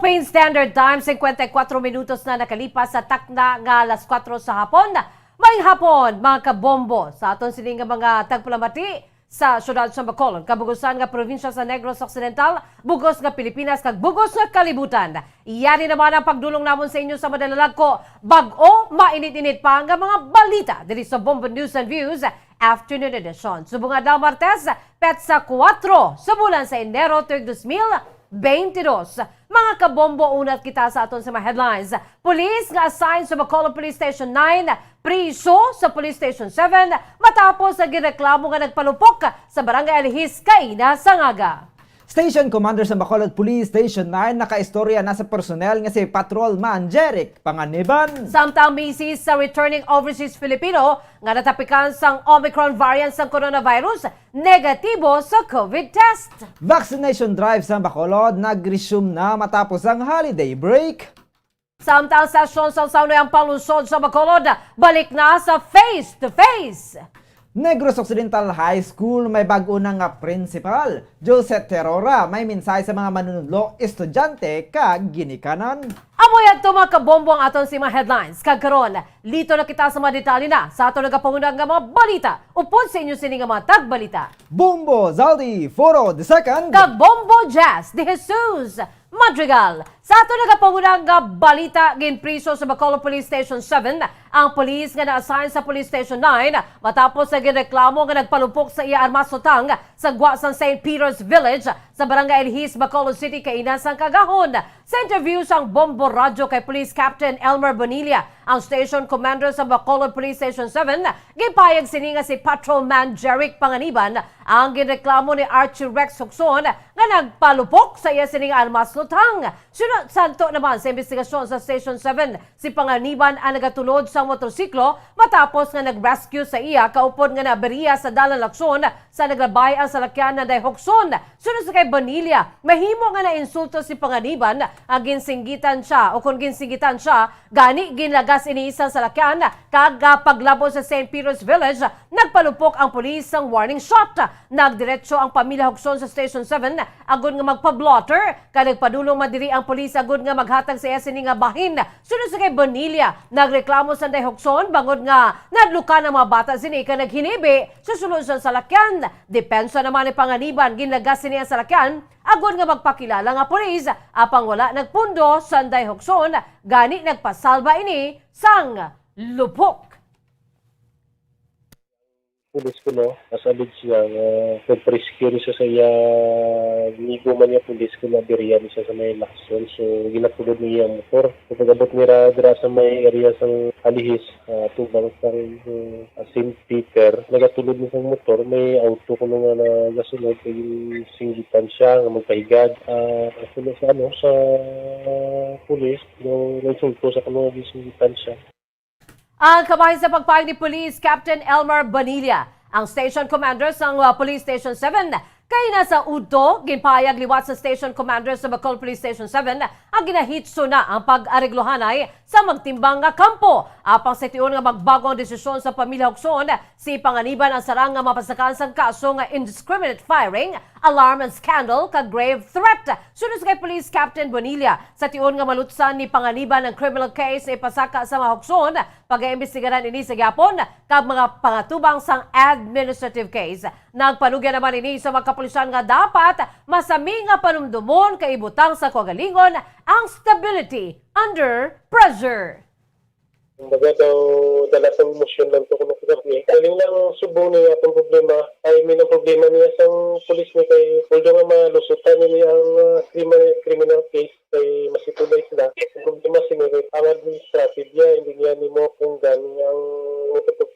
Philippine Standard Time, 54 minutos na nakalipas sa takna nga alas 4 sa hapon. May hapon, mga kabombo, sa aton sining nga mga tagpalamati sa syudad sa Bacolod, kabugusan nga probinsya sa Negros Occidental, bugos nga Pilipinas, kag bugos nga kalibutan. Iyari naman ang pagdulong namon sa inyo sa madalag ko, bag-o mainit-init pa nga mga balita diri sa Bombo News and Views Afternoon Edition. Subong adlaw Martes, petsa 4 sa bulan sa Enero 2022. Mga kabombo, unat kita sa aton sa mga headlines. Police nga assigned sa Bacolod Police Station 9, priso sa Police Station 7 matapos sa gireklamo nga nagpalupok sa Barangay Alihis, Kaina, Sangaga. Station Commander sa Bacolod Police Station 9 nakaistorya na sa personnel nga si Patrolman Jeric Panganiban. Samtang misis sa returning overseas Filipino nga natapikan sang Omicron variant sa coronavirus, negatibo sa COVID test. Vaccination drive sa Bacolod nag-resume na matapos ang holiday break. Samtang sesyon sa Saunayang Palusod sa Bacolod, balik na sa face-to-face. Negros Occidental High School may bago na nga principal. Joseph Terora may minsay sa mga manunudlo, estudyante kag ginikanan. Amoy at mga kabombo ang aton si mga headlines. Kagkaroon, lito na kita sa mga detalye na sa aton nagapangunang nga mga balita. Upod sa inyo sini nga mga tagbalita. Bombo Zaldi Foro II Kag Bombo Jazz de Jesus Madrigal. Sa ato nagapangunang nga balita, ginpriso sa Bacolod Police Station 7 ang police nga na-assign sa Police Station 9 matapos sa ginreklamo nga nagpalumpok sa iya armasotang sa Guasan St. Peter's Village sa Barangay Alihis, Bacolod City, Kainasan, Cagahon. Sa interview sang Bombo Radyo kay Police Captain Elmer Bonilla, ang Station Commander sa Bacolod Police Station 7, gipayag sini nga si Patrolman Jeric Panganiban ang ginreklamo ni Archie Rex Huxon nga nagpalupok sa iya sining armasotang. Sunod santo naman sa investigasyon sa Station 7, si Panganiban ang nagatulod sa motorsiklo matapos nga nag-rescue sa iya kaupod nga naberiya sa dalan laksyon sa naglabay ang salakyan na Huxon. Sunod sa kay Bonilla, mahimo nga na-insulto si Panganiban ang ginsinggitan siya o kung ginsinggitan siya, gani ginlagas ini isang salakyan kag paglabo sa St. Peter's Village, nagpalupok ang pulis ng warning shot. Nagdiretso ang pamilya Huxon sa Station 7 agud nga magpa-blotter kag nagpadulong madiri ang pulis agud nga maghatag sa sini nga bahin. Sunod sa kay Bonilla, nagreklamo sa Huxon bangod nga nadlukan ang mga bata sini kag naghinibi sa sulod sa salakyan. Depensa naman ni Panganiban, ginlagas sini ang salakyan agud nga magpakilala nga pulis apang wala nagpundo sa Huxon, gani nagpasalba ini sang lupok. Pulis ko, no? Nasabid siya nga nag-rescue siya sa iya nigo man niya pulis ko na biriyan siya sa may lakson. So, ginatulod niya ang motor. So, pagabot niya dira sa may area sang Alihis, tubang sang St. Peter, nagatulod niya sa motor. May auto ko nga na gasunod kay singgitan siya nga magpahigad. Sunod sa sa pulis, no, nagsulto sa kanong singgitan siya. Ang kamay sa pagpahing ni Police Captain Elmer Bonilla, ang Station Commander sa Police Station 7, kay nasa udto, ginpayag liwat sa Station Commander sa Bacolod Police Station 7 ang ginahitso na ang pag-areglohanay sa magtimbang nga kampo. Apang sa tiyon nga magbago ang desisyon sa pamilya Huxon, si Panganiban ang sarang nga mapasakan sa kaso nga indiscriminate firing, alarm and scandal kag grave threat. Sunod kay Police Captain Bonilla, sa tiyon nga malutsan ni Panganiban ang criminal case na ipasaka sa mga Huxon, pag-iimbestigaran ini sa gyapon kag mga pangatubang sang administrative case. Nagpanugyan naman ini sa mga kapulisan nga dapat masami nga panumdumon kay ibutang sa kagalingon ang stability under pressure. Kumbaga daw, dala sa emosyon lang ito kung nakikita. Kaling lang subong niya itong problema. Ay, may problema niya sa polis niya kay although nga malusutan niya ang criminal case kay masitulay sila. Ang problema siya kay ang administrative niya, hindi niya ni mo kung gano'n ang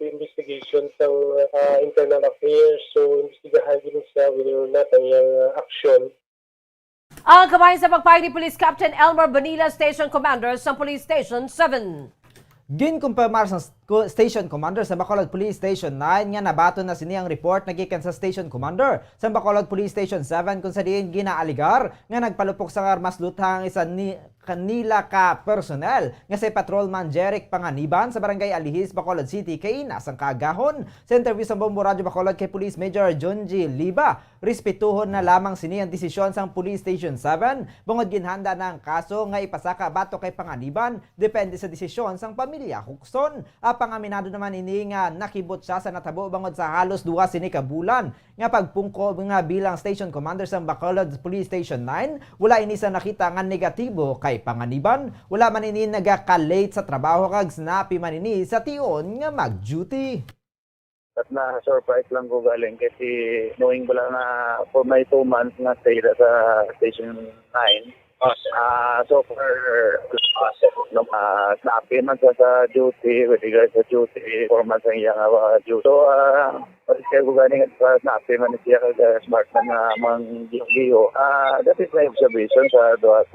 investigation sa internal affairs. So, investigahan din siya whether or not ang iyang action. Ang kamay sa pagpahing ni Police Captain Elmer Bonilla, Station Commander sa Police Station 7. Ginkumpirmar sa Station Commander sa Bacolod Police Station 9 nga nabato na siniyang report nagikan sa Station Commander sa Bacolod Police Station 7 kung sa diin ginaaligar nga nagpalupok sa armas lutang isa ni kanila ka personnel nga si Patrolman Jeric Panganiban sa Barangay Alihis, Bacolod City, Kaina, sang Cagahon. Sa interview sa Bombo Radyo Bacolod kay Police Major John G. Liba, respetuhon na lamang sini ang desisyon sang Police Station 7 bungod ginhanda na ang kaso nga ipasaka bato kay panganiban depende sa desisyon sang pamilya Huxon. Pangaminado naman ini nga nakibot siya sa natabo bangod sa halos 2 sini ka bulan nga pagpungko nga bilang station commander sa Bacolod Police Station 9. Wala ini sa nakita nga negatibo kay panganiban. Wala man ini nagaka-late sa trabaho kag snappy man ini sa tion nga mag-duty. At na-surprise lang ko galing kasi knowing ko lang na for my 2 months na stay sa Station 9. So far, snappy man sa duty, with regards sa duty, 4 months ang iyang duty. So, kaya ko galing at snappy man siya kag smart man na mang-giyo. That is my observation sa 2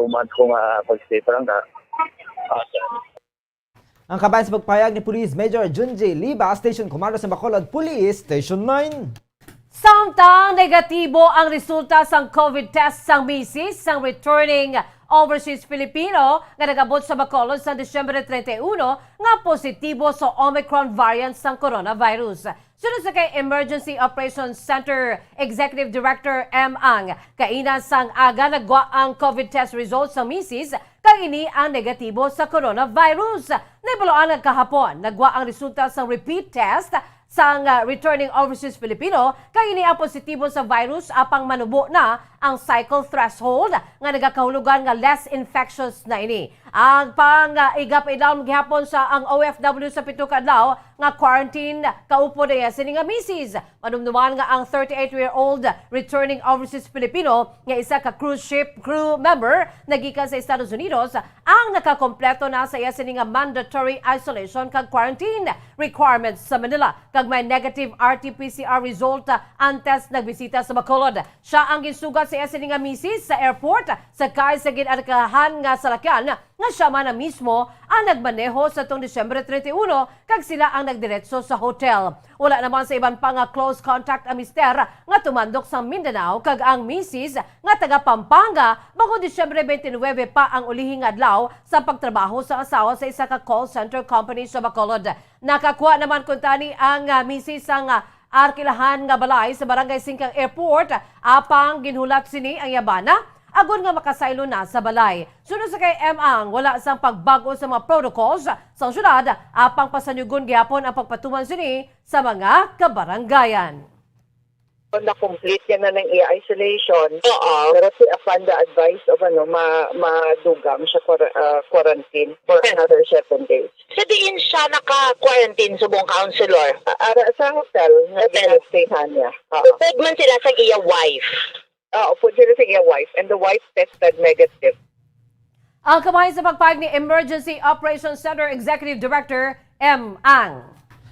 months kong pag-stay parang na. Ang kabayan sa pagpayag ni Police Major Junji Liba, Station Commander sa Bacolod Police Station 9. Samtang negatibo ang resulta sang COVID test sang misis sang returning overseas Filipino nga nagabot sa Bacolod sa Disyembre 31 nga positibo sa Omicron variant sang coronavirus. Sunod sa kay Emergency Operations Center Executive Director M. Ang, kaina sang aga nagwa ang COVID test results sa misis kag ini ang negatibo sa coronavirus. Naibuloan nga kahapon, nagwa ang resulta sa repeat test sang returning overseas Filipino kay ini ang positibo sa virus apang manubo na ang cycle threshold nga nagakahulugan nga less infectious na ini. Ang igap-idam gihapon sa ang OFW sa pito ka adlaw nga quarantine kaupo na sini nga misis. Manumduman nga ang 38-year-old returning overseas Filipino nga isa ka cruise ship crew member nagikan sa Estados Unidos ang nakakompleto na sa iya sini nga mandatory isolation kag quarantine requirements sa Manila kag may negative RT-PCR result ang test nagbisita sa Bacolod. Siya ang ginsugat sa iya sini nga misis sa airport sakay sa ginadakahan nga salakyan nga siya man na mismo ang nagmaneho sa tong Disyembre 31 kag sila ang nagdiretso sa hotel. Wala naman sa iban pa nga close contact ang mister nga tumandok sa Mindanao kag ang misis nga taga Pampanga bago Disyembre 29 pa ang ulihing adlaw sa pagtrabaho sa asawa sa isa ka call center company sa Bacolod. Nakakuha naman kuntani ang misis ang arkilahan nga balay sa Barangay Singkang Airport apang ginhulat sini ang yabana agon nga makasaylo na sa balay. Sunod sa kay M.Ang, wala sang pagbago sa mga protocols sa syudad apang pasanyugon gihapon ang pagpatuman sini sa mga kabaranggayan. Na-complete yan na ng isolation. Pero si upon the advice of madugam siya quarantine for another 7 days. Sa diin siya naka-quarantine subong counselor. Sa hotel, nag-stayhan niya. Upod man sila sa iya wife. Upod sila sa iya wife and the wife tested negative. Ang kamay sa pagpayag ni Emergency Operations Center Executive Director M. Ang.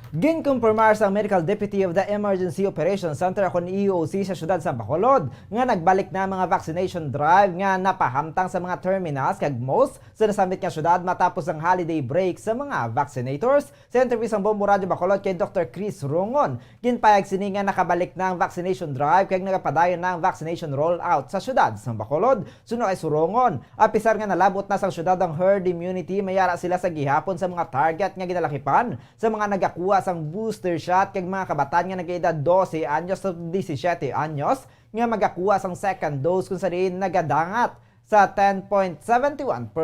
Ginkumpirmar sa Medical Deputy of the Emergency Operations Center ako ni EOC sa syudad sa Bacolod nga nagbalik na mga vaccination drive nga napahamtang sa mga terminals kag most sa nasamit nga syudad matapos ang holiday break sa mga vaccinators. Sa interview sa Bombo Radio Bacolod kay Dr. Chris Rongon, ginpayag sini nga nakabalik na ang vaccination drive kag nagapadayon na ang vaccination rollout sa syudad sa Bacolod. Suno kay Surongon, apisar nga nalabot na sa syudad ang herd immunity, mayara sila sa gihapon sa mga target nga ginalakipan sa mga nagakuha sang booster shot kag mga kabataan nga nag-edad 12 anyos sa 17 anyos nga magakuha sang second dose kung sa diin nagadangat sa 10.71%.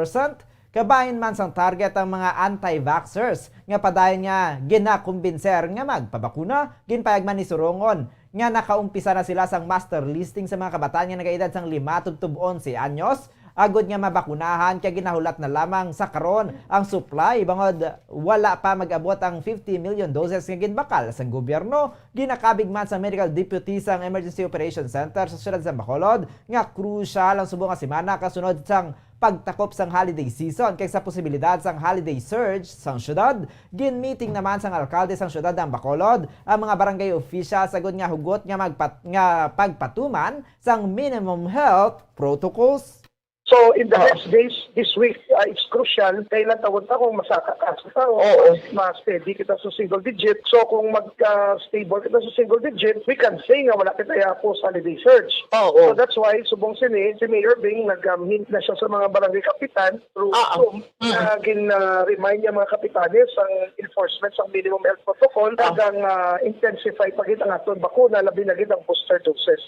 Kabahin man sang target ang mga anti-vaxxers nga padayon nga ginakumbinser nga magpabakuna. Ginpayag man ni Surongon nga nakaumpisa na sila sang master listing sa mga kabataan nga nag-edad sang 5 tub 11 anyos. Agod nga mabakunahan kaya ginahulat na lamang sa karon ang supply bangod wala pa mag-abot ang 50 million doses nga ginbakal sa gobyerno. Ginakabig man sa Medical Deputy sa Emergency Operations Center sa syudad sa Bacolod nga crucial ang subong nga semana kasunod sang pagtakop sang holiday season kay sa posibilidad sang holiday surge sang syudad. Gin-meeting naman sang alkalde sang syudad ng Bacolod ang mga barangay officials sagod nga hugot nga pagpatuman sang minimum health protocols. So, in the next days, this week, it's crucial. Kailan tawag na kung masakakas ka o ma-steady kita sa single digit. So, kung mag-stable kita sa single digit, we can say nga wala kita post-holiday surge. So, that's why, subong si Mayor Bing, nag-hint na siya sa mga barangay kapitan through Zoom, na remind niya mga kapitanes ang enforcement sa minimum health protocol hanggang intensify pagit ang aton bakuna, labi na gid ang booster doses.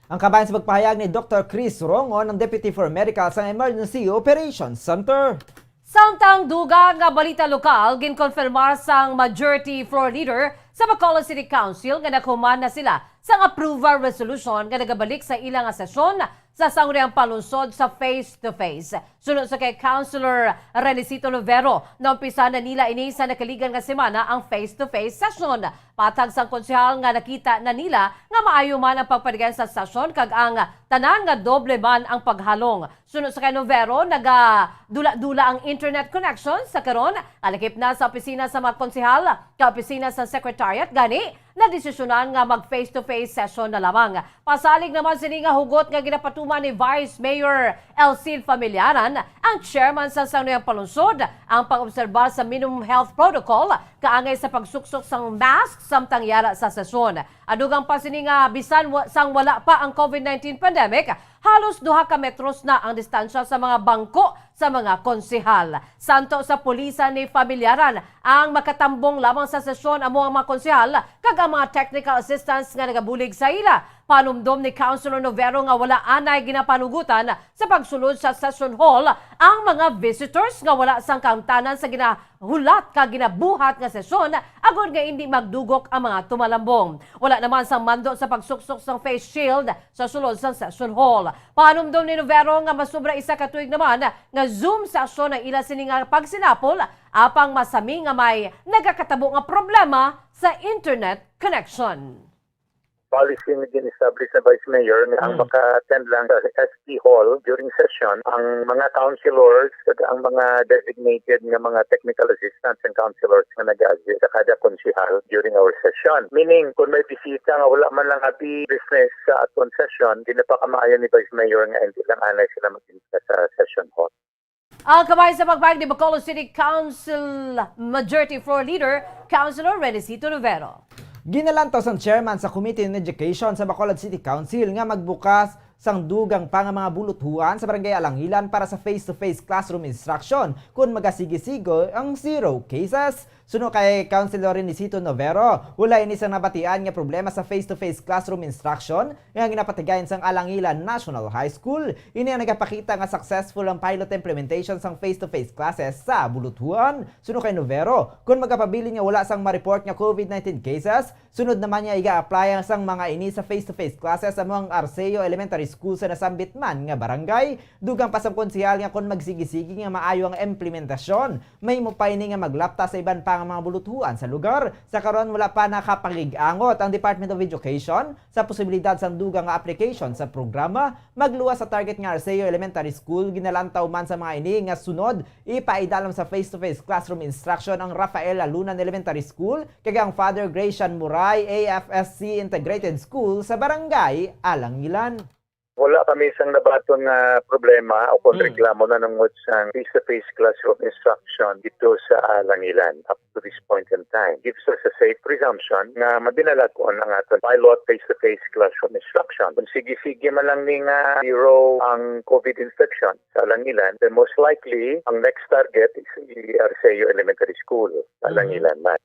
Ang kabayan sa pagpahayag ni Dr. Chris Rongo ng Deputy for Medical sa Emergency Operations Center. Samtang dugang nga balita lokal, ginkonfirmar sang majority floor leader sa Bacolod City Council nga nakuman na sila sa approval resolution nga nagabalik sa ilang sesyon sa sangguniang palunsod sa face-to-face. Sunod sa kay Councilor Renicito Lovero, na umpisa na nila ini sa nakaligan nga semana ang face-to-face session. Patag sang konsehal nga nakita na nila nga maayo man ang pagpadigan sa session kag ang tanan nga doble man ang paghalong. Sunod sa kay Lovero, naga-dula-dula ang internet connection sa karon, alakip na sa opisina sa mga konsehal, ka opisina sa secretariat gani na desisyonan nga mag face-to-face session na lamang. Pasalig naman sini nga hugot nga ginapatuman ni Vice Mayor Elcid Familiaran, ang chairman sa sangguniang palunsod, ang pag-obserba sa minimum health protocol kaangay sa pagsuksok sang mask samtang yara sa sesyon. Adugang pa sini nga bisan sang wala pa ang COVID-19 pandemic, halos 2 ka metros na ang distansya sa mga bangko sa mga konsehal. Santo sa pulisa ni Familiaran, ang makatambong lamang sa sesyon amo ang mga konsehal kag ang mga technical assistants nga nagabulig sa ila. Panumdom ni Councilor Novero nga wala anay ginapanugutan sa pagsulod sa session hall ang mga visitors nga wala sang kaangtanan sa ginahulat ka ginabuhat nga sesyon agod nga hindi magdugok ang mga tumalambong. Wala naman sang mando sa pagsuksok sang face shield sa sulod sang session hall. Panumdom ni Novero nga masubra isa ka tuig naman nga Zoom session ang ila sini nga pagsinapol apang masami nga may nagakatabo nga problema sa internet connection. Policy na din-establish na Vice Mayor na ang maka-attend lang sa ST Hall during session ang mga councilors at ang mga designated nga mga technical assistants and councilors na nag-assist sa kada konsihal during our session. Meaning, kung may bisita nga wala man lang happy business sa aton session, di na pa kamaayan ni Vice Mayor nga hindi lang anay sila mag-invita sa session hall. Ang kabayan sa pagpahayag ni Bacolod City Council Majority Floor Leader, Councilor Renicito Lovero. Ginalantaw sang chairman sa Committee on Education sa Bacolod City Council nga magbukas sang dugang pa nga mga buluthuan sa Barangay Alangilan para sa face-to-face classroom instruction kung magasigi-sigo ang 0 cases. Suno kay Councilor Renicito Lovero, wala ini sang nabatian nga problema sa face-to-face classroom instruction nga ginapatigayon sang Alangilan National High School. Ini ang nagapakita nga successful ang pilot implementation sang face-to-face classes sa buluthuan. Suno kay Lovero, kung magapabili nga wala sang ma-report nga COVID-19 cases, sunod naman niya iga-apply sang mga ini sa face-to-face classes sa mga Arceo Elementary School sa nasambit man nga barangay. Dugang pa sang konsehal nga kung magsigi-sigi nga maayo ang implementasyon, may mupayni nga maglapta sa iban pa nga mga buluthuan sa lugar. Sa karon wala pa nakapangig-angot ang Department of Education sa posibilidad sang dugang nga application sa programa. Magluwas sa target nga Arceo Elementary School, ginalantaw man sa mga ini nga sunod ipaidalam sa face-to-face classroom instruction ang Rafael Alunan Elementary School kag ang Father Gracian Muray AFSC Integrated School sa Barangay Alangilan. Wala kami isang nabaton nga problema o kung reklamo na ng sa face-to-face classroom instruction dito sa Alangilan up to this point in time. Gives us a safe presumption na madinalag ko ang aton pilot face-to-face classroom instruction. Kung sige-sige man lang ni nga zero ang COVID infection sa Alangilan, then most likely ang next target is Arceo Elementary School, Alangilan man.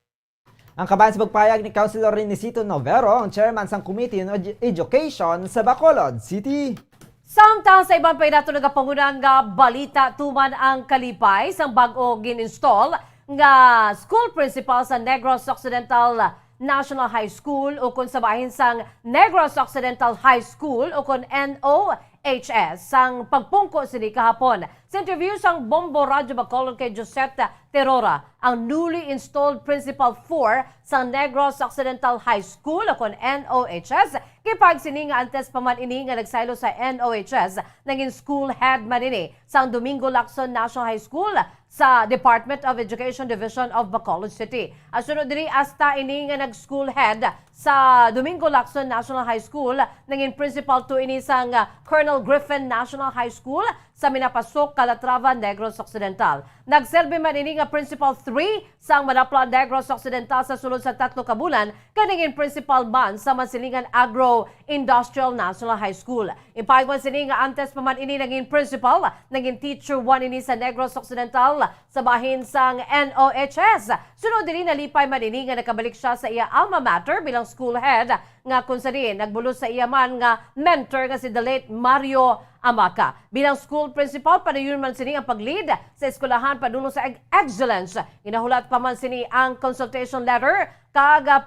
Ang kabayan sa pagpahayag ni Councilor Renicito Lovero, ang chairman sang Committee on Education sa Bacolod City. Samtang sa ibang paydato nagapangunan nga balita tuman ang kalipay sang bag-o gin-install nga school principal sa Negros Occidental National High School o kung sabahin sang Negros Occidental High School o kung NOHS sang pagpungko sini kahapon. Sa interview sang Bombo Radyo Bacolod kay Josette Terora, ang newly installed Principal 4 sa Negros Occidental High School o kung NOHS, kipag sini nga antes pa man ini nga nagsaylo sa NOHS, naging school head man ini sang Domingo Lacson National High School sa Department of Education Division of Bacolod City. Asunod diri hasta ini nga nag-school head sa Domingo Lacson National High School, naging Principal 2 ini sang Colonel Griffin National High School sa Minapasok, Calatrava, Negros Occidental. Nagselbi man ini nga Principal 3 sa Manapla, Negros Occidental sa sulod sa 3 ka bulan kaningin Principal man sa Mansilingan Agro-Industrial National High School. Ipaygon sini nga antes pa man ini naging principal, naging teacher 1 ini sa Negros Occidental sa bahin sang NOHS. Sunod din nalipay man ini nga nakabalik siya sa iya alma mater bilang school head nga kung sa din nagbulos sa iya man nga mentor nga si the late Mario Amaca. Bilang school principal, padayon man sini ang pag-lead sa eskwelahan padulong sa excellence. Inahulat pa man sini ang consultation letter kaga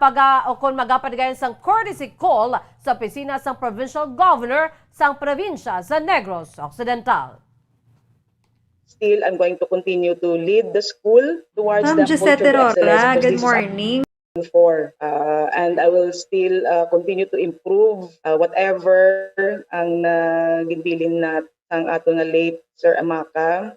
o kung magapadagayan sang courtesy call sa opisina sang provincial governor sang probinsya sa Negros Occidental. Still, I'm going to continue to lead the school towards Ma'am the Josette culture of excellence. Rora, because good this is morning. for and I will still continue to improve whatever ang ginbilin na ang ato nga late Sir Amaca,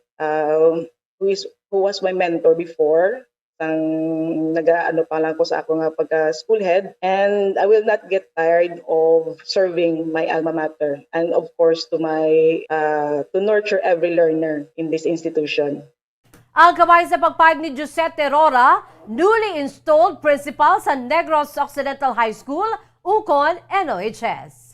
who was my mentor before, ang nag-ano pa lang ko sa ako nga pagka school head, and I will not get tired of serving my alma mater and of course to my to nurture every learner in this institution. Ang kamay sa pagpayag ni Josette Rora, newly installed principal sa Negros Occidental High School, ukon NOHS.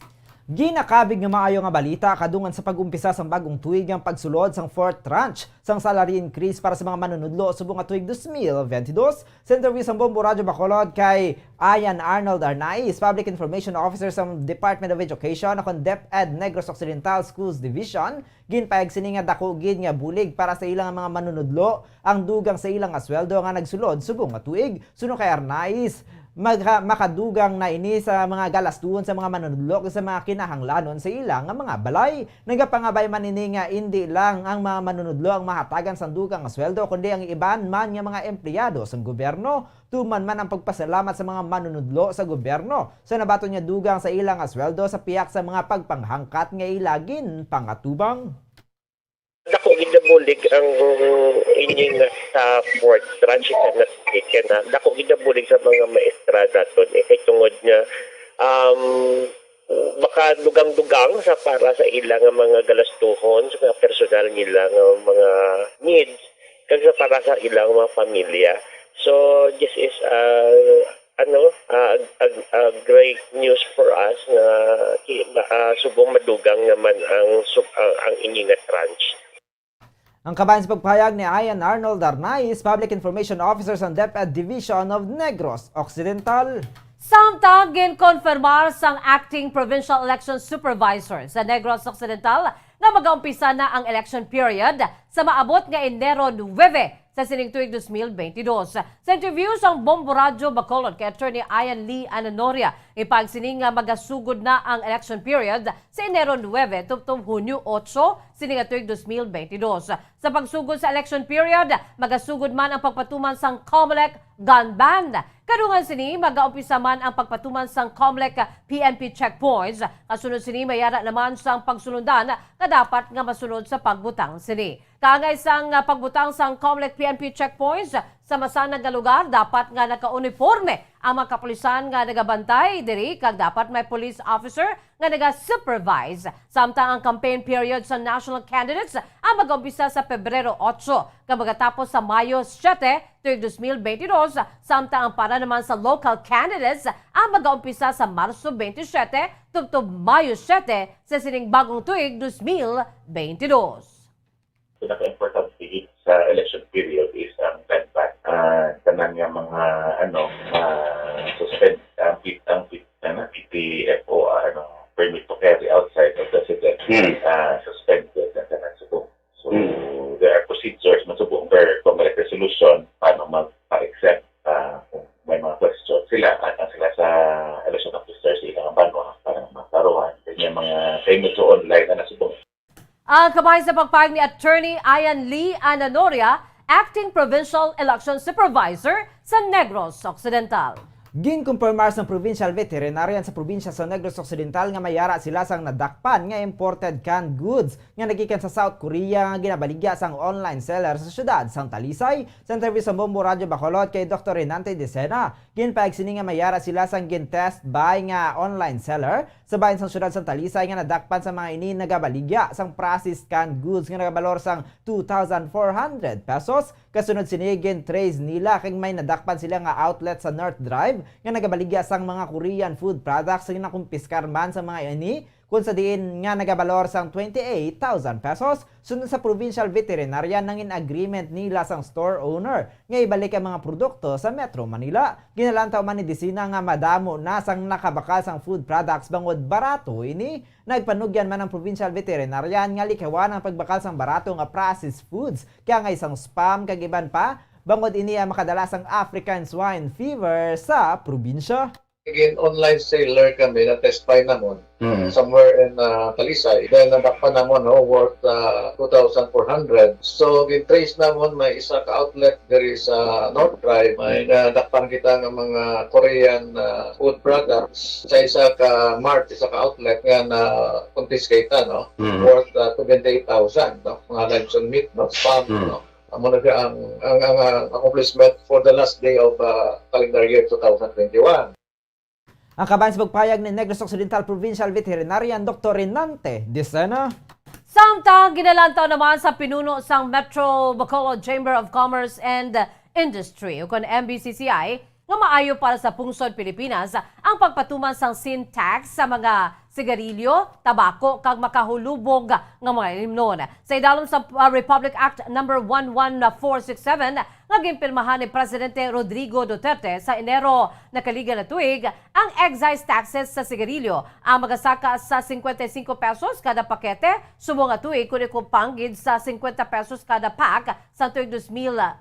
Ginakabig nga maayo nga balita kadungan sa pag-umpisa sang bagong tuig ang pagsulod sang fourth tranche sang salary increase para sa mga manunudlo subong nga tuig 2022. Sa interview sa Bombo Radyo Bacolod kay Ian Arnold Arnaiz, Public Information Officer sa Department of Education akong DepEd Negros Occidental Schools Division, ginpayag sini nga dako gid nga bulig para sa ilang mga manunudlo ang dugang sa ilang asweldo nga nagsulod subong nga tuig. Suno kay Arnaiz, makadugang na ini sa mga galastuon sa mga manunudlo sa mga kinahanglanon sa ilang nga mga balay. Nagapangabay man ini nga hindi lang ang mga manunudlo ang mahatagan sa dugang nga sweldo kundi ang iban man nga mga empleyado sa gobyerno. Tuman man ang pagpasalamat sa mga manunudlo sa gobyerno sa nabato niya dugang sa ilang nga sweldo sa piyak sa mga pagpanghangkat nga ilagin pangatubang. Dako gidabulig ang inyong sa fourth tranche na taken na dako gidabulig sa mga maestra daton kay tungod nga baka dugang-dugang sa para sa ilang mga galastuhon sa mga personal nila nga mga needs kag sa para sa ilang mga pamilya. So this is a great news for us na subong madugang naman ang inyong tranche. Ang kabayan sa pagpahayag ni Ian Arnold Arnaiz, Public Information Officer sa DepEd Division of Negros Occidental. Samtang ginkonfirmar sang Acting Provincial Election Supervisor sa Negros Occidental na mag-umpisa na ang election period sa maabot nga Enero 9 sa sining tuig 2022. Sa interview sa Bombo Radyo Bacolod kay Attorney Ian Lee Ananoria, ipagsining nga magasugod na ang election period sa Enero 9 tuptong Hunyo 8 sining tuig 2022. Sa pagsugod sa election period, magasugod man ang pagpatuman sang COMELEC gun ban. Kadungan sini mag-aumpisa man ang pagpatuman sang COMELEC PNP checkpoints. Kasunod sini mayara naman sang pagsulundan na dapat nga masunod sa pagbutang sini. Kaangay sang pagbutang sang COMELEC PNP checkpoints sa masanag nga lugar, dapat nga naka-uniforme ang mga kapulisan nga nagabantay diri kag dapat may police officer nga naga-supervise. Samtang ang campaign period sa national candidates ang mag-umpisa sa Pebrero 8 kag magatapos sa Mayo 7 tuig 2022, samtang ang para naman sa local candidates ang mag-umpisa sa Marso 27 tubtob Mayo 7 sa sining bagong tuig 2022. Pinaka-importante sa election period is ang gun ban. Tanan nga mga suspend ang PTFO permit to carry outside of the city. Suspended na tanan subong. So there are procedures masubong per COMELEC resolution paano magpa-exempt kung may mga question sila at sila sa election officers sila ang banwa para magkaroon. Kanya mga famous online na nasubong. Ang kamay sa pagpahayag ni Attorney Ian Lee Ananoria, Acting Provincial Election Supervisor sa Negros Occidental. Ginkumpirmar sa Provincial Veterinarian sa probinsya sa Negros Occidental nga mayara sila sang nadakpan nga imported canned goods nga nagikan sa South Korea nga ginabaligya sang online seller sa syudad sang Talisay. Sa interview sa Bombo Radyo Bacolod kay Dr. Renante Decena, ginpayag sini nga mayara sila sang gin-test by nga online seller sa bahin sang syudad sang Talisay nga nadakpan sa mga ini nagabaligya sang processed canned goods nga nagabalor sang 2,400 pesos. Kasunod sinigin trace nila kay may nadakpan sila nga outlet sa North Drive nga nagabaligya sang mga Korean food products nga nakumpiskar man sa mga ini kung sa diin nga nagabalor sang 28,000 pesos. Sunod sa Provincial Veterinarian nangin agreement nila sang store owner nga ibalik ang mga produkto sa Metro Manila. Ginalantaw man ni Disina nga madamo na sang nakabakal sang food products bangod barato ini. Nagpanugyan man ang Provincial Veterinarian nga likawan ang pagbakal sang barato nga processed foods kaya nga isang spam kag iban pa bangod ini ang makadalas ang African swine fever sa probinsya. Again, online seller kami na test buy namon somewhere in Talisay. Then nadakpan namon worth 2,400. So gin-trace namon may isa ka outlet diri sa North Drive. May nadakpan kita ng mga Korean food products sa isa ka mart, isa ka outlet nga na confiscate worth 28,000 mga lunch and meat, spam amo na ang accomplishment for the last day of calendar year 2021. Ang kabayan sa pagpayag ni Negros Occidental Provincial Veterinarian Dr. Renante Disena. Samtang ginalantaw naman sa pinuno sang Metro Bacolod Chamber of Commerce and Industry o kon MBCCI nga maayo para sa pungsod Pilipinas ang pagpatuman sang sin tax sa mga sigarilyo, tabako kag makahulubog nga mga himnon. Sa idalom sa Republic Act number 11467 nga ginpirmahan ni Presidente Rodrigo Duterte sa Enero nakaliga na tuig, ang excise taxes sa sigarilyo ang magasaka sa 55 pesos kada pakete subong nga tuig kun ikupanggid sa 50 pesos kada pack sa tuig 2021.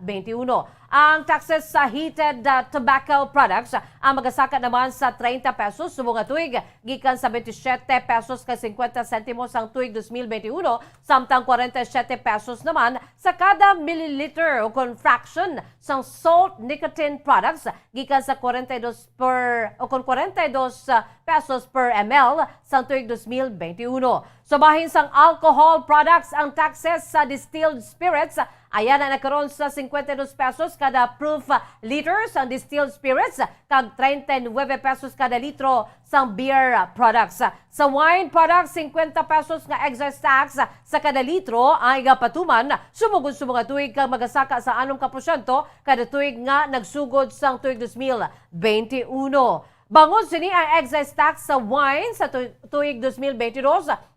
Ang taxes sa heated tobacco products ang magasaka naman sa 30 pesos subong nga tuig gikan sa 27 pesos ka 50 sentimos ang tuig 2021 samtang 47 pesos naman sa kada milliliter o kon fraction sang salt nicotine products gikan sa 42 pesos per ml sa tuig 2021. Sa bahin sang alcohol products ang taxes sa distilled spirits ayan na nakaroon sa 52 pesos kada proof liters ang distilled spirits kag 39 pesos kada litro sang beer products. Sa wine products 50 pesos nga excise tax sa kada litro ay gapatuman sumugod-sumog nga tuig kag magasaka sa 6% kada tuig nga nagsugod sang tuig 2021. Bangod sini ang excise tax sa wine sa tuig 2022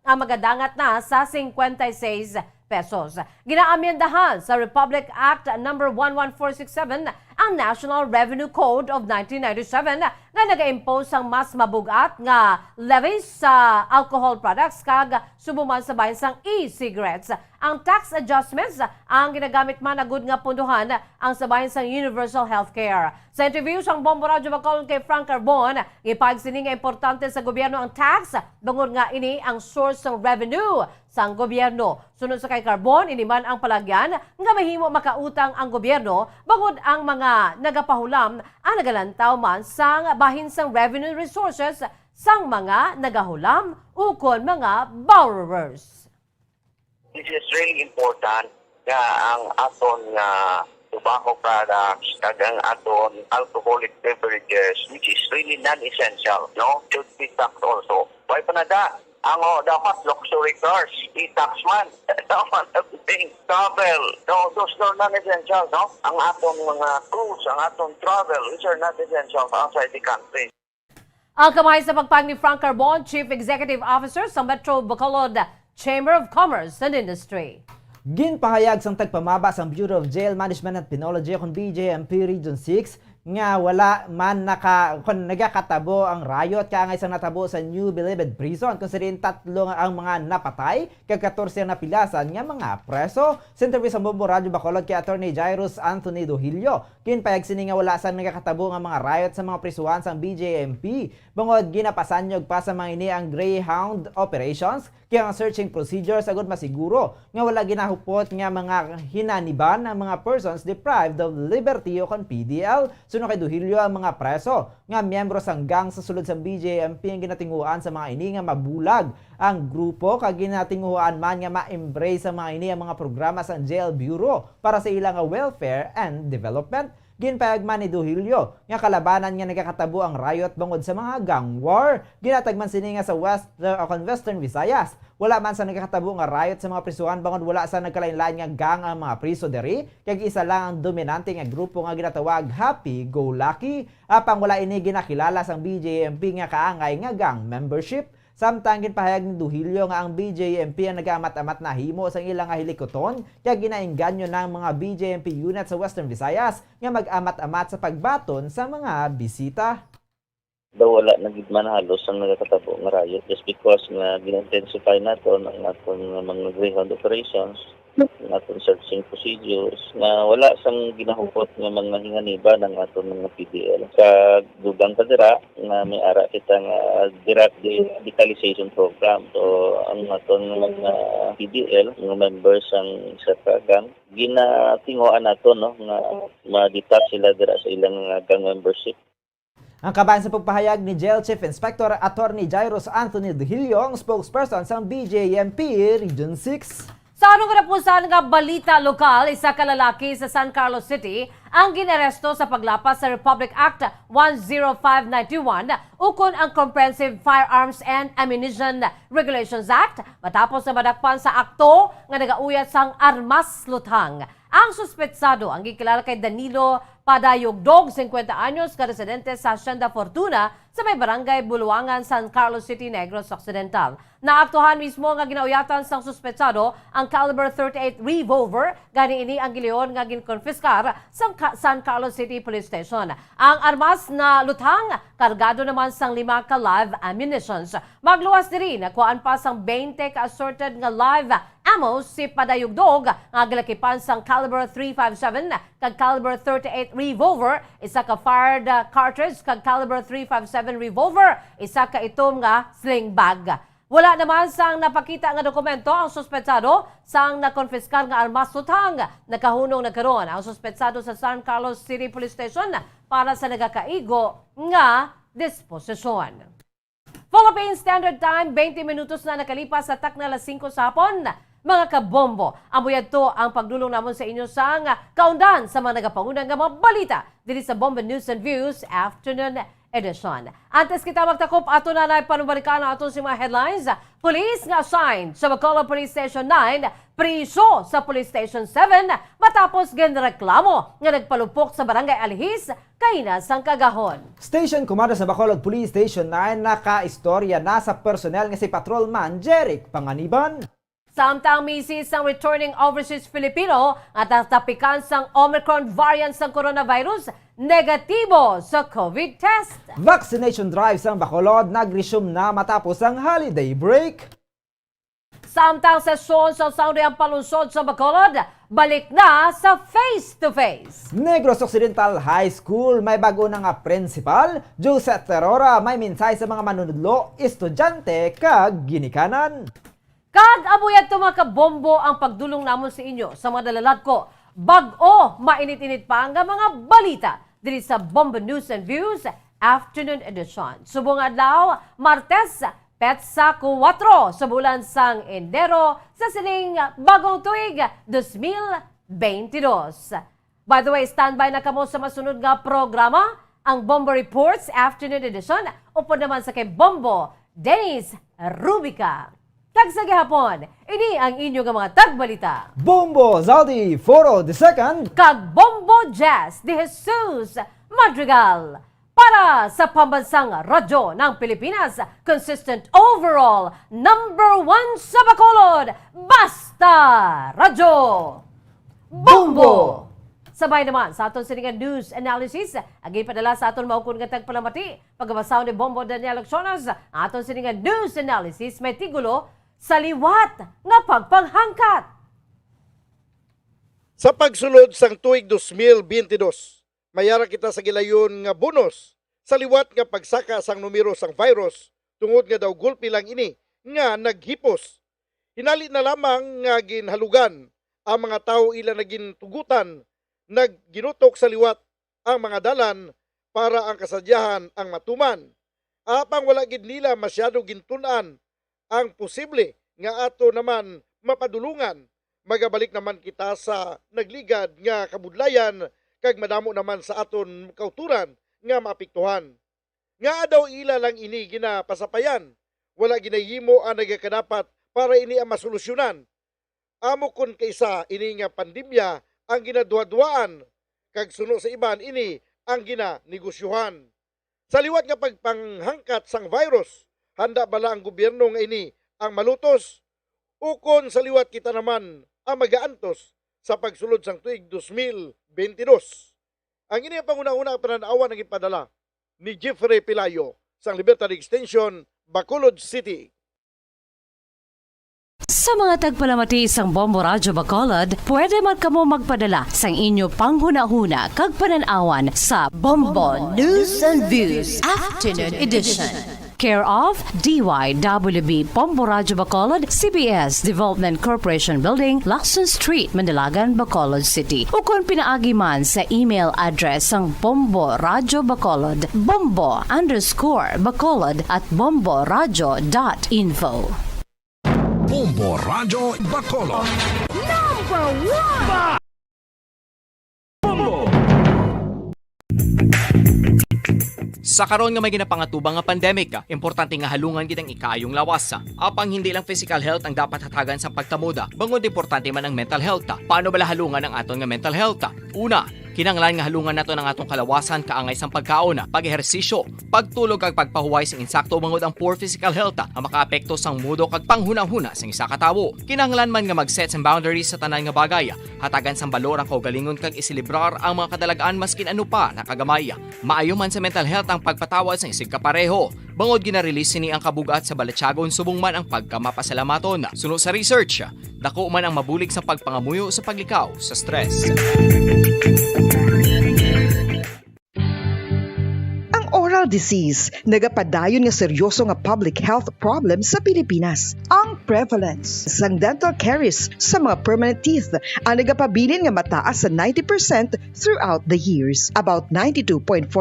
ang magadangat na sa 56 pesos. Ginaamyendahan sa Republic Act number 11467 ang National Revenue Code of 1997 nga naga-impose ang mas mabugat nga levies sa alcohol products kag subuman sa bahin sang e-cigarettes. Ang tax adjustments ang ginagamit man agud nga punduhan ang sabahin sang universal healthcare. Sa interview sang Bombo Radio Bacolod kay Frank Carbon, ipagsining nga importante sa gobyerno ang tax bangod nga ini ang source ng revenue sang gobyerno. Sunod sa kay Carbon, ini man ang palagyan nga mahimo makautang ang gobyerno bangod ang mga nagapahulam ang nagalantaw man sang bahin sang revenue resources sang mga nagahulam ukon mga borrowers. This is really important nga ang aton nga tobacco products kag ang aton alcoholic beverages which is really non-essential, should be taxed also. Why pa na da? Ang dapat luxury cars, i-tax man. Dapat everything. Travel. No, those are non-essential, Ang atong mga cruise, ang atong travel, which are not essential outside the country. Ang kamay sa pagpag ni Frank Carbon, Chief Executive Officer sa Metro Bacolod Chamber of Commerce and Industry. Ginpahayag sang tagpamaba sang Bureau of Jail Management and Penology kon BJMP Region 6 nga wala man nagakatabo ang riot kaya nga isang natabo sa New Bilibid Prison kung sariin 3 ang mga napatay kag 14 ang napilasan nga mga preso. Sa interview sa Bombo Radio Bacolod kay Attorney Jairus Anthony Dohilio, kinpayag sini nga wala sang nagakatabo nga mga riot sa mga prisuhan sang BJMP bangod ginapasanyog pa sa mga ini ang Greyhound operations kaya ang searching procedures agud masiguro nga wala ginahupot nga mga hinaniban ang mga persons deprived of liberty o kon PDL. Sunod kay Dohilio ang mga preso nga miyembro sang gang sa sulod sa BJMP ang ginatinguhan sa mga ini nga mabulag ang grupo kag ginatinguhan man nga ma-embrace sa mga ini ang mga programa sa Jail Bureau para sa ilang welfare and development. ginpayag man ni Duhilio nga kalabanan nga nagakatabo ang riot bangod sa mga gang war. Ginatag man sini nga sa Western Visayas. Wala man sa nagakatabo nga riot sa mga prisuhan bangod wala sa nagkalain-lain nga gang ang mga priso diri, kag isa lang ang dominante nga grupo nga ginatawag Happy Go Lucky. Apang wala ini ginakilala sang BJMP nga kaangay nga gang membership. Samtang ginpahayag ni Duhilio nga ang BJMP ang nag-amat-amat na himo sa ilang nga hilikoton kaya ginaingganyo ng mga BJMP unit sa Western Visayas nga mag-amat-amat sa pagbaton sa mga bisita. Daw wala na gid man halos ang nagakatabo nga riot just because nga gina-intensify naton ang aton mga ground operations, ang aton searching procedures nga wala sang ginahupot nga mga hinganiba ng aton mga PDL. Sa dugang kadira nga may ara kita nga direct digitalization program. So ang aton mga PDL, mga members ang isa ka gang, ginatinguan naton no nga ma-detach sila dira sa ilang gang membership. Ang kabayan sa pagpahayag ni Jail Chief Inspector Attorney Jairus Anthony Duhilio, ang spokesperson sa BJMP Region 6. Sa anong katapusan nga balita lokal, isa ka lalaki sa San Carlos City ang ginaresto sa paglapas sa Republic Act 10591 ukon ang Comprehensive Firearms and Ammunition Regulations Act matapos na madakpan sa akto nga nagauyat sang armas luthang. Ang suspetsado ang gikilala kay Danilo Padayugdog, 50 anyos, ka residente sa Hacienda Fortuna sa may barangay Buluangan, San Carlos City, Negros Occidental. Naaktuhan mismo nga ginauyatan sang suspetsado ang caliber 38 revolver, gani ini ang giliyon nga ginkonfiskar sa San Carlos City Police Station. Ang armas na luthang, kargado naman sang 5 ka live ammunitions. Magluwas diri nakuhaan pa sang 20 ka assorted nga live ammo si Padayugdog nga gilakipan sang caliber 357 kag caliber 38 revolver, isa ka fired cartridge kag caliber 357 revolver, isa ka itom nga sling bag. Wala naman sang napakita nga dokumento ang suspetsado sang nakonfiskar nga armas luthang. Nakahunong na karon ang suspetsado sa San Carlos City Police Station para sa nagakaigo nga disposisyon. Philippine Standard Time, 20 minutos na nakalipas sa takna alas 5 sa hapon. Mga kabombo, amuyad to ang pagdulong namon sa inyo sa kaundan sa mga nagapangunang nga mga balita dili sa Bomba News and Views Afternoon Edition. Antes kita magtakop, ato na panubalikan ang aton si mga headlines. Police nga assigned sa Bacolod Police Station 9, priso sa Police Station 7 matapos ginreklamo nga nagpalupok sa Barangay Alihis, Kainas ang Kagahon. Station Commander sa Bacolod Police Station 9 naka-istorya na sa personnel nga si Patrolman Jeric Panganiban. Samtang misis ang returning overseas Filipino at natapikan sang Omicron variant ng coronavirus, negatibo sa COVID test. Vaccination drive sa Bacolod nag-resume na matapos ang holiday break. Samtang sesyon sa Saudi ang palunsod sa Bacolod, balik na sa face-to-face. Negros Occidental High School may bago na nga principal. Joseph Terora may minsay sa mga manunudlo, estudyante kag ginikanan. Kag abuyat to mga kabombo ang pagdulong namon sa inyo sa mga dalalad ko. Bag-o mainit-init pa ang mga balita diri sa Bomba News and Views Afternoon Edition. Subong adlaw, Martes, Petsa 4 sa bulan sang Enero sa sining bagong tuig 2022. By the way, standby na kamo sa masunod nga programa, ang Bomba Reports Afternoon Edition. Upod naman sa kay Bombo, Dennis Rubica. Tagsagi hapon, ini ang inyong mga tagbalita. Bombo Zaldi Foro II Kag Bombo Jazz de Jesus Madrigal. Para sa pambansang radyo ng Pilipinas, consistent overall, #1 sa Bacolod, Basta Radyo Bombo! Sabay naman sa aton siningan news analysis, agay padala sa aton maukon nga tagpalamati, pagbasaw ni Bombo Daniel Accionas, aton siningan news analysis may tigulo sa liwat nga pagpanghangkat. Sa pagsulod sang tuig 2022, mayara kita sa gilayon nga bonus sa liwat nga pagsaka sang numero sang virus tungod nga daw gulpi lang ini nga naghipos. Hinali na lamang nga ginhalugan ang mga tawo ila naging tugutan, nagginutok sa liwat ang mga dalan para ang kasadyahan ang matuman. Apang wala gid nila masyado gintunan ang posible nga ato naman mapadulungan. Magabalik naman kita sa nagligad nga kabudlayan kag madamo naman sa aton kauturan nga maapektuhan. Nga daw ila lang ini ginapasapayan, wala ginahimo ang nagakadapat para ini ang masolusyonan. Amo kon kaysa ini nga pandemya ang ginaduwa-duwaan, kag suno sa iban ini ang ginanegosyohan. Sa liwat nga pagpanghangkat sang virus, handa bala ang gobyerno nga ini ang malutos? Ukon sa liwat kita naman ang magaantos sa pagsulod sang tuig 2022. Ang ini ang panguna-una pananawan ng ipadala ni Jeffrey Pilayo sang Libertad Extension, Bacolod City. Sa mga tagpalamati isang Bombo Radyo Bacolod, pwede man kamo magpadala sang inyo panghuna-huna kag pananawan sa Bombo News and Views Afternoon Edition. Care of DYWB Bombo Radyo Bacolod, CBS Development Corporation Building, Lacson Street, Mandilagan, Bacolod City. O kung pinaagi man sa email address ang Bombo Radyo Bacolod, bombo_bacolod@bomboradyo.info. Bombo Radyo Bacolod. Number 1! Bombo! Sa karon nga may ginapangatubang nga pandemic, importante nga halungan gid ang ikaayong lawas. Apang hindi lang physical health ang dapat hatagan sa pagtamuda, bangod importante man ang mental health. Paano bala halungan ang aton nga mental health? Una, kinahanglan nga halungan nato ng atong kalawasan kaangay sang pagkaon, pag-ehersisyo, pagtulog kag pagpahuway sang insakto bangod ang poor physical health ang makaapekto sang mudo kag panghunahuna sang isa ka tawo. Kinahanglan man nga mag-set sang boundaries sa tanan nga bagay, hatagan sang balor ang kaugalingon kag isilibrar ang mga kadalagaan maskin ano pa nakagamay. Maayo man sa mental health ang pagpatawad sang isig kapareho. Bangod gina-release ni ang kabugat sa balatsagon subong man ang pagkamapasalamaton. Suno sa research, dako man ang mabulig sa pagpangamuyo sa paglikaw sa stress. Oral disease, nagapadayon nga seryoso nga public health problem sa Pilipinas. Ang prevalence sang dental caries sa mga permanent teeth ang nagapabilin nga mataas sa 90% throughout the years. About 92.4%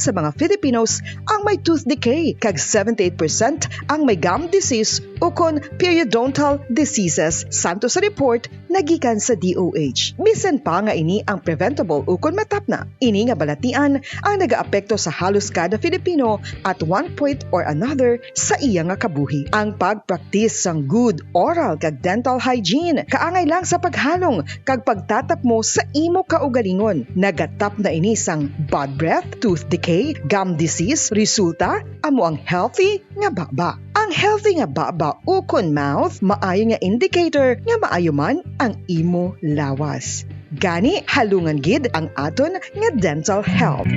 sa mga Filipinos ang may tooth decay, kag 78% ang may gum disease o kon periodontal diseases, santo sa report nagikan sa DOH. Bisan pa nga ini ang preventable o kon matapna. Ini nga balatian ang nagaapekto sa halos kada Filipino at one point or another sa iya nga kabuhi. Ang pagpractice sang good oral kag dental hygiene kaangay lang sa paghalong kag pagtatap mo sa imo kaugalingon. Nagatap na ini sang bad breath, tooth decay, gum disease, resulta amo ang healthy nga baba. Ang healthy nga baba ukon mouth maayo nga indicator nga maayo man ang imo lawas. Gani halungan gid ang aton nga dental health.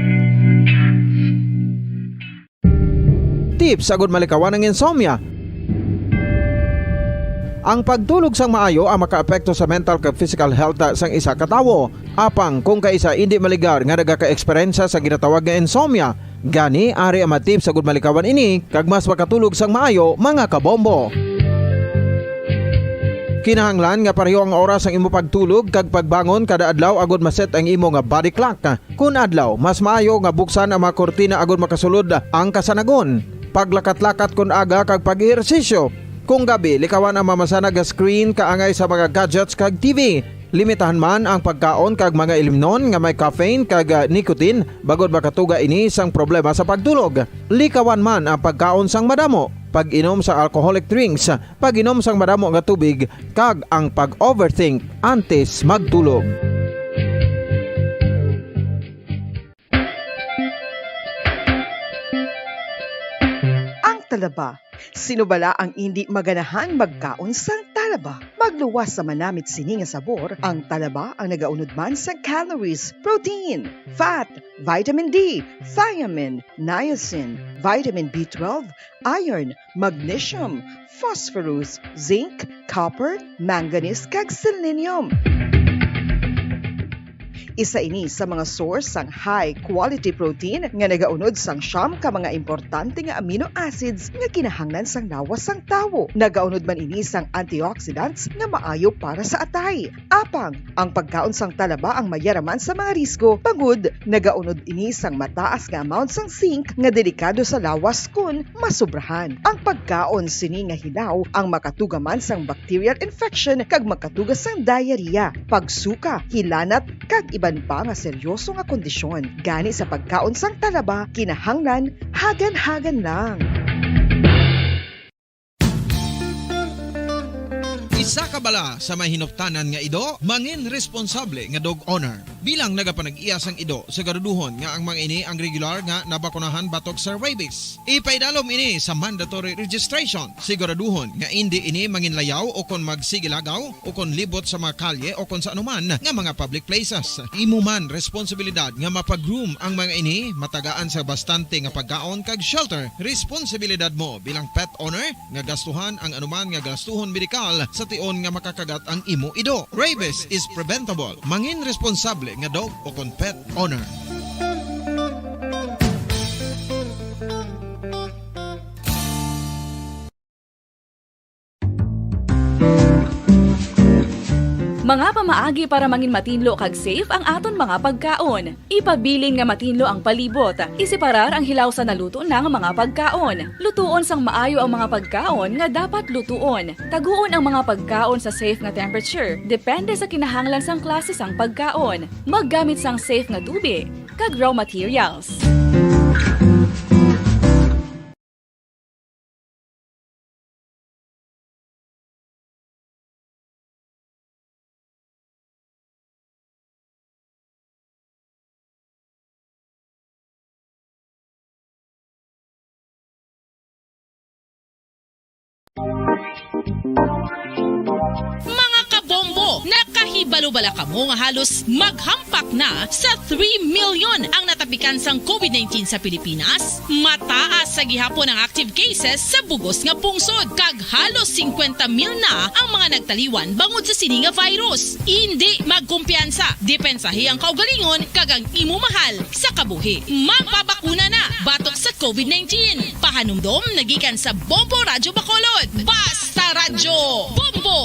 Tips agud malikawan ng insomnia. Ang pagtulog sang maayo ang makaapekto sa mental kag physical health sang isa ka tawo. Apang kung kaisa hindi maligar nga nagaka-eksperyensya sa ginatawag nga insomnia, gani ari ang tips agud malikawan ini kag mas makatulog sang maayo mga kabombo. Kinahanglan nga pareho ang oras ang imo pagtulog kag pagbangon kada adlaw agud maset ang imo nga body clock. Kun adlaw, mas maayo nga buksan ang mga kortina agud makasulod ang kasanagon. Paglakat-lakat kun aga kag pag-ehersisyo. Kung gabi, likawan ang mamasanag nga screen kaangay sa mga gadgets kag TV. Limitahan man ang pagkaon kag mga ilimnon nga may caffeine kag nicotine bagod makatuga ini sang problema sa pagtulog. Likawan man ang pagkaon sang madamo, pag-inom sa alcoholic drinks, pag-inom sang madamo nga tubig kag ang pag-overthink antes magtulog. Talaba. Sino bala ang hindi maganahan magkaon sang talaba? Magluwas sa manamit sini nga sabor, ang talaba ang nagaunod man sa calories, protein, fat, vitamin D, thiamine, niacin, vitamin B12, iron, magnesium, phosphorus, zinc, copper, manganese kag selenium. Isa ini sa mga source sang high quality protein nga nagaunod sang siyam ka mga importante nga amino acids nga kinahanglan sang lawas sang tawo. Nagaunod man ini sang antioxidants nga maayo para sa atay. Apang ang pagkaon sang talaba ang mayaraman sa mga risko, pagud nagaunod ini sang mataas nga amount sang zinc nga delikado sa lawas kun masubrahan. Ang pagkaon sini nga hilaw ang makatugaman sang bacterial infection kag makatugas sang diarrhea, pagsuka, hilanat kag iban pa nga seryoso nga kondisyon. Gani sa pagkaon sang talaba, kinahanglan hagan-hagan lang. Isa ka bala sa may hinuptanan nga ido, mangin responsable nga dog owner. Bilang nagapanag-iyas ang ido, siguraduhon nga ang mga ini ang regular nga nabakunahan batok sa rabies. Ipaidalom ini sa mandatory registration. Siguraduhon nga hindi ini manginlayaw o kon magsigilagaw o kon libot sa mga kalye o kon sa anuman nga mga public places. Imuman responsibilidad nga mapag-groom ang mga ini, matagaan sa bastante nga pagkaon kag shelter. Responsibilidad mo bilang pet owner nga gastuhan ang anuman nga gastuhon medikal sa tion nga makakagat ang imo ido. Rabies is preventable. Mangin responsable nga dog o kon pet owner. Mga pamaagi para mangin matinlo kag safe ang aton mga pagkaon. Ipabilin nga matinlo ang palibot. Isiparar ang hilaw sa naluto ng mga pagkaon. Lutuon sang maayo ang mga pagkaon nga dapat lutuon. Taguon ang mga pagkaon sa safe nga temperature. Depende sa kinahanglan sang klase sang pagkaon. Maggamit sang safe nga tubig kag raw materials. Mga kabombo, nakahibalo-bala ka mo nga halos maghampak na sa 3 million ang natapikan sang COVID-19 sa Pilipinas. Mataas sa gihapon ang active cases sa bugos nga pungsod, kag halos 50,000 na ang mga nagtaliwan bangod sa sini nga virus. Hindi magkumpiyansa, depensahi ang kaugalingon kag ang imo mahal sa kabuhi. Magpabakuna na batok sa COVID-19. Pahanumdom nagikan sa Bombo Radyo Bacolod. Basta Radyo Bombo!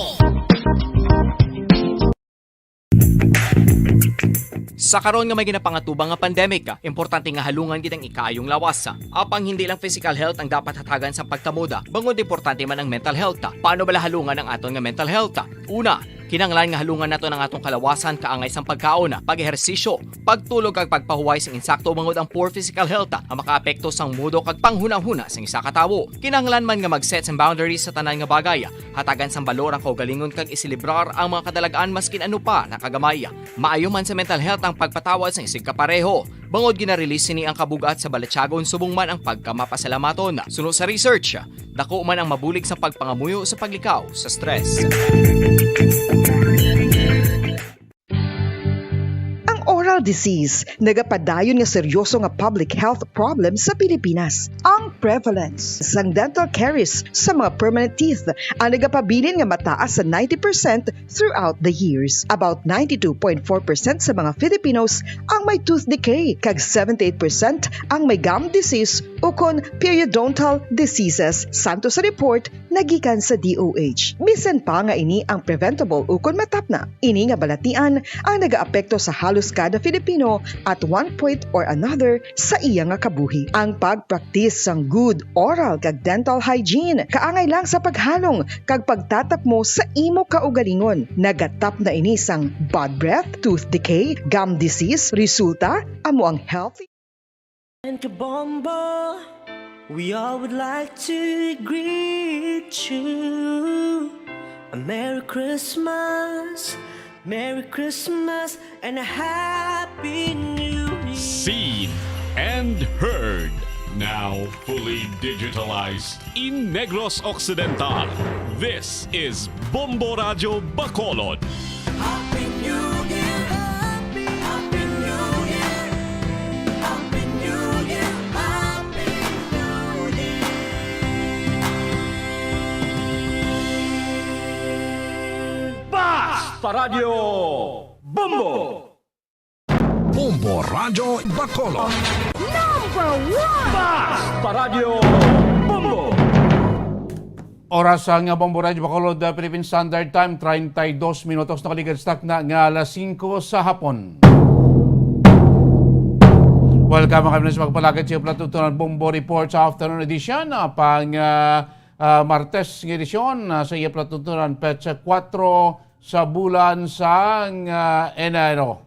Sa karon nga may ginapangatubang nga pandemic, importante nga halungan gid ang ikayong lawas. Apang hindi lang physical health ang dapat hatagan sa pagtamuda, bangod importante man ang mental health. Paano bala halungan ang aton nga mental health? Una, kinanglan nga halungan nato ng atong kalawasan kaangay sang pagkaon, pag-ehersisyo, pagtulog kag pagpahuway sang insakto bangod ang poor physical health ang makaapekto sang mudo kag panghunahuna sang isa ka tawo. Kinanglan man nga mag-set sang boundaries sa tanan nga bagay, hatagan sang balor ang kaugalingon kag isilibrar ang mga kadalagaan maskin ano pa nakagamay. Maayo man sa mental health ang pagpatawad sang isig kapareho. Bangod gina-release ni ang kabugat sa balatsagon subong man ang pagkamapasalamaton. Suno sa research, dako man ang mabulig sa pagpangamuyo sa paglikaw sa stress. Oral disease, nagapadayon nga seryoso nga public health problem sa Pilipinas. Ang prevalence sang dental caries sa mga permanent teeth ang nagapabilin nga mataas sa 90% throughout the years. About 92.4% sa mga Filipinos ang may tooth decay, kag 78% ang may gum disease o kon periodontal diseases, santo sa report nagikan sa DOH. Bisan pa nga ini ang preventable o kon matapna. Ini nga balatian ang nagaapekto sa halos kada Filipino at one point or another sa iya nga kabuhi. Ang pagpraktis sang good oral kag dental hygiene kaangay lang sa paghalong kag pagtatap mo sa imo kaugalingon. Nagatap na ini sang bad breath, tooth decay, gum disease, resulta amo ang healthy. And Kabombo, we all would like to greet you. A Merry Christmas. Merry Christmas and a Happy New Year. Seen and heard. Now fully digitalized in Negros Occidental. This is Bombo Radyo Bacolod. Happy New Year. Happy New Year. Happy New Year. Happy New Year. Basta Radio Bombo! Bombo Radyo Bacolod. Number 1! Basta Radio Bombo! Oras ang Bombo Radyo Bacolod, Philippine Standard Time, 32 minutos na kaligad na nga alas 5 sa hapon. Welcome kami na sa magpalagad sa Platutunan Bombo Report sa afternoon edition, pang Martes ng edisyon sa iya Platutunan Petsa 4 sa bulan sa Enero.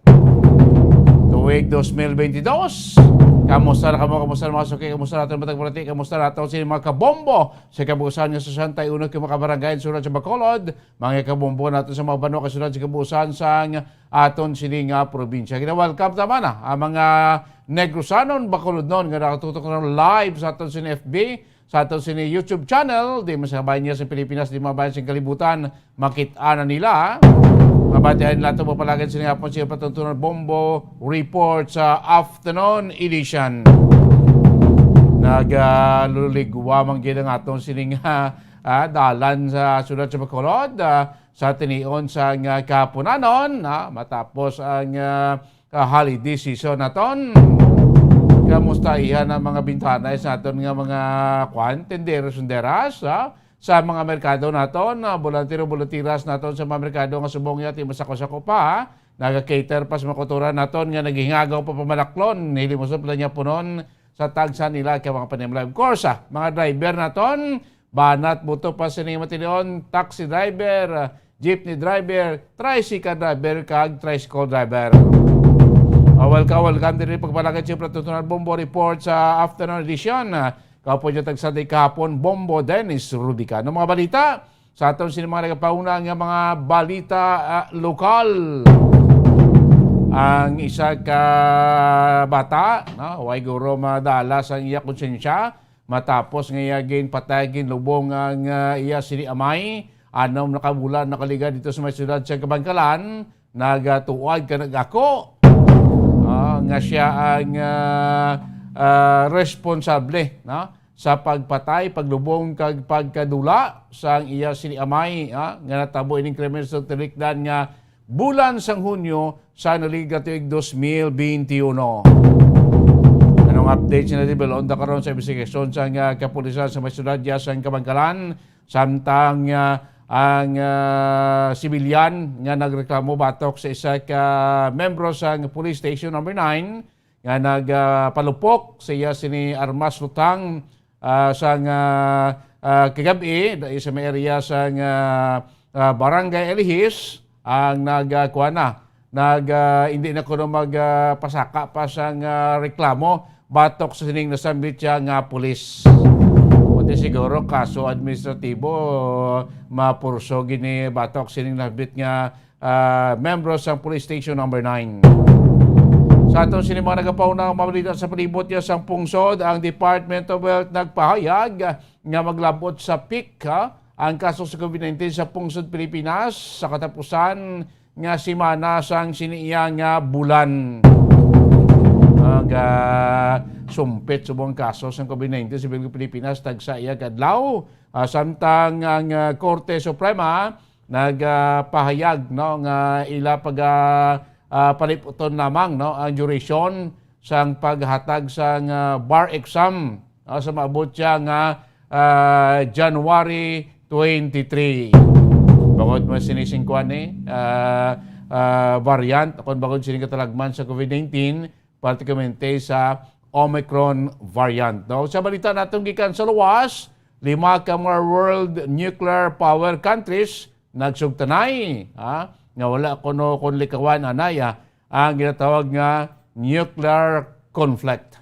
tuig 2022. Kamusta na kamo, kamusta na mga suki, kamusta na natin matagparati, kamusta na natin sila mga kabombo sa kabuusan nga sa 61 mga kabarangay sunod sa Bacolod, mga kabombo natin sa mga bano kasunod sa kabuusan sa aton sining probinsya. Welcome tama na ang mga Negrosanon Bacolod noon nga nakatutok na live sa aton sin FB, sa aton sin YouTube channel, di masabay niya sa Pilipinas, di mabayan sa kalibutan, makita na nila. Mabatihan nila ito mapalagan siya nga po siya patuntunan Bombo Report sa afternoon edition. Nagluligwamang ginang atong sining dalan sa sunod sa Bacolod sa tinion sa kapunanon matapos ang holiday season naton. Kamusta iyan ang mga bintana sa aton nga mga tenderos-tenderas sa mga merkado naton, bolantiro-bolantiras naton sa mga merkado nga subong yati masako-sako pa, naga-cater pa sa mga kultura naton nga naghingagaw pa pamalaklon, hilimosop lang niya punon sa tagsa nila kaya mga panimla. Of course, mga driver naton, banat buto pa sa niyong matilion, taxi driver, jeepney driver, tricycle driver, kag tricycle driver. Welcome din pagpalagay siya Platutunan Bombo Report sa afternoon edition. Kapo dyan tagsaday kahapon, Bombo Dennis Rudica. Mga balita, sa atong mga nagapauna nga mga balita lokal. Ang isa ka bata, huwag guro madalas ang iya konsensya, matapos nga iya patagin lubong ang iya sini amay, anom nakabulan nakaliga dito sa may syudad sa Kabangkalan, nagatuwag ka nagako. Nga siya ang responsable sa pagpatay, paglubong kag pagkadula sa iya sini amay nga natabo ining krimen sa tilikdan nga bulan sang Hunyo sa naliga tuig 2021. Anong update na develop onda karon sa investigasyon sa kapulisan sa may syudad sa Kabangkalan samtang ang sibilyan nga nagreklamo batok sa isa ka membro sa police station number 9 nga nagpalupok sa iya sini armas lutang sa kagabi sa may area sa barangay Elihis ang hindi na kuno magpasaka pa sa reklamo batok sa sining nasambit siya nga pulis. Kundi siguro kaso administratibo mapurso gini batok sining nabit nga membro sa police station number 9. Sa atong sinima nagapauna mabalita sa palibot niya sa pungsod, ang Department of Health nagpahayag nga maglabot sa peak ang kaso sa COVID-19 sa pungsod Pilipinas sa katapusan nga simana sang siniya nga bulan. Sumpit subong kaso sa COVID-19 sa Pilipinas tagsa iya kadlaw. Samtang ang Korte Suprema nagpahayag nga ila paliputon lamang ang duration sang paghatag sang bar exam sa maabot siya nga January 23. Bangod mo sinisingkuan variant kung bangod sining katalagman sa COVID-19 particularmente sa Omicron variant. Sa balita natong gikan sa luwas, 5 ka mga world nuclear power countries nagsugtanay nga wala kuno kon likawan anaya ang ginatawag nga nuclear conflict.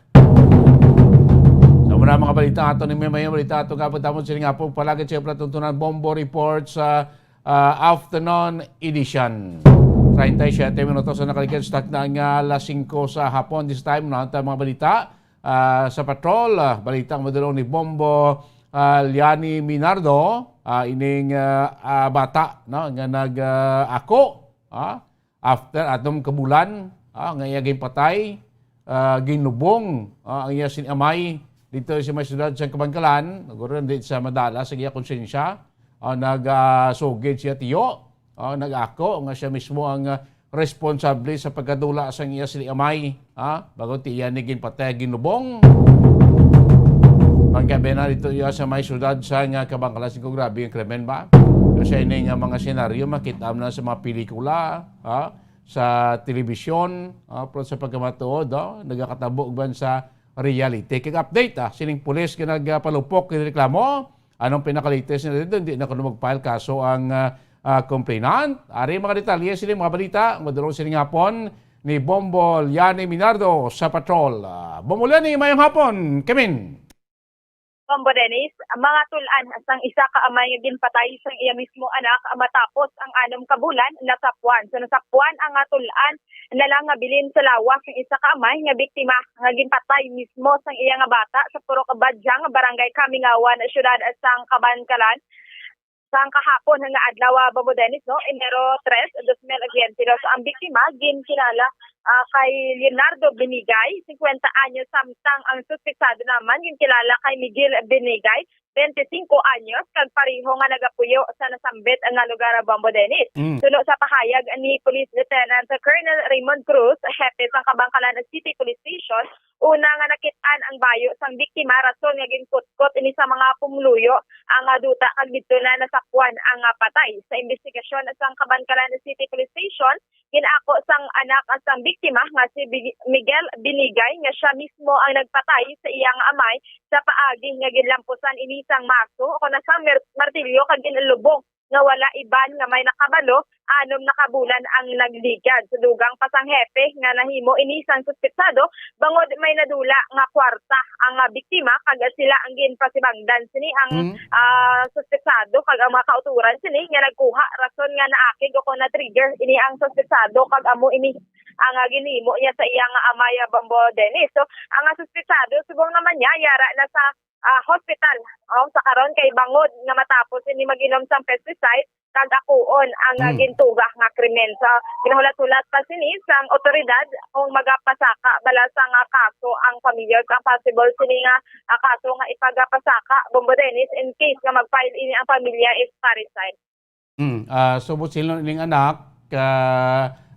Sa muna mga balita ato ni may balita ato nga tamon sila nga po palagi siya Platutunan Bombo Report sa afternoon edition. 37 minutos na nakalikan stock na nga alas 5 sa hapon this time na ang mga balita sa patrol. Balita ang madulong ni Bombo Liani Minardo, ining bata nga nag-ako after atong kabulan nga iya patay, ginubong ang iya sinamay dito sa may syudad sa Kabangkalan, naguro din sa madala sa iya konsensya, nag-sugid siya tiyo, nag-ako nga siya mismo ang responsable sa pagkadula sa iya sinamay, bago tiyan ni ginpatay ginubong. Pagkabi na dito sa may syudad sa Kabangkalan, siguro grabe yung krimen ba? Kasi ini nga mga senaryo makita na sa mga pelikula, sa telebisyon, pero sa pagkamatuod, nagkakatabog ba sa reality. Kaya update, sining pulis ka nagpalupok ng reklamo, anong pinakalites na dito, hindi na kuno mag-file kaso ang complainant. Ari mga detalye sining mga balita, madulong sining hapon, ni Bombo Liani Minardo sa patrol. Bombo Liani, mayong hapon. Kemin. Bombo Dennis, mga tulan sang isa ka amay nga ginpatay sang iya mismo anak matapos ang 6 ka bulan nasapuan. So nasapuan ang tulan na lang nga bilin sa lawas ng isa ka amay nga biktima nga ginpatay mismo sang iya nga bata sa Puro Kabadyang, Barangay Kamingawan, syudad sang Kabankalan. Sang kahapon nga adlaw Bombo Dennis, no, Enero 3, 2022. So ang biktima ginkilala kay Leonardo Benigay, 50 anyos, samtang ang suspetsado naman yung kilala kay Miguel Benigay, 25 anyos, kag pareho nga nagapuyo sa nasambit nga lugar Bombo Dennis. Suno sa pahayag ni Police Lieutenant Colonel Raymond Cruz, hepe sa Kabangkalan City Police Station, una nga nakitaan ang bayo sang biktima rason nga ginkutkot ini sa mga pumluyo ang duta kag didto na nasakwan ang patay. Sa investigasyon sang Kabangkalan City Police Station, ginako sang anak sang biktima nga si Miguel Binigay nga siya mismo ang nagpatay sa iyang amay sa paagi nga ginlampusan ini sang maso o na sang martilyo kag ginalubong nga wala iban nga may nakabalo 6 na kabulan ang nagligad. Sa dugang pasang hepe nga nahimo ini sang suspetsado bangod may nadula nga kwarta ang biktima kag sila ang ginpasibangdan sini ang suspetsado kag ang mga kauturan sini nga nagkuha rason nga naakig o na trigger ini ang suspetsado kag amo ini ang ginimo niya sa iyang amaya Bombo Dennis. So ang suspetsado subong naman niya yara na sa hospital sa karon kay bangod nga matapos ini mag-inom sang pesticide kag akuon ang gintuga nga krimen. So ginahulat-hulat pa sini sang otoridad kung magapasaka bala sang kaso ang pamilya kang possible sini nga kaso nga ipagapasaka Bombo Dennis in case nga mag-file ini ang pamilya if parricide. Subot sila ning anak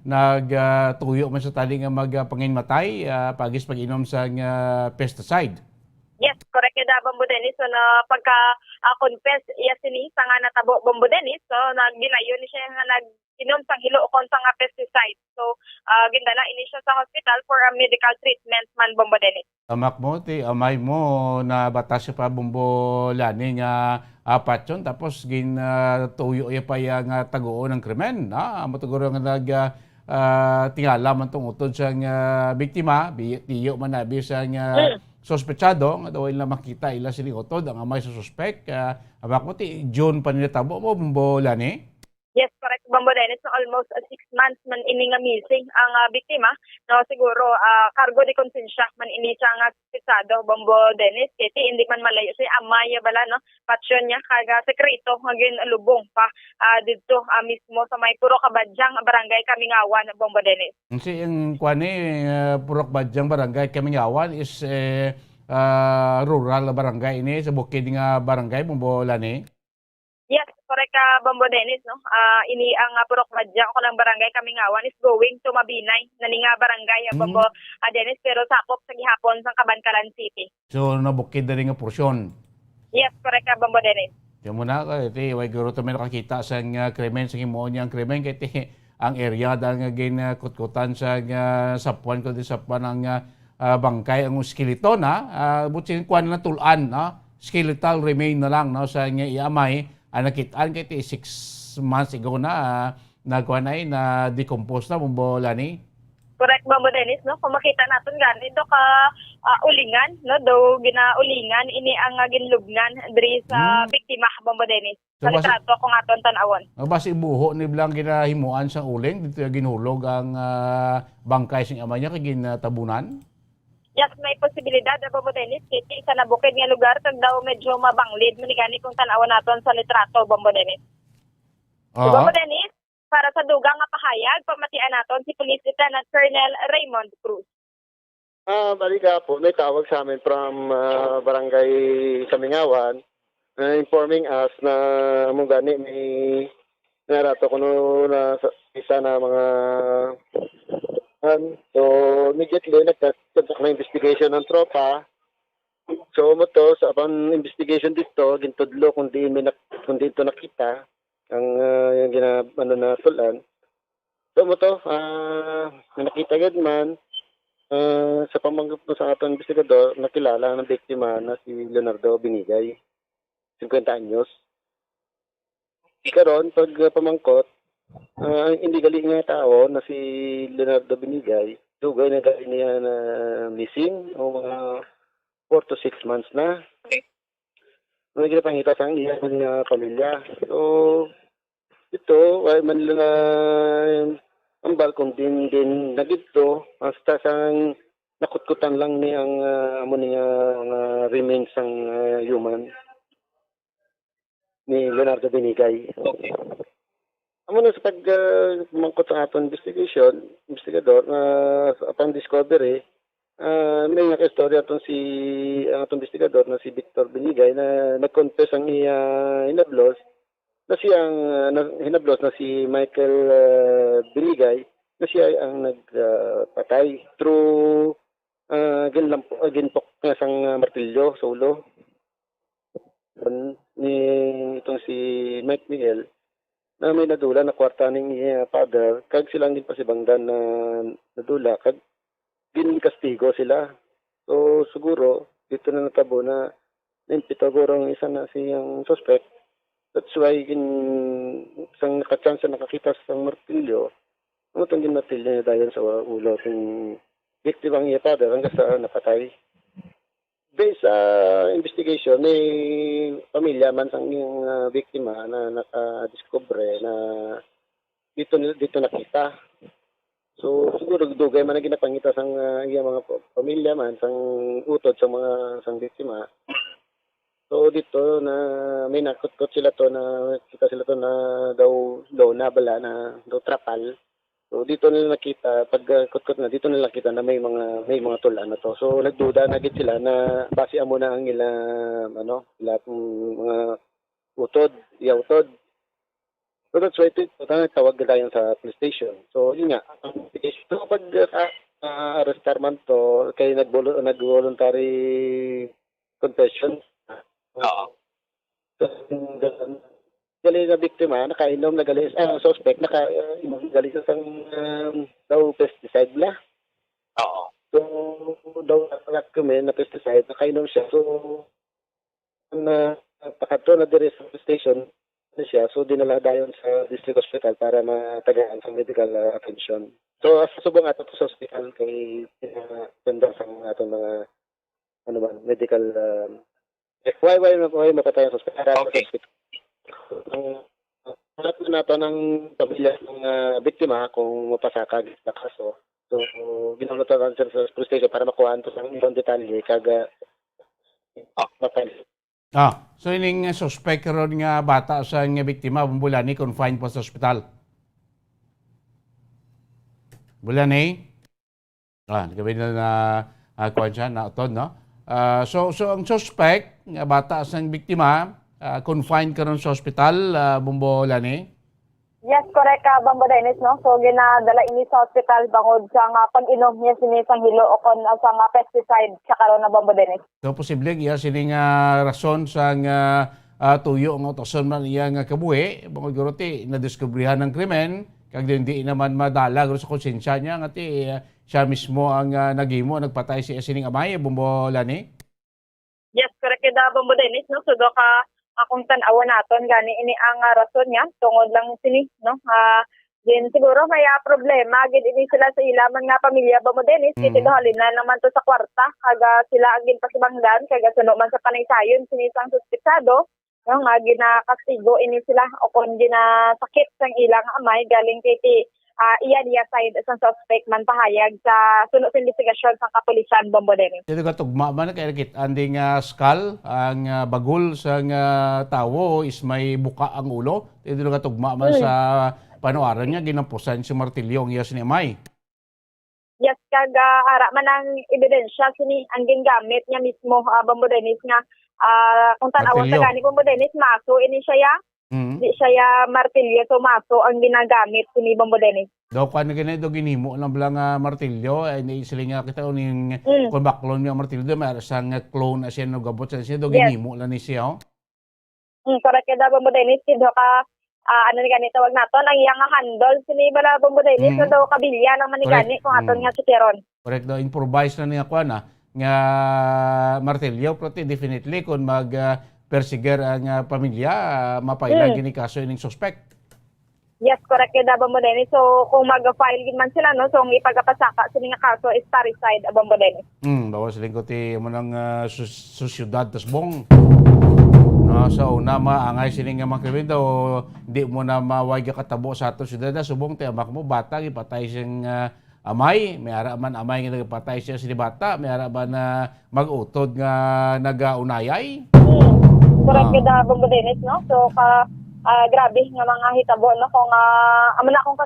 nagtuyo man sa tali nga magpanginmatay pagis pag-inom sa pesticide. Yes, correct da Bombo Dennis. So na pagka-confess iya sini sa nga natabo Bombo Dennis, so nagginayon ni siya nga nag-inom sang hilo kon sa nga pesticide. So gindala ini siya sa hospital for a medical treatment man Bombo Dennis. Amak mo, amay mo na batas pa Bombo Lani nga apat yun, tapos tuyo iya pa yung taguon ng krimen. Matuguro nga tingala man tong utod sa biktima, tiyo man nabi sa sospechado nga daw ila makita ila sini utod ang amay sa suspect. Amak mo June pa nila tabo mo Bombo Lani? Yes, correct Bombo Dennis. So almost 6 months man ini nga missing ang biktima. No, siguro cargo de konsensya man ini siya nga suspetsado Bombo Dennis. Kiti hindi man malayo si amaya bala no. Patsyon niya kaga sekreto nga ginalubong pa didto mismo sa may Puro Kabadyang, Barangay Kamingawan Bombo Dennis. Kasi yung kwani Puro Kabadyang, Barangay Kamingawan is rural barangay ini sa bukid nga barangay Bombo Lani. Yes, correct Bombo Dennis, no. Ini ang Puro Kabadyang ko ng Barangay Kamingawan is going to Mabinay na nga barangay Bombo Dennis pero sakop sa gihapon sa Kabankalan City. So nabukid na rin nga porsyon. Yes, correct Bombo Dennis. Yung muna kay way guro to may nakakita sa krimen sa himo niyang krimen kay ang area dahil nga ginakutkutan sa sapuan ko di sapuan ang bangkay ang skeleton butin kuan na tulan skeletal remain na lang sa iamay nakitaan kay 6 months ago na nagkuan ay na decompose na Bombo Lani. Correct Bombo Dennis, no. Kung makita naton ganito ka ulingan, no, do ginaulingan ini ang ginlubngan diri sa biktima Bombo Dennis. Sa litrato kung aton tan-awon. Basi buho ni blang ginahimuan sa uling dito ginhulog ang bangkay sing ama niya kay ginatabunan. Yes, may posibilidad Bombo Dennis kiti sa nabukid nga lugar kag daw medyo mabanglid man gani kung tan-awon naton sa litrato Bombo Dennis. Bombo Dennis, para sa dugang nga pahayag, pamatian naton si Police Lieutenant Colonel Raymond Cruz. Baliga po, may tawag sa amin from Barangay Kamingawan informing us na mong gani may narato ko na isa na mga so immediately nagtatak na investigation ng tropa. So mo to sa upon investigation dito gintudlo kung di ito nakita ang yung na tulan. So mo to nakita gid man sa pamanggap sa atong investigador nakilala ng biktima na si Leonardo Binigay, 50 anyos. Karon pag pamangkot Ang illegal nga tao na si Leonardo Binigay, dugay na gali niya na missing o mga 4 to 6 months na. May ginapangita sa iya ng pamilya. So, ito, ay man lang ang balkon din nagito, hasta sang nakutkutan lang ni ang amo niya remains ang human ni Leonardo Binigay. Okay. Amo na sa mangkot sa aton investigador upon discovery, may nakastorya aton aton investigador na si Victor Binigay na nag-confess ang iya hinablos na siyang hinablos na si Michael Binigay na siya ang nagpatay through ginpok nga sang martilyo sa ulo ni itong si Mike Miguel na may nadula na kwarta ning father kag silang din pasibangdan na nadula kag ginkastigo sila. So siguro dito na natabo na impito guro ang isa na siyang suspect. That's why sang nakachance nakakita sa martilyo, ano itong ginmartilyo niya dahil sa ulo ng victim ang iya father hanggang sa napatay. Based sa investigation, may pamilya man sang yung biktima na nakadiscover na dito nakita. So siguro dugay man na ginapangita sang iya mga pamilya man sang utod sa mga sang biktima. So dito na may nakutkot sila to na kita sila to na daw na bala na daw trapal. So dito nila nakita pag kutkot na dito nila nakita na may mga tulan na to. So nagduda na gid sila na base amo na ang ila mga utod. So that's why tawag tayo sa police station. So yun nga, so pag arrestar man to kay nag-voluntary confession. Gali na biktima, nakainom na gali, suspect, gali sa daw pesticide na. Oo. So, daw kami na pesticide, nakainom siya. So, pakato na dire sa station na siya. So, dinala dayon sa district hospital para matagaan sa medical attention. So, subong ato sa hospital kay ganda sa atong mga medical why mapatay sa hospital. Okay. Hanap nato ng pamilya ng biktima kung mapasakag na kaso. So, ginawatan sa police station para makuhaan to sa ibang detalye kag mapay. So ining suspect ron nga bata sa nga biktima Bulani confined po sa ospital. Bulani? Nagawin na kuwan siya na utod, no? So ang suspect nga bata sa biktima confined karon sa ospital, Bulani? Yes, correct ka, Bambo Dennis, no? So, ginadala ini sa hospital bangod sa nga pag-inom niya sinisang hilo o kon sa nga pesticide sa karon na Bambo Dennis. So, posible, iya sining rason sa nga tuyo nga utoson man iya nga kabuhi, bangod guruti, nadiskubrihan ng krimen, kag di naman madala guro sa konsensya niya, nga siya mismo ang nagimo, nagpatay siya sining amay, Bambo Lani? Yes, correct ka, Bambo Dennis, no? So, ka akong tanawa naton gani ini ang rason niya tungod lang sini, no? Din siguro may problema gid ini sila sa ilaman nga pamilya Bambo Dennis kiti halin na naman to sa kwarta kaga sila ang ginpasibangdan kaga suno man sa panaysayon sinisang suspetsado, no? Nga ginakastigo ini sila o kon ginasakit sang ilang amay galing kiti iya side sa suspect man pahayag sa sunod sa investigasyon sa kapulisan Bambo Dennis. Dito ka tugma man kay kit anding skull ang bagul sa tawo is may buka ang ulo. Dito ka tugma man sa panuaran niya ginampusan si martilyo ang iyas ni Amay. Yes, kaga ara man ang ebidensya sini ang gingamit niya mismo Bambo Dennis nga kung tanawa sa gani Bambo Dennis maso ini siya di siya martilyo so maso ang ginagamit ni Bambo Dennis. Daw kan gani do ginimo lang blang martilyo ay siling nga kita uning kun baklon nga martilyo do may sang clone siya no gabot siya do ginimo lang ni siya. Correct ka Bambo Dennis kid ka ano ni gani tawag naton ang iyang handle sini bala Bambo Dennis so daw kabilya lang man ni gani kung aton nga sikeron. Correct do improvise na niya kuan nga martilyo pero definitely kun mag persiger ang pamilya mapailan gini kaso ining suspect. Yes, correct kay Abang Dennis. So kung mag-file gid man sila no, so ang ipagapasaka sa nga kaso is parricide Abang Dennis. Bawas lingkod ti mo ng susyudad tas bong. No, so una maangay sini nga mga krimen daw di mo na mawag ka katabo sa ato syudad subong ti amak mo bata gipatay siyang amay, may ara man amay nga nagpatay siya si bata, may ara ba na mag-utod nga nagaunayay. Correct kay Abang Dennis no. So grabe nga mga hitabo no kung amo na akong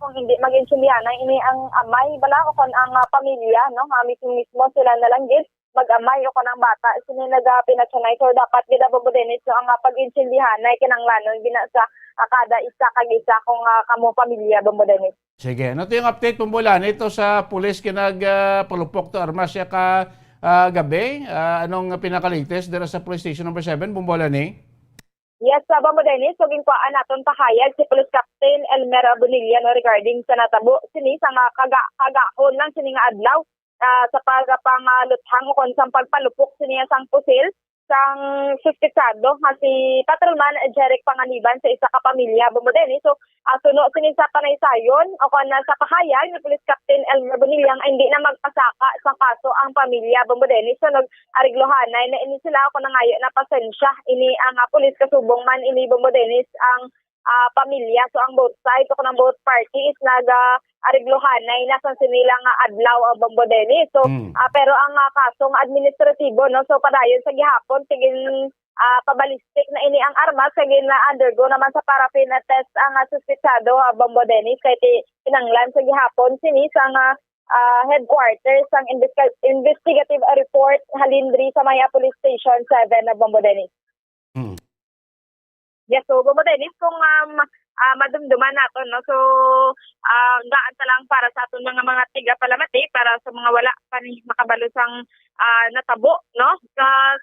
kung hindi mag-insulyan ini ang amay bala ko kon ang pamilya no mismo sila na lang gid mag-amay o kon ang bata sini nagapinatsanay so dapat gid Abang Dennis so ang pag-insulyahan ay kinanglanon bina sa kada isa kag isa kung kamo pamilya Abang Dennis. Sige, ano yung update mo mula nito sa pulis kinagpalupok to armas siya ka gabi? Anong pinaka-latest dira sa police station number 7 Bumbola ni? Yes, Abang Dennis, so ginkuan naton pahayag si Police Captain Elmer Bonilla no, regarding sa natabo sini sa nga kagahon lang sini nga adlaw sa pagpangaluthang o kon sa pagpalupok sini sang pusil sang suspetsado nga si Patrolman Jeric Panganiban sa isa ka pamilya Abang Dennis. So suno sini sa panaysayon o kon sa pahayag ni Police Captain Elmer Bonilla nga hindi na magpasaka sa kaso ang pamilya Abang Dennis. So nag-ariglohanay na ini sila ako nangayo na pasensya ini ang pulis kasubong man ini Abang Dennis ang pamilya. So ang both sides o ng both parties nag-ariglohanay na sa sinila nga adlaw Abang Dennis. So pero ang kasong administratibo no so padayon sa gihapon tigin pabalistik na ini ang armas kay na undergo naman sa paraffin test ang suspetsado Abang Dennis kay pinanglan sa gihapon sini sa headquarters ang investigative report halindri sa Maya Police Station 7 Abang Dennis. Yes, so Abang Dennis kung madumduman nato no so gaan ta lang para sa aton mga tiga palamati para sa mga wala pa ni makabalo sang natabo no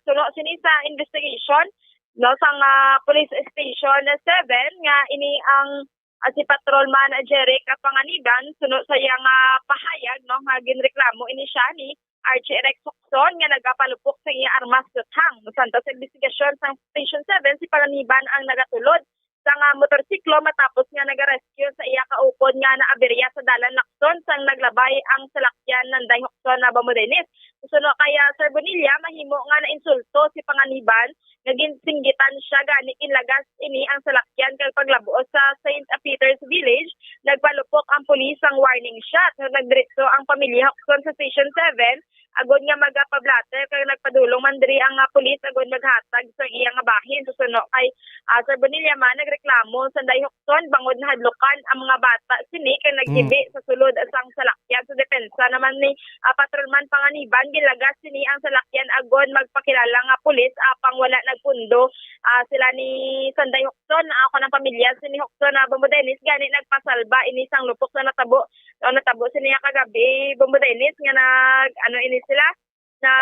suno sini sa investigation no sang police station 7 nga ini ang si Patrolman Jeric Panganiban suno sa iyang pahayag no nga ginreklamo ini siya ni Archie Rex Sokson nga nagapalupok sa iyang armas luthang santo sa investigasyon sa Station 7 si Panganiban ang nagatulod sa motorsiklo matapos nga nag-rescue sa iya kaupod nga naaberya sa dalan Lacson sang naglabay ang salakyan ng Dayhokson na Abang Dennis. Suno kaya Sir Bonilla mahimo nga na insulto si Panganiban nga ginsinggitan siya gani kinlagas ini ang salakyan kay paglabo sa St. Peter's Village nagpalupok ang pulis ang warning shot nagdiretso ang pamilya Hokson sa Station 7 agod nga magapablater kay nagpadulong man diri ang pulis agod maghatag sa iyang bahin suno kay Sir Bonilla man nagreklamo sa Dayhokson bangod na hadlukan ang mga bata sini kay naghibi sa sulod sang salakyan sa depensa naman ni Patrolman Panganiban gilagas sini ang salakyan agod magpakilala nga pulis apang wala nagpundo sila ni Sanday Hokson ako ng pamilya sini Hokson na Abang Dennis gani nagpasalba ini sang lupok na natabo sini kagabi Abang Dennis nga nag ini sila na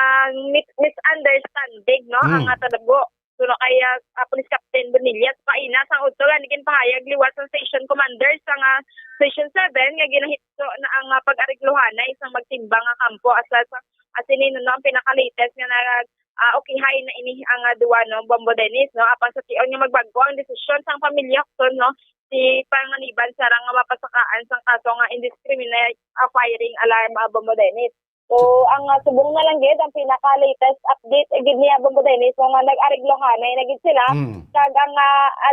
misunderstanding no ang tadabo suno kaya Police Captain Bonilla paina sang udto nga nigin pahayag liwas ang station commander sa Station 7 nga ginahitso na ang pag-ariglohanay isang magtimbang nga kampo asinin no ang pinaka-latest nga okay na ini ang duwa no Abang Dennis no apan sa tion nga magbago ang desisyon sang pamilya Hokson no si Panganiban sarang nga mapasakaan sang kaso nga indiscriminate firing alarm Abang Dennis. So ang subong na lang gid ang pinaka-latest update gid ni Abang Dennis so nga nag-ariglohanay na gid sila kag ang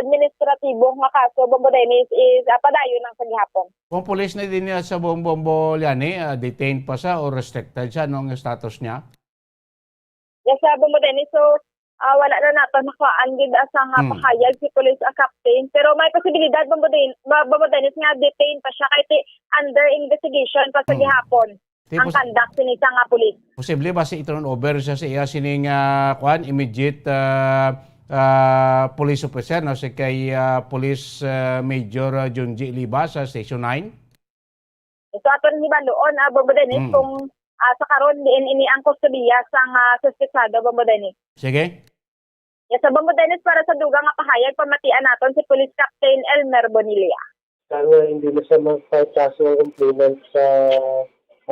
administratibo nga kaso Abang Dennis is padayon ng paghapon. Kung pulis na din niya sa Bumbolyani, detained pa siya o restricted siya anong status niya? Yes, Abang Dennis so wala na nato nakuhaan gid sa nga pahayag si police captain pero may posibilidad Abang Dennis nga detained pa siya kay under investigation pa sa gihapon. Ang conduct sini sa nga pulis. Posible ba si i-turn over siya sa iya sining immediate police officer no si kay Police Major Junji Liba sa Station 9? So aton hibaluon Abang Dennis kung sa karon diin ini ang kustodiya sang suspetsado Abang Dennis. Sige. Yes, Abang Dennis para sa dugang nga pahayag pamatian naton si Police Captain Elmer Bonilla. Sana hindi na siya magpataso ng complainant sa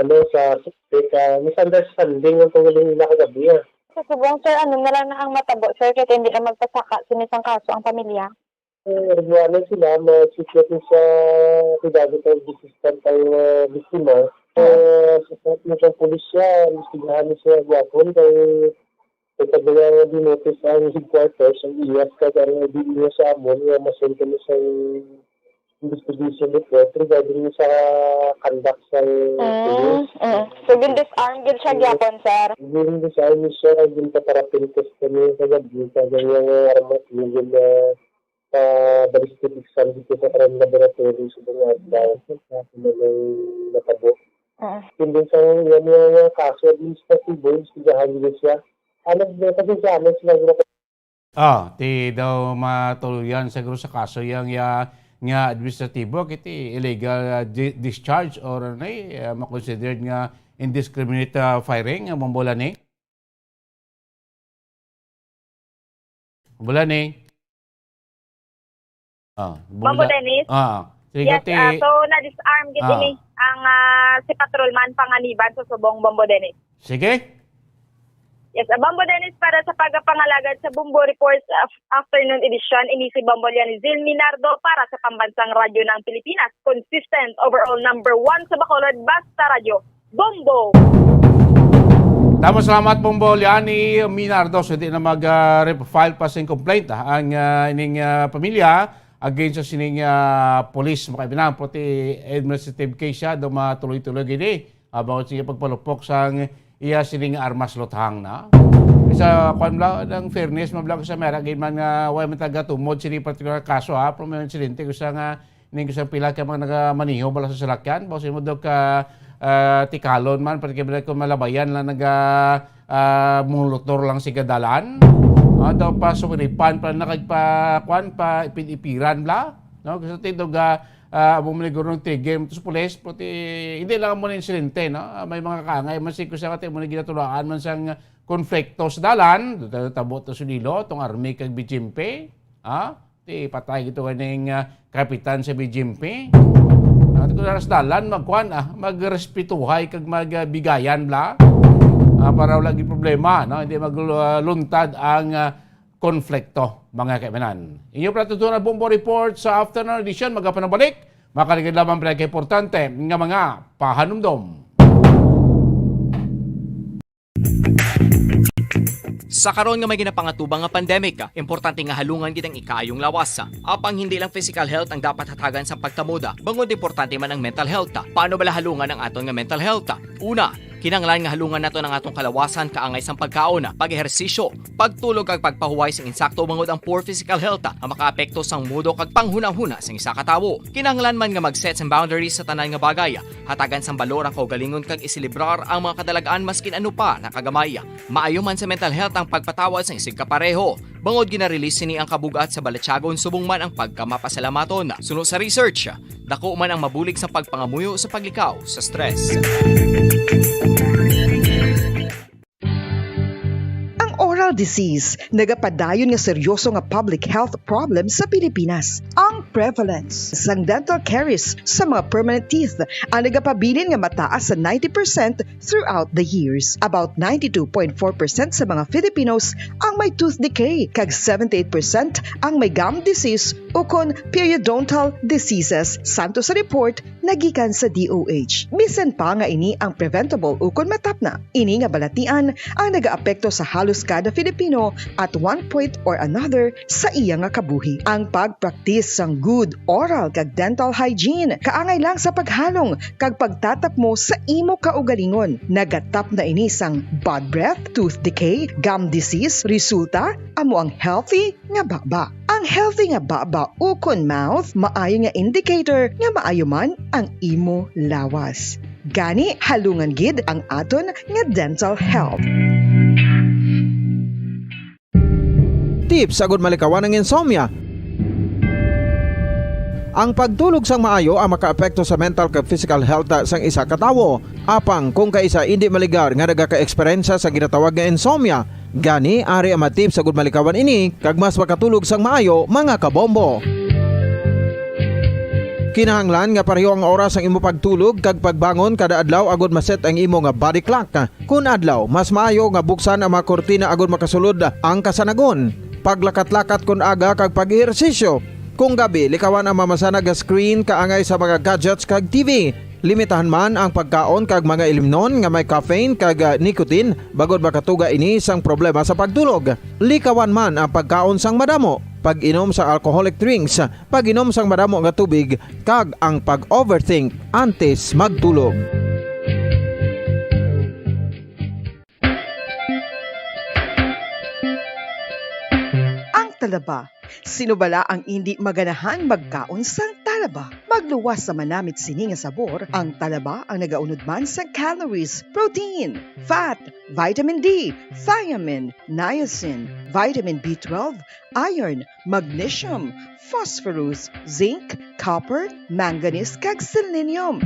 sa misunderstanding ng pangaling nila kagabi. Sa subong sir, na lang na ang matabo sir kaya hindi na magpasaka sinisang kaso ang pamilya. Regulanan sila, ma-secure sa cuidado ng disistant ang biktima. Sa saat mo siyang pulis siya, istigahan siya gawapon kay pagkabala dinotis ang headquarters, ang IAS ka karang ibigin niya sa amon, masend kami sa investigation report regarding sa conduct sa police. So, disarm gid siya gyapon, sir. Yung design siya, yung patarapin test kami sa gabi, sa ganyang aramat, yung ballistic exam dito sa karang laboratory sa mga adlaw. Sa mga natabo. Hindi sa yung kaso, administratibo, istigahan niya siya. Kasi sa amin sila ti daw matuluyan siguro sa kaso yang nga administratibo kiti illegal discharge or makonsidered nga indiscriminate firing ang mambola ni. Mambola ni. Mambo Dennis? Yes, so na-disarm gid ini ang si patrolman panganiban sa subong Bombo Dennis. Sige. Yes, Bombo Dennis, para sa pagpangalagad sa Bumbo Reports Afternoon Edition, ini si Bombo Lianizil Minardo para sa Pambansang Radyo ng Pilipinas. Consistent overall number 1 sa Bacolod, basta radyo. Bombo! Tama, salamat Bombo Liani Minardo. So, di na mag-file pa sa complaint ang ining pamilya against sa sining police. Makaibinan, pati administrative case siya, do matuloy-tuloy gini. About siya pagpalupok sa iya sining armas lothang na. Sa kwan bla ng fairness mabla sa mera gid man nga way man taga tumod sini particular kaso from yung insidente ko sa nga ning sa pila ka mga nagamaniho bala sa salakyan bawo mo do ka tikalon man pati ko malabayan lang naga mulutor lang si gadalan. Daw pa sumiripan pa nakagpa kwan pa ipiran bla no kasi tidog bumili ko ng tigim sa pulis pati hindi lang mo na insidente no may mga kaangay man siko sa kate mo na ginatulaan man sang konflikto sa dalan tabot sa sunilo tong army kag Bijimpe ti patay gito kaning kapitan sa Bijimpe ko sa dalan magkuan magrespetuhay kag magbigayan bla para wala gi problema no hindi magluntad ang konflikto, mga kaibigan. Inyong patutunan na Bombo Report sa afternoon edition, magapanabalik, makaligid lamang pinaka-importante nga mga pahanumdom. Sa karon nga may ginapangatubang nga pandemic, importante nga halungan gid ang ikaayong lawas. Apang hindi lang physical health ang dapat hatagan sa pagtamuda, bangod importante man ang mental health. Paano bala halungan ang aton nga mental health? Una, kinanglan nga halungan nato ng atong kalawasan kaangay sang pagkaon, pag-ehersisyo, pagtulog kag pagpahuway sang insakto bangod ang poor physical health ang makaapekto sang mudo kag panghunahuna sang isa ka tawo. Kinanglan man nga mag-set sang boundaries sa tanan nga bagay, hatagan sang balor ang kaugalingon kag isilibrar ang mga kadalagaan maskin ano pa nakagamay. Maayo man sa mental health ang pagpatawad sang isig kapareho. Bangod gina-release ni ang kabugat sa balatsagon subong man ang pagkamapasalamaton. Suno sa research, dako man ang mabulig sa pagpangamuyo sa paglikaw sa stress. Oral disease, nagapadayon nga seryoso nga public health problem sa Pilipinas. Ang prevalence sang dental caries sa mga permanent teeth ang nagapabilin nga mataas sa 90% throughout the years. About 92.4% sa mga Filipinos ang may tooth decay, kag 78% ang may gum disease o kon periodontal diseases. Santo sa report nagikan sa DOH. Bisan pa nga ini ang preventable o kon matapna. Ini nga balatian ang nagaapekto sa halos kada Filipino at one point or another sa iya nga kabuhi. Ang pagpractice sang good oral kag dental hygiene kaangay lang sa paghalong kag pagtatap mo sa imo kaugalingon. Nagatap na ini sang bad breath, tooth decay, gum disease, resulta amo ang healthy nga baba. Ang healthy nga baba ukon mouth maayo nga indicator nga maayo man ang imo lawas. Gani halungan gid ang aton nga dental health. Tips sagud malikawan ng insomnia. Ang pagtulog sang maayo ang makaapekto sa mental kag physical health sang isa ka tawo. Apang kung kaisa hindi maligar nga nagaka-eksperyensya sa ginatawag nga insomnia, gani ari ang tips sagud malikawan ini kag mas makatulog sang maayo mga kabombo. Kinahanglan nga pareho ang oras ang imo pagtulog kag pagbangon kada adlaw agud maset ang imo nga body clock. Kun adlaw mas maayo nga buksan ang mga kurtina agud makasulod ang kasanagon. Paglakat-lakat kun aga kag pag-ehersisyo. Kung gabi, likawan ang mamasanag nga screen kaangay sa mga gadgets kag TV. Limitahan man ang pagkaon kag mga ilimnon nga may caffeine kag nicotine bagod makatuga ini sang problema sa pagtulog. Likawan man ang pagkaon sang madamo, pag-inom sa alcoholic drinks, pag-inom sang madamo nga tubig kag ang pag-overthink antes magtulog. Ang talaba. Sino bala ang hindi maganahang magkaon sang talaba? Magluwas sa manamit sini nga sabor, ang talaba ang nagaunod man sa calories, protein, fat, vitamin D, thiamine, niacin, vitamin B12, iron, magnesium, phosphorus, zinc, copper, manganese kag selenium.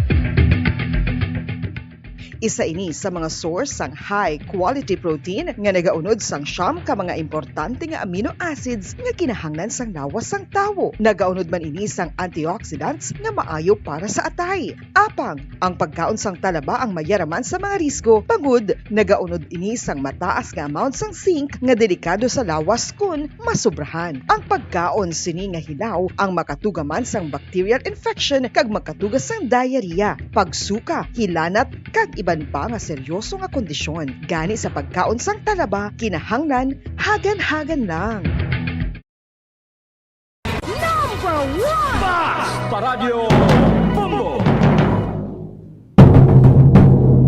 Isa ini sa mga source sang high quality protein nga nagaunod sang siyam ka mga importante nga amino acids nga kinahanglan sang lawas sang tawo. Nagaunod man ini sang antioxidants nga maayo para sa atay. Apang, ang pagkaon sang talaba ang mayaraman sa mga risgo. Pagud, nagaunod ini sang mataas nga amount sang zinc nga delikado sa lawas kun masubrahan. Ang pagkaon sini nga hilaw ang makatugaman sang bacterial infection kag makatugas sang diarrhea, pagsuka, hilanat kag iban pa nga seryoso nga kondisyon. Gani sa pagkaon sang talaba, kinahanglan hagan-hagan lang. Number 1! Basta Radio Bombo!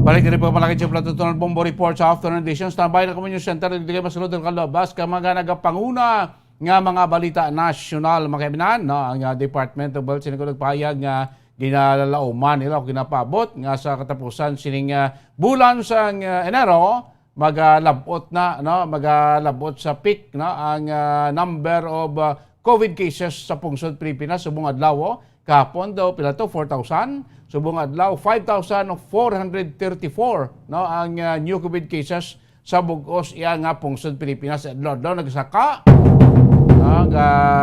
Balik na rin po malaki siya Platutunan Bombo Report sa Afternoon Edition. Standby na kami yung center. Hindi kayo masunod ng kalabas ka mga nagapanguna nga mga balita nasyonal mga kaibigan. No? Ang Department of Health sila ko nagpahayag nga ginalalauman nila o ginapabot nga sa katapusan sining bulan sa Enero magalabot na no magalabot sa peak no ang number of COVID cases sa pungsod Pilipinas subong adlaw kahapon daw pila to 4,000 subong adlaw 5,434 no ang new COVID cases sa bug-os iya nga pungsod Pilipinas adlaw nagsaka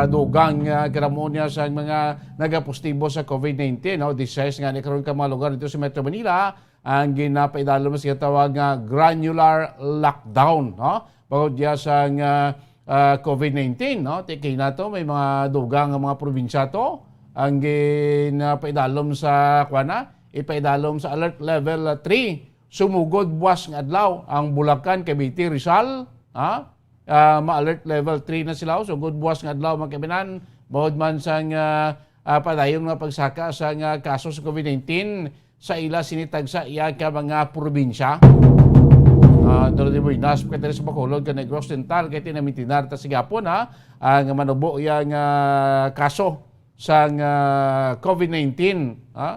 dugang kiramonya sa mga nagapostibo sa COVID-19. No? 16 nga ni karon ka mga lugar dito sa Metro Manila ang ginapaidalo mas tawag nga granular lockdown. No? Bawod diya sa COVID-19. No? Tikay na to, may mga dugang mga probinsya to ang ginapaidalom sa ipaidalom sa alert level 3. Sumugod buwas nga adlaw ang Bulacan, Cavite, Rizal. Ma-alert level 3 na sila. So, good buwas nga adlaw mga kaibigan. Bawod man sa padayong nga pagsaka sa kaso sa COVID-19 sa ila sinitag sa iya ka mga probinsya. Dalo di mo inas, kaya sa Bacolod, ka Negros Dental, kaya tinamitinar ta sa Gapon ang manubo iya nga kaso sa COVID-19.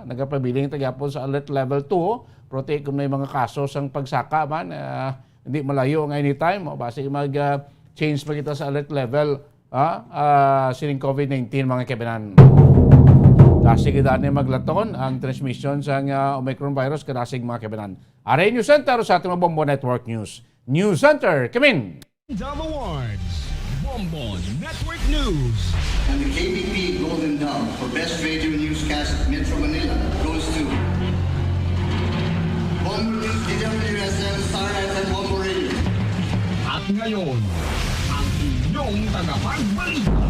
Nagapabiling ta Gapon sa alert level 2. Prote kung may mga kaso sa pagsaka man, hindi malayo ng anytime. Basta mag-change pa kita sa alert level sining COVID-19 mga kaibigan. Dasig kita na maglaton ang transmission sa Omicron virus kadasig mga kaibigan. Aray News Center sa ating Bombo Network News. News Center, come in! Dom Awards, Bombo Network News. And the KBP Golden Dome for Best Radio Newscast Metro Manila goes to Bombo News, DWSM, Star FM, Bombo Radio. At ngayon, ang inyong tagapagbalita.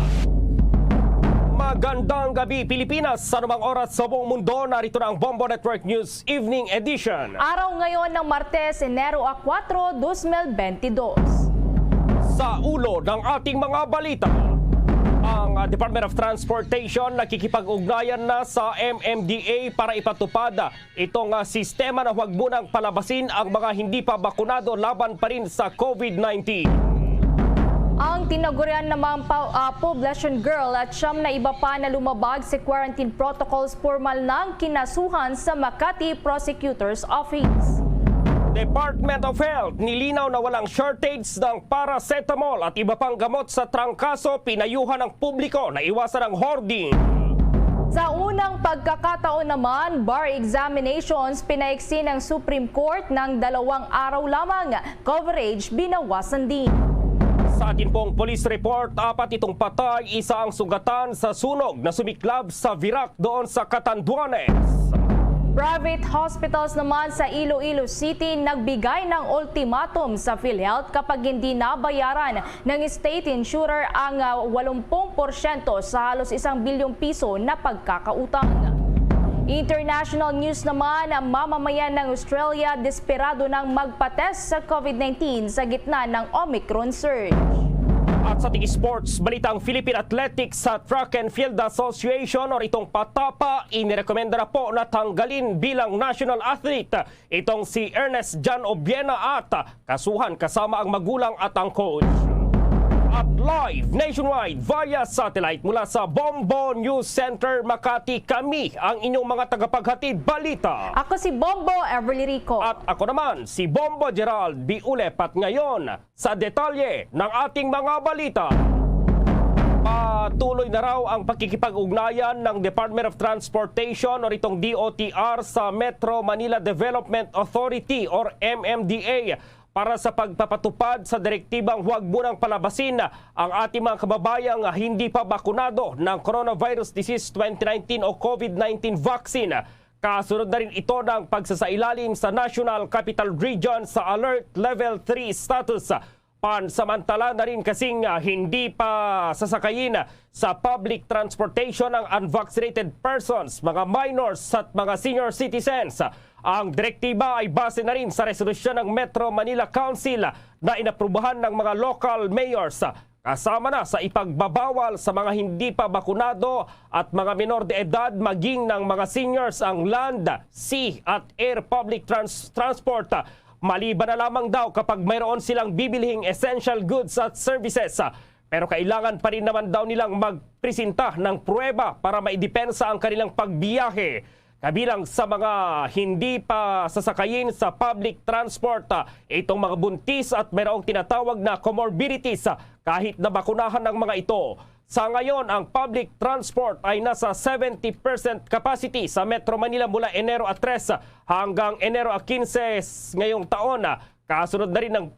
Magandang gabi Pilipinas, sa anumang oras sa buong mundo, narito na ang Bombo Network News Evening Edition. Araw ngayon ng Martes, Enero 4, 2022. Sa ulo ng ating mga balita, ang Department of Transportation nakikipag-ugnayan na sa MMDA para ipatupad itong sistema na huwag munang palabasin ang mga hindi pa bakunado laban pa rin sa COVID-19. Ang tinagurian namang poblacion girl at siyam na iba pa na lumabag sa quarantine protocols formal ng kinasuhan sa Makati Prosecutor's Office. Department of Health nilinaw na walang shortage ng paracetamol at iba pang gamot sa trangkaso, pinayuhan ng publiko na iwasan ang hoarding. Sa unang pagkakataon naman, bar examinations pinaiksi ng Supreme Court ng 2 araw lamang. Coverage binawasan din. Sa atin pong police report, 4 itong patay, isa ang sugatan sa sunog na sumiklab sa Virac doon sa Catanduanes. Private hospitals naman sa Iloilo City nagbigay ng ultimatum sa PhilHealth kapag hindi nabayaran ng state insurer ang 80% sa halos 1 bilyong piso na pagkakautang. International news naman, ang mamamayan ng Australia desperado ng magpa-test sa COVID-19 sa gitna ng Omicron surge. At sa ating sports, balitang Philippine Athletics sa Track and Field Association o itong PATAPA, inirekomenda na po na tanggalin bilang national athlete itong si Ernest John Obiena at kasuhan kasama ang magulang at ang coach. At live nationwide via satellite mula sa Bombo News Center Makati, kami ang inyong mga tagapaghatid balita. Ako si Bombo Everly Rico. At ako naman si Bombo Gerald Biulep, at ngayon sa detalye ng ating mga balita. Patuloy na raw ang pakikipag-ugnayan ng Department of Transportation o itong DOTR sa Metro Manila Development Authority or MMDA para sa pagpapatupad sa direktibang huwag munang palabasin ang ating mga kababayang hindi pa bakunado ng Coronavirus Disease 2019 o COVID-19 vaccine. Kasunod na rin ito ng pagsasailalim sa National Capital Region sa Alert Level 3 status. Pansamantala na rin kasing hindi pa sasakayin sa public transportation ang unvaccinated persons, mga minors at mga senior citizens. Ang direktiba ay base na rin sa resolusyon ng Metro Manila Council na inaprubahan ng mga local mayors. Kasama na sa ipagbabawal sa mga hindi pa bakunado at mga minor de edad maging ng mga seniors ang land, sea at air public transport. Maliban na lamang daw kapag mayroon silang bibilhing essential goods at services. Pero kailangan pa rin naman daw nilang magpresenta ng pruweba para maidepensa ang kanilang pagbiyahe. Kabilang sa mga hindi pa sasakayin sa public transport, itong mga buntis at mayroong tinatawag na comorbidities kahit na bakunahan ng mga ito. Sa ngayon, ang public transport ay nasa 70% capacity sa Metro Manila mula Enero 3 hanggang Enero 15 ngayong taon. Kasunod na rin ng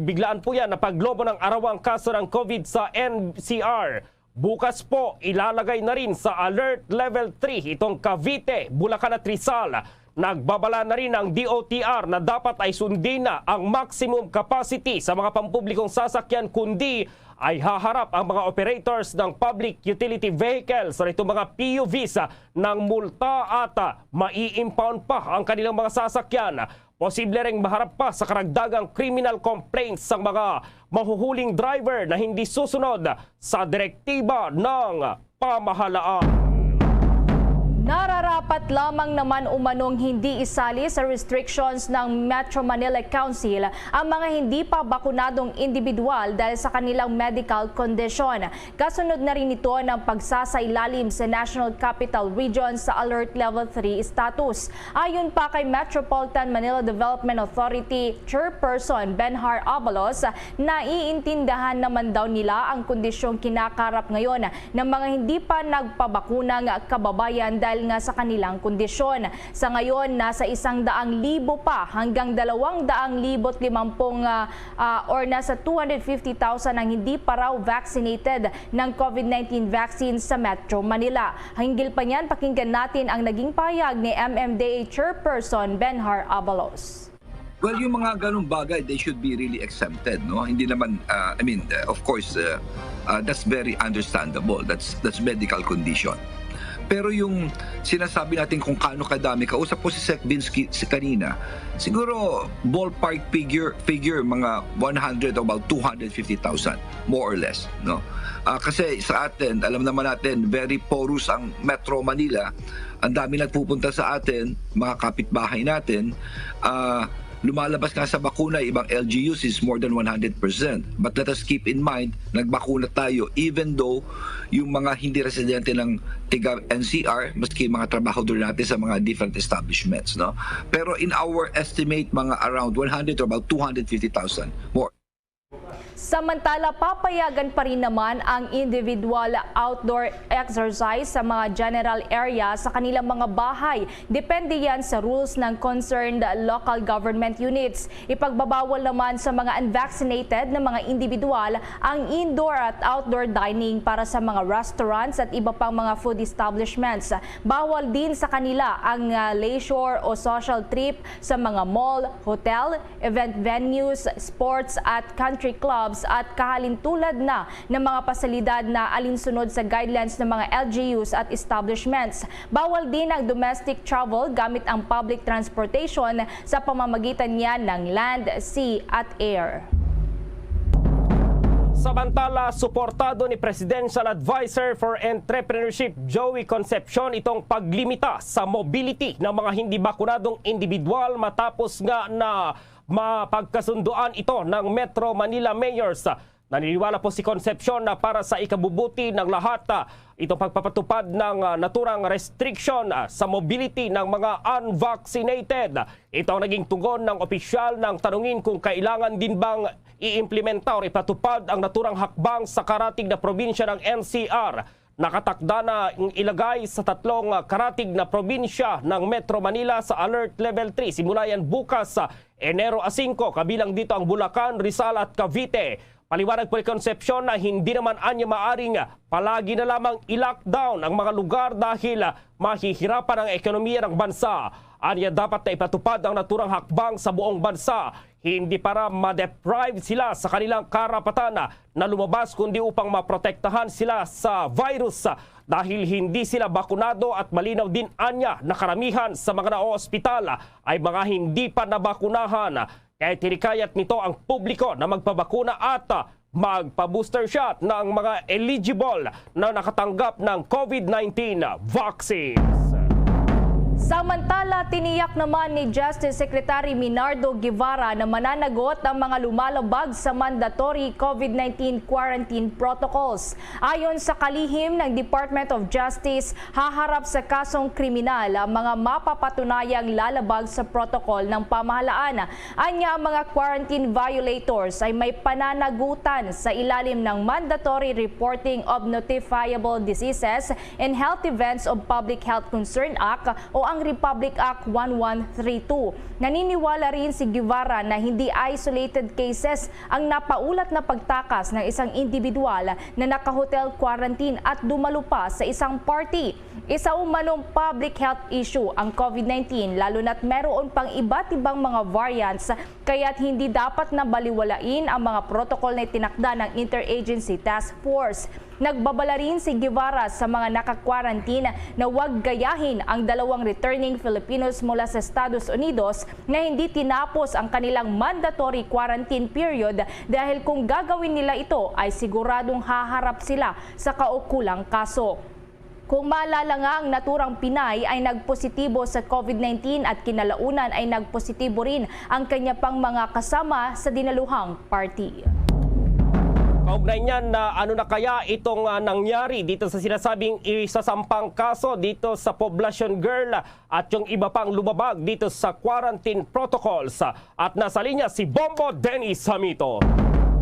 biglaan po yan na paglobo ng arawang kaso ng COVID sa NCR. Bukas po, ilalagay na rin sa Alert Level 3 itong Cavite, Bulacan at Rizal. Nagbabala na rin ang DOTR na dapat ay sundin na ang maximum capacity sa mga pampublikong sasakyan, kundi ay haharap ang mga operators ng public utility vehicles o itong mga PUVs ng multa at mai-impound pa ang kanilang mga sasakyan. Posible ring maharap pa sa karagdagang criminal complaints sa mga mahuhuling driver na hindi susunod sa direktiba ng pamahalaan. Nararapat lamang naman umanong hindi isali sa restrictions ng Metro Manila Council ang mga hindi pa bakunadong individual dahil sa kanilang medical condition. Kasunod na rin ito ng pagsasailalim sa National Capital Region sa Alert Level 3 status. Ayon pa kay Metropolitan Manila Development Authority Chairperson Benhar Abalos, naiintindihan naman daw nila ang kondisyong kinakarap ngayon ng mga hindi pa nagpabakunang kababayan dahil nga sa kanilang kondisyon. Sa ngayon, nasa 100,000 pa hanggang 250,000 or nasa 250,000 ang hindi pa raw vaccinated ng COVID-19 vaccine sa Metro Manila. Hinggil pa niyan, pakinggan natin ang naging payag ni MMDA Chairperson Benhar Abalos. Well, yung mga ganung bagay, they should be really exempted, no? Hindi naman, of course, that's very understandable. That's medical condition. Pero yung sinasabi natin kung kaano kadami, kausap ko si Sec Vinsky kanina, siguro ballpark figure mga 100 o about 250,000, more or less, no? Kasi sa atin, alam naman natin, very porous ang Metro Manila. Ang dami nagpupunta sa atin, mga kapitbahay natin. Lumalabas nga sa bakuna, ibang LGUs is more than 100%. But let us keep in mind, nagbakuna tayo even though yung mga hindi residente ng tiga NCR, maski mga trabahador natin sa mga different establishments, no? Pero in our estimate, mga around 100 or about 250,000 more. Samantala, papayagan pa rin naman ang individual outdoor exercise sa mga general area sa kanilang mga bahay. Depende yan sa rules ng concerned local government units. Ipagbabawal naman sa mga unvaccinated na mga individual ang indoor at outdoor dining para sa mga restaurants at iba pang mga food establishments. Bawal din sa kanila ang leisure o social trip sa mga mall, hotel, event venues, sports at country clubs at kahalintulad na ng mga pasilidad na alinsunod sa guidelines ng mga LGUs at establishments. Bawal din ang domestic travel gamit ang public transportation sa pamamagitan niyan ng land, sea at air. Samantala, suportado ni Presidential Advisor for Entrepreneurship Joey Concepcion itong paglimita sa mobility ng mga hindi bakunadong individual matapos nga na mapagkasunduan ito ng Metro Manila Mayors. Naniniwala po si Concepcion na para sa ikabubuti ng lahat, itong pagpapatupad ng naturang restriction sa mobility ng mga unvaccinated. Ito ang naging tugon ng opisyal ng tanungin kung kailangan din bang i-implementa o ipatupad ang naturang hakbang sa karatig na probinsya ng NCR. Nakatakda na ilagay sa 3 karatig na probinsya ng Metro Manila sa Alert Level 3. Simula yan bukas sa Enero 5, kabilang dito ang Bulacan, Rizal at Cavite. Paliwanag po ni Concepcion na hindi naman anya maaring palagi na lamang i-lockdown ang mga lugar dahil mahihirapan ang ekonomiya ng bansa. Anya dapat na ipatupad ang naturang hakbang sa buong bansa, hindi para ma-deprive sila sa kanilang karapatan na lumabas kundi upang maprotektahan sila sa virus dahil hindi sila bakunado at malinaw din anya na karamihan sa mga naoospital ay mga hindi pa nabakunahan. Kaya tinikayat nito ang publiko na magpabakuna at magpa-booster shot ng mga eligible na nakatanggap ng COVID-19 vaccines. Samantala, tiniyak naman ni Justice Secretary Minardo Guevara na mananagot ang mga lumalabag sa mandatory COVID-19 quarantine protocols. Ayon sa kalihim ng Department of Justice, haharap sa kasong kriminal ang mga mapapatunayang lalabag sa protocol ng pamahalaan. Anya, ang mga quarantine violators ay may pananagutan sa ilalim ng Mandatory Reporting of Notifiable Diseases and Health Events of Public Health Concern Act o ang Republic Act 1132. Naniniwala rin si Guevara na hindi isolated cases ang napaulat na pagtakas ng isang individual na naka-hotel quarantine at dumalo pa sa isang party. Isa umanong public health issue ang COVID-19 lalo na't meron pang iba't ibang mga variants kaya't hindi dapat na baliwalain ang mga protocol na itinakda ng Interagency Task Force. Nagbabala rin si Guevara sa mga naka-quarantine na huwag gayahin ang 2 returning Filipinos mula sa Estados Unidos na hindi tinapos ang kanilang mandatory quarantine period dahil kung gagawin nila ito ay siguradong haharap sila sa kaukulang kaso. Kung maalala nga, ang naturang Pinay ay nagpositibo sa COVID-19 at kinalaunan ay nagpositibo rin ang kanya pang mga kasama sa dinaluhang party. Kaugnay niyan na ano na kaya itong nangyari dito sa sinasabing isasampang kaso dito sa Poblacion Girl at yung iba pang lumabag dito sa quarantine protocols. At nasa linya si Bombo Dennis Hamito.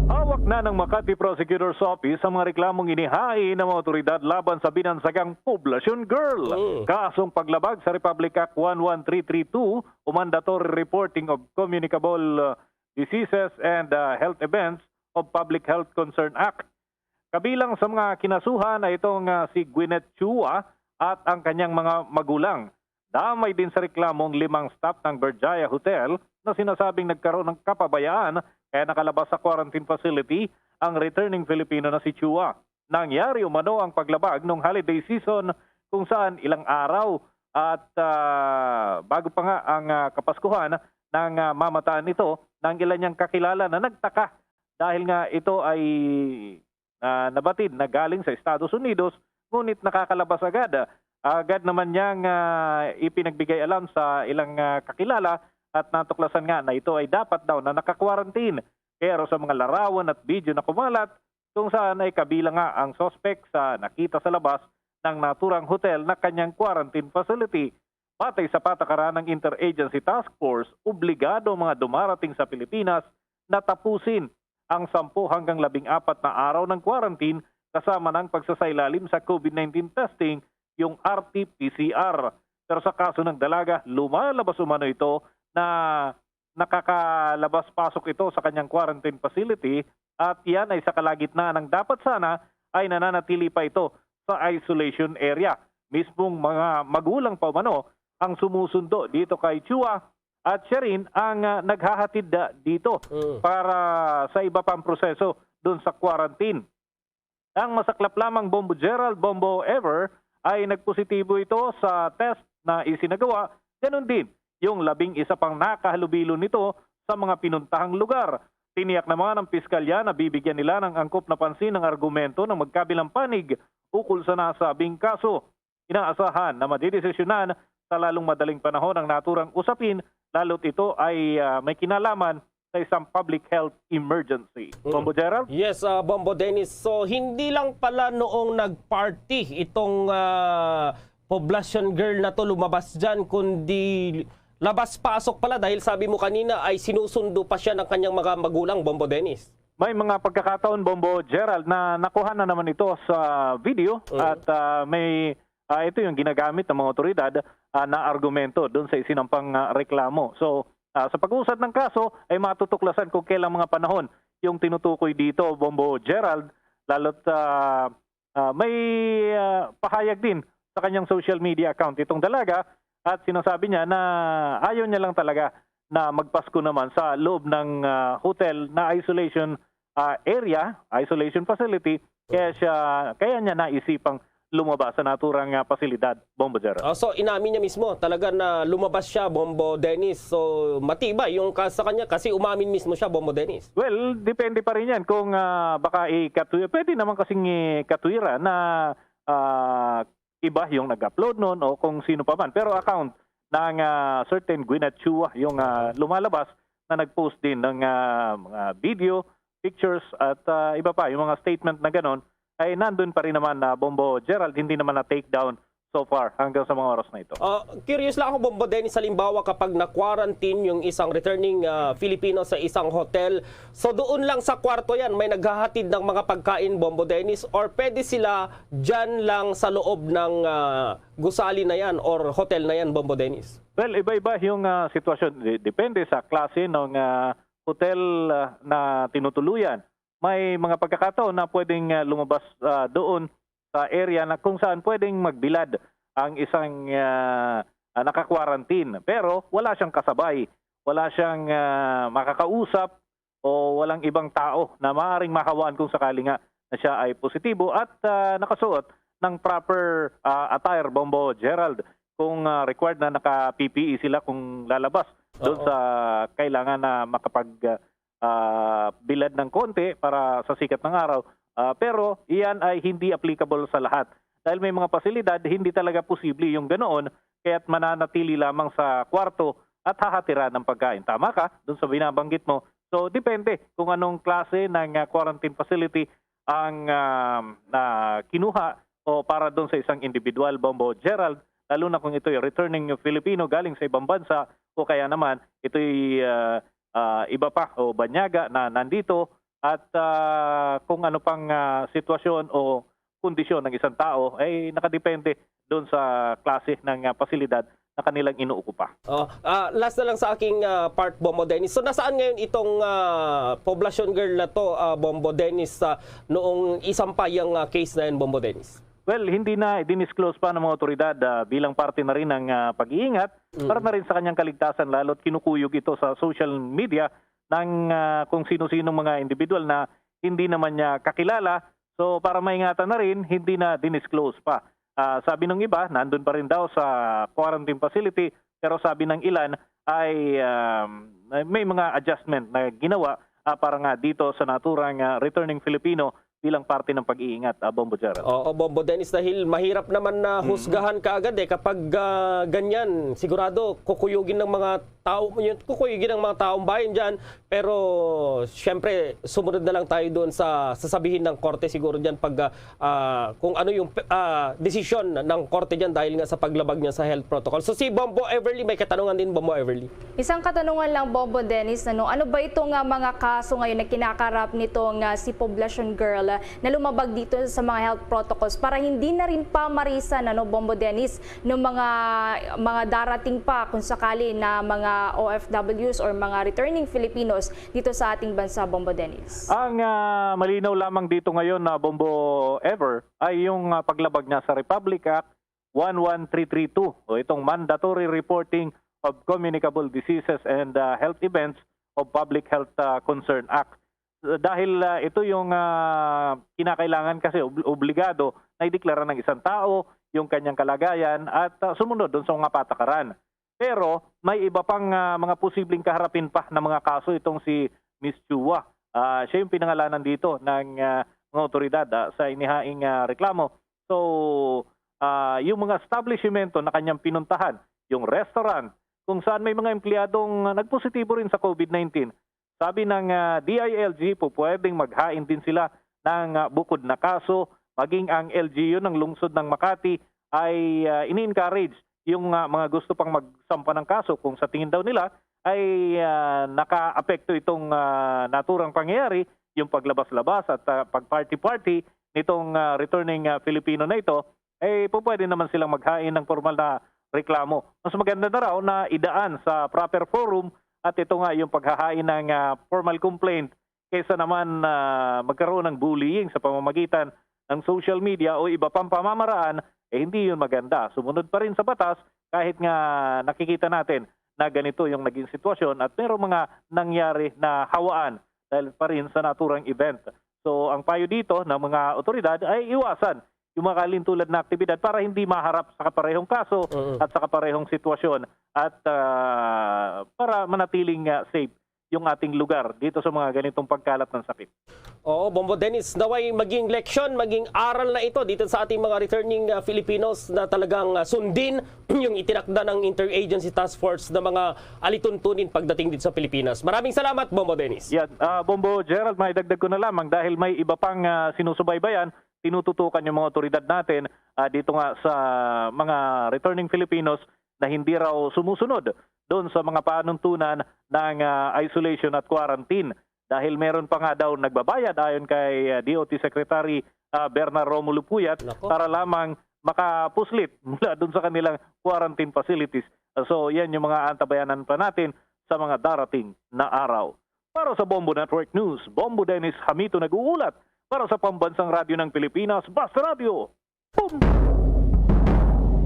Hawak na ng Makati Prosecutor's Office ang mga reklamong inihain ng mga otoridad laban sa binansagang Poblacion Girl. Kasong paglabag sa Republic Act 11332 o Mandatory Reporting of Communicable Diseases and Health Events of Public Health Concern Act. Kabilang sa mga kinasuhan ay itong si Gwyneth Chua at ang kanyang mga magulang. Damay din sa reklamong 5 staff ng Berjaya Hotel na sinasabing nagkaroon ng kapabayaan kaya nakalabas sa quarantine facility ang returning Filipino na si Chua. Nangyari umano ang paglabag noong holiday season kung saan ilang araw at bago pa nga ang Kapaskuhan ng mamataan ito ng ilan niyang kakilala na nagtaka dahil nga ito ay nabatid na galing sa Estados Unidos ngunit nakakalabas agad. Agad naman niyang ipinagbigay alam sa ilang kakilala at natuklasan nga na ito ay dapat daw na naka-quarantine. Pero sa mga larawan at video na kumalat kung saan ay kabilang nga ang suspect sa nakita sa labas ng naturang hotel na kanyang quarantine facility. Batay sa patakaran ng Interagency Task Force, obligado mga dumarating sa Pilipinas na tapusin ang 10 hanggang 14 na araw ng quarantine kasama ng pagsasailalim sa COVID-19 testing, yung RT-PCR. Pero sa kaso ng dalaga, lumalabas umano ito na nakakalabas-pasok ito sa kanyang quarantine facility at yan ay sa kalagitnaan ng dapat sana ay nananatili pa ito sa isolation area. Mismong mga magulang pa umano ang sumusundo dito kay Chua at siya rin ang naghahatid dito para sa iba pang proseso doon sa quarantine. Ang masaklap lamang Bombo Gerald, Bombo Ever ay nagpositibo ito sa test na isinagawa. Ganon din yung 11 pang nakahalubilo nito sa mga pinuntahang lugar. Tiniyak naman ng piskalya na bibigyan nila ng angkop na pansin ng argumento ng magkabilang panig ukol sa nasabing kaso. Inaasahan na madidesisyonan sa lalong madaling panahon ang naturang usapin, lalo't ito ay may kinalaman sa isang public health emergency. Bombo Gerald? Yes, Bombo Dennis. So hindi lang pala noong nag-party itong poblacion girl na to lumabas dyan, kundi labas-pasok pala dahil sabi mo kanina ay sinusundo pa siya ng kanyang mga magulang, Bombo Dennis. May mga pagkakataon, Bombo Gerald, na nakuha na naman ito sa video at may ito yung ginagamit ng mga otoridad na argumento doon sa isinampang reklamo. So sa pag-uusad ng kaso ay matutuklasan kung kailang mga panahon yung tinutukoy dito, Bombo Gerald, lalo't may pahayag din sa kanyang social media account itong dalaga at sinasabi niya na ayaw niya lang talaga na magpasko naman sa loob ng hotel na isolation area, isolation facility, kaya niya naisipang lumabas sa naturang pasilidad, Bombo Gerald. So inamin niya mismo talaga na lumabas siya, Bombo Dennis. So matibay yung sa kanya kasi umamin mismo siya, Bombo Dennis. Well, depende pa rin yan kung baka ikatwira. Pwede naman kasing ikatwira na iba yung nag-upload noon o kung sino pa man. Pero account ng certain Gwyneth Chua yung lumalabas na nag-post din ng mga video, pictures at iba pa. Yung mga statement na ganon ay nandun pa rin naman na Bombo Gerald, hindi naman na take down so far hanggang sa mga oras na ito. Curious lang ako, Bombo Dennis, halimbawa kapag na-quarantine yung isang returning Filipino sa isang hotel, so doon lang sa kwarto yan, may naghahatid ng mga pagkain, Bombo Dennis, or pwede sila dyan lang sa loob ng gusali na yan or hotel na yan, Bombo Dennis? Well, iba-iba yung sitwasyon. Depende sa klase ng hotel na tinutuluyan. May mga pagkakataon na pwedeng lumabas doon sa area na kung saan pwedeng magbilad ang isang naka-quarantine. Pero wala siyang kasabay, wala siyang makakausap o walang ibang tao na maaaring mahawaan kung sakali nga na siya ay positibo at nakasuot ng proper attire, Bombo Gerald. Kung required na naka-PPE sila kung lalabas doon sa kailangan na bilad ng konti para sa sikat ng araw. Pero iyan ay hindi applicable sa lahat. Dahil may mga pasilidad, hindi talaga posible yung ganoon, kaya't mananatili lamang sa kwarto at hahatira ng pagkain. Tama ka doon sa binabanggit mo. So depende kung anong klase ng quarantine facility ang kinuha o para doon sa isang individual, Bombo Gerald, lalo na kung ito'y returning Filipino galing sa ibang bansa o kaya naman ito'y iba pa o banyaga na nandito at kung ano pang sitwasyon o kondisyon ng isang tao ay nakadepende doon sa klase ng pasilidad na kanilang inuukupa. Last na lang sa aking part, Bombo Dennis. So nasaan ngayon itong poblacion girl na to, Bombo Dennis, noong isampa yung case na yun, Bombo Dennis? Well, hindi na i-disclose pa ng mga otoridad bilang parte na rin ng pag-iingat para na rin sa kanyang kaligtasan, lalo't kinukuyog ito sa social media ng kung sino-sinong mga individual na hindi naman niya kakilala. So para maingatan na rin, hindi na dinisclose pa. Sabi ng iba, nandun pa rin daw sa quarantine facility, pero sabi ng ilan ay may mga adjustment na ginawa para nga dito sa naturang returning Filipino bilang parte ng pag-iingat, Bombo Gerald. Oo, Bombo Dennis, dahil mahirap naman na husgahan kaagad kapag ganyan. Sigurado kukuyugin ng mga tao, yung kukuyugin ng mga taong bayan dyan. Pero syempre, sumunod na lang tayo doon sa sasabihin ng korte siguro dyan pag kung ano yung desisyon ng korte dyan dahil nga sa paglabag niya sa health protocol. So si Bombo Everly, may katanungan din Bombo Everly. Isang katanungan lang, Bombo Dennis, ano ba itong mga kaso ngayon na kinakarap nitong si Poblacion Girl na lumabag dito sa mga health protocols para hindi na rin pamarisan, Bombo Dennis, ng mga darating pa kung sakali na mga OFWs or mga returning Filipinos dito sa ating bansa, Bombo Dennis? Ang malinaw lamang dito ngayon na Bombo Ever ay yung paglabag niya sa Republic Act 11332 o itong Mandatory Reporting of Communicable Diseases and Health Events of Public Health Concern Act. Dahil ito yung kinakailangan kasi obligado na ideklara ng isang tao yung kanyang kalagayan at sumunod doon sa mga patakaran. Pero may iba pang mga posibleng kaharapin pa na mga kaso itong si Miss Chua. Siya yung pinangalanan dito ng mga otoridad sa inihaing reklamo. So, yung mga establishmento na kanyang pinuntahan, yung restaurant, kung saan may mga empleyadong nagpositibo rin sa COVID-19, sabi ng DILG po pwedeng maghain din sila ng bukod na kaso, maging ang LGU ng lungsod ng Makati ay ini-encourage yung mga gusto pang magsampa ng kaso kung sa tingin daw nila ay naka-apekto itong naturang pangyayari, yung paglabas-labas at pag-party-party nitong returning Filipino na ito, ay pwede naman silang maghain ng formal na reklamo. Mas maganda na raw na idaan sa proper forum at ito nga yung paghahain ng formal complaint kaysa naman magkaroon ng bullying sa pamamagitan ng social media o iba pang pamamaraan, hindi yun maganda. Sumunod pa rin sa batas kahit nga nakikita natin na ganito yung naging sitwasyon at merong mga nangyari na hawaan dahil pa rin sa naturang event. So ang payo dito ng mga otoridad ay iwasan yung mga kalintulad na aktibidad para hindi maharap sa kaparehong kaso at sa kaparehong sitwasyon at para manatiling safe yung ating lugar dito sa mga ganitong pagkalat ng sakit. Oo, Bombo Dennis, naway maging leksyon, maging aral na ito dito sa ating mga returning Filipinos na talagang sundin yung itinakda ng Interagency Task Force na mga alituntunin pagdating dito sa Pilipinas. Maraming salamat, Bombo Dennis. Yan, Bombo Gerald, may dagdag ko na lamang dahil may iba pang sinusubaybayan, tinututukan yung mga otoridad natin dito nga sa mga returning Filipinos na hindi raw sumusunod doon sa mga panuntunan ng isolation at quarantine. Dahil meron pa nga daw nagbabayad ayon kay DOT Secretary Bernard Romulo Puyat para lamang makapuslit mula doon sa kanilang quarantine facilities. So yan yung mga antabayanan pa natin sa mga darating na araw. Para sa Bombo Network News, Bombo Dennis Hamito nag-uulat para sa Pambansang Radyo ng Pilipinas, Basta Radio. Boom!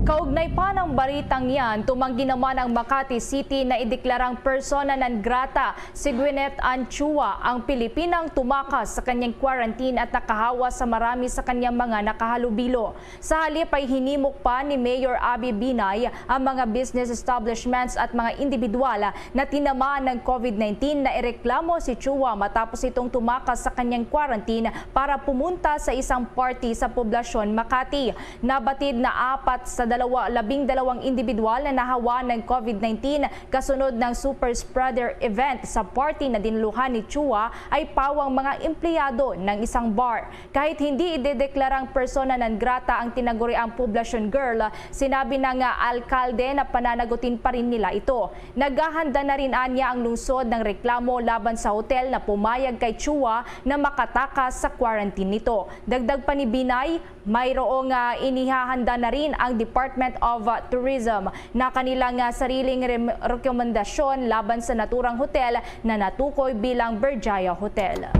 Kaugnay pa ng balitang yan, tumanggi naman ang Makati City na ideklarang persona non grata si Gwyneth Ann Chua, ang Pilipinang tumakas sa kanyang quarantine at nakahawa sa marami sa kanyang mga nakahalubilo. Sa halip ay hinimok pa ni Mayor Abby Binay ang mga business establishments at mga individual na tinamaan ng COVID-19 na ireklamo si Chua matapos itong tumakas sa kanyang quarantine para pumunta sa isang party sa Poblacion, Makati. Nabatid na 4 sa 12 individual na nahawa ng COVID-19 kasunod ng super spreader event sa party na dinluhan ni Chua ay pawang mga empleyado ng isang bar. Kahit hindi idedeklarang persona non grata ang tinaguriang Poblacion Girl, sinabi ng alkalde na pananagutin pa rin nila ito. Naghahanda na rin anya ang lungsod ng reklamo laban sa hotel na pumayag kay Chua na makatakas sa quarantine nito. Dagdag pa ni Binay, mayroong inihahanda na rin ang Department of Tourism na kanilang sariling rekomendasyon laban sa naturang hotel na natukoy bilang Berjaya Hotel.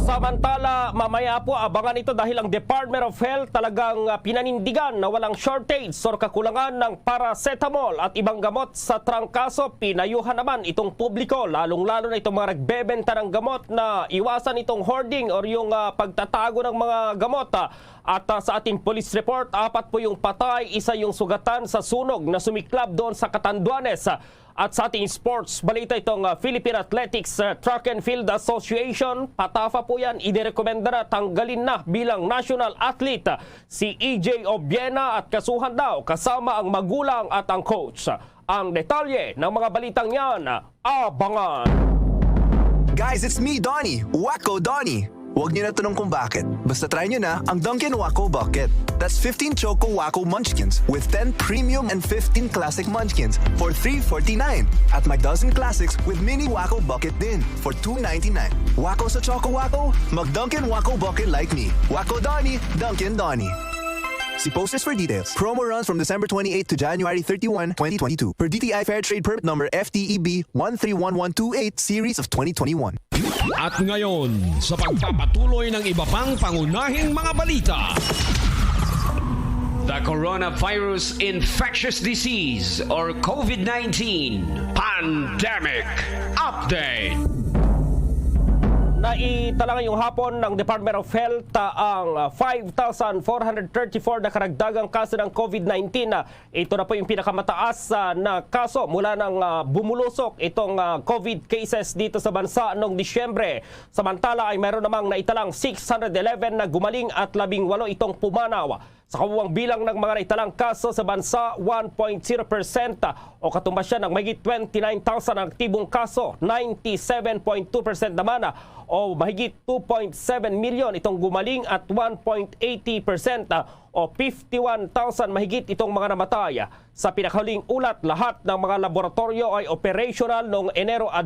Samantala, mamaya po abangan ito dahil ang Department of Health talagang pinanindigan na walang shortage or kakulangan ng paracetamol at ibang gamot sa trangkaso. Pinayuhan naman itong publiko, lalong-lalo na itong mga nagbebenta ng gamot na iwasan itong hoarding or yung pagtatago ng mga gamot. At sa ating police report, 4 po yung patay, 1 yung sugatan sa sunog na sumiklab doon sa Catanduanes. At sa ating sports, balita itong Philippine Athletics Track and Field Association. Patafa po yan, inirekomenda na tanggalin na bilang national athlete si EJ Obiena at kasuhan daw kasama ang magulang at ang coach. Ang detalye ng mga balitang yan, abangan! Guys, it's me, Donnie. Wacko Donnie. Huwag niyo na tanong kung bakit. Basta try niyo na ang Dunkin' Wacko Bucket. That's 15 Choco Wacko Munchkins with 10 Premium and 15 Classic Munchkins for $3.49. At may dozen Classics with Mini Wacko Bucket din for $2.99. Wacko sa Choco Wacko? Mag Dunkin' Wacko Bucket like me. Wacko Donnie, Dunkin' Donnie. See posters for details. Promo runs from December 28 to January 31, 2022. Per DTI Fair Trade Permit Number FTEB 131128 Series of 2021. At ngayon, sa pagpapatuloy ng iba pang pangunahing mga balita. The Coronavirus Infectious Disease or COVID-19 Pandemic Update. Naitala ngayong hapon ng Department of Health ang 5,434 na karagdagang kaso ng COVID-19. Ito na po yung pinakamataas na kaso mula nang bumulusok itong COVID cases dito sa bansa noong Disyembre. Samantala ay mayroon namang naitalang 611 na gumaling at 18 itong pumanaw. Sa kabuuang bilang ng mga naitalang kaso sa bansa, 1.0% o katumbas siya ng mahigit 29,000 ang aktibong kaso. 97.2% naman o mahigit 2.7 milyon itong gumaling at 1.80% o 51,000 mahigit itong mga namatay. Sa pinakahuling ulat, lahat ng mga laboratorio ay operational noong Enero 2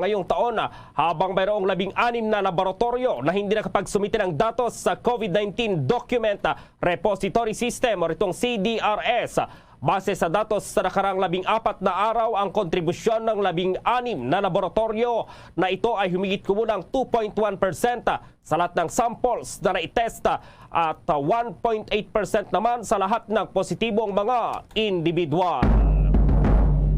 ngayong taon habang mayroong 16 na laboratorio na hindi nakapagsumite ng datos sa COVID-19 Document Repository System o itong CDRS. Base sa datos sa nakarang 14 na araw, ang kontribusyon ng 16 na laboratorio na ito ay humigit kumulang 2.1% sa lahat ng samples na naitesta at 1.8% naman sa lahat ng positibong mga individual.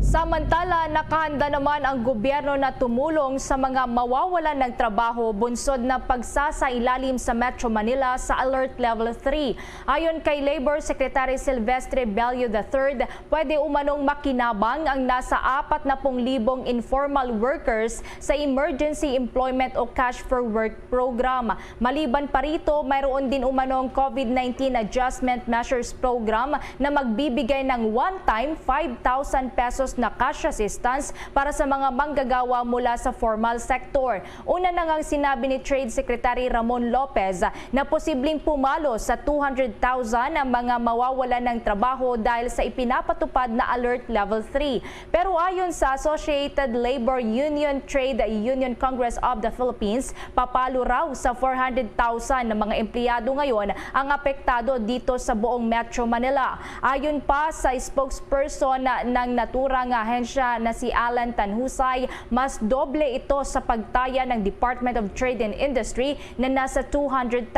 Samantala, nakahanda naman ang gobyerno na tumulong sa mga mawawalan ng trabaho bunsod na pagsasailalim sa Metro Manila sa Alert Level 3. Ayon kay Labor Secretary Silvestre Bello III, pwede umanong makinabang ang nasa 40,000 informal workers sa Emergency Employment o Cash for Work program. Maliban pa rito, mayroon din umanong COVID-19 Adjustment Measures program na magbibigay ng one-time 5,000 pesos na cash assistance para sa mga manggagawa mula sa formal sector. Una na ngang sinabi ni Trade Secretary Ramon Lopez na posibleng pumalo sa 200,000 ang mga mawawalan ng trabaho dahil sa ipinapatupad na Alert Level 3. Pero ayon sa Associated Labor Union Trade Union Congress of the Philippines, papalo raw sa 400,000 ng mga empleyado ngayon ang apektado dito sa buong Metro Manila. Ayon pa sa spokesperson ng naturang ahensya na si Alan Tanhusay, mas doble ito sa pagtaya ng Department of Trade and Industry na nasa 200,000.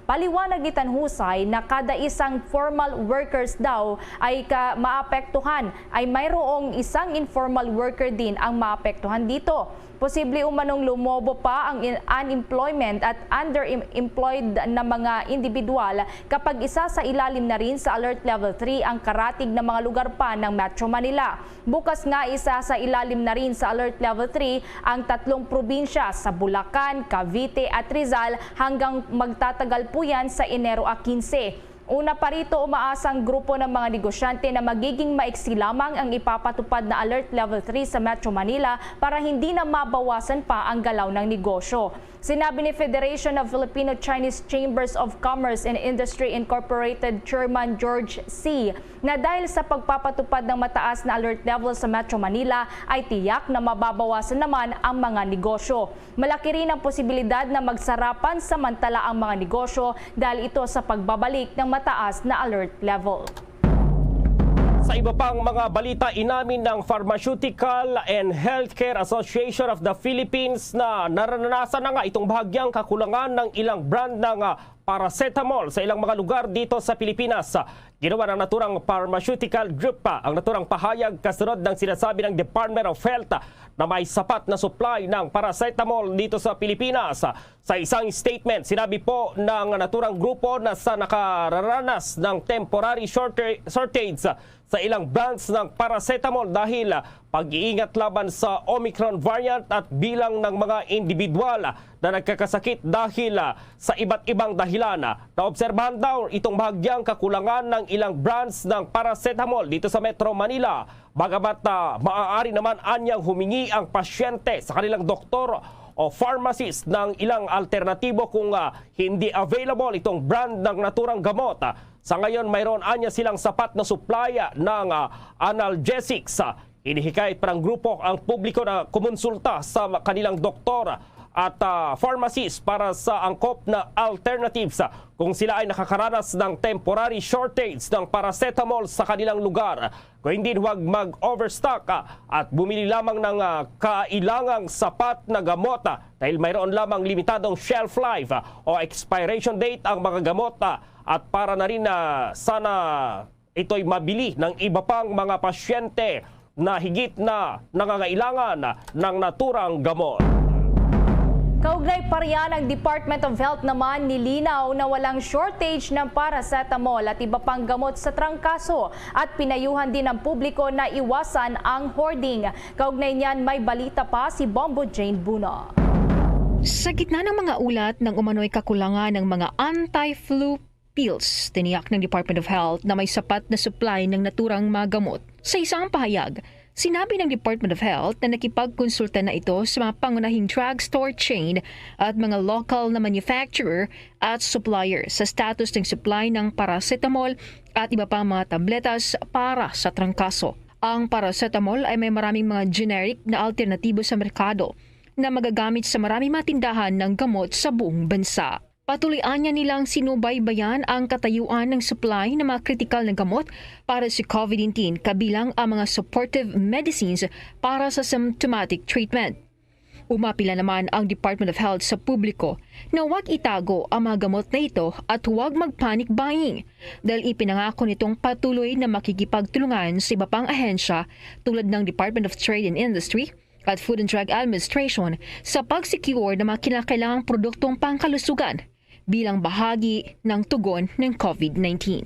Paliwanag ni Tanhusay na kada isang formal workers daw ay maapektuhan ay mayroong isang informal worker din ang maapektuhan dito. Posible umanong lumobo pa ang unemployment at underemployed na mga individual kapag isa sa ilalim na rin sa Alert Level 3 ang karatig na mga lugar pa ng Metro Manila. Bukas nga isa sa ilalim na rin sa Alert Level 3 ang 3 probinsya sa Bulacan, Cavite at Rizal hanggang magtatagal po yan sa Enero 15. Una pa rito, umaasang grupo ng mga negosyante na magiging maiksi lamang ang ipapatupad na Alert Level 3 sa Metro Manila para hindi na mabawasan pa ang galaw ng negosyo. Sinabi ni Federation of Filipino-Chinese Chambers of Commerce and Industry Incorporated Chairman George C. na dahil sa pagpapatupad ng mataas na alert level sa Metro Manila ay tiyak na mababawasan naman ang mga negosyo. Malaki rin ang posibilidad na magsarapan samantala ang mga negosyo dahil ito sa pagbabalik ng mataas na alert level. Sa iba pang mga balita, inamin ng Pharmaceutical and Healthcare Association of the Philippines na naranasan na nga itong bahagyang kakulangan ng ilang brand ng paracetamol sa ilang mga lugar dito sa Pilipinas. Ginawa ng naturang pharmaceutical group ang naturang pahayag kasunod ng sinasabi ng Department of Health na may sapat na supply ng paracetamol dito sa Pilipinas. Sa isang statement, sinabi po ng naturang grupo na sa nakararanas ng temporary shortage sa ilang brands ng paracetamol dahil pag-iingat laban sa Omicron variant at bilang ng mga individual na nagkakasakit dahil sa iba't ibang dahilan. Naobserbahan daw itong bahagyang kakulangan ng ilang brands ng paracetamol dito sa Metro Manila. Bagamat maaari naman anyang humingi ang pasyente sa kanilang doktor o pharmacist ng ilang alternatibo kung hindi available itong brand ng naturang gamot. Sa ngayon, mayroon anya silang sapat na supply ng analgesics. Inihikayat pa ng grupo ang publiko na kumonsulta sa kanilang doktor at pharmacist para sa angkop na alternatives kung sila ay nakakaranas ng temporary shortage ng paracetamol sa kanilang lugar. Kung hindi, huwag mag-overstock at bumili lamang ng kailangang sapat na gamot dahil mayroon lamang limitadong shelf life o expiration date ang mga gamot at para na rin sana ito'y mabili ng iba pang mga pasyente na higit na nangangailangan ng naturang gamot. Kaugnay pa riyan, ang Department of Health naman nilinaw na walang shortage ng paracetamol at iba pang gamot sa trangkaso at pinayuhan din ng publiko na iwasan ang hoarding. Kaugnay niyan, may balita pa si Bombo Jane Buno. Sa gitna ng mga ulat ng umano'y kakulangan ng mga anti-flu pills, tiniyak ng Department of Health na may sapat na supply ng naturang mga gamot. Sa isang pahayag, sinabi ng Department of Health na nakipagkonsulta na ito sa mga pangunahing drugstore chain at mga local na manufacturer at supplier sa status ng supply ng paracetamol at iba pang mga tabletas para sa trangkaso. Ang paracetamol ay may maraming mga generic na alternatibo sa merkado na magagamit sa maraming matindahan ng gamot sa buong bansa. Patuloyan niya nilang sinubaybayan ang katayuan ng supply ng mga kritikal na gamot para sa COVID-19 kabilang ang mga supportive medicines para sa symptomatic treatment. Umapila naman ang Department of Health sa publiko na huwag itago ang mga gamot na ito at huwag mag-panic buying dahil ipinangako nitong patuloy na makikipagtulungan sa iba pang ahensya tulad ng Department of Trade and Industry at Food and Drug Administration sa pag-secure ng mga kinakailangang produktong pangkalusugan bilang bahagi ng tugon ng COVID-19.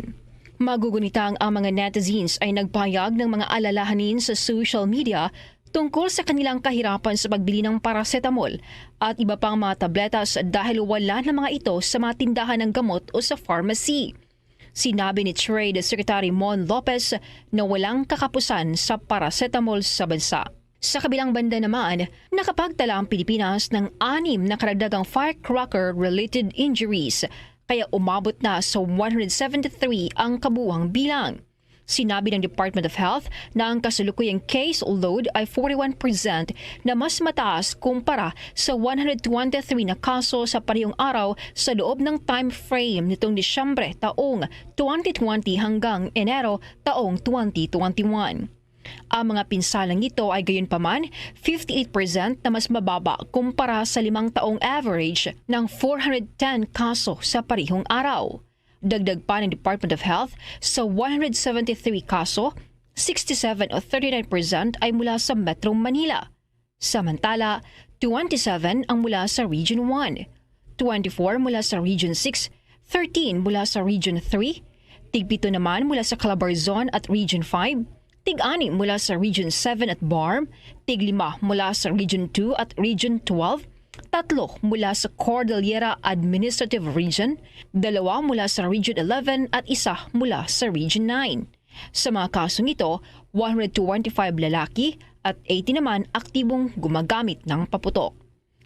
Magugunitang ang mga netizens ay nagpahayag ng mga alalahanin sa social media tungkol sa kanilang kahirapan sa pagbili ng paracetamol at iba pang mga tabletas dahil wala na mga ito sa mga tindahan ng gamot o sa pharmacy. Sinabi ni Trade Secretary Mon Lopez na walang kakapusan sa paracetamol sa bansa. Sa kabilang banda naman, nakapagtala ang Pilipinas ng 6 na karagdagang firecracker-related injuries, kaya umabot na sa 173 ang kabuuang bilang. Sinabi ng Department of Health na ang kasalukuyang case load ay 41% na mas mataas kumpara sa 123 na kaso sa parehong araw sa loob ng time frame nitong Disyembre taong 2020 hanggang Enero taong 2021. Ang mga pinsalang ito ay gayunpaman 58% na mas mababa kumpara sa 5 taong average ng 410 kaso sa parehong araw. Dagdag pa ng Department of Health, sa 173 kaso, 67 o 39% ay mula sa Metro Manila. Samantala, 27 ang mula sa Region 1, 24 mula sa Region 6, 13 mula sa Region 3, tig-7 naman mula sa Calabarzon at Region 5, tig-6 mula sa Region 7 at BARM, tig-5 mula sa Region 2 at Region 12, 3 mula sa Cordillera Administrative Region, 2 mula sa Region 11 at 1 mula sa Region 9. Sa mga kasong ito, 125 lalaki at 80 naman aktibong gumagamit ng paputok.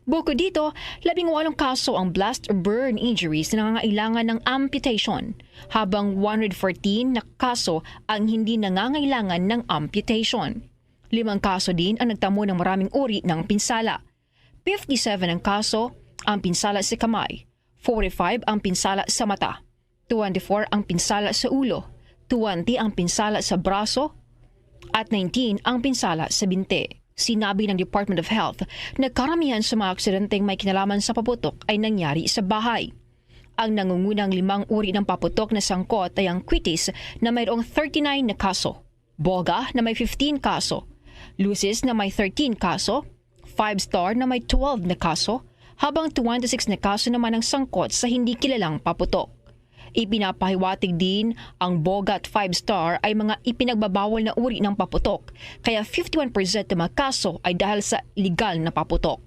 Bukod dito, 18 kaso ang blast or burn injuries na nangangailangan ng amputation, habang 114 na kaso ang hindi nangangailangan ng amputation. 5 kaso din ang nagtamo ng maraming uri ng pinsala. 57 ang kaso ang pinsala sa kamay, 45 ang pinsala sa mata, 24 ang pinsala sa ulo, 20 ang pinsala sa braso, at 19 ang pinsala sa binti. Sinabi ng Department of Health na karamihan sa mga aksidenteng may kinalaman sa paputok ay nangyari sa bahay. Ang nangungunang 5 uri ng paputok na sangkot ay ang quitis na mayroong 39 na kaso, boga na may 15 kaso, lucis na may 13 kaso, 5-star na may 12 na kaso, habang 26 na kaso naman ang sangkot sa hindi kilalang paputok. Ipinapahiwatig din ang Bogat 5-star ay mga ipinagbabawal na uri ng paputok, kaya 51% ng mga kaso ay dahil sa illegal na paputok.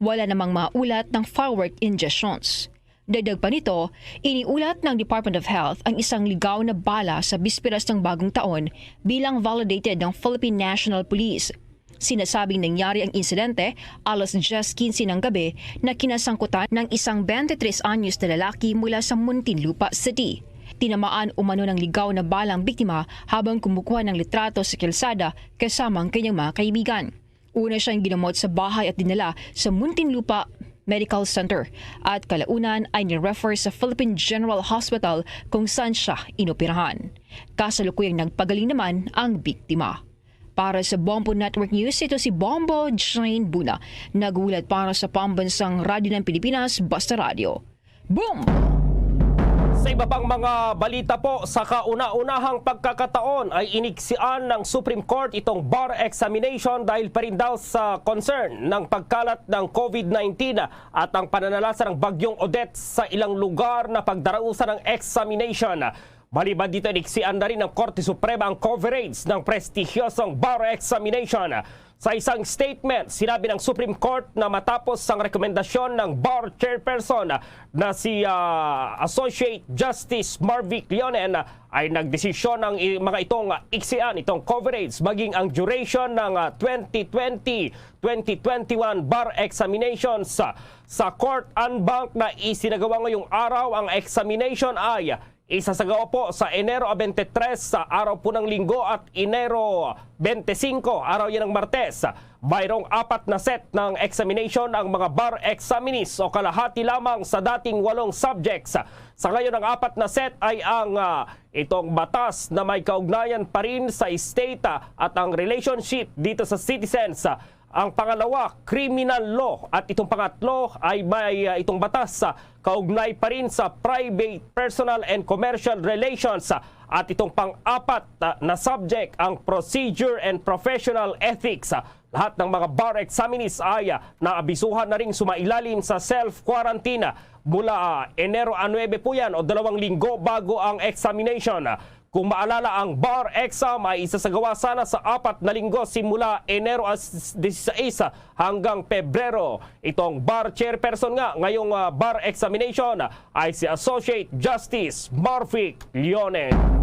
Wala namang maulat ng firework ingestions. Dagdag pa nito, iniulat ng Department of Health ang isang ligaw na bala sa bisperas ng bagong taon bilang validated ng Philippine National Police. Sinasabing nangyari ang insidente alas 10:15 ng gabi na kinasangkutan ng isang 23 anyos na lalaki mula sa Muntinlupa City. Tinamaan umano ng ligaw na balang biktima habang kumukuha ng litrato sa kalsada kasama ang kanyang mga kaibigan. Una siyang ginamot sa bahay at dinala sa Muntinlupa Medical Center at kalaunan ay ni-refer sa Philippine General Hospital kung saan siya inoperahan. Kasalukuyang nagpagaling naman ang biktima. Para sa Bombo Network News, ito si Bombo Jane Buna. Nagulat para sa Pambansang Radyo ng Pilipinas, Basta Radio. Boom! Sa iba pang mga balita po, sa kauna-unahang pagkakataon ay iniksian ng Supreme Court itong bar examination dahil pa rin daw sa concern ng pagkalat ng COVID-19 at ang pananalasa ng bagyong Odette sa ilang lugar na pagdarausan ng examination. Maliban dito, iniksian na rin ng Korte Suprema ang coverage ng prestigyosong bar examination. Sa isang statement, sinabi ng Supreme Court na matapos ang rekomendasyon ng bar chairperson na si Associate Justice Marvic Leonen ay nagdesisyon ng mga itong iksian, itong coverage, maging ang duration ng 2020-2021 bar examinations. Sa court en banc na isinagawa ngayong araw, ang examination ay isasagawa po sa Enero 23 sa araw po ng Linggo at Enero 25, araw yan ng Martes. Mayroong 4 na set ng examination ang mga bar examinees o kalahati lamang sa dating 8 subjects. Sa ngayon ang 4 na set ay ang itong batas na may kaugnayan pa rin sa state at ang relationship dito sa citizens. Ang pangalawa, criminal law, at itong pangatlo ay may itong batas kaugnay pa rin sa private, personal and commercial relations. At itong pang-apat na subject, ang procedure and professional ethics. Lahat ng mga bar examinees ay naabisuhan na rin sumailalim sa self-quarantine mula Enero 9 po yan o 2 linggo bago ang examination. Kung maalala, ang bar exam ay isasagawa sana sa 4 na linggo simula Enero 16 hanggang Pebrero. Itong bar chairperson nga ngayong bar examination ay si Associate Justice Marvic Leonen.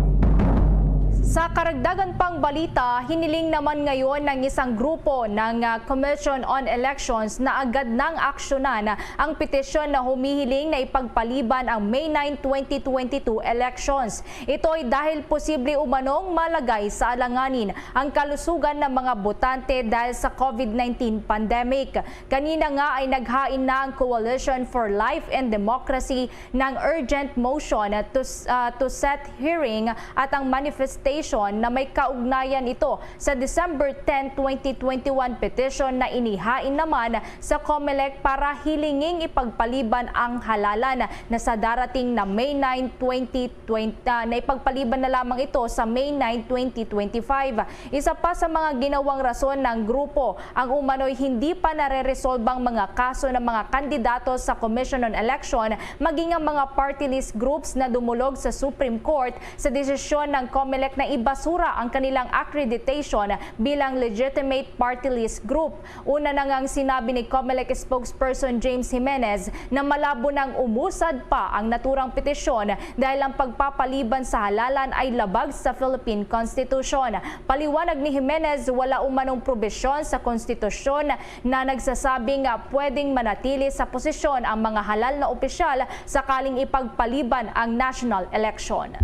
Sa karagdagan pang balita, hiniling naman ngayon ng isang grupo ng Commission on Elections na agad nang aksyonan ang petisyon na humihiling na ipagpaliban ang May 9, 2022 elections. Ito ay dahil posible umanong malagay sa alanganin ang kalusugan ng mga botante dahil sa COVID-19 pandemic. Kanina nga ay naghain na ang Coalition for Life and Democracy ng urgent motion to set hearing at ang manifestation na may kaugnayan ito sa December 10, 2021 petition na inihain naman sa COMELEC para hilinging ipagpaliban ang halalan na sa darating na May 9, 2020 na ipagpaliban na lamang ito sa May 9, 2025. Isa pa sa mga ginawang rason ng grupo ang umano'y hindi pa nare-resolbang mga kaso ng mga kandidato sa Commission on Election maging ang mga party list groups na dumulog sa Supreme Court sa desisyon ng COMELEC na ibasura ang kanilang accreditation bilang legitimate party list group. Una na ngang sinabi ni COMELEC spokesperson James Jimenez na malabo nang umusad pa ang naturang petisyon dahil ang pagpapaliban sa halalan ay labag sa Philippine Constitution. Paliwanag ni Jimenez, wala umanong probisyon sa konstitusyon na nagsasabing pwedeng manatili sa posisyon ang mga halal na opisyal sakaling ipagpaliban ang national election.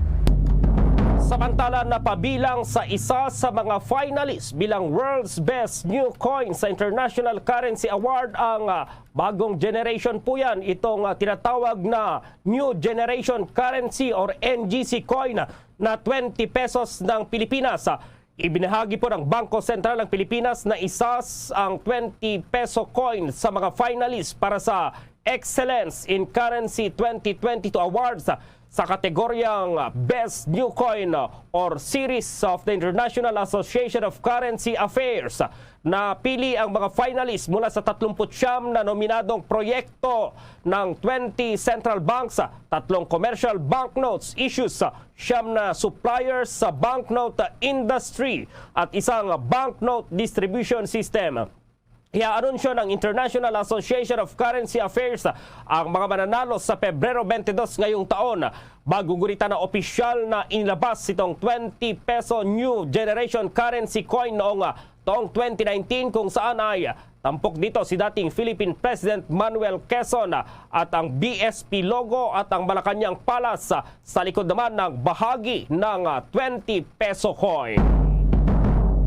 Samantala, napabilang sa isa sa mga finalists bilang World's Best New Coin sa International Currency Award ang bagong generation po yan. Itong tinatawag na New Generation Currency or NGC coin na 20 pesos ng Pilipinas. Ibinahagi po ng Bangko Sentral ng Pilipinas na isa ang 20 peso coin sa mga finalists para sa Excellence in Currency 2022 Awards sa kategoryang Best New Coin or Series of the International Association of Currency Affairs. Napili ang mga finalists mula sa 39 na nominadong proyekto ng 20 central banks, 3 commercial banknotes issues, 9 na suppliers sa banknote industry at isang banknote distribution system. Iaanunsyo ng International Association of Currency Affairs ang mga mananalo sa Pebrero 22 ngayong taon. Maguguritan na opisyal na inilabas itong 20 peso new generation currency coin noong taong 2019 kung saan ay tampok dito si dating Philippine President Manuel Quezon at ang BSP logo at ang Malacanang Palace sa likod naman ng bahagi ng 20 peso coin.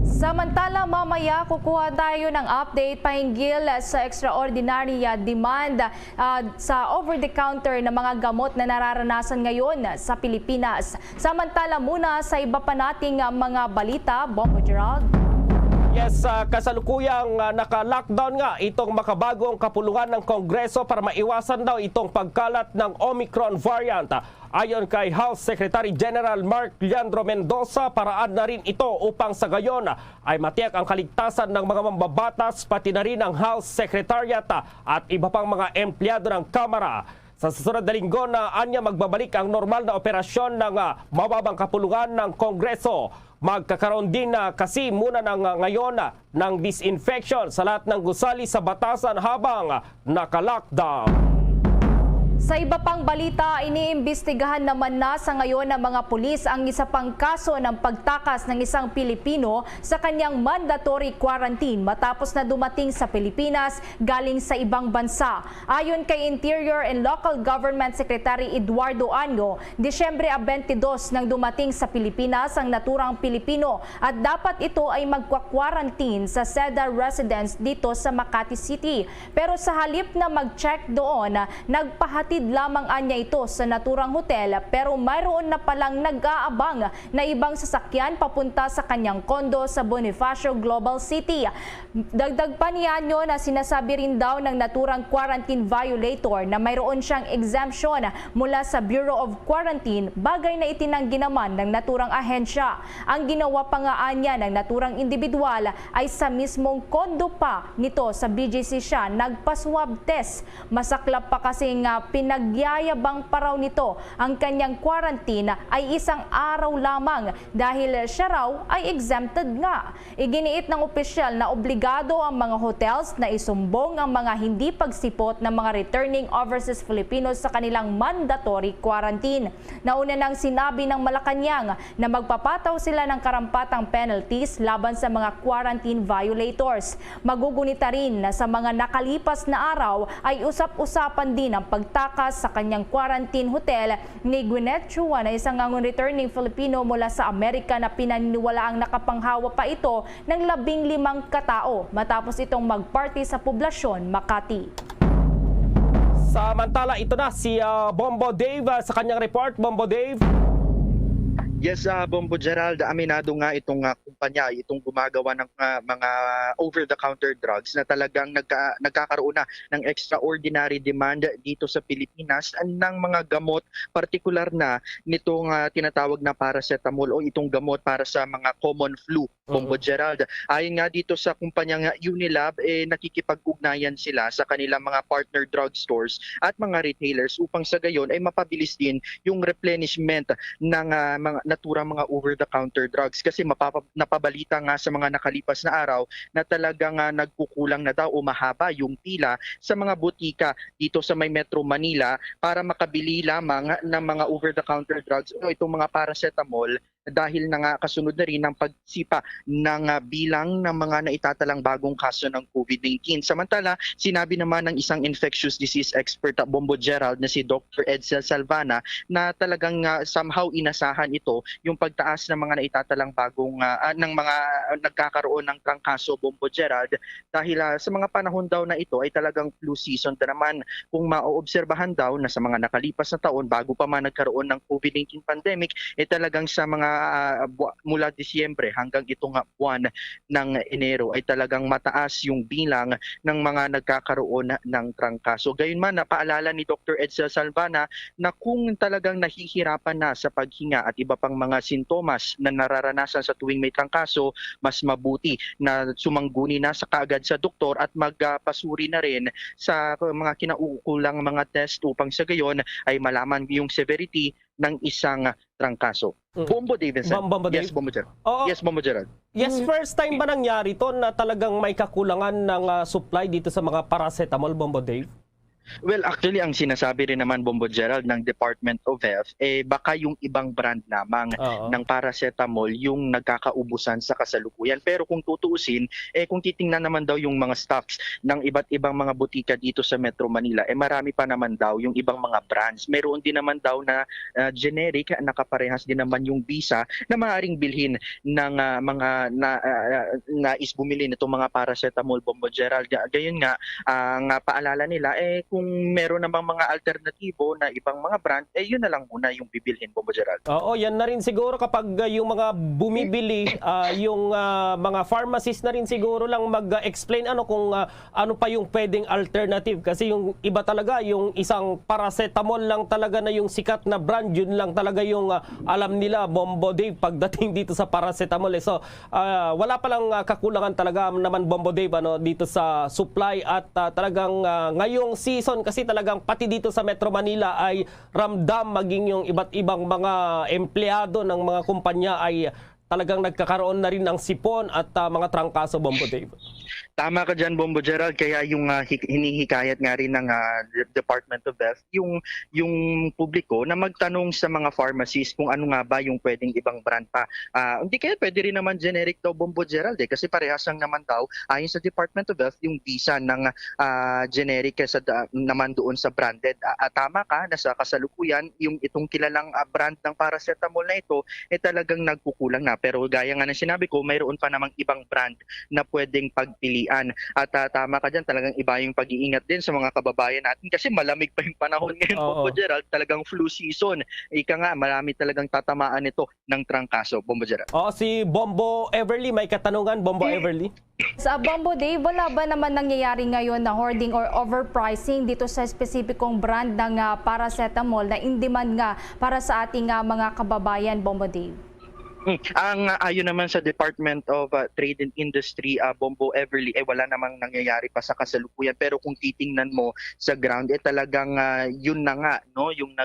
Samantala, mamaya kukuha tayo ng update pahinggil sa extraordinary demand sa over-the-counter na mga gamot na nararanasan ngayon sa Pilipinas. Samantala muna sa iba pa nating mga balita, Bombo Gerald. Yes, kasalukuyang naka-lockdown nga itong makabagong kapulungan ng Kongreso para maiwasan daw itong pagkalat ng Omicron variant. Ayon kay House Secretary General Mark Leandro Mendoza, paraan na rin ito upang sa gayon ay matiyak ang kaligtasan ng mga mambabatas pati na rin ang House Secretariat at iba pang mga empleyado ng Kamara. Sa susunod na linggo na anya magbabalik ang normal na operasyon ng mababang kapulungan ng Kongreso. Magkakaroon din kasi muna ngayon ng disinfection sa lahat ng gusali sa batasan habang naka-lockdown. Sa iba pang balita, iniimbestigahan naman na sa ngayon ng mga pulis ang isa pang kaso ng pagtakas ng isang Pilipino sa kanyang mandatory quarantine matapos na dumating sa Pilipinas galing sa ibang bansa. Ayon kay Interior and Local Government Secretary Eduardo Anyo, Disyembre 22 nang dumating sa Pilipinas ang naturang Pilipino at dapat ito ay magkwa-quarantine sa Cedar Residence dito sa Makati City. Pero sa halip na mag-check doon, nagpahatid lamang anya ito sa naturang hotel pero mayroon na palang nag-aabang na ibang sasakyan papunta sa kanyang kondo sa Bonifacio Global City. Dagdag pa niya nyo na sinasabi rin daw ng naturang quarantine violator na mayroon siyang exemption mula sa Bureau of Quarantine, bagay na itinanggi naman ng naturang ahensya. Ang ginawa pa nga anya ng naturang individual ay sa mismong kondo pa nito sa BGC siya nagpa-swab test. Masaklap pa kasi nga pinagyayabang pa raw nito ang kanyang quarantine ay 1 araw lamang dahil siya raw ay exempted nga. Iginiit ng opisyal na obligado ang mga hotels na isumbong ang mga hindi pagsipot ng mga returning overseas Filipinos sa kanilang mandatory quarantine. Nauna nang sinabi ng Malacanang na magpapataw sila ng karampatang penalties laban sa mga quarantine violators. Magugunita rin na sa mga nakalipas na araw ay usap-usapan din ang pagtakas sa kanyang quarantine hotel ni Gwyneth Chua na isang returning Filipino mula sa Amerika na pinaniniwalaang nakapanghawa pa ito ng 15 katao matapos itong magparty sa poblasyon Makati. Samantala, ito na si Bombo Dave sa kanyang report. Bombo Dave. Yes, Bombo Gerald, aminado nga itong kumpanya, itong gumagawa ng mga over-the-counter drugs na talagang nagkakaroon na ng extraordinary demand dito sa Pilipinas ng mga gamot, partikular na nitong tinatawag na paracetamol o itong gamot para sa mga common flu. Bombo Gerald, ayon nga dito sa kumpanyang Unilab, nakikipag-ugnayan sila sa kanilang mga partner drugstores at mga retailers upang sa gayon ay mapabilis din yung replenishment ng mga naturang mga over-the-counter drugs kasi napabalita nga sa mga nakalipas na araw na talagang nagkukulang na daw o mahaba yung pila sa mga butika dito sa may Metro Manila para makabili lamang ng mga over-the-counter drugs o itong mga paracetamol dahil na nga kasunod na rin ng pagsipa ng bilang ng mga naitatalang bagong kaso ng COVID-19. Samantala, sinabi naman ng isang infectious disease expert at Bombo Gerald na si Dr. Edsel Salvana na talagang somehow inasahan ito yung pagtaas ng mga naitatalang bagong ng mga nagkakaroon ng trangkaso, Bombo Gerald, dahil sa mga panahon daw na ito ay talagang flu season na naman kung maoobserbahan daw na sa mga nakalipas na taon bago pa man nagkaroon ng COVID-19 pandemic talagang sa mga mula Disyembre hanggang itong buwan ng Enero ay talagang mataas yung bilang ng mga nagkakaroon ng trangkaso. Gayunman, napaalala ni Dr. Edsel Salvana na kung talagang nahihirapan na sa paghinga at iba pang mga sintomas na nararanasan sa tuwing may trangkaso, mas mabuti na sumangguni na sa kaagad sa doktor at magpasuri na rin sa mga kinaukulang mga test upang sa gayon ay malaman yung severity ng isang trangkaso. Bombo Davidson. Bombo Yes, Bombo Gerald. Oo. Yes, Bombo Gerald. Yes, first time ba nangyari to na talagang may kakulangan ng supply dito sa mga paracetamol, Bombo Dave? Well, actually, ang sinasabi rin naman, Bombo Gerald, ng Department of Health, baka yung ibang brand lamang ng paracetamol yung nagkakaubusan sa kasalukuyan. Pero kung tutuusin, kung titingnan naman daw yung mga stocks ng iba't ibang mga butika dito sa Metro Manila, marami pa naman daw yung ibang mga brands. Meron din naman daw na generic, nakaparehas din naman yung Visa na maaaring bilhin ng mga nais bumili nitong mga paracetamol, Bombo Gerald. Gayon nga, ang paalala nila, kung meron namang mga alternatibo na ibang mga brand, yun na lang muna yung bibilhin, Bombo Gerald. Oo, yan na rin siguro kapag yung mga bumibili, yung mga pharmacist na rin siguro lang mag-explain kung ano pa yung pwedeng alternative. Kasi yung iba talaga, yung isang paracetamol lang talaga na yung sikat na brand, yun lang talaga yung alam nila, Bombo Dave, pagdating dito sa paracetamol. So, wala palang kakulangan talaga naman, Bombo Dave, dito sa supply at talagang ngayong season kasi talagang pati dito sa Metro Manila ay ramdam, maging yung iba't ibang mga empleyado ng mga kumpanya ay talagang nagkakaroon na rin ng sipon at mga trangkaso, Bombo Dave. Tama ka dyan, Bombo Gerald. Kaya yung hinihikayat nga rin ng Department of Health, yung publiko na magtanong sa mga pharmacies kung ano nga ba yung pwedeng ibang brand pa. Hindi kaya pwede rin naman generic daw, Bombo Gerald, kasi parehas lang naman daw ayon sa Department of Health yung visa ng generic kaysa naman doon sa branded. Tama ka na sa kasalukuyan, yung itong kilalang brand ng paracetamol na ito talagang nagkukulang na. Pero gaya nga ng sinabi ko, mayroon pa namang ibang brand na pwedeng pagpilian. At tama ka dyan, talagang iba yung pag-iingat din sa mga kababayan natin kasi malamig pa yung panahon ngayon, Bombo Gerald, talagang flu season. Ika nga, marami talagang tatamaan ito ng trangkaso, Bombo Gerald. Si Bombo Everly, may katanungan, Bombo Everly? Sa Bombo Dave, wala ba naman nangyayari ngayon na hoarding or overpricing dito sa spesipikong brand ng paracetamol na in demand nga para sa ating mga kababayan, Bombo Dave? Ang ayon naman sa Department of Trade and Industry, Bombo Everly, wala namang nangyayari pa sa kasalukuyan. Pero kung titingnan mo sa ground, talagang yun na nga, no? Yung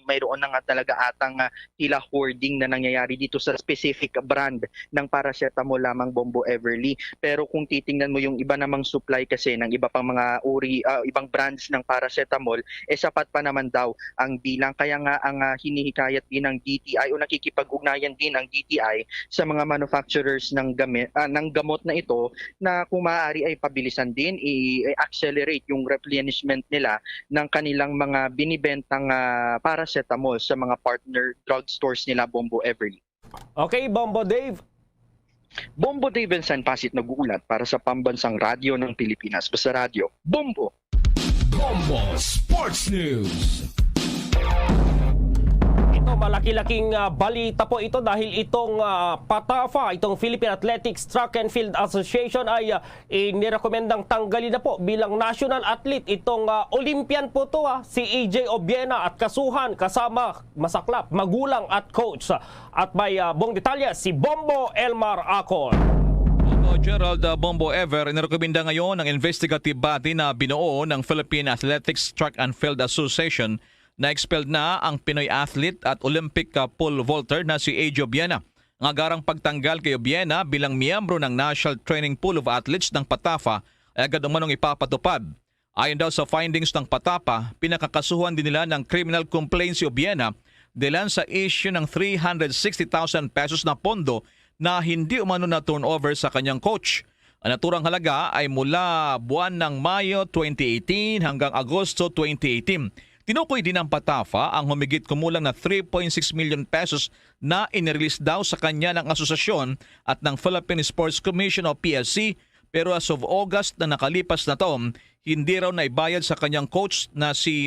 mayroon na nga talaga atang tila hoarding na nangyayari dito sa specific brand ng paracetamol lamang, Bombo Everly. Pero kung titingnan mo yung iba namang supply kasi ng iba pang mga ibang brands ng paracetamol, sapat pa naman daw ang bilang. Kaya nga ang hinihikayat din ng DTI o nakikipag-ugnayan din ang DTI sa mga manufacturers ng gamot na ito na kung maaari ay pabilisan din, i-accelerate yung replenishment nila ng kanilang mga binibentang paracetamol sa mga partner drugstores nila, Bombo Everly. Okay, Bombo Dave. Bombo Dave and San Pasit nag-uulat para sa Pambansang Radyo ng Pilipinas. Basta radyo, Bombo! Bombo Sports News. Malaki-laking balita po ito dahil itong PATAFA, itong Philippine Athletics Track and Field Association ay inirekomendang tanggalin na po bilang national athlete itong Olympian po to, si AJ Obiena at kasuhan kasama masaklap, magulang at coach. At may buong detalye si Bombo Elmar Acon. Gerald Bombo Ever, inirekomenda ngayon ng investigative body na binuo ng Philippine Athletics Track and Field Association na expelled na ang Pinoy athlete at Olympic pole vaulter na si AJ Obiena. Ang agarang pagtanggal kay Obiena bilang miyembro ng National Training Pool of Athletes ng PATAFA ay agad umanong ipapatupad. Ayon daw sa findings ng PATAFA, pinakakasuhan din nila ng criminal complaint si Obiena dahil sa issue ng 360,000 pesos na pondo na hindi umano na turnover sa kanyang coach. Ang naturang halaga ay mula buwan ng Mayo 2018 hanggang Agosto 2018. Tinukoy din ng PATAFA ang humigit kumulang na 3.6 million pesos na inirelease daw sa kanya ng asosasyon at ng Philippine Sports Commission o PSC, pero as of August na nakalipas na taon, hindi raw naibayad sa kanyang coach na si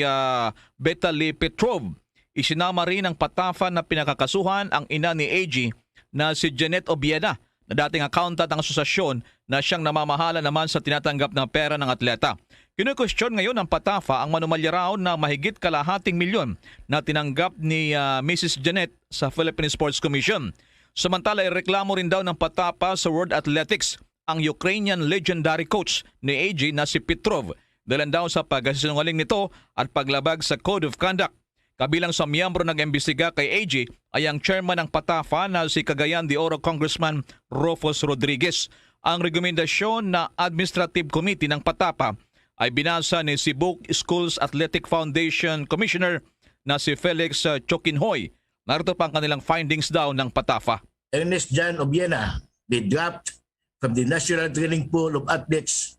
Vitaly Petrov. Isinama rin ng Patafa na pinakakasuhan ang ina ni AG na si Janet Obiena na dating accountant ng asosasyon na siyang namamahala naman sa tinatanggap na pera ng atleta. Kinukwestiyon ngayon ng Patafa ang manumalya raw na mahigit kalahating milyon na tinanggap ni Mrs. Janet sa Philippine Sports Commission. Samantala, ireklamo rin daw ng Patafa sa World Athletics ang Ukrainian legendary coach ni AG na si Petrov dahil daw sa pagsisinungaling nito at paglabag sa Code of Conduct. Kabilang sa miyembro ng imbestiga kay AG ay ang chairman ng Patafa na si Cagayan de Oro Congressman Rufus Rodriguez. Ang rekomendasyon na Administrative Committee ng Patafa ay binasa ni Cebu Schools Athletic Foundation Commissioner na si Felix Chokinhoy. Narito pa ang kanilang findings daw ng Patafa. Ernest John Obiena be dropped from the National Training Pool of Athletes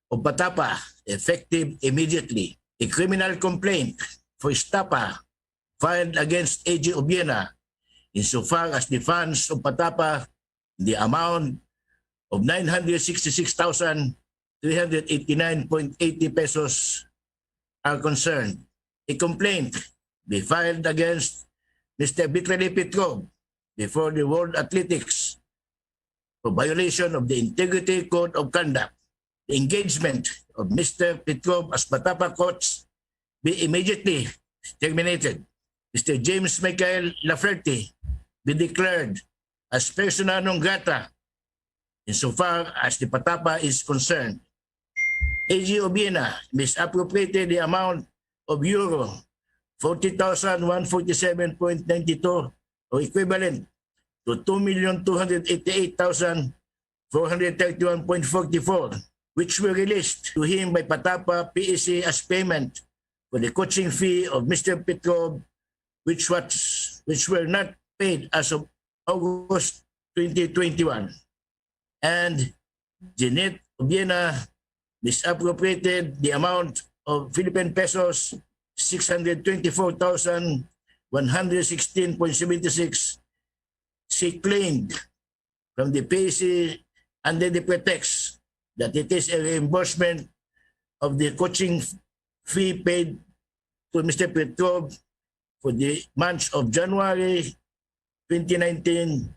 of Patapa effective immediately. A criminal complaint for Stapa filed against AG Obiena insofar as the funds of Patapa, the amount of 966,389.80 pesos are concerned. A complaint be filed against Mr. Vitrali Petrov before the World Athletics for violation of the Integrity Code of Conduct. The engagement of Mr. Petrov as Patapa coach be immediately terminated. Mr. James Michael Laferte be declared as persona non grata insofar as the Patapa is concerned. AG Obiena misappropriated the amount of euro 40,147.92 or equivalent to 2,288,431.44 which were released to him by Patapa PSC as payment for the coaching fee of Mr. Petrov which were not paid as of August 2021. And Janet Obiena misappropriated the amount of Philippine pesos 624,116.76 she claimed from the PSC under the pretext that it is a reimbursement of the coaching fee paid to Mr. Petrov for the months of January 2019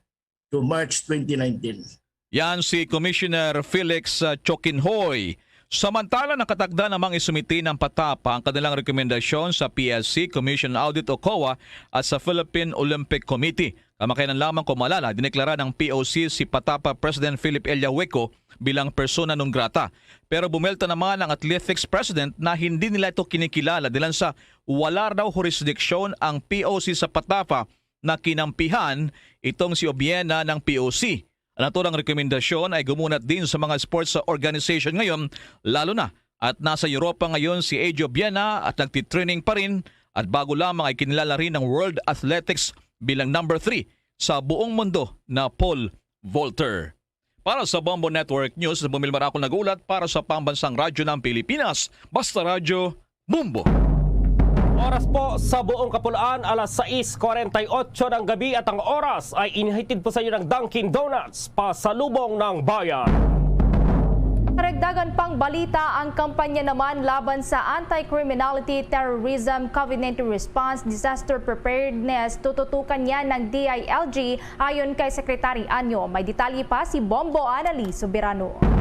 to March 2019. Yan si Commissioner Felix Chokinhoy. Samantala, nakatagda namang isumiti ng Patapa ang kanilang rekomendasyon sa PSC, Commission Audit o COA at sa Philippine Olympic Committee. Kamakailan lamang kung malala, dineklara ng POC si Patapa President Philip Ellahueco bilang persona non grata. Pero bumelta naman ang athletics president na hindi nila ito kinikilala dahil sa wala raw jurisdiction ang POC sa Patapa na kinampihan itong si Obiena ng POC. Ang naturang rekomendasyon ay gumunat din sa mga sports organization ngayon, lalo na at nasa Europa ngayon si AG Obiena at nagtitraining pa rin at bago lamang ay kinilala rin ng World Athletics bilang number 3 sa buong mundo na pole vaulter. Para sa Bombo Network News, Bumilmar ako nagulat para sa Pambansang Radyo ng Pilipinas, Basta Radyo, Bombo. Oras po sa buong Kapulaan, alas 6:48 ng gabi at ang oras ay inihatid po sa iyo ng Dunkin Donuts, pasalubong ng bayan. Karagdagan pang balita, ang kampanya naman laban sa anti-criminality, terrorism, COVID-19 response, disaster preparedness, tututukan yan ng DILG ayon kay Secretary Anyo. May detalye pa si Bombo Anali Soberano.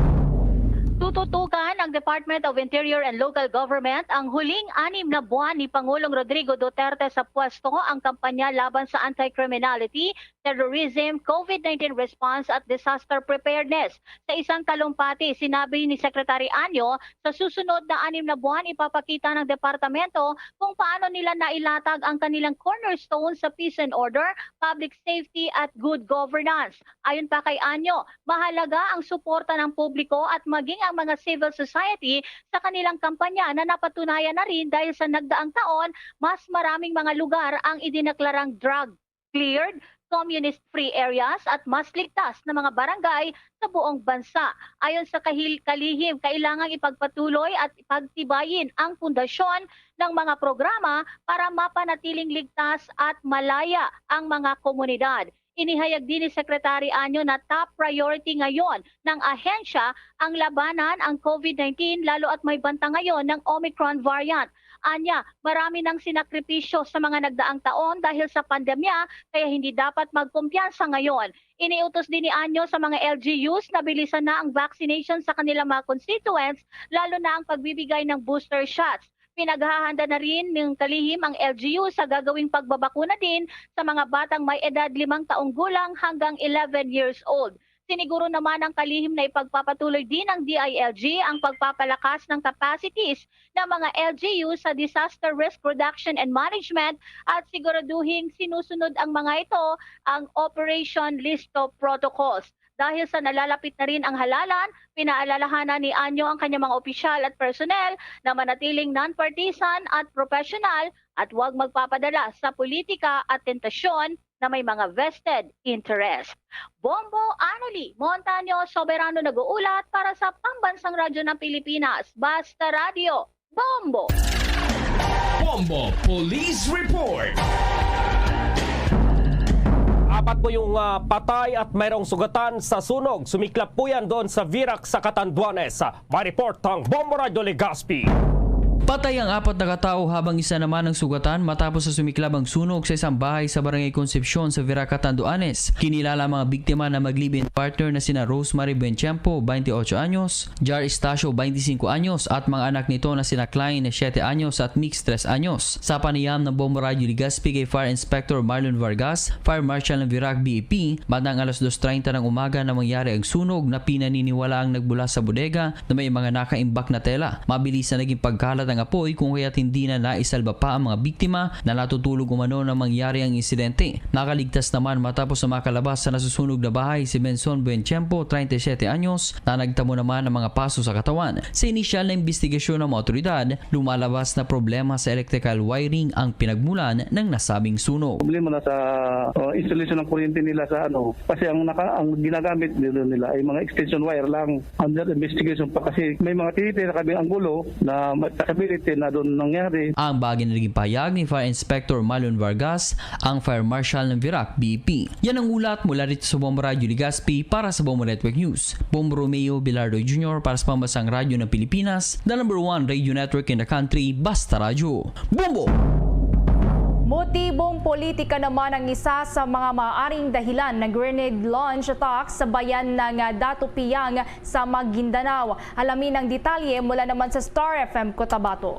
Tututukan ng Department of Interior and Local Government ang huling 6 na buwan ni Pangulong Rodrigo Duterte sa pwesto ang kampanya laban sa anti-criminality, terrorism, COVID-19 response at disaster preparedness. Sa isang talumpati, sinabi ni Secretary Anyo, sa susunod na 6 na buwan ipapakita ng departamento kung paano nila nailatag ang kanilang cornerstone sa peace and order, public safety at good governance. Ayon pa kay Anyo, mahalaga ang suporta ng publiko at maging ang mga civil society sa kanilang kampanya na napatunayan na rin dahil sa nagdaang taon, mas maraming mga lugar ang idineklarang drug-cleared, communist-free areas at mas ligtas na mga barangay sa buong bansa. Ayon sa kalihim, kailangang ipagpatuloy at ipagtibayin ang pundasyon ng mga programa para mapanatiling ligtas at malaya ang mga komunidad. Inihayag din ni Secretary Anyo na top priority ngayon ng ahensya ang labanan ang COVID-19 lalo at may banta ngayon ng Omicron variant. Anya, marami ng sinakripisyo sa mga nagdaang taon dahil sa pandemya, kaya hindi dapat magkumpiyansa ngayon. Iniutos din ni Anyo sa mga LGUs na bilisan na ang vaccination sa kanilang mga constituents, lalo na ang pagbibigay ng booster shots. Pinaghahanda na rin ng kalihim ang LGU sa gagawing pagbabakuna din sa mga batang may edad 5 taong gulang hanggang 11 years old. Siniguro naman ang kalihim na ipagpapatuloy din ng DILG ang pagpapalakas ng capacities ng mga LGU sa disaster risk reduction and management at siguraduhin sinusunod ang mga ito ang Operation Listo Protocols. Dahil sa nalalapit na rin ang halalan, pinaalalahanan ni Anyo ang kanyang mga opisyal at personnel na manatiling non-partisan at professional at huwag magpapadala sa politika at tentasyon na may mga vested interest. Bombo Anoli, Montaño Soberano nag-uulat para sa Pambansang Radyo ng Pilipinas. Basta Radio, Bombo! Bombo Police Report. Apat po yung patay at mayroong sugatan sa sunog. Sumiklap po yan doon sa Virac sa Catanduanes. May report ang Bombo Radio Legazpi. Patay ang 4 na katao habang isa naman ang sugatan matapos sa sumiklab ang sunog sa isang bahay sa Barangay Concepcion sa Virac, Catanduanes. Kinilala ang mga biktima na mag-live-in partner na sina Rosemary Buenchampo, 28 anyos, Jar Estacio, 25 anyos at mga anak nito na sina Klein, 7 anyos at Mix, 3 anyos. Sa panayam ng Bombo Radio Legazpi kay Fire Inspector Marlon Vargas, Fire Marshal ng Virac BEP, bandang alas 2:30 ng umaga na mangyari ang sunog na pinaniniwala ang nagbula sa bodega na may mga nakaimbak na tela. Mabilis na naging pagkalat ang apoy kung kaya't hindi na naisalba pa ang mga biktima na natutulog umano na mangyari ang insidente. Nakaligtas naman matapos na makalabas sa nasusunog na bahay si Benson Buenchampo, 37 anyos, na nagtamo naman ng mga paso sa katawan. Sa inisyal na investigasyon ng mga otoridad, lumalabas na problema sa electrical wiring ang pinagmulan ng nasabing sunog. Problema na sa installation ng kuryente nila sa kasi ang ginagamit nila ay mga extension wire lang. Under investigation pa kasi may mga tinitira kami ang gulo na na doon nangyari. Ang bagay na naging pahayag ni Fire Inspector Marlon Vargas, ang Fire Marshal ng Virac BEP. Yan ang ulat mula rito sa Bombo Radio Legazpi para sa Bombo Network News. Bombo Romeo Bilardo Jr. para sa Pambansang Radyo ng Pilipinas, the #1 radio network in the country, Basta Radio. Bombo! Motibong politika naman ang isa sa mga maaaring dahilan ng grenade launch attack sa bayan ng Datupiang sa Maguindanao. Alamin ang detalye mula naman sa Star FM Cotabato.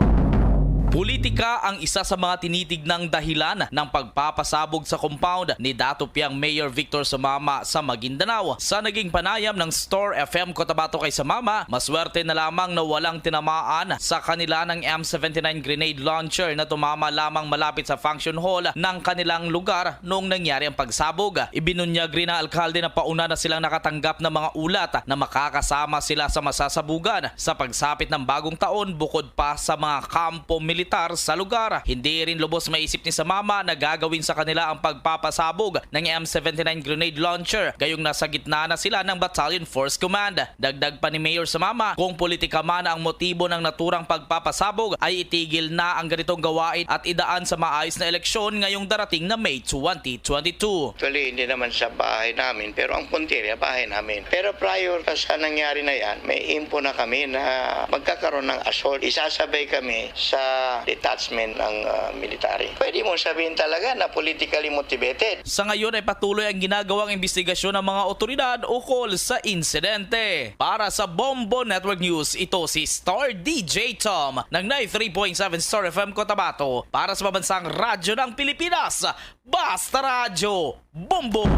Politika ang isa sa mga tinitignang dahilan ng pagpapasabog sa compound ni Datupiang Mayor Victor Samama sa Maguindanao. Sa naging panayam ng Star FM Cotabato kay Samama, maswerte na lamang na walang tinamaan sa kanila ng M79 grenade launcher na tumama lamang malapit sa function hall ng kanilang lugar noong nangyari ang pagsabog. Ibinunyag rin ng alkalde na pauna na silang nakatanggap ng mga ulat na makakasama sila sa masasabugan sa pagsapit ng bagong taon bukod pa sa mga kampo militar sa lugar. Hindi rin lubos maisip ni Samama na gagawin sa kanila ang pagpapasabog ng M79 grenade launcher gayong nasa gitna na sila ng Battalion Force Command. Dagdag pa ni Mayor Samama, kung politika man ang motibo ng naturang pagpapasabog ay itigil na ang ganitong gawain at idaan sa maayos na eleksyon ngayong darating na May 2022. Actually, hindi naman sa bahay namin pero ang punteriya bahay namin. Pero prior pa sa nangyari na yan, may info na kami na magkakaroon ng assault. Isasabay kami sa detachment ng military. Pwede mo sabihin talaga na politically motivated. Sa ngayon ay patuloy ang ginagawang investigasyon ng mga otoridad ukol sa insidente. Para sa Bombo Network News, ito si Star DJ Tom ng 93.7 Star FM Cotabato para sa Pambansang Radyo ng Pilipinas, Basta Radio, Bombo!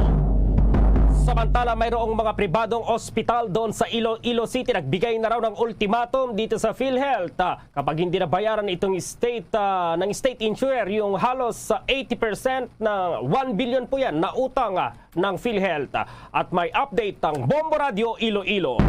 Samantala, mayroong mga pribadong ospital doon sa Iloilo City nagbigay na raw ng ultimatum dito sa PhilHealth. Kapag hindi nabayaran itong ng state insurer, yung halos 80% ng 1 billion po yan na utang ng PhilHealth. At may update ang Bombo Radio Iloilo.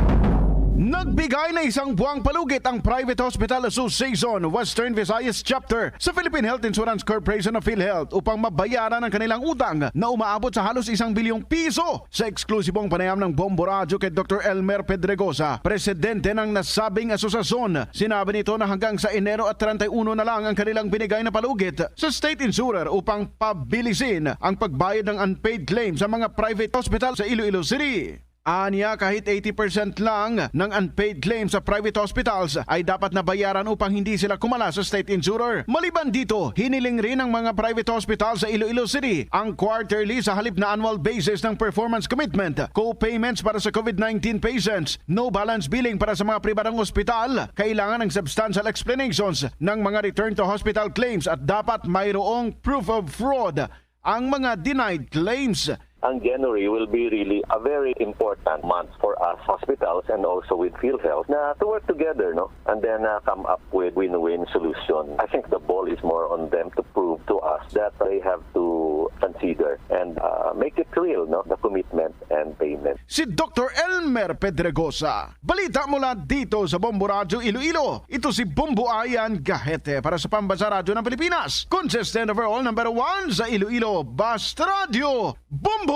Nagbigay na isang buwang palugit ang Private Hospital Association Western Visayas Chapter sa Philippine Health Insurance Corporation of PhilHealth upang mabayaran ang kanilang utang na umaabot sa halos 1 bilyong piso. Sa eksklusibong panayam ng Bombo Radio kay Dr. Elmer Pedregosa, presidente ng nasabing asosasyon, sinabi nito na hanggang sa Enero at 31 na lang ang kanilang binigay na palugit sa state insurer upang pabilisin ang pagbayad ng unpaid claim sa mga private hospital sa Iloilo City. Anya, kahit 80% lang ng unpaid claims sa private hospitals ay dapat nabayaran upang hindi sila kumala sa state insurer. Maliban dito, hiniling rin ng mga private hospitals sa Iloilo City ang quarterly sa halip na annual basis ng performance commitment, co-payments para sa COVID-19 patients, no balance billing para sa mga pribadong ospital, kailangan ng substantial explanations ng mga return to hospital claims at dapat mayroong proof of fraud ang mga denied claims. Ang January will be really a very important month for us hospitals and also with PhilHealth na to work together, no? And then come up with win-win solution. I think the ball is more on them to prove to us that they have to consider and make it real, no? The commitment and payment. Si Dr. Elmer Pedregosa. Balita mula dito sa Bombo Radyo Iloilo. Ito si Bombo Ayan Gahete para sa Pambansa Radyo ng Pilipinas. Consistent overall number 1 sa Iloilo, Basta Radio, Bombo!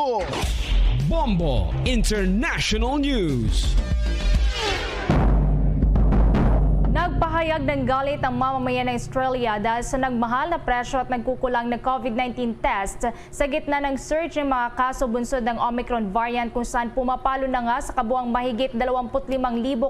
Bombo International News. Nagpahayag ng galit ang mamamayan ng Australia dahil sa nagmahal na presyo at nagkukulang na COVID-19 test sa gitna ng surge ng mga kaso bunsod ng Omicron variant kung saan pumapalo na nga sa kabuang mahigit 25,000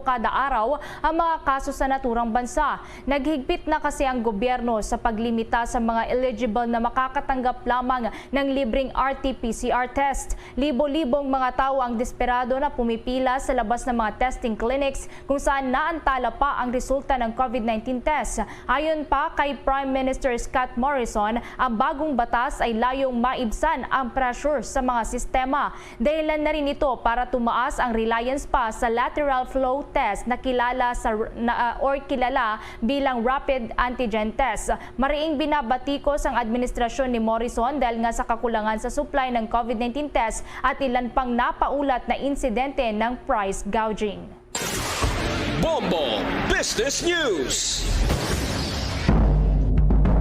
kada araw ang mga kaso sa naturang bansa. Naghigpit na kasi ang gobyerno sa paglimita sa mga eligible na makakatanggap lamang ng libreng RT-PCR test. Libo-libong mga tao ang desperado na pumipila sa labas ng mga testing clinics kung saan naantala pa ang resulta ng COVID-19 test. Ayon pa kay Prime Minister Scott Morrison, ang bagong batas ay layong maibsan ang pressure sa mga sistema. Dahilan na rin ito para tumaas ang reliance pa sa lateral flow test na kilala bilang rapid antigen test. Mariing binabatikos ang administrasyon ni Morrison dahil nga sa kakulangan sa supply ng COVID-19 test at ilan pang napaulat na insidente ng price gouging. Bombo Business News.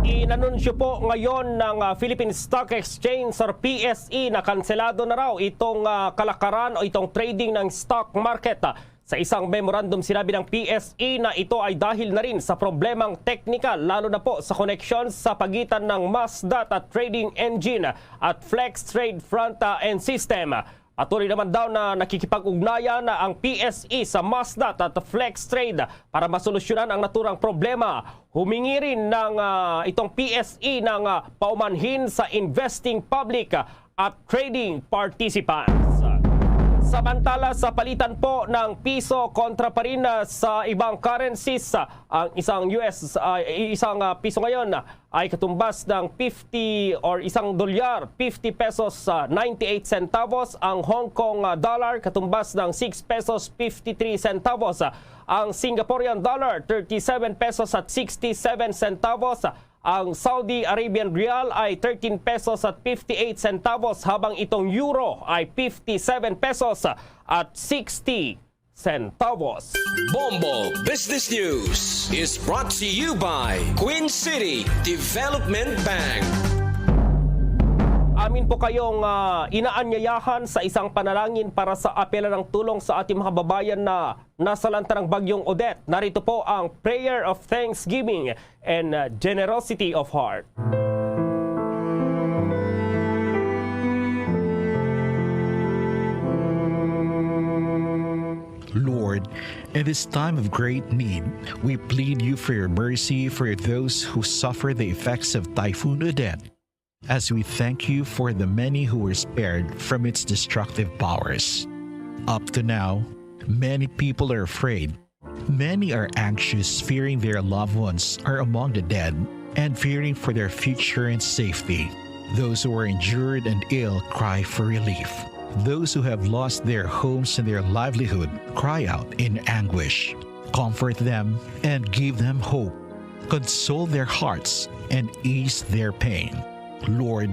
Inanunsyo po ngayon ng Philippine Stock Exchange or PSE na kanselado na raw itong kalakaran o itong trading ng stock market. Sa isang memorandum sinabi ng PSE na ito ay dahil na rin sa problemang technical lalo na po sa connection sa pagitan ng Massdata Trading Engine at Flex Trade Front End System. At tuloy naman daw na nakikipag-ugnayan na ang PSE sa Massdata at Flex Trade para masolusyonan ang naturang problema. Humingi rin ng itong PSE ng paumanhin sa investing public at trading participants. Samantala sa palitan po ng piso kontra pa rin sa ibang currencies, ang isang piso ngayon ay katumbas ng 50 or isang dolyar, 50 pesos 98 centavos, ang Hong Kong dollar katumbas ng 6 pesos 53 centavos, ang Singaporean dollar 37 pesos at 67 centavos. Ang Saudi Arabian Rial ay 13 pesos at 58 centavos habang itong euro ay 57 pesos at 60 centavos. Bombo Business News is brought to you by Queen City Development Bank. Amin po kayong inaanyayahan sa isang panalangin para sa apela ng tulong sa ating mga kababayan na nasalanta ng bagyong Odette. Narito po ang prayer of thanksgiving and generosity of heart. Lord, in this time of great need, we plead you for your mercy for those who suffer the effects of Typhoon Odette. As we thank you for the many who were spared from its destructive powers. Up to now, many people are afraid. Many are anxious, fearing their loved ones are among the dead and fearing for their future and safety. Those who are injured and ill cry for relief. Those who have lost their homes and their livelihood cry out in anguish. Comfort them and give them hope. Console their hearts and ease their pain. Lord,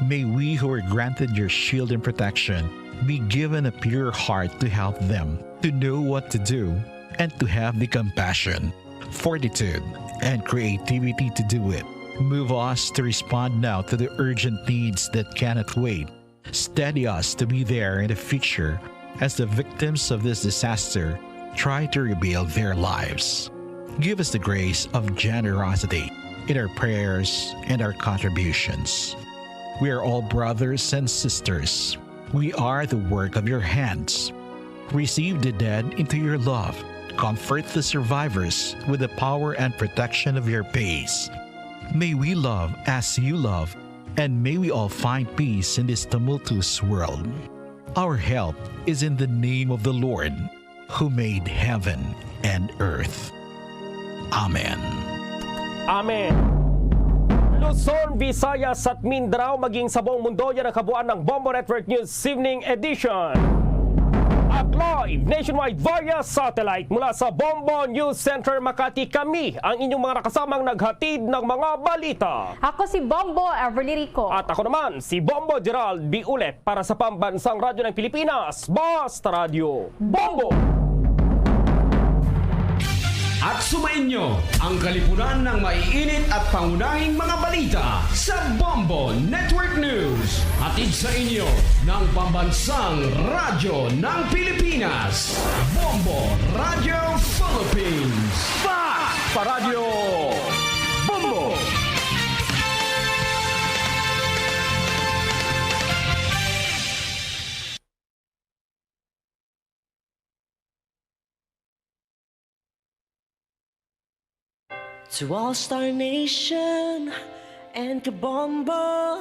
may we who are granted your shield and protection be given a pure heart to help them, to know what to do, and to have the compassion, fortitude, and creativity to do it. Move us to respond now to the urgent needs that cannot wait. Steady us to be there in the future as the victims of this disaster try to rebuild their lives. Give us the grace of generosity in our prayers and our contributions. We are all brothers and sisters. We are the work of your hands. Receive the dead into your love. Comfort the survivors with the power and protection of your peace. May we love as you love, and may we all find peace in this tumultuous world. Our help is in the name of the Lord, who made heaven and earth. Amen. Amen. Luzon, Visayas at Mindanao maging sa buong mundo yan ang kabuuan ng Bombo Network News Evening Edition. At live nationwide via satellite mula sa Bombo News Center Makati, kami ang inyong mga nakasamang naghatid ng mga balita. Ako si Bombo Everly Rico. At ako naman si Bombo Gerald B. Ulet para sa Pambansang Radyo ng Pilipinas, Basta Radio Bombo! At sumainyo ang kalipunan ng maiinit at pangunahing mga balita sa Bombo Network News. Hatid sa inyo ng Pambansang Radyo ng Pilipinas, Bombo Radio Philippines. Basta Radio Bombo! To All Star Nation and Kabombo,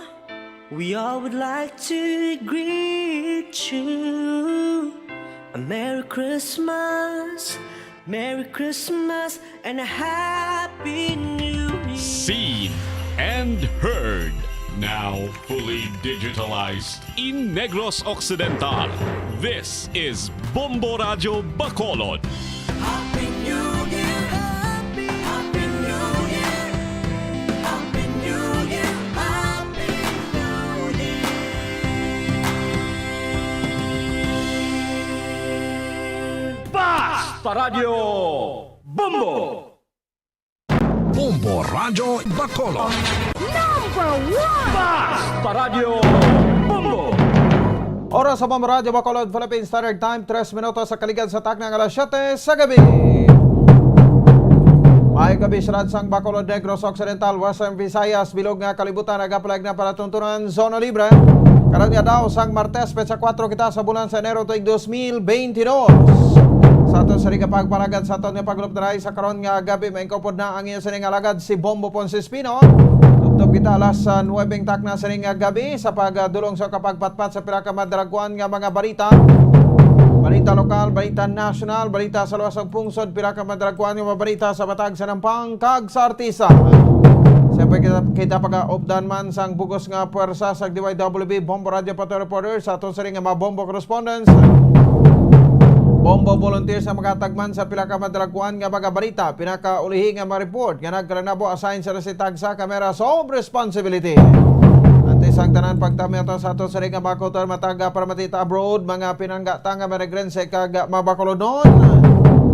we all would like to greet you. A Merry Christmas, and a Happy New Year. Seen and heard. Now fully digitalized in Negros Occidental. This is Bombo Radio Bacolod. Happy New Year, Happy New Year, Happy New Year, Happy New Year. Basta Radio Bombo! Bombo Radio Bacolod. Number 1! Basta Radio Bombo! Oras sa Bombo Radio Bacolod, Philippine Standard Time, 3 minutos sa kaligad sa taknang alas 7 sa gabi. May gabi sa Radsang Bacolod, Negros Occidental, Western Visayas, bilog nga kalibutan, nagapalag na palatuntunan, Zona Libre. Karon nga daw sang Martes, petsa 4 kita sa bulan sa Enero tuig 2022. Sa aton sa pagparagan sa aton nga pagluptaray sa karon nga gabi, may kapod na ang iyo sa ning alagad si Bombo Ponce Espino. Tubtob kita alas 9 takna sa ning gabi sa pagdulong sa kapagpatpat sa pira ka madragwan nga mga balita. Balita lokal, balita national, balita sa luwasang pungsod, pira ka madragwan nga mga balita sa batag sa Nampang kag sa artista. Siyempre kita pag-updan man sang bugos nga puwersa sa DYWB Bombo Radio Pato Reporters sa aton sa ring nga mga Bombo Correspondents. Bombo volunteers na makatagman sa pila ka madragwan nga mga balita, pinakaulihi nga ma-report nga nagranabo assign sa resitag sa camera of responsibility. At isang tanan pagtami ato sa ato sa ring nga mga kautor mataga para matita abroad, mga pinanggata nga marigrense kag mabakolodon.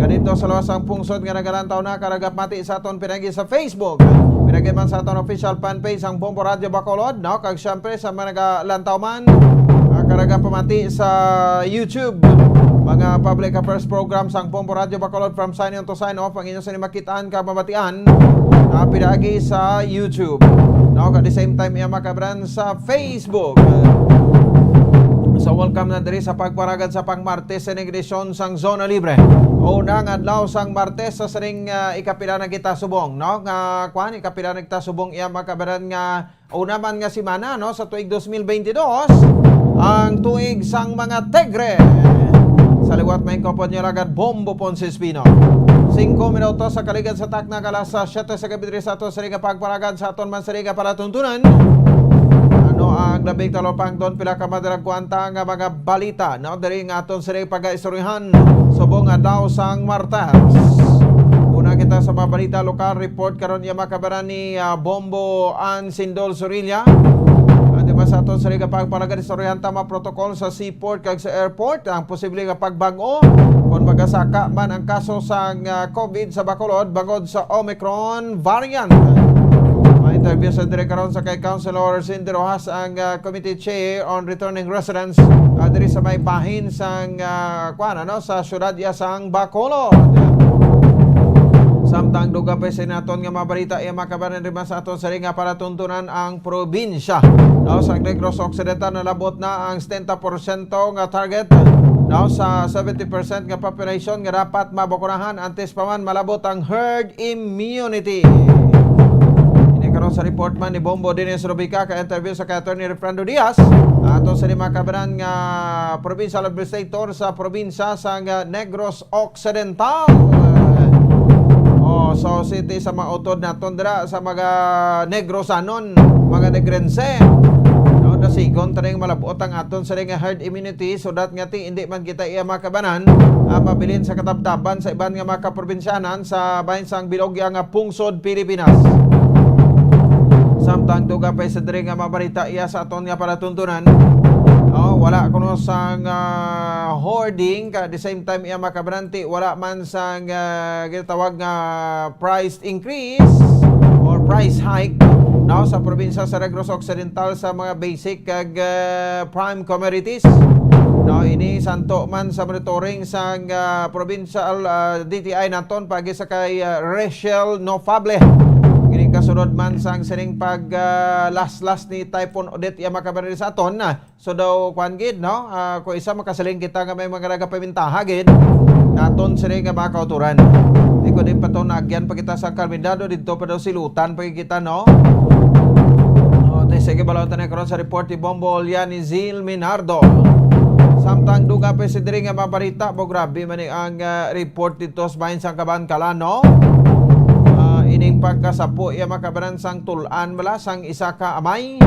Ganito sa luwasang pungsod nga nagalantaw na karagap mati sa aton pinagi sa Facebook. Pinagi man sa aton official fanpage ang Bombo Radio Bacolod, no? Kag syempre sa mga nagalantaw man, karagap pamati sa YouTube. Mga public affairs programs ang Bombo Radio Bacolod from sign on to sign off ang inyo sa makitaan ka mabatian na pinagi sa YouTube. Now, at the same time, iya makabran sa Facebook. So, welcome na diri sa pagparagad sa pang-Martes sa negresyon sang Zona Libre. Unang adlaw sang Martes sa saring ikapila na kita subong, no? Nga kwan ikapila na kita subong iya makabran nga una man nga semana, no, sa tuig 2022 ang tuig sang mga Tigre. Sa liwat may kopod niya lagad Bombo Ponce Espino. 5 minutos sa kaligad sa takna kalas sa 7 sa gabi sa ato sa riga pagparagad sa aton man sa riga para tuntunan. Ano ang labing talopang doon pila ka madragwanta nga mga balita, no? Diri nga aton sa riga pag-istoryahan subong adlaw sang Martes. Una kita sa mga balita lokal report karon niya makabaran ni Bombo Ann Sindol Sorilla. Diba sa aton sa riga pagpalagad istoryahan tama protocol sa seaport kag sa airport ang posible nga pagbago kung magasaka man ang kaso sa COVID sa Bacolod bangod sa Omicron variant. Ma-interview sa direktoron sa kay Councilor Cindy Rojas ang Committee Chair on Returning Residents diri sa may bahin sang sa syudad sang Bacolod. Samtang duga pa senaton nga mabalita iya makabaran rin sa aton sa ringa para tuntunan ang probinsya. No, sa Negros Occidental nalabot na ang 70% nga target no, sa 70% nga population nga dapat mabakunahan antes pa man malabot ang herd immunity. Ini karon sa report man ni Bombo Dennis Rubica ka interview sa kay Attorney Refrando Diaz ato sa lima kabanan nga provincial administrator sa probinsya sa Negros Occidental. So city sa mga utod naton dira sa mga Negrosanon, mga Negrense. No, dasigon taning malabot ang aton sa nga herd immunity so that nga ti hindi man kita iya makabanan mabilin sa katabtaban sa iban nga mga probinsyanan sa bahin sang Bilogya nga pungsod Pilipinas. Samtang duga pa sa diri nga mabarita iya sa aton nga palatuntunan. Wala kuno sang hoarding at the same time iya makabaranti wala man sang gitawag nga price increase or price hike no sa probinsya sa Negros Occidental sa mga basic kag prime commodities. No, ini santo man sa monitoring sang provincial DTI naton pagi sa kay Rachel Nofable. Kini kasunod man sang sining pag last ni Typhoon Odette iya makabaran sa aton so daw kwan gid no ko isa makasaling kita nga may mga nagapamintaha gid naton sining nga makauturan. Di ko din pato nagyan pa kita sa Carmindado didto pa daw silutan pa kita no. Sige balawtan na karon sa report ni Bombo ni Zil Minardo. Samtang duga pa si diri nga mabarita bo grabe man ang report dito sa bahin sang Kabankalan no. Ining pagkasapo iya makabaran sang tulan bala sang isa ka amay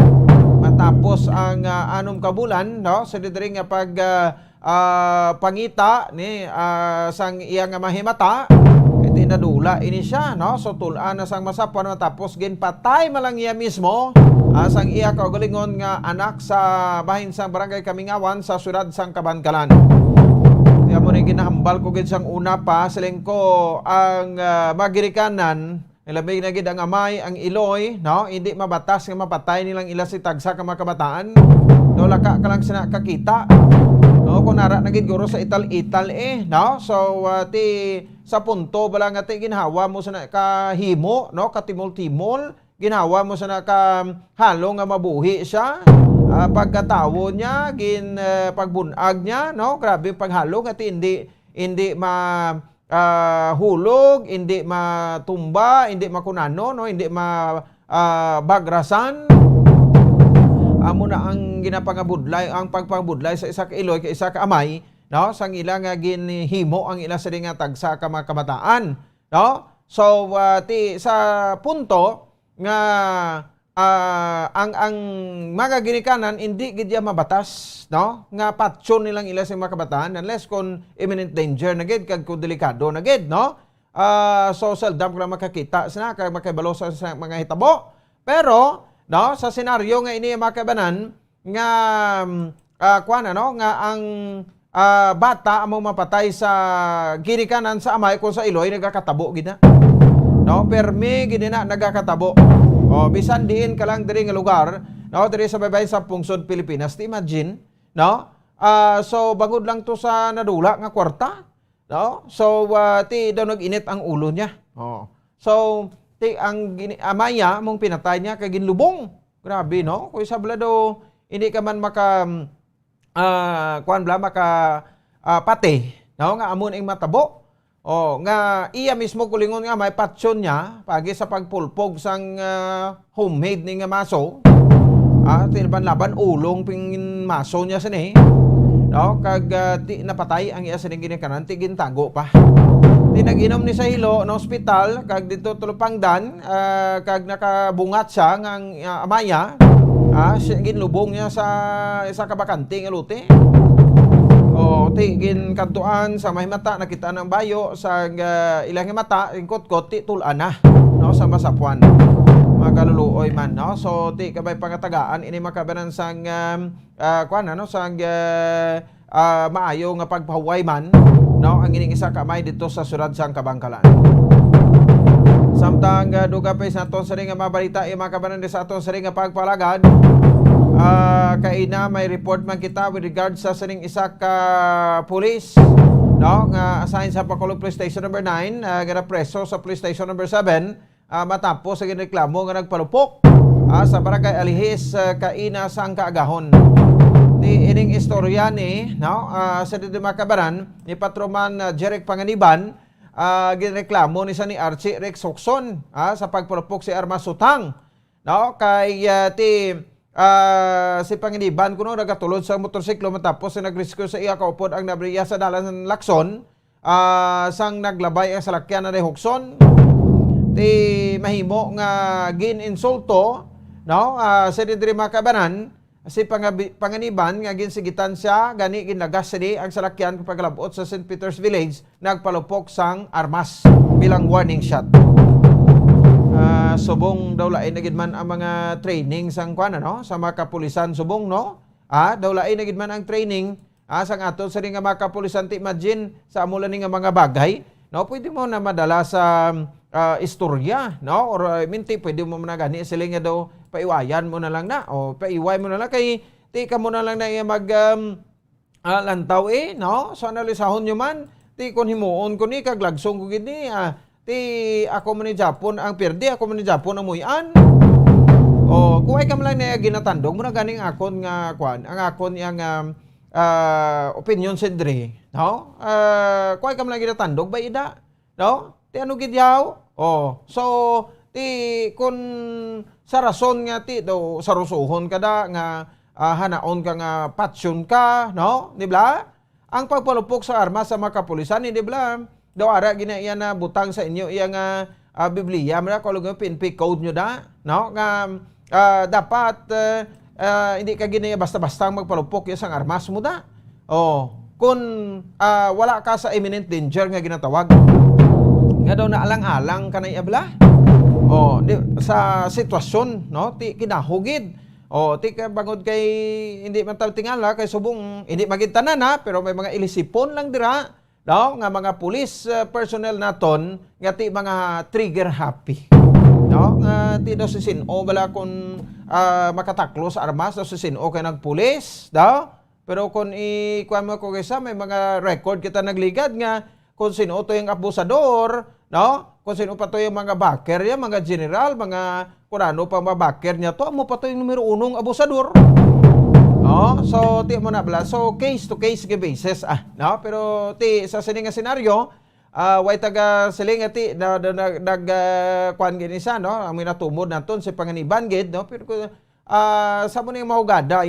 matapos ang 6 ka bulan no sa diri nga pag pangita ni sang iya nga mahimata iti nadula ini siya no so tulan na sang masapuan matapos ginpatay malang iya mismo sang iya kaugalingon nga anak sa bahin sang barangay Kamingawan sa syudad sang Kabankalan. Kaya mo rin ginahambal ko gid sang una pa siling ko ang magirikanan ilabig na gid ang amay ang iloy no hindi mabatas nga mapatay nilang ila si tagsa ka mga kabataan no laka ka lang sina kakita no kunara na gid guro sa ital-ital no so ti sa punto bala nga ti ginhawa mo sa kahimo no katimol-timol ginawa mo sa ka halo nga mabuhi siya pagkatawo niya pagbunag niya no grabe paghalo nga ti hindi hulog, hindi matumba, hindi makunano, no, hindi bagrasan. Amo na ang ginapangabudlay, ang pagpangbudlay sa isa ka iloy ka isa ka amay, no, sang ila nga ginhimo ang ila sa nga tagsa ka mga kabataan, no? So sa punto nga ang mga ginikanan hindi gid ya mabatas no nga patsyon nilang ila sa mga kabataan unless kung imminent danger na gid kag kung delikado na gid no so seldom ko lang makakita sina kag makabalo sa mga hitabo pero no sa senaryo nga ini makabanan nga kuan no nga ang bata amo mapatay sa ginikanan sa amay kung sa iloy nagakatabo gid na no permi gid na nagakatabo. Bisan diin ka lang diri nga lugar, no, diri sa baybay sa pungsod Pilipinas. Imagine, no? So bangod lang to sa nadula nga kwarta, no? So ti daw nag-init ang ulo niya. So ti ang amaya mong pinatay niya kay ginlubong. Grabe, no? Kung sabla do hindi ka man maka pati, no? Nga amon ing matabo. Nga iya mismo kulingon nga may patsyon niya pagi sa pagpulpog sang homemade ni nga maso. Tilban laban ulong ping maso niya sini. No, kag ti napatay ang iya sining ginikanan ti gintago pa. Ti nag-inom ni sa hilo no ospital kag dito tulupangdan kag nakabungat siya ngang amaya. Ginlubong niya sa isa ka bakante nga lote. Tigin kantuan sa mahimata nakita ng bayo sa ilang mata ingkot-kot ti tulan na no sa masapuan magaluluoy man no so ti kabay pangatagaan ini makabanan sang kuan no sang maayo nga pagpahuway man no ang ining isa ka may dito sa syudad sang Kabankalan. Samtang duga pa sa aton sa nga mabalita makabanan sa aton sa nga pagpalagad. Kaina may report man kita with regard sa sining isa ka police no nga assigned sa Bacolod Police Station number 9 nga preso sa Police Station number 7 matapos sa ginreklamo nga nagpalupok sa barangay Alihis kaina sang kaagahon. Ti ining istorya ni sa dito makabaran ni Patroman Jeric Panganiban, ginreklamo ni sa ni Archie Rex Sokson sa pagpalupok si Armas Sutang. Kay si Panganiban kuno nagatulod sa motorsiklo matapos na nagrescue sa iya kaupod ang nabriya sa dalan ng Lacson, sang naglabay ang salakyan na ni Hukson. Ti mahimo nga gin-insulto sa diri makabanan si Panganiban nga ginsigitan siya gani ginagas ang salakyan kapag labot sa St. Peter's Village, nagpalupok sang armas bilang warning shot. Subong daw lain na gid man ang mga training sang sa mga kapulisan subong daw lain na gid man ang training sang aton sa nga mga kapulisan. Ti imagine sa amulan ni nga mga bagay pwede mo na madala sa istorya or minti pwede mo na gani sila nga daw paiwayan mo na lang na o paiway mo na lang kay ti ka mo na lang na mag lantaw so analisahon nyo man ti kon himuon ko ni kaglagsong ko gid ni ti ako man ni Japon ang pirdi, ako man ni Japon ang muyan. O kuway ka man lang na ginatandog mo na ganing akon nga ang akon yang opinion sendri kuway ka man lang ginatandog ba ida ti ano gid yaw so ti kun sa rason nga ti do sarusuhon kada nga hanaon ka nga patsyon ka di ba ang pagpalupok sa armas sa mga kapulisan di ba daw ara ginaiya na butang sa inyo iya nga Biblia mara ko lugo PNP code nyo nga dapat hindi ka ginaiya basta-basta magpalupok isang armas mo kung wala ka sa imminent danger nga ginatawag nga daw na alang-alang ka na iabla sa sitwasyon ti kinahugid ti bangod kay hindi man tayo tingala kay subong hindi magitanan pero may mga ilisipon lang dira nga mga police personnel naton nga ti mga trigger happy nga ti daw si sino bala kung makataklo sa armas daw si sino kay nagpulis pero kung ikuan mo ko kaysa may mga record kita nagligad nga kung sino to yung abusador kung sino pa to yung mga backer niya, mga general, mga kurano pa mga backer niya to, mo pa to yung numero 1 abusador. So ti mo na bala. So case to case basis pero ti sa sining nga senaryo way taga siling ti nag kuan gini sa ang minatumod naton si Panganiban gid pero sa mo ning mahugada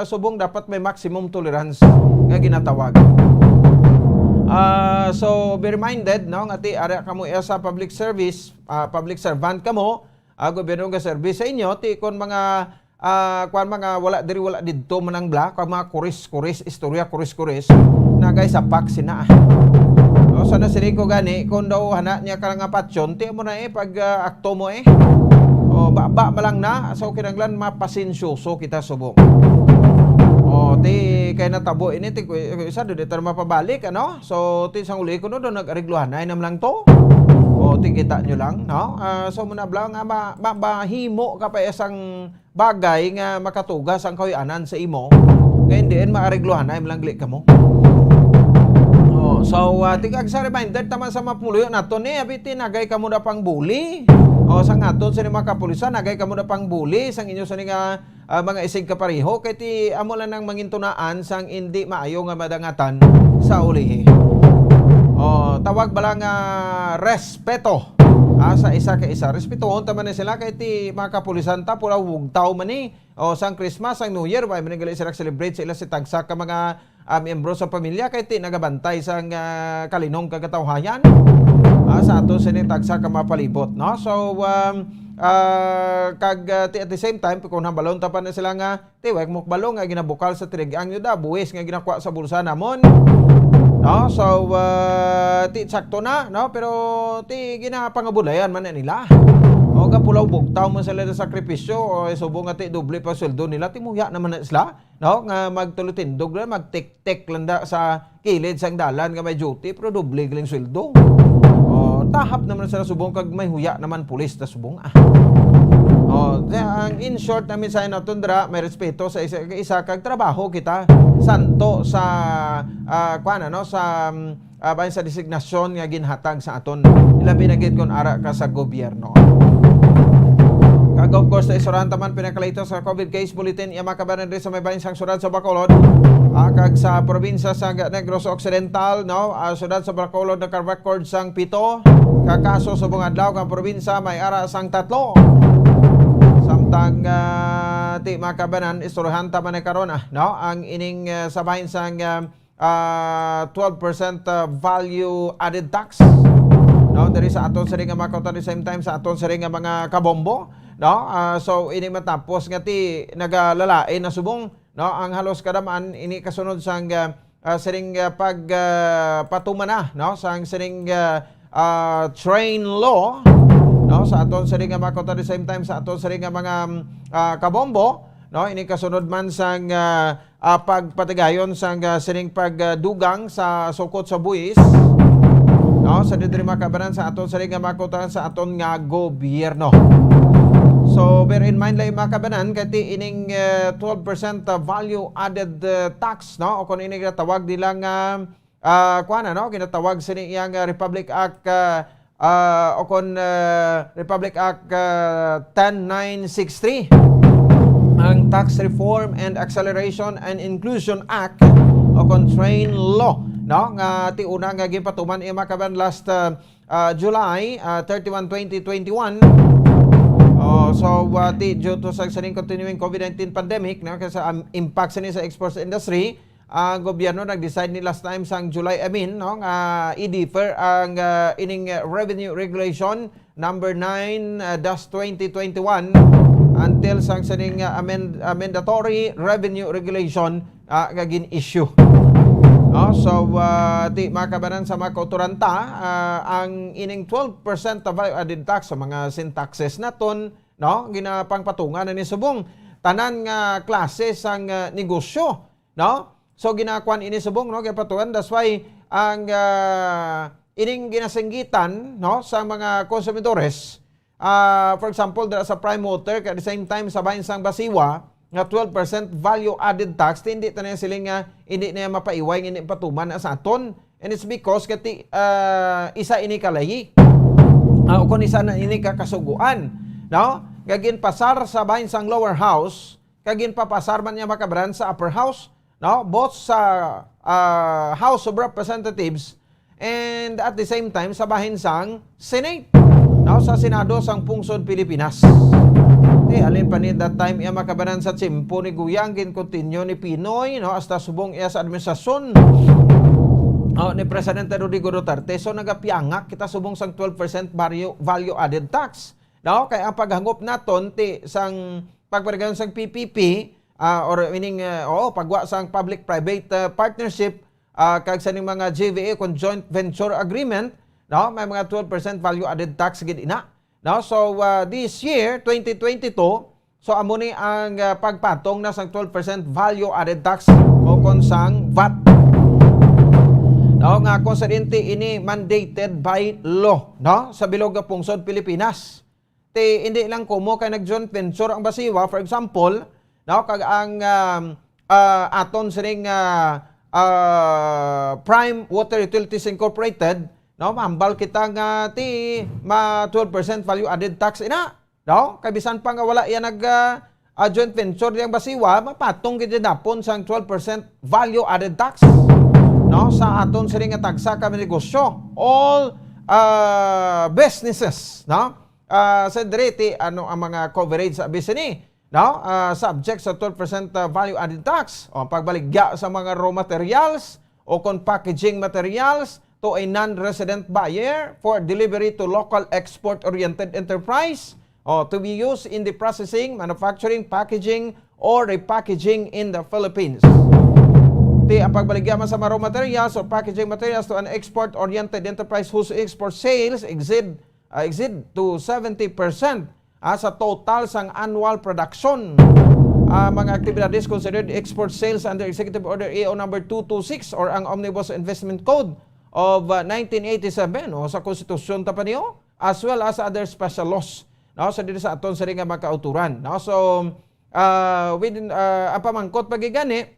subong dapat may maximum tolerance nga ginatawag. So be reminded nga ti ara kamo sa public service, public servant kamo, gobyerno nga service sa inyo ti kon mga mga wala didto manang bla kag mga kuris istorya kuris na guys sa pak sina. Sana sini ko gani kun daw hana niya ka nga patsyon ti mo na pag akto mo baba malang na so kinanglan mapasensyoso kita subong. Ti kay natabo ini ti isa do dito mapabalik so ti sang uli ko do nag-arigluhan ay nam lang to ti kita nyo lang so muna bla nga mahimo ka pa isang bagay nga makatugas ang kawianan sa imo kay diin maarigluhan ay lang gli kamo. So tigag sa reminder taman sa mapuluyo naton abiti nagay kamo da pang bully sang aton sa mga kapulisan nagay kamo da pang bully sang inyo sa nga mga isig kapareho kay ti amo lang nang mangintunaan sang hindi maayo nga madangatan sa ulihi. Tawag bala nga respeto sa isa ka isa. Respetuhon taman na sila kay ti mga kapulisan ta pura wugtaw man ni sang Christmas sang New Year way man gali sila celebrate sa ila si tagsa ka mga miyembro sa pamilya kay ti nagabantay sang kalinong kagatawhayan sa ato sa tagsa ka mapalibot so kag at the same time kung hambalon tapan na sila nga ti wag mo balong nga ginabukal sa trigang yun buwis nga ginakuha sa bulsa namon so ti sakto na pero ti ginapangabulayan man na nila kapulaw bugtaw man sila sa sakripisyo subong nga ti doble pa sweldo nila ti muya naman na sila nga magtulutindog lang magtik-tik lang sa kilid sang dalan nga may duty pero doble lang sweldo tahap naman sila subong kag may huya naman pulis ta subong ang in short namin sa naton dra may respeto sa isa kag trabaho kita santo sa bahin sa designasyon nga ginhatag sa aton ilabi na gid kon ara ka sa gobyerno Kag of course, isurahan taman pinakalito sa COVID case bulletin iya makabanan rin sa may bahin sang syudad sa Bacolod. Kag sa probinsya sa Negros Occidental, no, syudad sa Bacolod naka-record sang 7 kakaso sa buong adlaw kang probinsya may ara sang 3. Samtang ti makabanan isurahan taman ni karon no, ang ining sa bahin sang 12% value added tax. No, diri sa aton sa ring nga makautan at the same time sa aton sa ring nga mga kabombo, no. So ini matapos nga ti nagalalain na subong, no, ang halos kadamaan ini kasunod sang siring pagpatumana, no, sang siring train law, no, sa aton sa ring nga makautan at the same time sa aton sa ring nga mga kabombo, no, ini kasunod man sang pagpatigayon sang siring pagdugang sa sukot sa buwis, no, sa didiri makabanan sa aton sa ring nga makutan sa aton nga gobyerno. So bear in mind lang makabanan kati ining 12% value added tax, no, o kung ini tawag nilang kuana, no, ginatawag sa niyang Republic Act o kung Republic Act 10963, ang Tax Reform and Acceleration and Inclusion Act o kung train law, no, nga ti una nga ginpatuman iya makaban last July 31, 2021. So ti due to sa saning continuing COVID-19 pandemic, no, kasi impact sa exports industry, ang gobyerno nag-decide ni last time sang July no, nga i-defer ang ining revenue regulation number 9-2021 until sang saning mandatory revenue regulation nga gin-issue. No, so di makabanan sa mga kauturanta ang ining 12% value added tax sa mga sin taxes naton, no, ginapangpatungan na ni subong tanan nga klase sang negosyo, no. So ginakuan ini subong, no, kay patuan, that's why ang ining ginasinggitan, no, sa mga konsumidores, for example dira sa Prime Water at the same time sa bahin sang Basiwa nga 12% value added tax, hindi tanan siling hindi na mapaiway hindi patuman sa aton, and it's because kati isa ini kalayi o kung isa na ini kakasuguan, no, kagin pasar sa bahin sang lower house kagin papasar man niya makabran sa upper house, no, both sa House of Representatives and at the same time sa bahin sang Senate, no, sa Senado sang Pungsod Pilipinas. Alin pa ni that time iya makabanan sa tsimpo ni Guyang continue ni Pinoy, no, hasta subong iya sa administrasyon ni Presidente Rodrigo Duterte. So nagapiangak kita subong sang 12% value added tax, no, kay ang paghangop naton ti sang pagparigayon sang PPP or meaning pagwa sang public private partnership kag sa ning mga JVA kon joint venture agreement, no, may mga 12% value added tax gid ina. No, so this year 2022, so amo ni ang pagpatong na sang 12% value added tax o kon sang VAT. No, nga konsidente ini mandated by law, no, sa bilog nga pungsod Pilipinas. Ti hindi lang kumo kay nag joint venture ang Basiwa, for example, no, kag ang aton sining Prime Water Utilities Incorporated, no, mambal kita nga ti 12% value added tax ina, no, kay bisan pa nga wala yan nag joint venture yang Basiwa, mapatong gid dapon sang 12% value added tax, no, sa aton siring nga tagsa kami negosyo, all businesses, no, sa direti ano ang mga coverage sa BSNE, no, subject sa 12% value added tax o pagbaligya sa mga raw materials o kon packaging materials to a non-resident buyer for delivery to local export-oriented enterprise to be used in the processing, manufacturing, packaging, or repackaging in the Philippines. Ang pagbaligya man sa raw materials or packaging materials to an export-oriented enterprise whose export sales exceed to 70% sa total sang annual production. Mga aktibidades considered export sales under Executive Order AO number 226 or ang Omnibus Investment Code of 1987 sa konstitusyon ta pa niyo, as well as other special laws, no, sa dito sa aton sa ring nga makauturan, no. So within ang pamangkot pagigani,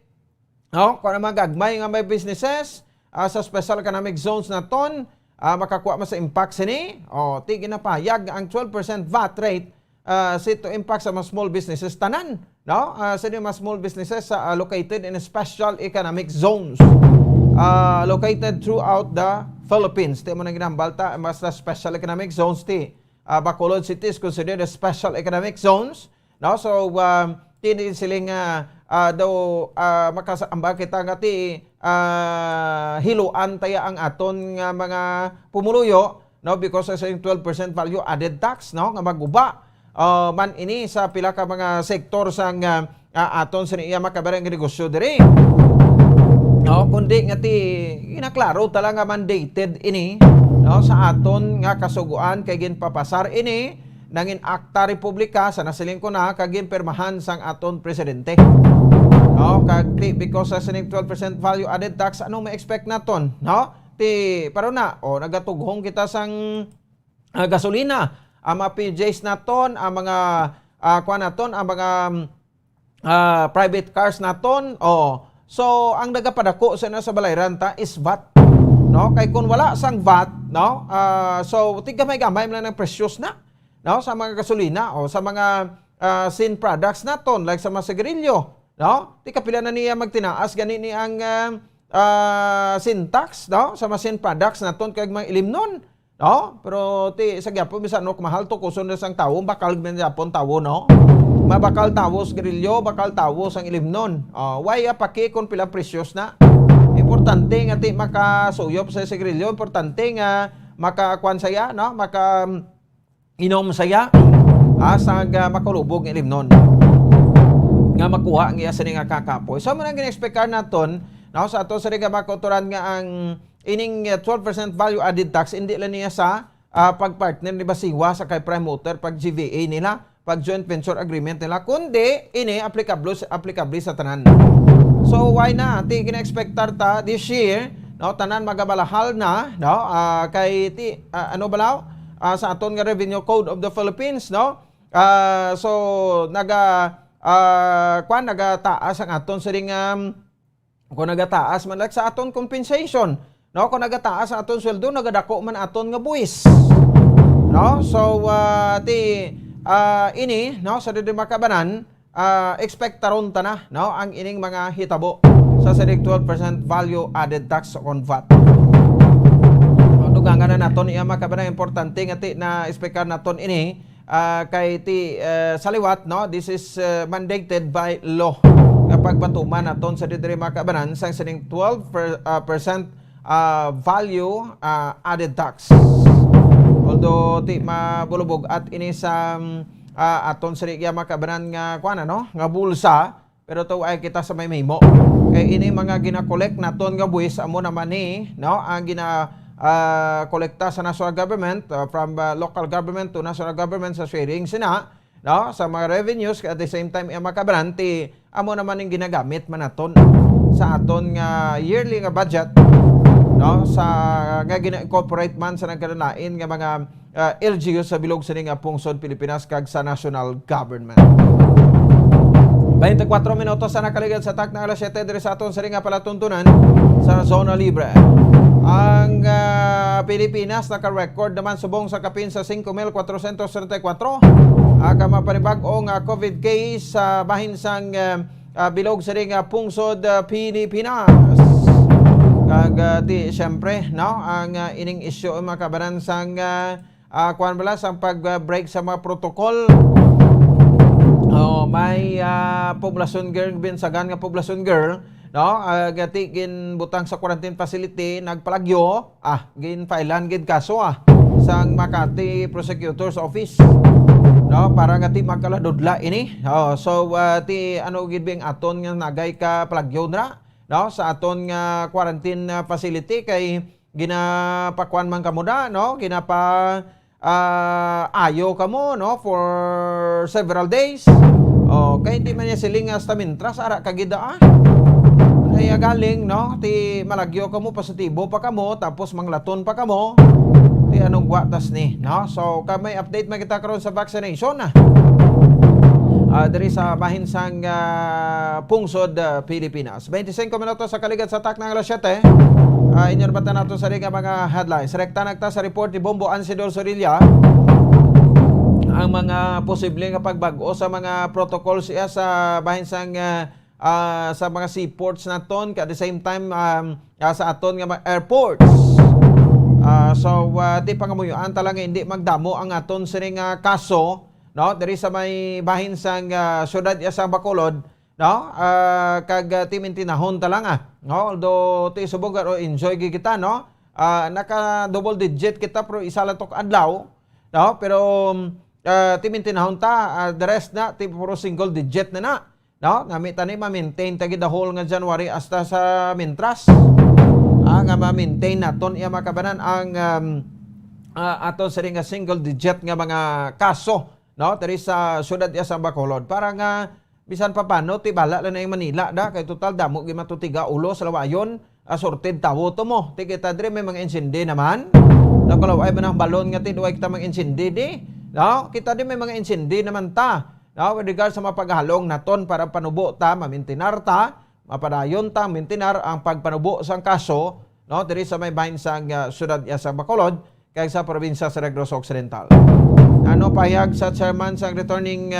no, kung mga gagmay nga may businesses sa special economic zones naton, makakuha man sa impact sini ti ginapahayag ang 12% VAT rate to impact sa mga small businesses tanan, no? Sa mga small businesses located in special economic zones located throughout the Philippines. Ti mo nang ginambalta mas special economic zones ti Bacolod City is considered as special economic zones, no? So tini siling makasaamba kita nga ti hiluan taya ang aton nga mga pumuluyo, no, because sa 12% value added tax, no, nga maguba man ini sa pila ka mga sektor sang aton sa iya makabarang negosyo diri, no, kundi nga ti inaklaro talaga mandated ini, no, sa aton nga kasuguan kay ginpapasar ini nangin akta republika sa nasiling ko na kagin permahan sang aton presidente, no, because sa 12% value added tax anong ma-expect naton, no, ti pero na nagatughong kita sang gasolina, ang mga PJs naton, ang mga naton, ang mga private cars naton, so ang nagapadako sa balayran ta is VAT, no, kay kung wala sang VAT, no, so tigamay-gamay man ng presyos na, no, sa mga gasolina o sa mga sin products naton like sa mga sigarilyo, no, ti kapila na niya magtinaas gani ni ang sin tax, no, sa mga sin products naton kay mga ilimnon, no, pero ti sa gyapon bisan no mahal to kuson na sang tawo bakal men Japon tawo, no, mabakal tawo sigarilyo bakal tawo sang ilimnon, why paki kon pila presyos na, importante nga ti makasuyop sa sigarilyo, importante nga makakuan saya, no, maka inom saya sa makulubog ng ilimnon nga makuha nga sa nga kakapoy. So man ang gina-expectar naton, no, sa ato sa makotoran nga ang ining 12% value added tax hindi lang niya sa pagpartner ni Basiwa sa kay Prime Motor pag GVA nila, pag joint venture agreement nila, kundi ini applicable sa tanan. So why na ti gina-expectar ta this year, no, tanan magabalahal na, no, kay ti ano balaw sa aton nga Revenue Code of the Philippines, no? So nagataas ang aton sa ring kung nagataas man like sa aton compensation, no? Kung nagataas ang aton sweldo, nagadako man aton nga buwis, no? So ini, no, sa didi makabanan expectaron ta na, no, ang ining mga hitabo sa 12% value added tax on VAT. Dugangan na naton iya makabanang importante nga ti na expectar naton ini kay ti saliwat, no, this is mandated by law kapag patuman naton sa didiri makabanan sang sining 12% value added tax, although ti mabulubog at ini sa aton sa iya makabanan nga kuana, no, nga bulsa, pero to ay kita sa may memo kay ini mga gina-collect naton nga buwis amo naman ni, no, ang kolekta sa national government, from local government to national government sa sharing sina, no, sa mga revenues at the same time makabranti amo naman yung ginagamit man naton sa aton nga yearly nga budget, no, sa nga gina-incorporate man sa nagkalanain nga mga LGU sa bilog sa nga pungsod Pilipinas kag sa national government. 24 minutos sa nakaligad sa tak na alas 7 diri sa aton sa nga palatuntunan sa Zona Libre. Ang Pilipinas naka-record naman subong sa kapin sa 5,434 mapanibag-ong COVID case sa bahin sang bilog sa ring pungsod Pilipinas. Kag siyempre, no, ang ining issue makabanan sang kuan bala sang pag-break sa mga protocol. May poblasyon girl binsagan nga poblasyon girl, no, gati gin butang sa quarantine facility nagpalagyo, gin filean gid kaso sang Makati Prosecutor's Office, no, para nga ti magkaladudla ini. So ti ano gid bing aton nga nagay ka palagyo na, no, sa aton nga quarantine facility kay ginapakuan man kamo da, no, ginapa ayo kamo, no, for several days. Kay hindi man niya siling hasta mintras ara kagida ay galing, no, ti malagyo kamo positibo pa kamo tapos manglaton pa kamo ti anong guatas ni, no. So may update man kita karon sa vaccination diri sa bahin sang pungsod Pilipinas. 25 minutos sa kaligad sa tak ng alas 7. Inyo batan nato sa ring mga headlines. Rekta nagta sa report ni Bombo Ansidor Sorilla. ang mga posible nga pagbago sa mga protocols iya sa bahin sang sa mga seaports naton at the same time sa aton nga mga airports. Di pa ngamuyuan talaga hindi magdamo ang aton sining kaso, no, diri sa may bahin sang syudad iya sa Bacolod, no, kag timintinahon talaga, no, although ti subog enjoy kita, no, naka double digit kita pero isa lang tok adlaw, no, pero timintinahon ta, the rest na ti puro single digit na, no, nami tani ma-maintain tagi the whole nga January hasta sa Mintras. Nga ma-maintain naton iya makabanan ang aton sa nga single digit nga mga kaso, no, diri sa syudad iya sa Bacolod para nga bisan pa paano ti bala lang na yung Manila da kay total damo gi matutiga ulo sa lawayon sorted tawo to mo ti kita diri may mga insindi naman na kalaw ay manang balon nga ti duay kita mga insindi di, no, kita di may mga insindi naman ta, no, with regard sa mapaghalong naton para panubo ta mamintinar ta mapadayon ta mintinar ang pagpanubo sang kaso, no, diri sa may bahin sang syudad iya sa Bacolod kay sa probinsya sa Negros Occidental. Ano pahayag sa chairman sang returning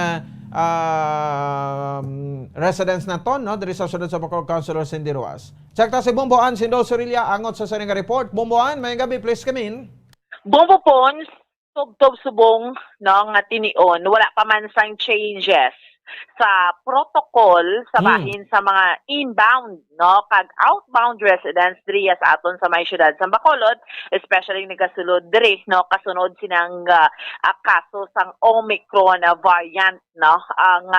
residents naton, no, diri sa syudad sa Bacolod, Councilor Cindy Ruas. Check ta si Bomboan Sindo Sorilla angot sa saning report. Bomboan, may gabi, please come in. Bombo Pons, tubtob subong no, nga tinion, wala pa man sang changes sa protocol sa bahin sa mga inbound no kag outbound residents diri sa aton sa may syudad sa Bacolod, especially nagasulod diri no kasunod sinang kaso sang Omicron variant no ang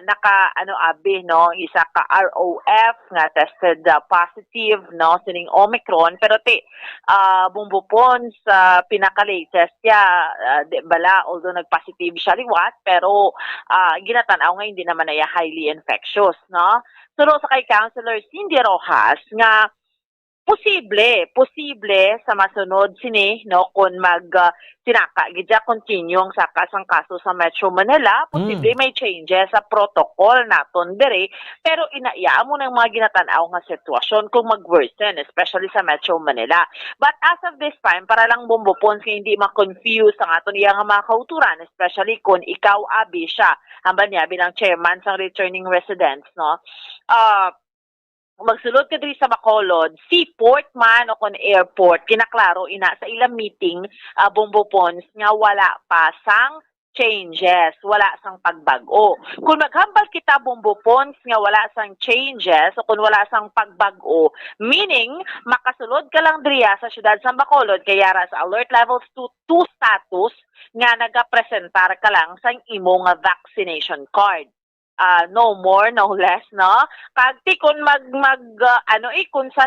naka abi no isa ka ROF nga tested positive no sining Omicron pero bumbupon sa pinaka latest bala although nagpositive siya liwat pero ginatanaw nga hindi naman ay highly infectious, no? So, sa kay Councilor Cindy Rojas, nga posible sa masunod sini, no, kung sinaka, gidya continue ang sakasang kaso sa Metro Manila, posible may changes sa protocol naton diri, pero inaiya mo ng mga ginatanaw nga sitwasyon kung mag-worsen, especially sa Metro Manila. But as of this time, para lang bumbupon kaya hindi ma-confuse ang aton iya nga mga kauturan, especially kung ikaw abi siya, hamba niya bilang chairman sa returning residents, no, magsulod ka diri sa Bacolod, seaport man o kon airport, kinaklaro ina sa ilang meeting, bumbupons nga wala pa sang changes, wala sang pagbago. Kung maghambal kita bumbupons nga wala sang changes o kung wala sang pagbago, meaning makasulod ka lang diri sa syudad sa Bacolod kaya sa alert levels 2 status nga nagapresentar ka lang sang imong vaccination card. No more, no less, no? Kagti kung kung sa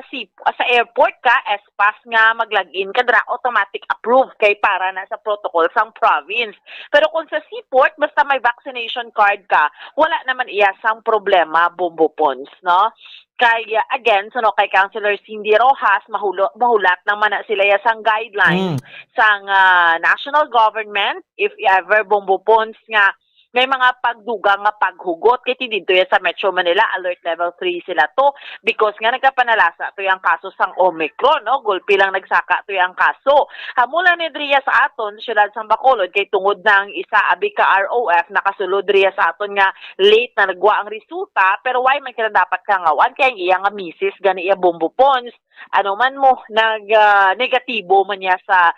airport ka, espas nga mag-login ka, automatic approve kay para na sa protocol sang province. Pero kung sa seaport, basta may vaccination card ka, wala naman iya sang problema, bumbupons, no? Kaya, again, kay Councilor Cindy Rojas, mahulat naman na sila sang guidelines sang national government, if ever bumbupons nga, may mga pagduga nga paghugot kiti dito sa Metro Manila alert level 3 sila to because nga nagkapanalasa to yung kaso sang Omicron no gulpi lang nagsaka to yung kaso hamula ni Dria sa aton syudad sang Bacolod kay tungod ng isa abi ka ROF nakasulod Dria sa aton nga late na nagwa ang resulta pero why man kaya dapat kangawan kay iya nga misis gani iya bumbupons ano man mo negatibo man niya sa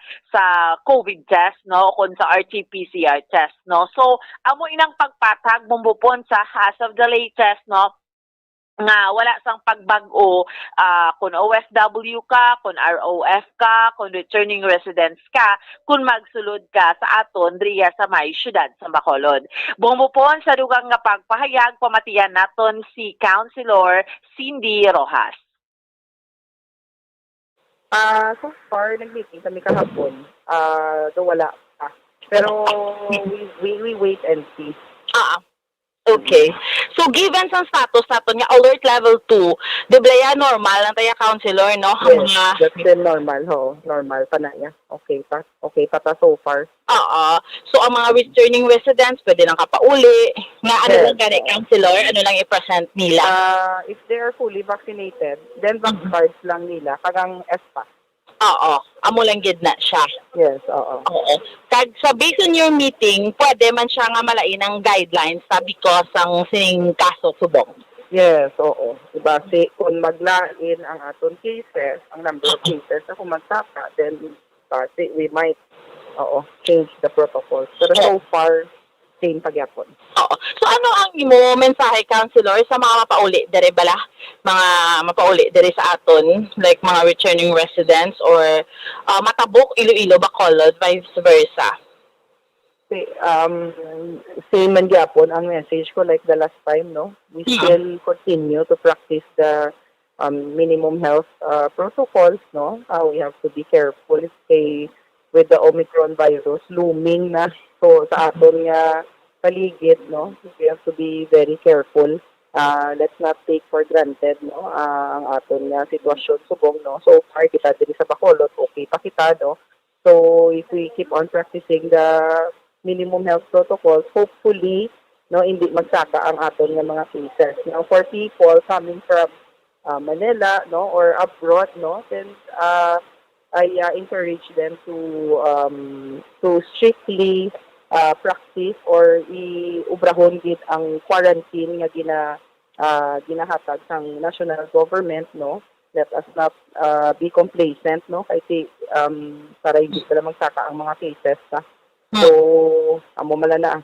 COVID test no kon sa RT-PCR test no so amo inang pagpatag bumbupon sa as of the latest no nga wala sang pagbago kung OFW ka, kung ROF ka, kung returning residents ka, kung magsulod ka sa aton diriya sa may syudad sa Bacolod. Bumbupon sa dugang nga pagpahayag pamatiyan naton si Councilor Cindy Rojas. So far, nag-meeting kami kahapon. Wala pa. Pero we wait and see. Okay. So given sa status nato nga alert level 2, diblaya normal lang tayo councilor no? Yes, that's been normal ho. Normal pa na niya. Okay pa ta so far. So ang mga returning residents pwede nang kapauli. Nga ano lang gani councilor, ano lang i-present nila? If they are fully vaccinated, then vax cards lang nila kagang ESPA. Oo, amo lang gid na siya. Yes, oo. Oo. Kag sa based on your meeting, pwede man siya nga malain ng guidelines sa because ang sining kaso subong. Yes, oo. Diba, kung maglain ang aton cases, ang number of cases na kumagsaka, then we might change the protocols. Pero so far, same pagyapon. Oo. So ano ang imo mensahe, Councilor, sa mga mapauli dere bala? Mga mapauli dere sa aton, like mga returning residents or Matabok, Iloilo, Bacolod, vice versa? Same man gyapon ang message ko like the last time, no? We still continue to practice the minimum health protocols, no? We have to be careful with the Omicron virus looming na so sa aton nga paligid, no? We have to be very careful. Let's not take for granted, no? Ang aton nga sitwasyon subong, no? So far kita diri sa Bacolod, okay pa kita, no? So if we keep on practicing the minimum health protocols, hopefully, no, hindi magsaka ang aton nga mga cases. Now, for people coming from Manila, no, or abroad, no, then I encourage them to strictly practice or iubrahon gid ang quarantine nga ginahatag sang national government, no. Let us not be complacent, no, kay para hindi sila magsaka ang mga cases, ha. So, amo mala na.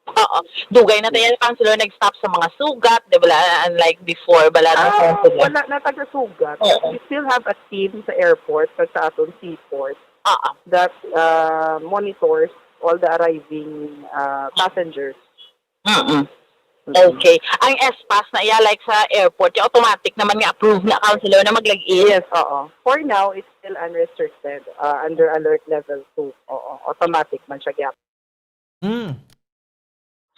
Oo. Dugay na tayo, Councilor, nag-stop sa mga sugat, di ba? Unlike before, bala na Wala na taga-sugat. We still have a team sa airport, sa aton seaport, that monitors all the arriving passengers. Okay. Ang SPAS na iya, like sa airport, yung automatic naman nga approve na, Councilor, na maglagin? Yes, oo. For now, it's still unrestricted. Under alert level 2. Oo. Automatic man siya gyap.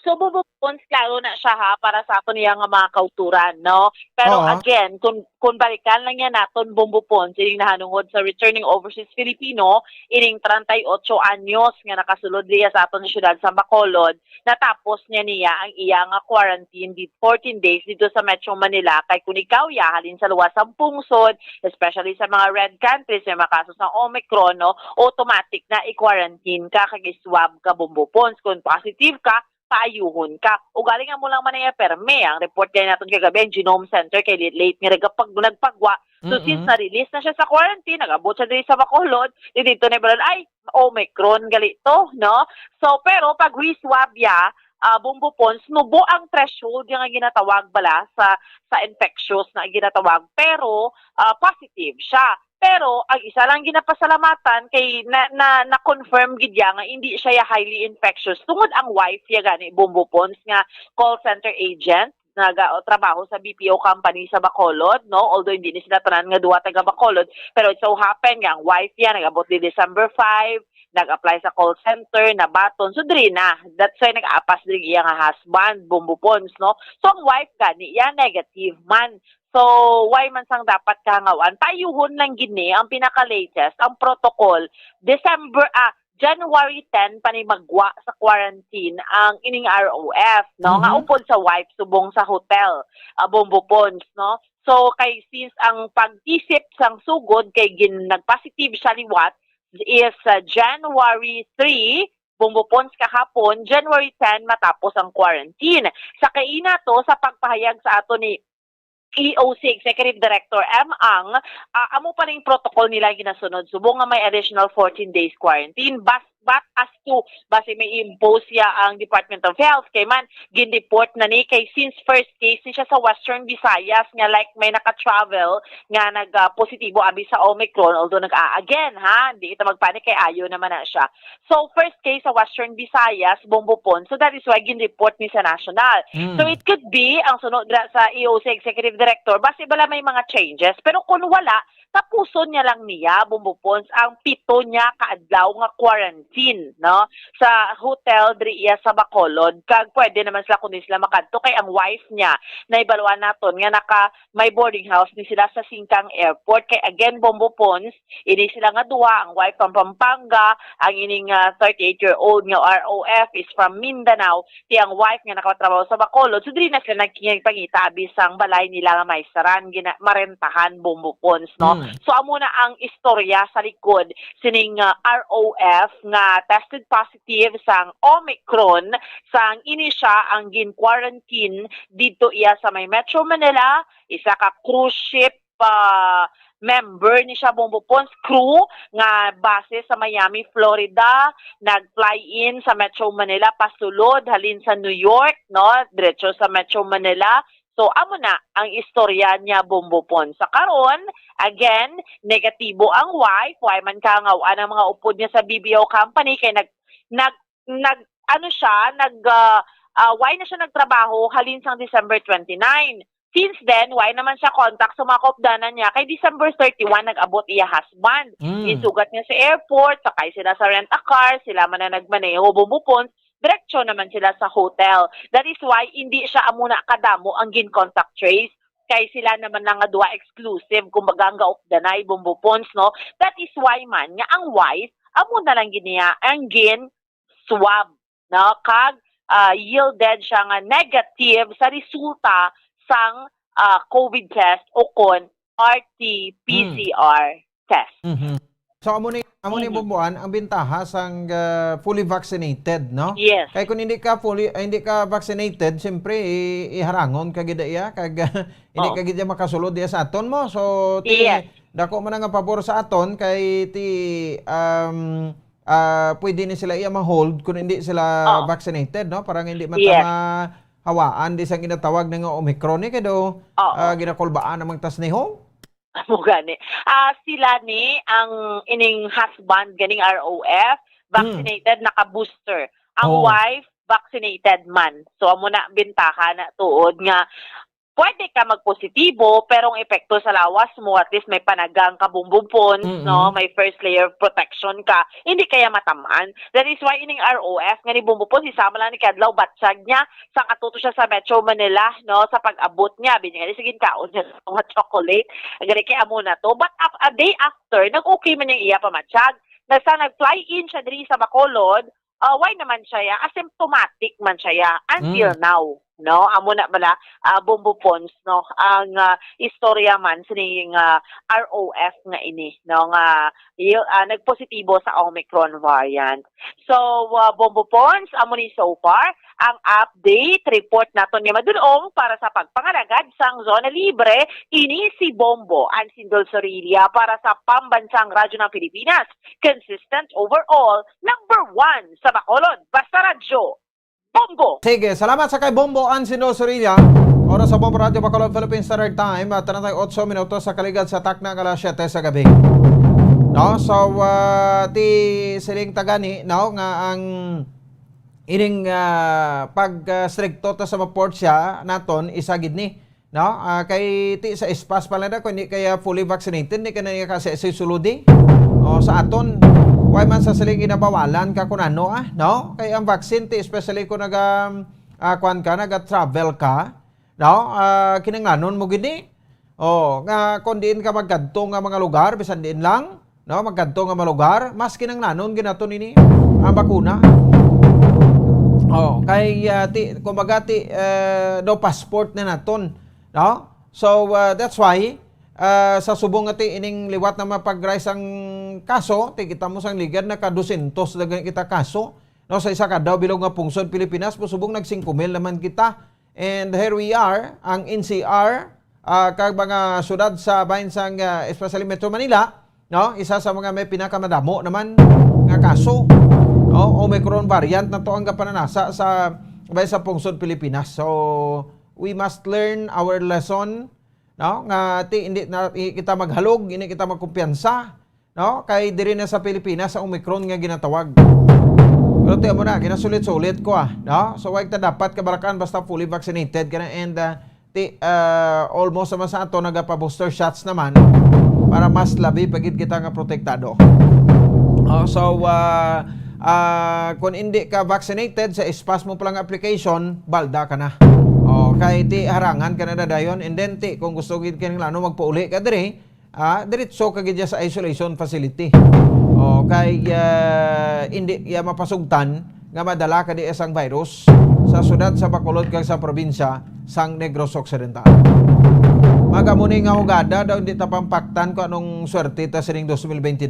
So, bubukons, klaro na siya ha, para sa ato niya nga mga kauturan, no? Pero again, kung balikan lang yan natin, bumbupon, sining nahanungod sa returning overseas Filipino, ining 38 anyos nga nakasulod niya sa ato na syudad sa Bacolod, natapos niya ang iya nga quarantine di 14 days dito sa Metro Manila, kay kung ikaw halin sa luwas ang pungsod, especially sa mga red countries, may mga kasos ng Omicron, no? Automatic na i-quarantine ka, kag-swab ka, bumbupons. Kung positive ka, paayuhon ka. O galing nga mo lang man yung perme. Ang report kaya natin kagabi, ang Genome Center, kay late nga nagpagwa. So since na-release na siya sa quarantine, nag-abot siya dito sa Bacolod, dito na ibalan, ay, Omicron, galito, no? So, pero pag re-swab ya, bumbupons, nubo ang threshold yung ginatawag bala sa infectious na ginatawag. Pero, positive siya. Pero ang isa lang ginapasalamatan kay na-confirm gid nga hindi siya highly infectious tungod ang wife ya gani bumbupons nga call center agent nagatrabaho sa BPO company sa Bacolod, no? Although hindi ni sila tanan nga duwa taga Bacolod, pero it so happen nga ang wife ya nagabot di December 5, nag-apply sa call center na baton, so diri na. That's why nag-apas diri iya nga husband bumbupons, no? So ang wife gani ya negative man. So, why man sang dapat kangawan? Tayuhon lang gini, ang pinaka-latest, ang protocol, January 10, panimagwa sa quarantine ang ining ROF, no? Nga upod sa wife, subong sa hotel, bumbupons, no? So, kay since ang pag-isip sang sugod, kay nag-positive siya liwat, is January 3, bumbupons kahapon, January 10, matapos ang quarantine. Sa kaina to, sa pagpahayag sa ato ni EOC Executive Director Ang amo pa ring protocol nila ginasunod subong nga may additional 14 days quarantine but as to base may impose ya ang Department of Health kay man gin-report na ni kay since first case ni siya sa Western Visayas nga like may naka-travel nga nag-positibo abi sa Omicron although again ha hindi ita magpanik kay ayo naman na siya. So first case sa Western Visayas bumbupon, so that is why gin-report ni sa national. So it could be ang sunod sa EOC Executive Director base bala may mga changes pero kung wala tapuson niya lang niya bumbupons ang 7 niya kaadlaw nga quarantine, no? Sa hotel diri iya sa Bacolod kag pwede naman sila kundi sila makadto kay ang wife niya naibaluan naton nga may boarding house ni sila sa Singkang Airport kay again bumbupons ini sila nga duha ang wife from Pampanga ang ining 38-year-old nga ROF is from Mindanao ti ang wife nga nakatrabaho sa Bacolod so diri na sila nagpangita bisang balay nila nga may saran marentahan bumbupons, no? So amo na ang istorya sa likod sining ROF nga tested positive sang Omicron sang ini siya ang gin-quarantine dito iya sa may Metro Manila, isa ka cruise ship member ni siya Bombo Pons crew nga base sa Miami, Florida, nag-fly in sa Metro Manila pasulod halin sa New York, no, diretso sa Metro Manila. So amo na ang istorya niya Bombo Pons. Sa karon, again, negatibo ang wife, why man ka nga ang mga upod niya sa BBO company kay why na siya nagtrabaho halin sang December 29. Since then, why naman siya contact sa mga kaupdanan niya? Kay December 31, nag-abot iya husband. Isugat niya sa airport, sakay sila sa rent-a-car, sila man na nagmaneho, bumupon, diretso naman sila sa hotel. That is why, hindi siya amuna kadamo ang gin-contact trace. Kay sila naman nga duwa exclusive, kumbaga ang gaupdanay, bumbupons, no? That is why man, nga ang wife, amuna lang giniya, ang gin-swab, no? Kag, yielded siya nga negative sa resulta sang COVID test o kon RT-PCR test. So amo ni Bomboan ang bintaha sang fully vaccinated, no? Yes. Kay kung hindi ka vaccinated, siyempre iharangon ka gid iya kag hindi ka gid makasulod diya sa aton mo. So dako man nga pabor sa aton kay pwede ni sila iya ma-hold kung hindi sila vaccinated, no? Parang hindi man hawaan di sang ginatawag nga Omicron kay do ginakulbaan namang tasnehong. Amo gani. Sila ni ang ining husband ganing ROF vaccinated naka-booster. Ang wife vaccinated man. So amo na bintaha na tuod nga pwede ka magpositibo pero ang epekto sa lawas mo at least may panagang ka bumbupon, no, may first layer of protection ka, hindi kaya matamaan. That is why ining ROF nga ni bumbupon isama lang ni kadlaw batsag niya sa katuto siya sa Metro Manila, no, sa pag-abot niya binigyan sige kaon niya sa mga chocolate gani kay amo na to, but a day after nag-okay man yung iya pamatsag nag-fly in siya diri sa Bacolod. Why naman siya asymptomatic man siya until now, no? Amo na bala Bombo Pons, no, ang istorya man sining ROF nga ini, no, nga nagpositibo sa Omicron variant. So Bombo Pons, amo ni so far ang update report nato ni madulong para sa pagpangalagad sang zona libre ini si Bombo Ansindol Sorilia para sa pambansang radyo ng Pilipinas, consistent overall, number 1 sa Bacolod, basta radyo Bombo. Sige, salamat sa kay Bombo Ansindol Sorilia. Oras sa Bombo Radio Bacolod Philippine Standard Time, tanang 8 minutos sa kaligad sa takna alas 7 sa gabi. No, so ti siling tagani, no, nga ang ining pag-stricto ta sa maport siya naton isagid ni, no, kay ti sa espas pala na kung hindi kaya fully vaccinated ni kanaya kasi suludi o sa aton why man sa siling inabawalan ka kunano no, kay ang vaccine ti especially kung naga-travel ka, no, kinanglanon mo gini nga kung diin ka magkadto nga mga lugar bisan diin lang, no, magkadto nga mga lugar mas kinanglanon ginaton ini ang bakuna. Kay kumbaga do passport na naton, no? So that's why sa subong ati ining liwat na mapag-rise ang kaso, kita mo sang ligad na ka 200 dagan kita kaso, no, sa isa ka daw bilog nga pungsod Pilipinas, subong nag 5,000 naman kita. And here we are, ang NCR kag mga syudad sa bahin sang especially Metro Manila, no, isa sa mga may pinakamadamo naman nga kaso. Omicron variant na to ang kapananasa sa pungsod Pilipinas. So we must learn our lesson, no, nga hindi na kita maghalog, hindi kita magkumpiyansa, no, kay diri na sa Pilipinas sa Omicron nga ginatawag. Pero tiyan mo na, ginasulit-sulit ko no? So wag ta dapat kabarakan basta fully vaccinated ka na, and almost naman sa ato nagapa-booster shots naman para mas labi pagid kita nga protektado. Kung hindi ka vaccinated sa espas mo palang application, balda ka na. Kay ti harangan ka na dadayon, and then kung gusto gid ka lano magpauli ka diri, diretso ka gid sa isolation facility. Kay hindi mapasugtan nga madala ka di isang virus sa syudad sa Bacolod kag sa probinsya sang Negros Occidental. Magamuni nga hugada daw hindi tapampaktan ko anong swerte ta sining 2022.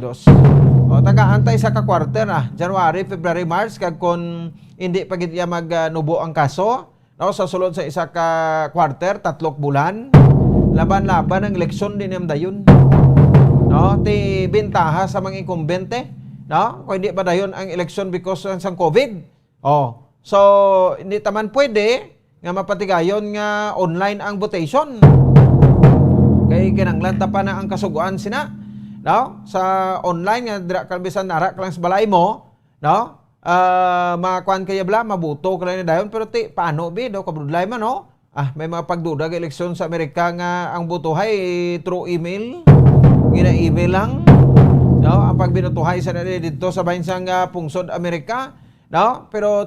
O taga-antay sa ka-quarter January, February, March kag kun hindi pa gid iya magnubo ang kaso, no, sa sulod sa isa ka quarter, 3 bulan. Laban-laban ang eleksyon din yung dayon. No, ti bentaha sa mga incumbente, no? Kung hindi pa dayon ang eleksyon because ng COVID. Oh, so hindi taman pwede nga mapatigayon nga online ang votation. Kay kinanglan ta pa na ang kasuguan sina, no? Sa online nga dira kalbisan narak lang sa balay mo, no? Makuan kaya bla mabuto ka lang ni dayon pero ti paano bi daw kabrudlay man, no? May mga pagduda sa eleksyon sa Amerika nga ang butuhay through email. Gina-email lang, no? Ang pagbinutuhay sa dito sa bahinsang pungsod Amerika, no? Pero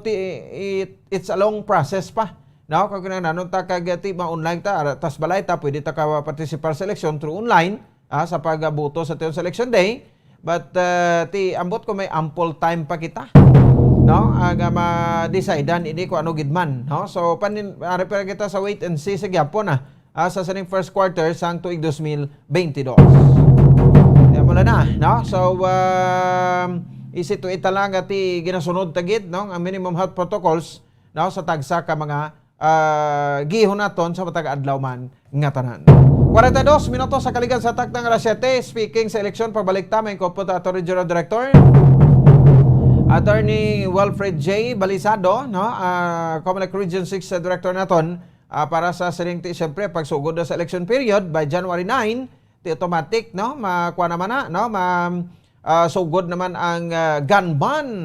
it's a long process pa. No, kung kinahanglan ta kagati ma-online ta tas balay ta pwede ta ka participate sa eleksyon through online sa pagboto sa tiyon sa election day, but ti ambot ko may ample time pa kita, no, aga ma-decidean ini ko ano gidman, no. So ari pa kita sa wait and see sa gyapon sa saning first quarter sang tuig 2022. Ya mula na, no. So isi to ita lang ti ginasunod tagid, no, ang minimum health protocols, no, sa tagsa ka mga gihon naton sa matag adlaw man nga tanan. 42 minutos sa kaligan sa taktang alas 7. Speaking sa eleksyon, pabalik ta may Attorney Regional Director Attorney Wilfred J. Balisado, no, Comelec Region 6 Director naton, para sa sining ti siyempre pagsugod na sa election period by January 9 ti automatic, no, makuha naman no, sugod naman ang gun ban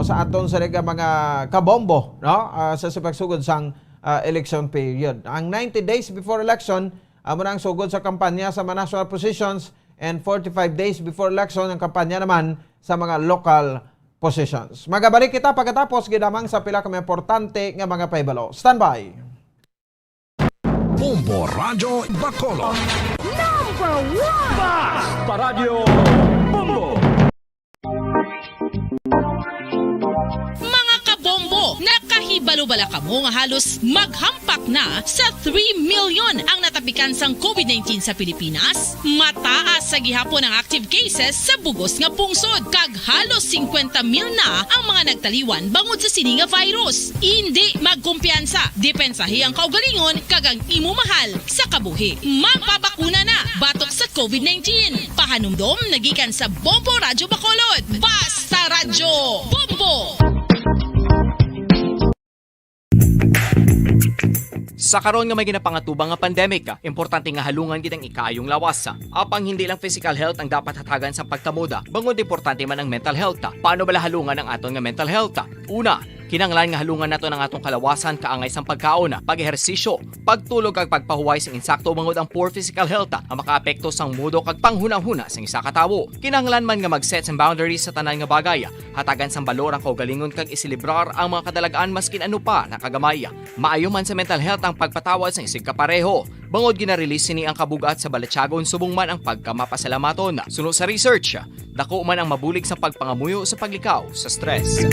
sa aton sa mga kabombo, no, sa pagsugod sang election period. Ang 90 days before election muna ang sugod sa kampanya sa mga national positions, and 45 days before election ang kampanya naman sa mga local positions. Magabalik kita pagkatapos gidamang sa pila ka mga importante nga mga paibalo. Standby. Bombo Radyo Bacolod. Number 1! Basta Radio Bombo! Mga kabombo, nakahibalo-bala ka mo nga halos maghampak na sa 3 million ang natapikan sang COVID-19 sa Pilipinas. Mataas sa gihapon ang active cases sa bugos nga pungsod, kag halos 50,000 na ang mga nagtaliwan bangod sa sini nga virus. Hindi magkumpiyansa, depensahi ang kaugalingon kag ang imo mahal sa kabuhi. Magpabakuna na batok sa COVID-19. Pahanumdom nagikan sa Bombo Radyo Bacolod. Basta Radyo Bombo! Sa karon nga may ginapangatubang nga pandemic, importante nga halungan gid ang ikaayong lawas. Apang hindi lang physical health ang dapat hatagan sa pagtamuda, bangod importante man ang mental health. Paano bala halungan ang aton nga mental health? Una, kinanglan nga halungan nato ng atong kalawasan kaangay sang pagkaon, pag-ehersisyo, pagtulog kag pagpahuway sang insakto bangod ang poor physical health ang makaapekto sang mudo kag panghunahuna sang isa ka tawo. Kinanglan man nga mag-set sang boundaries sa tanan nga bagay, hatagan sang balor ang kaugalingon kag isilibrar ang mga kadalagaan maskin ano pa nakagamay. Maayo man sa mental health ang pagpatawad sang isig kapareho. Bangod gina-release ni ang kabugat sa balatsagon subong man ang pagkamapasalamaton. Suno sa research, dako man ang mabulig sa pagpangamuyo sa paglikaw sa stress.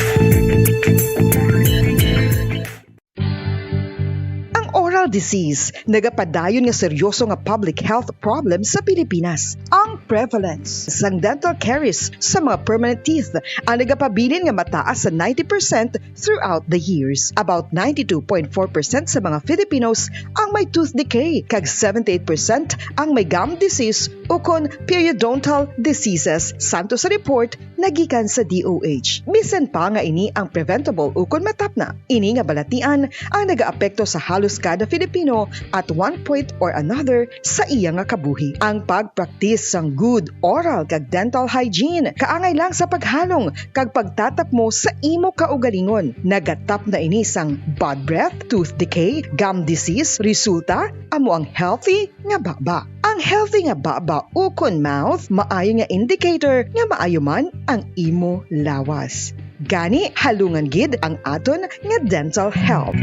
Oral disease, nagapadayon nga seryoso nga public health problem sa Pilipinas. Ang prevalence sang dental caries sa mga permanent teeth ang nagapabilin nga mataas sa 90% throughout the years. About 92.4% sa mga Filipinos ang may tooth decay, kag 78% ang may gum disease o kon periodontal diseases, santo sa report nagikan sa DOH. Bisan pa nga ini ang preventable o kon matapna. Ini nga balatian ang nagaapekto sa halos kada Filipino at one point or another sa iya nga kabuhi. Ang pagpraktis sang good oral kag dental hygiene kaangay lang sa paghalong kag pagtatap mo sa imo kaugalingon. Nagatap na ini sang bad breath, tooth decay, gum disease, resulta amo ang healthy nga baba. Ang healthy nga baba ukon mouth maayo nga indicator nga maayo man ang imo lawas. Gani halungan gid ang aton nga dental health.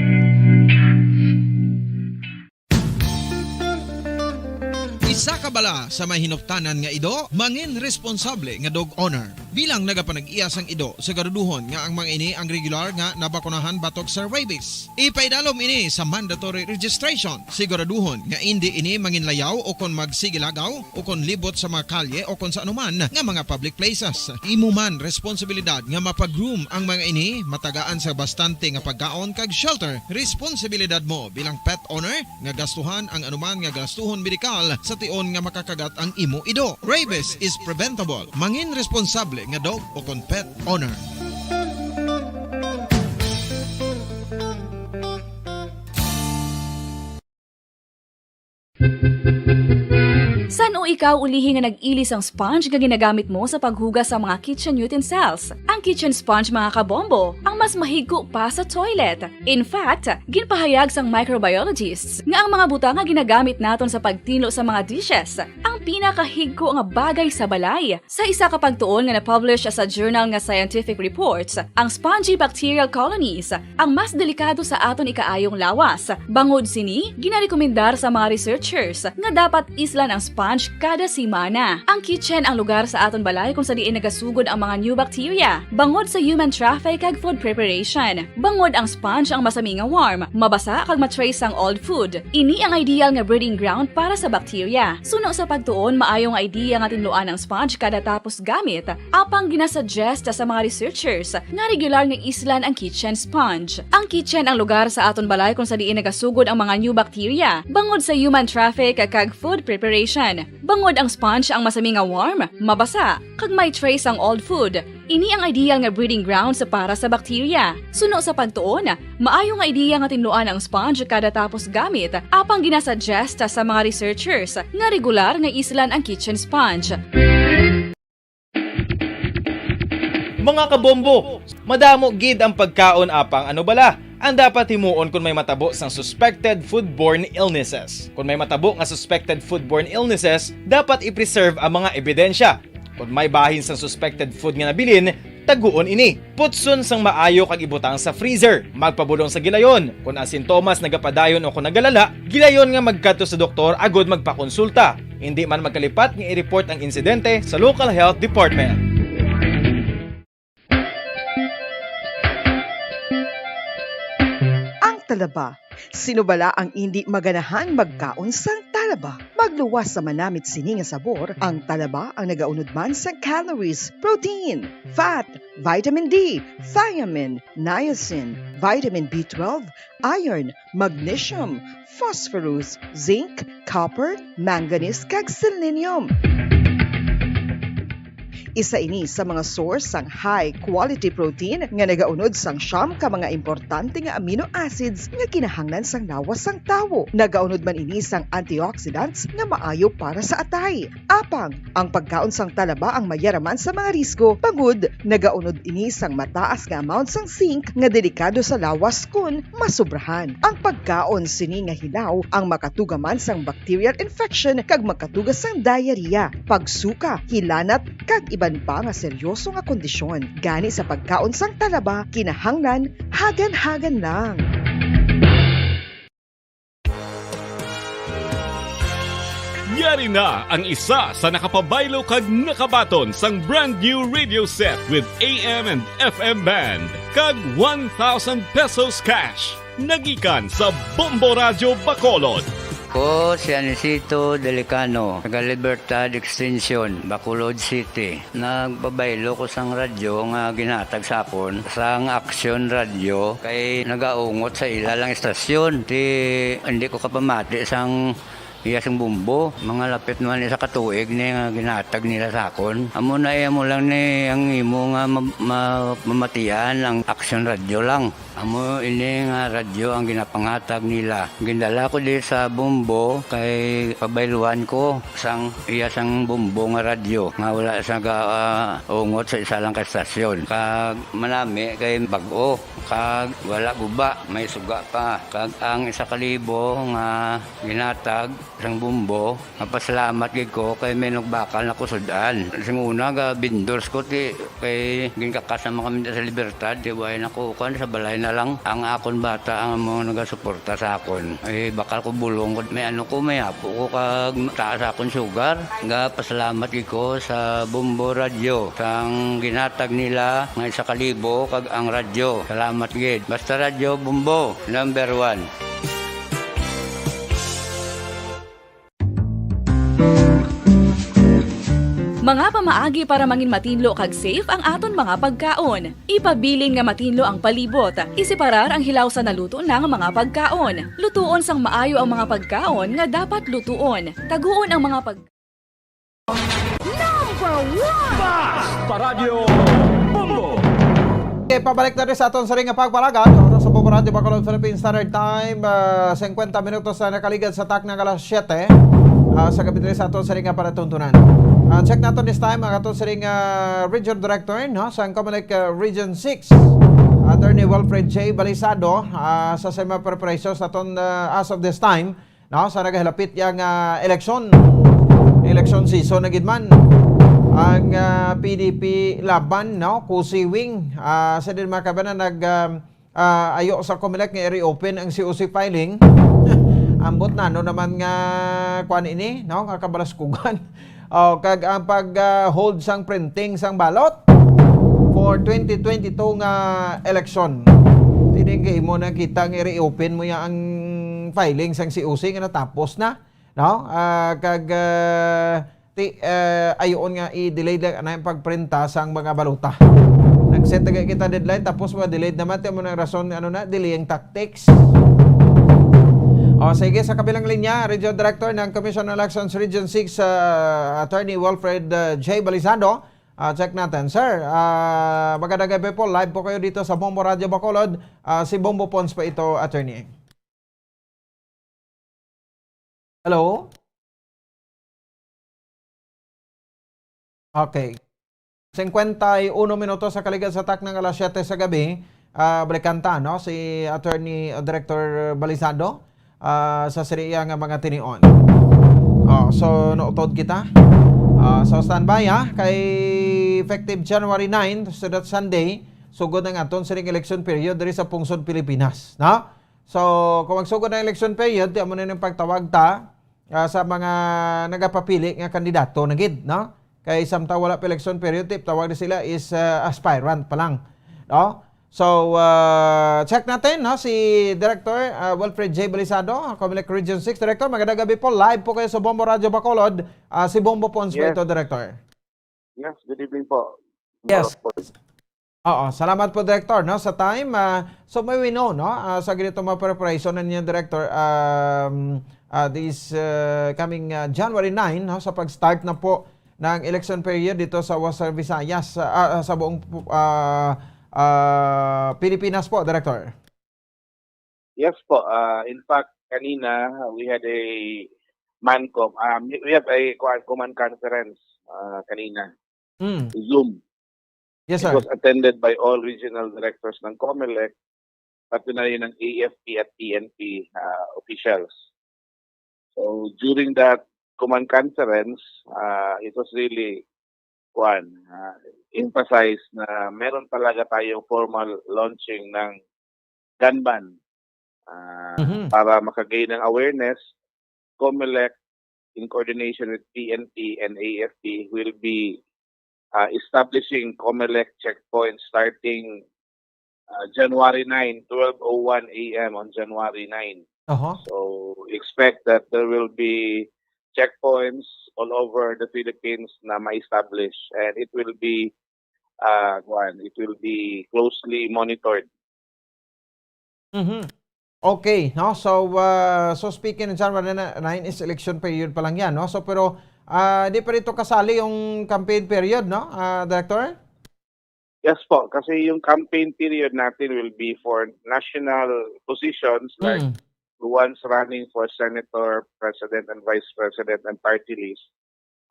Isa ka bala sa may hinuptanan nga ido, mangin responsable nga dog owner. Bilang nagapanag-iyas ang ido, siguraduhon nga ang mga ini ang regular nga nabakunahan batok sa rabies. Ipaidalom ini sa mandatory registration. Siguraduhon nga hindi ini manginlayaw o kon magsigilagaw o kon libot sa mga kalye o kon sa anuman nga mga public places. Imuman responsibilidad nga mapag-groom ang mga ini, matagaan sa bastante nga pagkaon kag shelter. Responsibilidad mo bilang pet owner nga gastuhan ang anuman nga gastuhon medikal sa tion nga makakagat ang imo ido. Rabies is preventable. Mangin responsable nga dog o kon pet owner. San o ikaw ulihi nga nag-ilis ang sponge nga ginagamit mo sa paghugas sa mga kitchen utensils? Ang kitchen sponge mga kabombo, ang mas mahigko pa sa toilet. In fact, ginpahayag sang microbiologists nga ang mga butang nga ginagamit naton sa pagtilo sa mga dishes ang pinakahigko nga bagay sa balay. Sa isa ka pagtuon nga na-publish sa journal nga Scientific Reports, ang spongy bacterial colonies ang mas delikado sa aton ikaayong lawas. Bangod sini, ginarekomendar sa mga researchers nga dapat islan ang sponge kada semana. Ang kitchen ang lugar sa aton balay kung sa diin nagasugod ang mga new bacteria. Bangod sa human traffic kag food preparation. Bangod ang sponge ang masami nga warm, mabasa kag matrace ang old food. Ini ang ideal nga breeding ground para sa bacteria. Suno sa pagtuon, maayong idea nga tinluan ang sponge kada tapos gamit. Apang ginasuggest sa mga researchers nga regular nga islan ang kitchen sponge. Ang kitchen ang lugar sa aton balay kung sa diin nagasugod ang mga new bacteria. Bangod sa human traffic kag food preparation. Bangod ang sponge ang masami nga warm, mabasa, kag may trace ang old food. Ini ang ideal nga breeding ground sa para sa bacteria. Suno sa pagtuon, maayong nga idea nga tinluan ang sponge kada tapos gamit, apang ginasuggest sa mga researchers nga regular nga islan ang kitchen sponge. Mga kabombo, madamo gid ang pagkaon apang ano bala ang dapat himuon kung may matabo sang suspected foodborne illnesses. Kung may matabo nga suspected foodborne illnesses, dapat i-preserve ang mga ebidensya. Kung may bahin sang suspected food nga nabilin, taguon ini. Putson sang maayo kag ibutang sa freezer. Magpabulong sa gilayon. Kung ang sintomas nagapadayon o kung nagalala, gilayon nga magkadto sa doktor agod magpakonsulta. Hindi man magkalipat nga i-report ang insidente sa local health department. Talaba. Sinubala ang hindi maganahan magkaon sang talaba. Magluwas sa manamit sini nga sabor, ang talaba ang nagaunod man sa calories, protein, fat, vitamin D, thiamine, niacin, vitamin B12, iron, magnesium, phosphorus, zinc, copper, manganese kag selenium. Isa ini sa mga source sang high-quality protein nga nagaunod sang siyam ka mga importante nga amino acids nga kinahanglan sang lawas sang tawo. Nagaunod man ini sang antioxidants nga maayo para sa atay. Apang, ang pagkaon sang talaba ang mayaraman sa mga risko. Pagud, nagaunod ini sang mataas nga amount sang zinc nga delikado sa lawas kun masubrahan. Ang pagkaon sini nga hilaw ang makatugaman sang bacterial infection kag makatugas sang diarrhea, pagsuka, hilanat kag iban pa nga seryoso nga kondisyon. Gani sa pagkaon sang talaba, kinahanglan hagan-hagan lang. Yari na ang isa sa nakapabaylo kag nakabaton sang brand new radio set with AM and FM band kag 1,000 pesos cash. Nagikan sa Bombo Radio Bacolod. Ko si Anisito Delicano, taga Libertad Extension, Bacolod City. Nagbabaylo ko sang radyo nga ginatag sapon sang Action Radio kay nagaungot sa ilalang estasyon. Hindi ko kapamati sang iyasang bumbo, mga lapit naman sa katuig ni nga ginatag nila sakon. Amo na mo lang ni ang imo nga mamatian ang Action Radio lang. Amo ini nga radyo ang ginapangatag nila. Gindala ko di sa bumbo kay pabayluan ko sang iyasang bumbo nga radyo nga wala sa ungot sa isa lang ka estasyon. Kag manami kay bag-o, kag wala guba, may suga pa. Kag ang 1,000 nga ginatag Isang bumbo, napasalamat gid ko kay may nagbakal na kusudan. Sing una ga vendors ko ti kay ginkakasama kami sa Libertad, di way nakukuan sa balay na lang ang akon bata ang mga nagasuporta sa akon. Ay bakal ko bulong may ano ko may apo ko kag taas akon sugar. Nga pasalamat gid ko sa Bumbo Radio sang ginatag nila nga 1,000 kag ang radyo. Salamat gid. Basta Radio Bumbo number 1. Mga pamaagi para mangin matinlo kag safe ang aton mga pagkaon. Ipabilin nga matinlo ang palibot. Isiparar ang hilaw sa naluto ng mga pagkaon. Lutuon sang maayo ang mga pagkaon nga dapat lutuon. Taguon ang mga Number 1! Paradyo Bumbo! Okay, pabalik na rin sa aton sa ring nga pagpalagan. Oras sa Bumbo Radio Bacolod Philippine Standard Time. 50 minutos na nakaligad sa tak ng alas 7. Sa gabi rin sa aton sa ring nga panatuntunan. Check natin this time ang aton sa ring Region Director sa Comelec Region 6. Attorney Wilfred J. Balisado sa sema preparations naton as of this time sa nagahalapit yung election season na gidman. Ang PDP laban kusiwing sa din mga kabanan ayo sa Comelec nga i-reopen ang COC filing. Ambot na naman nga kuan ini kakabalaskugan. Kag ang pag-hold sang printing sang balot for 2022 nga election. Tining kay mo na kita nga reopen mo ya ang filing sang COC nga natapos na, kag ayon nga i-delay na yung pagprinta sang mga balota. Nag-set kita deadline tapos ma-delayed naman mo ng rason delaying tactics. Sige, sa kabilang linya, Region Director ng Commission on Elections Region 6, Attorney Wilfred J. Balisado. Check natin. Sir, magandang gabi po. Live po kayo dito sa Bumbo Radio Bacolod. Si Bombo Pons pa ito, Attorney. Hello? Okay. 51 minutos sa kaligad sa tak ng alas 7 sa gabi. Balikanta, si Attorney Director Balisado. Sa seriya nga mga tinion. So nootod kita. So standby kay effective January 9 so that Sunday sugod ang aton sa election period diri sa pungsod Pilipinas, So kung magsugod ang election period, di mo na yung pagtawag ta sa mga nagapapili nga kandidato na gid, Kay samtang wala pa election period, tawag na sila is aspirant pa lang, So, check natin si Director Wilfred J. Balisado, Comelec Region 6. Director, magandang gabi po. Live po kayo sa Bombo Radio Bacolod. Si Bombo Pons po ito, Director. Yes, good evening po. Yes. Salamat po, Director, sa time. So, may we know, sa ganito mga preparation na niya, Director, this coming January 9, sa pag-start na po ng election period dito sa Western Visayas, sa buong Pilipinas po, Director. Yes po. In fact, kanina we had a MANCOM. We have a command conference kanina. Zoom. Yes, sir. It was attended by all regional directors ng COMELEC, pati na rin ng AFP at PNP officials. So during that command conference, it was really emphasize na meron talaga tayong formal launching ng gun ban para makagain ng awareness. COMELEC in coordination with PNP and AFP will be establishing COMELEC checkpoints starting January 9, 12:01 a.m. on January 9. So expect that there will be checkpoints all over the Philippines na ma-establish, and it will be closely monitored. Okay, so speaking in January 9 is election period pa lang yan, So pero di pa rito kasali yung campaign period, Director? Yes po, kasi yung campaign period natin will be for national positions like the ones running for senator, president, and vice president, and party list.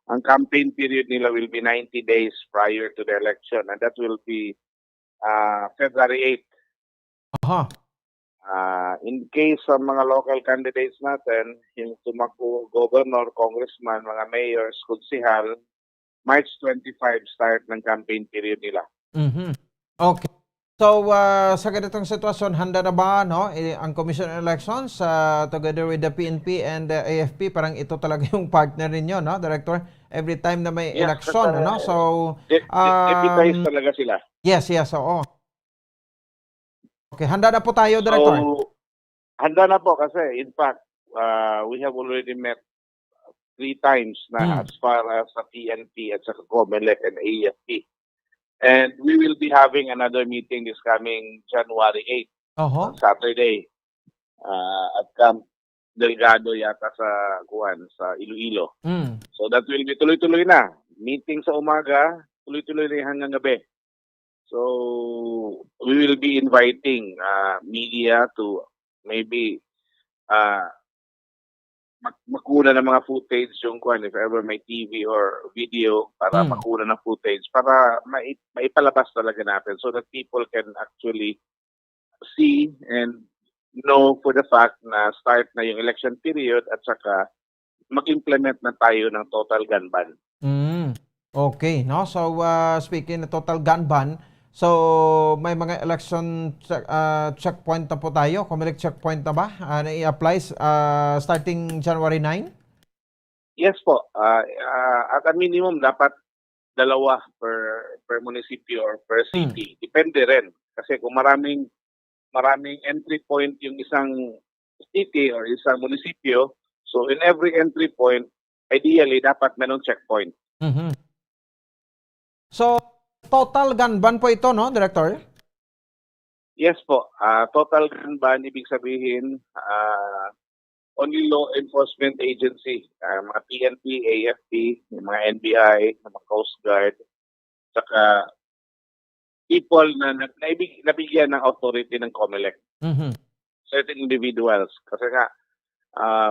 Ang campaign period nila will be 90 days prior to the election, and that will be February 8. In case sa mga local candidates natin, yung tumakbo governor, congressman, mga mayors, konsihal, March 25 start ng campaign period nila. Okay. So, sa ganitong sitwasyon, handa na ba ang Commission on Elections together with the PNP and the AFP? Parang ito talaga yung partner ninyo, no, Director? Every time na may election, So, Deputize talaga sila. yes, oo. Okay, handa na po tayo, Director. So, handa na po kasi, in fact, we have already met 3 times na as far as sa PNP at sa COMELEC and AFP. And we will be having another meeting this coming January 8, on Saturday, at Camp Delgado yata sa Iloilo. So that will be tuloy-tuloy na. Meeting sa umaga, tuloy-tuloy na hanggang gabi. So we will be inviting media to maybe makuna ng mga footage yung if ever may TV or video para makuna ng footage para maipalabas talaga natin so that people can actually see and know for the fact na start na yung election period at saka mag-implement na tayo ng total gun ban. Okay, no? So, speaking of total gun ban, so may mga election checkpoint na po tayo. COMELEC checkpoint na ba na i-apply starting January 9? Yes po. At a minimum, dapat 2 per municipio or per city. Depende rin. Kasi kung maraming entry point yung isang city or isang munisipyo, so in every entry point, ideally, dapat meron checkpoint. So, total gun ban po ito, no, Director? Yes po. Total gun ban, ibig sabihin, only law enforcement agency, mga PNP, AFP, mga NBI, mga Coast Guard, saka people na nabigyan ng authority ng COMELEC. Certain individuals. Kasi nga,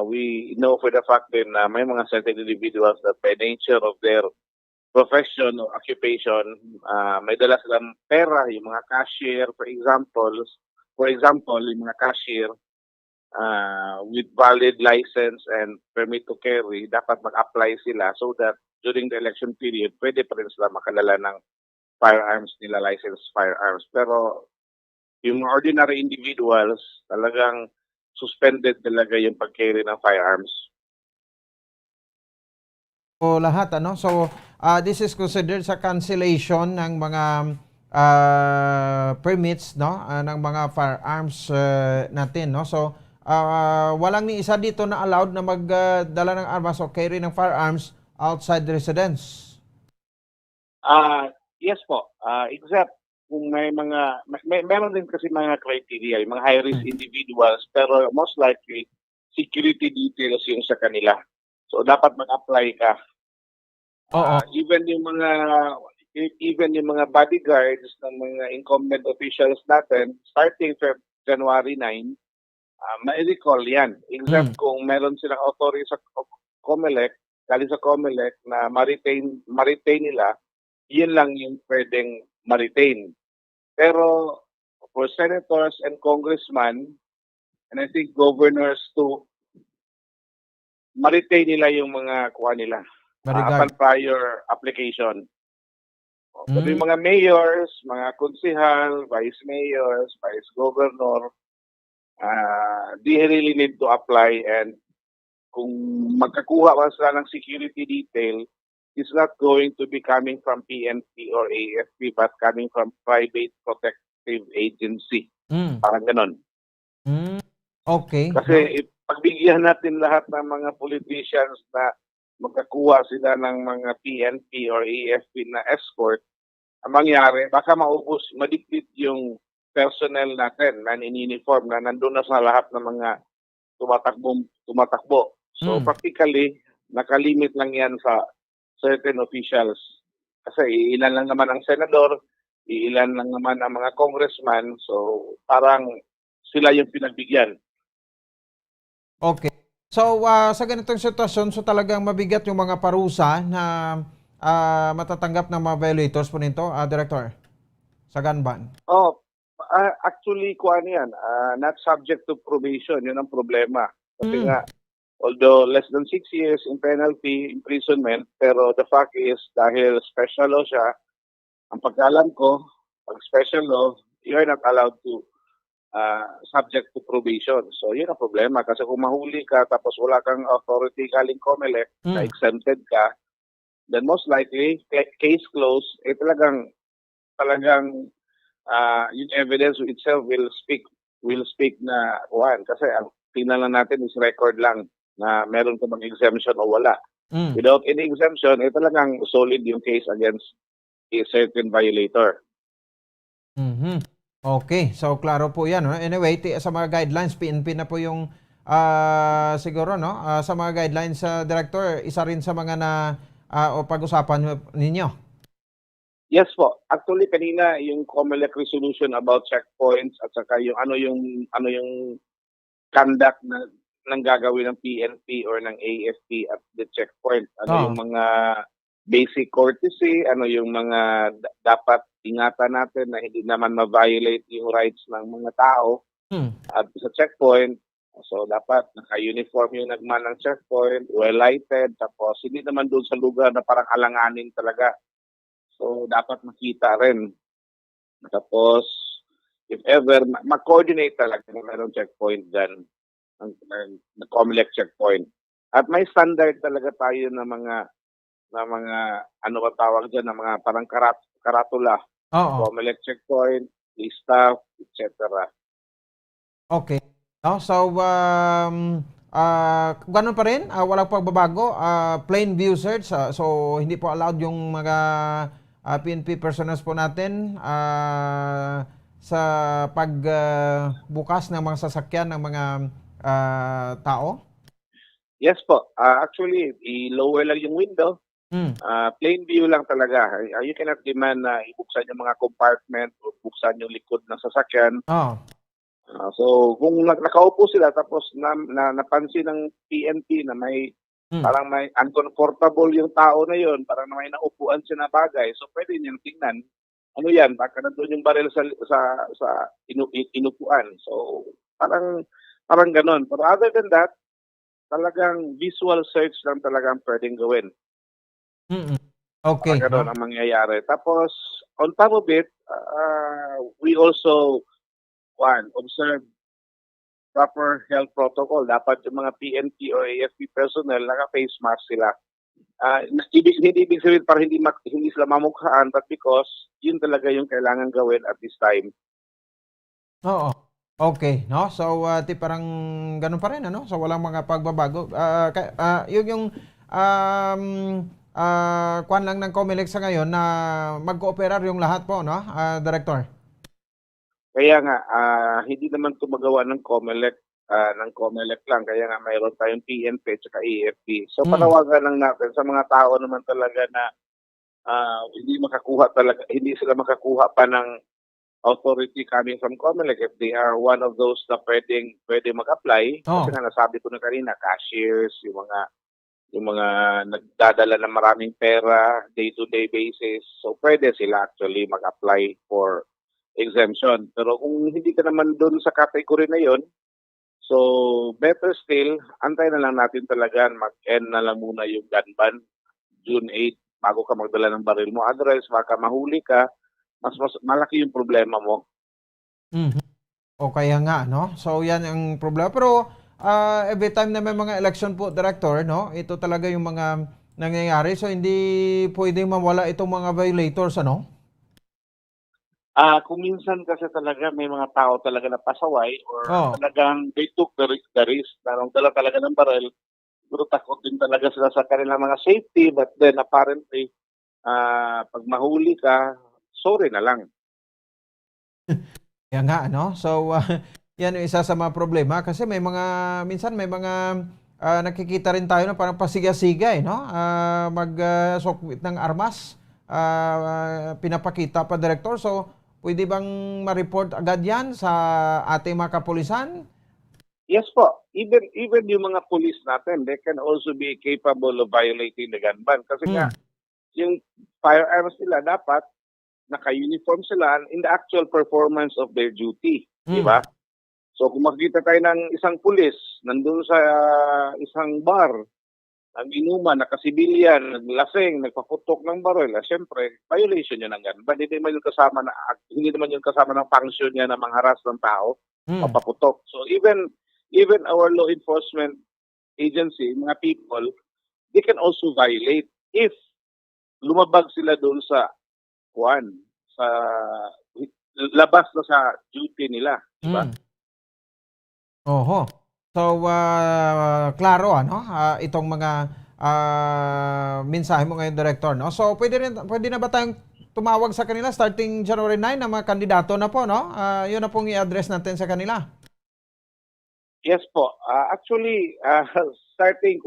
we know for the fact din na may mga certain individuals that by nature of their profession or occupation, may dala silang pera, yung mga cashier, for example, yung mga cashier with valid license and permit to carry, dapat mag-apply sila so that during the election period, pwede pa rin sila makalala ng firearms nila, licensed firearms. Pero yung mga ordinary individuals, talagang suspended talaga yung pag-carry ng firearms. O lahat, So, this is considered sa cancellation ng mga permits, ng mga firearms natin, So, walang ni isa dito na allowed na magdala ng armas o carry ng firearms outside the residence. Yes po. Except kung meron din kasi mga criteria, yung mga high-risk individuals, pero most likely, security details yung sa kanila. So, dapat mag-apply ka. Even yung mga bodyguards ng mga incumbent officials natin, starting January 9, may recall yan. Except kung meron silang authority sa COMELEC, galing sa COMELEC na ma-retain nila, yun lang yung pwedeng ma-retain. Pero for senators and congressmen, and I think governors too, ma-retain nila yung mga kuha nila. Upon prior application. Pero yung mga mayors, mga konsihal, vice mayors, vice governor, they really need to apply, and kung magkakuha pa sila ng security detail, it's not going to be coming from PNP or AFP but coming from private protective agency. Parang ganon. Okay. Kasi pagbigyan natin lahat ng mga politicians na magkakuha sila ng mga PNP or AFP na escort, ang mangyari, baka maubos, madikit yung personnel natin na in-uniform na nandun na sa lahat ng mga tumatakbo. So practically, nakalimit lang yan sa certain officials. Kasi ilan lang naman ang senador, ilan lang naman ang mga congressman, so parang sila yung pinagbigyan. Okay. So, sa ganitong sitwasyon, so talagang mabigat yung mga parusa na matatanggap ng mga violators po nito, Director, sa gun ban? Actually, kuha yan, not subject to probation. Yun ang problema. Kasi nga, although less than 6 years in penalty, imprisonment, pero the fact is, dahil special law siya, ang pagkalam ko, pag special law, you are not allowed to subject to probation. So, yun ang problema. Kasi kung mahuli ka, tapos wala kang authority galing COMELEC, na exempted ka, then most likely, case closed, talagang yung evidence itself will speak na kasi ang tingnan lang natin is record lang na meron ka bang exemption o wala. Without any exemption, talagang solid yung case against a certain violator. Okay, so klaro po yan. No? Anyway, sa mga guidelines, PNP na po yung siguro, no? Sa mga guidelines, Director, isa rin sa mga o pag-usapan ninyo. Yes po. Actually, kanina yung COMELEC resolution about checkpoints at saka yung ano yung conduct na ng gagawin ng PNP or ng AFP at the checkpoint. Yung mga basic courtesy, yung mga dapat ingatan natin na hindi naman ma-violate yung rights ng mga tao at sa checkpoint. So, dapat naka-uniform yung nagman ng checkpoint, well-lighted, tapos hindi naman doon sa lugar na parang alanganin talaga. So, dapat makita rin. Tapos, if ever, mag-coordinate talaga kung mayroong checkpoint dyan, ng COMELEC checkpoint. At may standard talaga tayo na mga ano ba tawag dyan, na mga parang karatula. COMELEC checkpoint, staff, etc. Okay. So, ganun pa rin, walang pagbabago, plain view search, so hindi po allowed yung mga PNP personnel po natin sa pagbukas ng mga sasakyan ng mga tao? Yes po. Actually, i-lower lang yung window. Plain view lang talaga. You cannot demand na ibuksan yung mga compartment o buksan yung likod ng sasakyan. So, kung nakaupo sila tapos napansin ng PNP na parang may uncomfortable yung tao na yon, parang may naupuan siya na bagay, so pwede niyang tingnan. Ano yan? Baka nandun yung baril sa inupuan. So, parang ganon. Pero other than that, talagang visual search lang talagang pwedeng gawin. Okay. Parang ganon ang mangyayari. Tapos, on top of it, we also observe proper health protocol. Dapat yung mga PNP o AFP personnel naka-face mask sila. Hindi ibig sabihin para hindi sila mamukhaan, but because yun talaga yung kailangan gawin at this time. Oo. Okay, no? So, parang ganun pa rin, ano? So, walang mga pagbabago. Yung kwan lang ng COMELEC sa ngayon na mag-cooperar yung lahat po, no? Director? Kaya nga, hindi naman ito magawa ng COMELEC lang. Kaya nga mayroon tayong PNP at saka AFP. So panawagan lang natin sa mga tao naman talaga na hindi sila makakuha pa ng authority coming from COMELEC if they are one of those na pwede mag-apply. Kasi nga nasabi ko na kanina, cashiers, yung mga nagdadala ng maraming pera, day-to-day basis. So pwede sila actually mag-apply for exemption. Pero kung hindi ka naman doon sa category na yon, so better still, antay na lang natin talaga, mag-end na lang muna yung gun ban, June 8, bago ka magdala ng baril mo. Otherwise, baka mahuli ka, mas malaki yung problema mo. O kaya nga, no? So yan ang problema. Pero every time na may mga election po, Director, no? Ito talaga yung mga nangyayari. So hindi pwedeng mawala itong mga violators, ano? Kung minsan kasi talaga may mga tao talaga na pasaway or talagang they took the risk na dala talaga ng baril, pero takot din talaga sila sa kanilang mga safety, but then apparently pag mahuli ka, sorry na lang. Kaya nga, no? So yan yung isa sa mga problema kasi minsan may mga nakikita rin tayo na parang pasiga-siga, no? Mag-sokwit ng armas, pinapakita pa, Director. So pwede bang ma-report agad yan sa ating mga kapulisan? Yes po. Even yung mga police natin, they can also be capable of violating the gun ban. Kasi nga, yung firearms nila dapat naka-uniform sila in the actual performance of their duty. Di ba? So kung makikita tayo ng isang pulis nandun sa isang bar, nag-inuman, nakasibilyan, naglasing, nagpaputok ng baril, syempre, violation yun ng ganun. But hindi naman yung kasama ng function niya na mangharas ng tao, mapaputok. So even our law enforcement agency, mga people, they can also violate if lumabag sila doon sa labas na sa duty nila. Diba? Oho. So, klaro, itong mga mensahe mo ngayon, Director, no? So, pwede na ba tayong tumawag sa kanila starting January 9 na mga kandidato na po, no? Yun na pong i-address natin sa kanila. Yes po. Actually, starting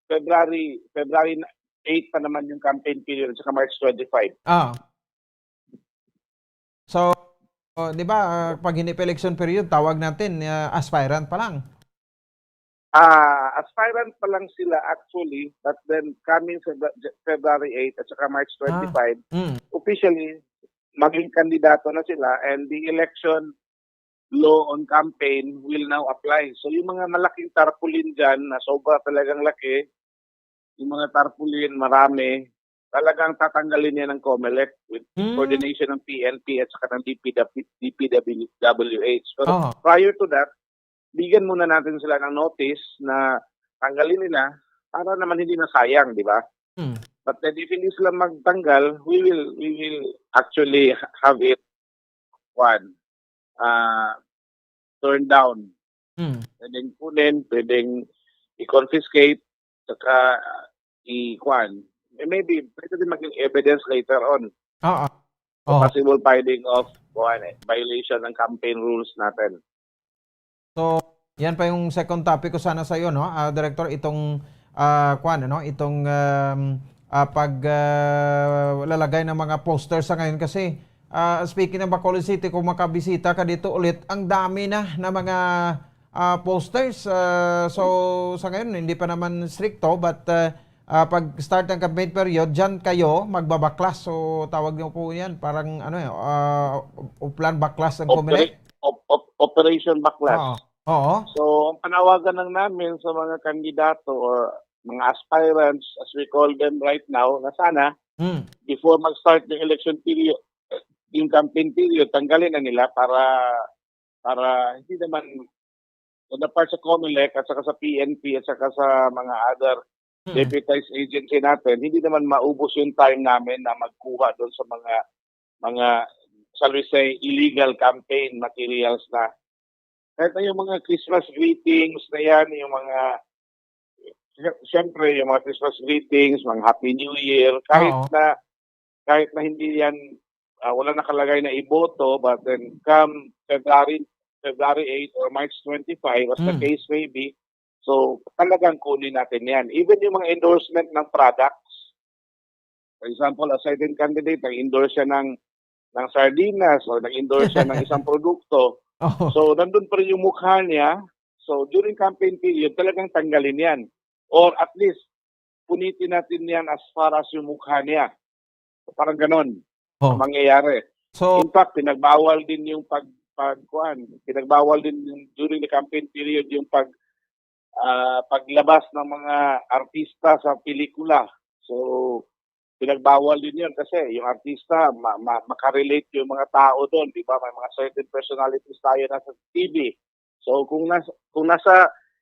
February 8 pa naman yung campaign period sa March 25. So, di ba, pag hindi pa election period, tawag natin aspirant pa lang. Aspirant pa lang sila actually, but then coming February 8 at saka March 25, officially, maging kandidato na sila and the election law on campaign will now apply. So yung mga malaking tarpaulin dyan na sobra talagang laki, yung mga tarpaulin marami, talagang tatanggalin niya ng COMELEC with coordination ng PNP at saka ng DPWH. Pero prior to that, bigyan muna natin sila ng notice na tanggalin nila para naman hindi na sayang, di ba? But then if hindi sila magtanggal, we will actually have it turn down. Pwedeng kunin, pwedeng i-confiscate, saka maybe pwede din maging evidence later on. Possible finding of violation ng campaign rules natin. So, yan pa yung second topic ko sana sa iyo, no? Director, itong itong paglalagay ng mga posters sa ngayon kasi speaking ng Bacolod City, kung makabisita ka dito ulit, ang dami na mga posters. So, sa ngayon, hindi pa naman stricto, but pag start ng campaign period, dyan kayo magbabaklas. So, tawag niyo po yan, parang plan baklas ng COMELEC. Operation Baklas. Oo. So, ang panawagan lang namin sa mga kandidato or mga aspirants, as we call them right now, na sana, before mag-start yung election period, yung campaign period, tanggalin na nila para hindi naman on the part sa COMELEC at saka sa PNP at saka sa mga other deputized agency natin, hindi naman maubos yung time namin na magkuha doon sa mga shall we say, illegal campaign materials na. Kahit na yung mga Christmas greetings na yan, yung mga, siyempre, yung mga Christmas greetings, mga Happy New Year, kahit na hindi yan, wala nakalagay na iboto, but then come February 8 or March 25, as the case may be, so talagang kunin natin yan. Even yung mga endorsement ng products, for example, a certain candidate, nag-endorse siya ng sardinas o nag-endorse siya ng isang produkto. So, nandun pa rin yung mukha niya. So, during campaign period, talagang tanggalin yan. Or at least, punitin natin yan as far as yung mukha niya. So, parang ganon ang mangyayari. So, in fact, pinagbawal din yung pinagbawal din during the campaign period yung paglabas ng mga artista sa pelikula. So, pinagbawal din yun kasi yung artista, makarelate yung mga tao doon, di ba? May mga certain personalities tayo nasa TV. So kung nasa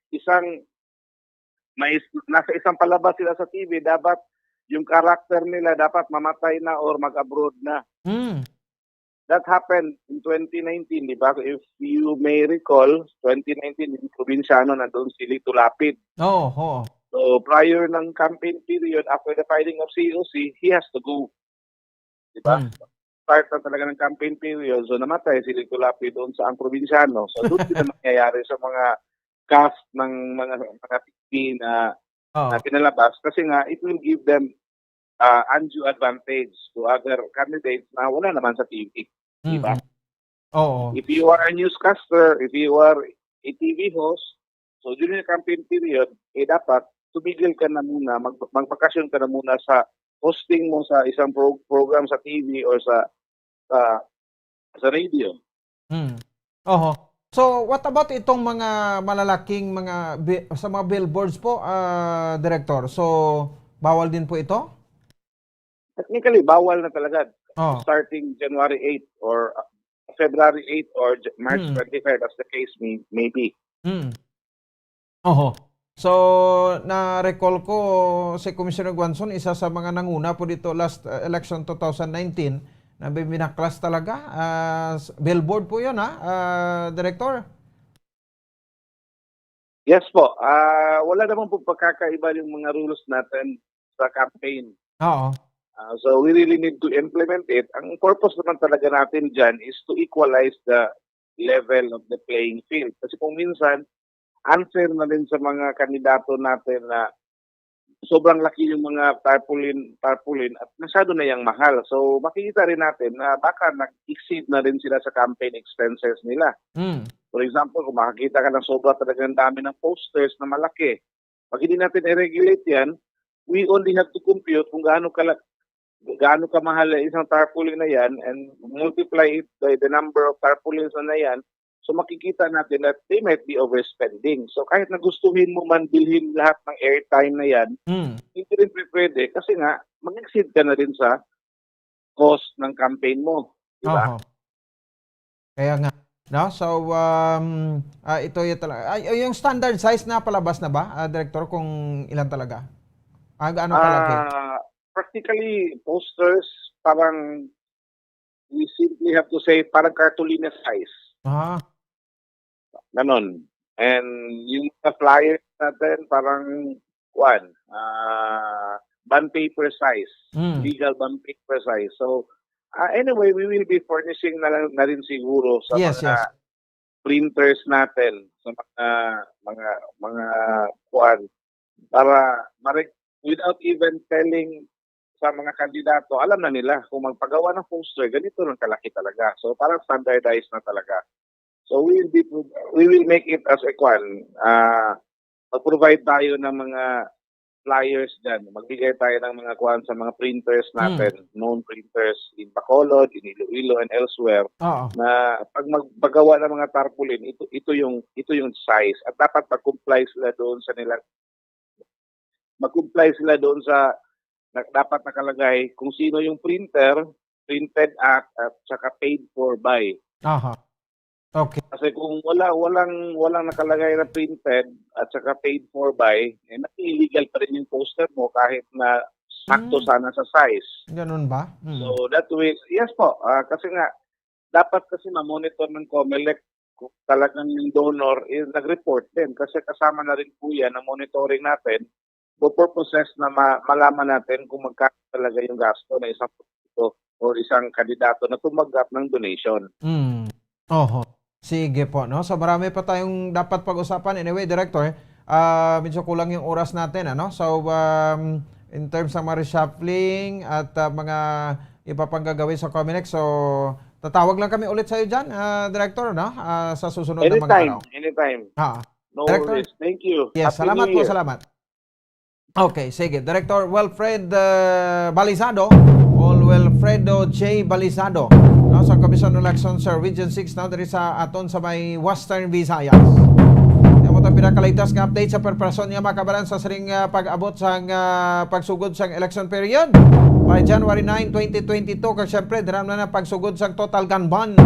isang palabas sila sa TV, dapat yung karakter nila dapat mamatay na or mag-abroad na. That happened in 2019, di ba? If you may recall, 2019, yung probinsyano nandun si Lito Lapid. So, prior ng campaign period, after the filing of COC, he has to go. Diba? Start na talaga ng campaign period, so namatay si Lito Lapid doon sa ang probinsyano. So, doon din na nangyayari sa mga cast ng mga TV na pinalabas. Kasi nga, it will give them undue advantage to other candidates na wala naman sa TV. Diba? If you are a newscaster, if you are a TV host, so during the campaign period, dapat tumigil ka na muna, magpakasyon ka na muna sa hosting mo sa isang program sa TV or sa sa radio. Oho. So, what about itong mga malalaking sa mga billboards po, Director? So, bawal din po ito? Technically, bawal na talaga. Oh. Starting January 8 or February 8 or March 25, as the case may be. Oho. So, na-recall ko si Commissioner Guanzon, isa sa mga nanguna po dito last election 2019, na binaklas talaga. Billboard po yun, Director? Yes po. Wala naman po pagkakaiba yung mga rules natin sa campaign. Oo. So we really need to implement it. Ang purpose naman talaga natin dyan is to equalize the level of the playing field. Kasi kung minsan, unfair na rin sa mga kandidato natin na sobrang laki yung mga tarpaulin at masyado na yung mahal. So makikita rin natin na baka nag-exceed na rin sila sa campaign expenses nila. For example, kung makikita ka ng sobra talagang dami ng posters na malaki, pag hindi natin i-regulate yan, we only have to compute kung gaano kamahal isang tarpaulin na yan and multiply it by the number of tarpaulins na yan. So makikita natin that they might be overspending. So kahit na gustuhin mo man bilhin lahat ng airtime na yan, hindi rin pwede kasi nga mag-exceed ka na rin sa cost ng campaign mo. Diba? Kaya nga. No? So, ito yung talaga. Yung standard size na palabas na ba, Director, kung ilan talaga? Ano kalaki? Practically, posters, parang we simply have to say parang cartolina size. Ganon. And yung flyers natin, parang bond paper size. Legal bond paper size. So, anyway, we will be furnishing na rin siguro sa mga printers natin, sa mga para without even telling sa mga kandidato, alam na nila kung magpagawa ng poster, ganito lang kalaki talaga. So, parang standardized na talaga. So we will make it as a mag-provide tayo ng mga flyers dyan. Magbigay tayo ng mga sa mga printers natin, known printers in Bacolod, in Iloilo, and elsewhere, na pag magpagawa ng mga tarpaulin, ito yung size. At dapat mag-comply sila doon sa dapat nakalagay kung sino yung printed at saka paid for by. Okay. Kasi kung walang nakalagay na printed at saka paid for by, illegal pa rin yung poster mo kahit na sakto sana sa size. Ganun ba? So that way, yes po. Kasi nga, dapat kasi ma-monitor ng COMELEC kung talagang yung donor is nag-report din. Kasi kasama na rin po yan ang monitoring natin for purposes na malaman natin kung magkano talaga yung gasto na isang politiko o isang kandidato na tumanggap ng donation. Sige po, no? So marami pa tayong dapat pag-usapan. Anyway, Director, medyo kulang yung oras natin, ano? So in terms ng mga reshuffling at mga iba pang gagawin sa COMELEC, so tatawag lang kami ulit sa iyo dyan, Director, no? Sa susunod na mga araw. Anytime. No Director? worries. Thank you. Yes, Happy salamat New po, Year. salamat. Okay, sige. Director Wilfredo J. Balizado, no, sa Commission on Elections sa Region 6 na diri sa aton sa may Western Visayas. Ito ang pinakaligtas nga update sa preparasyon nga makabalan sa siring pag-abot sa pagsugod sa election period by January 9, 2022. Kaya syempre, diram na pagsugod sa total gun ban.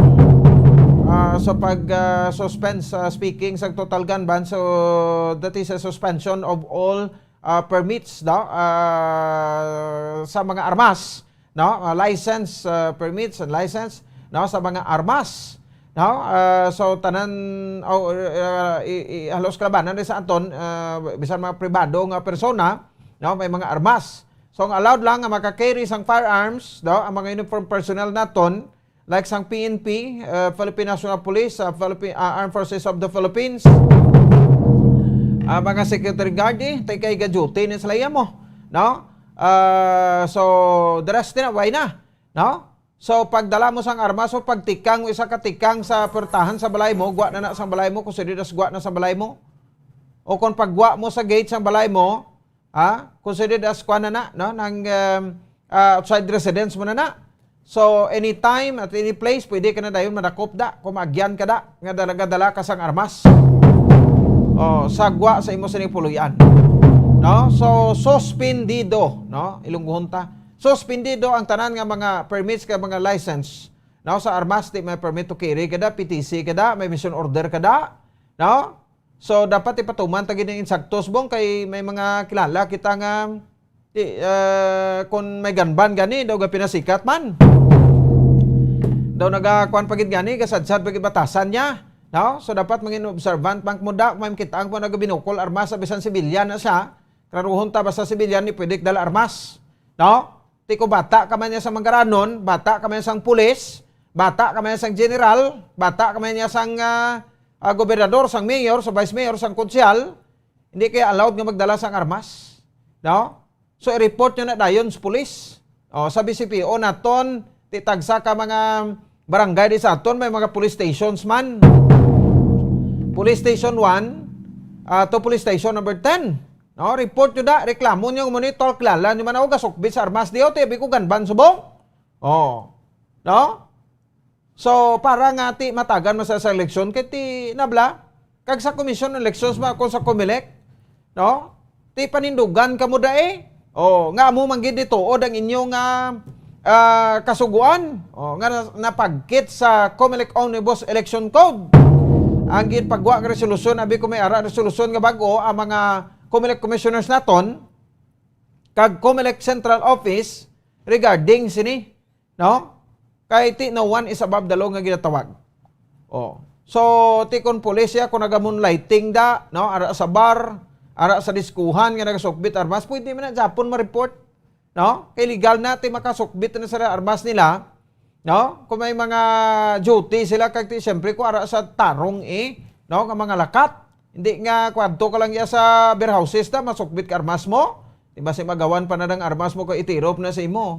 So pag-suspend speaking sa total gun ban, so that is a suspension of all permits sa mga armas, no, license, permits and license, no, sa mga armas, no. So tanan halos kalabanan sa aton bisan mga pribado nga persona, no, may mga armas. So ang allowed lang nga maka-carry sang firearms, no, ang mga uniform personnel naton like sang PNP, Philippine National Police, Armed Forces of the Philippines, mga security guard, kay ga-duty ni salaya mo, no? So the rest na why na, no? So pagdala mo sang armas, so pagtikang isa ka tikang sa portahan sa balay mo, gwa na sa balay mo, considered gwa na sa balay mo. O kung pagwa mo sa gate sa balay mo, considered as kwa na, no, ng outside residence mo na. So, anytime at any place, pwede ka na dayon madakop da, kumagyan ka da, nga dala ka sang armas. Sagwa sa imo sa puluyan. No? So, suspendido, no? Ilungguhon ta. Suspendido ang tanan nga mga permits ka mga license. No? Sa armas, di may permit to carry kada, PTC kada, may mission order kada. No? So, dapat ipatuman tagin ng insaktos bong kay may mga kilala kita nga kung may ganban gani, daw ga pinasikat man. Daw nagakuan pagid gani, kasadsad pagid batasan niya. No? So, dapat mangin observant, pang muda, may kita ang nagabinukol armas sa bisan sibilyan na siya. Klaruhon ta, basta sibilyan ni pwede dala armas. No? Tiko bata ka man niya sa manggaranon, bata ka man niya sang pulis, bata ka man niya sang general, bata ka man niya sang gobernador, sang mayor, sa vice mayor, sang konsyal, hindi kaya allowed nga magdala sang armas. No? So, i-report nyo na dayon sa pulis. Sa BCPO naton, titagsa ka mga barangay di sa aton, may mga police stations man. Police Station 1 to Police Station number 10. No? Report nyo da, reklamo nyo, monitor, klala, nyo man ako gasukbit sa armas diyo, tibi ko ganban subong. No? So, para nga ti matagan mo sa eleksyon, kaya ti nabla, kag sa Commission on Elections ba ako sa COMELEC, no? Ti panindugan ka mo da nga mo manggid dito, ang inyong kasuguan, nga napagkit sa COMELEC Omnibus Election Code. Ang pagwa ng resolusyon, abi ko may ara resolusyon nga bago, ang mga COMELEC commissioners naton, kag COMELEC Central Office, regarding sini, no? Kay ti no one is above the law nga ginatawag. So, ti kon pulisya, kung nagamoonlighting da, no? Ara sa bar, ara sa diskuhan, nga nagasukbit armas, pwede man na Japon ma-report. No? Kay legal na, ti makasukbit na sa armas nila, no? Kung may mga duty sila, kag ti siyempre ko ara sa tarong no? Nga mga lakat. Hindi nga kwadto ka lang sa beer houses na, masukbit ka armas mo. Diba si magawan pa na ng armas mo, kay itirop na sa imo.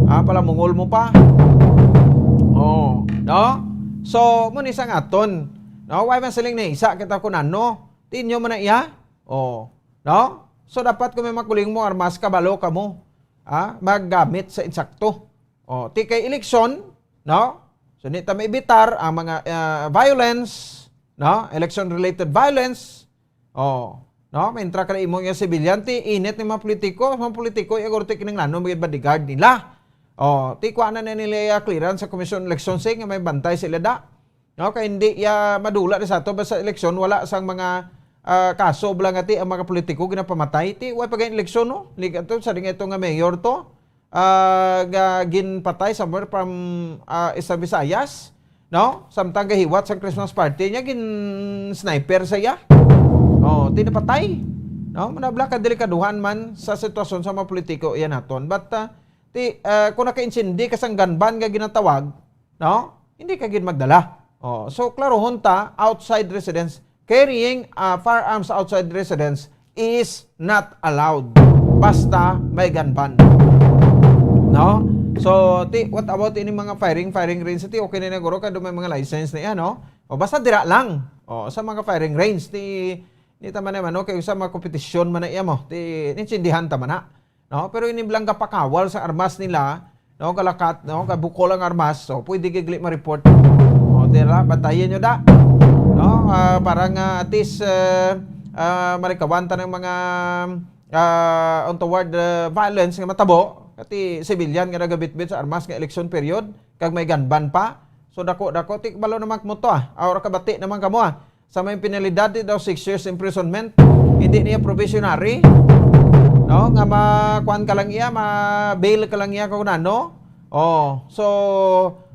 Palamungol mo pa. No? So, muna isang aton. No? Why man siling na isa, kita ko na, no? Tinyo mo na iya? No? So, dapat kung may makuling mo armas, kabalo ka mo. Maggamit sa insakto. Ti kay eleksyon, no? So, nita may bitar ang mga violence, no? Election-related violence. No? May intra ka na imong yung civilian, ti init ng mga politiko, igorte kinang lano, may bodyguard nila. Ti kuha na nila clearance sa Commission on Elections, nga may bantay sila da. No? Kaya hindi madula sa ato, basta eleksyon, wala sang mga kaso blang ati ang mga politiko ginapamatay. Ti, way pag eleksyon, no? Liga to, sa rin ito nga mayor to, ginpatay somewhere from Isa Visayas, no? Samtang gahiwat sa Christmas party niya, sniper saya. Ti napatay. No? Manabla ka delikaduhan man sa sitwasyon sa mga politiko, yan naton. But, kung naka-insindi ka sang ganban nga ginatawag, no? Hindi ka magdala. So, klarohon ta, outside residence, carrying firearms outside residence is not allowed. Basta may ganban. No? So, what about ini mga firing range? Okay na naguro ka, may mga license na yan, no? Basta dira lang. Sa mga firing range, ni tama naman, no? Kaya sa mga kompetisyon man na iya mo, ninsindihan tama na. No? Pero iniblang kapakawal sa armas nila, no? Kalakat, no? Kabukol ang armas, so pwede gigli ma-report. Dira, batayin nyo da. No? Parang at least malikawanta ng mga untoward violence nga matabo, kati civilian nga nagabitbit sa armas nga election period, kag may ganban pa. So dako, tikbalo naman mo to Aura kabati naman kamo Sa may penalidad daw 6 years imprisonment. Hindi niya probationary. No, nga makuan ka lang iya, ma-bail ka lang iya kung ano. So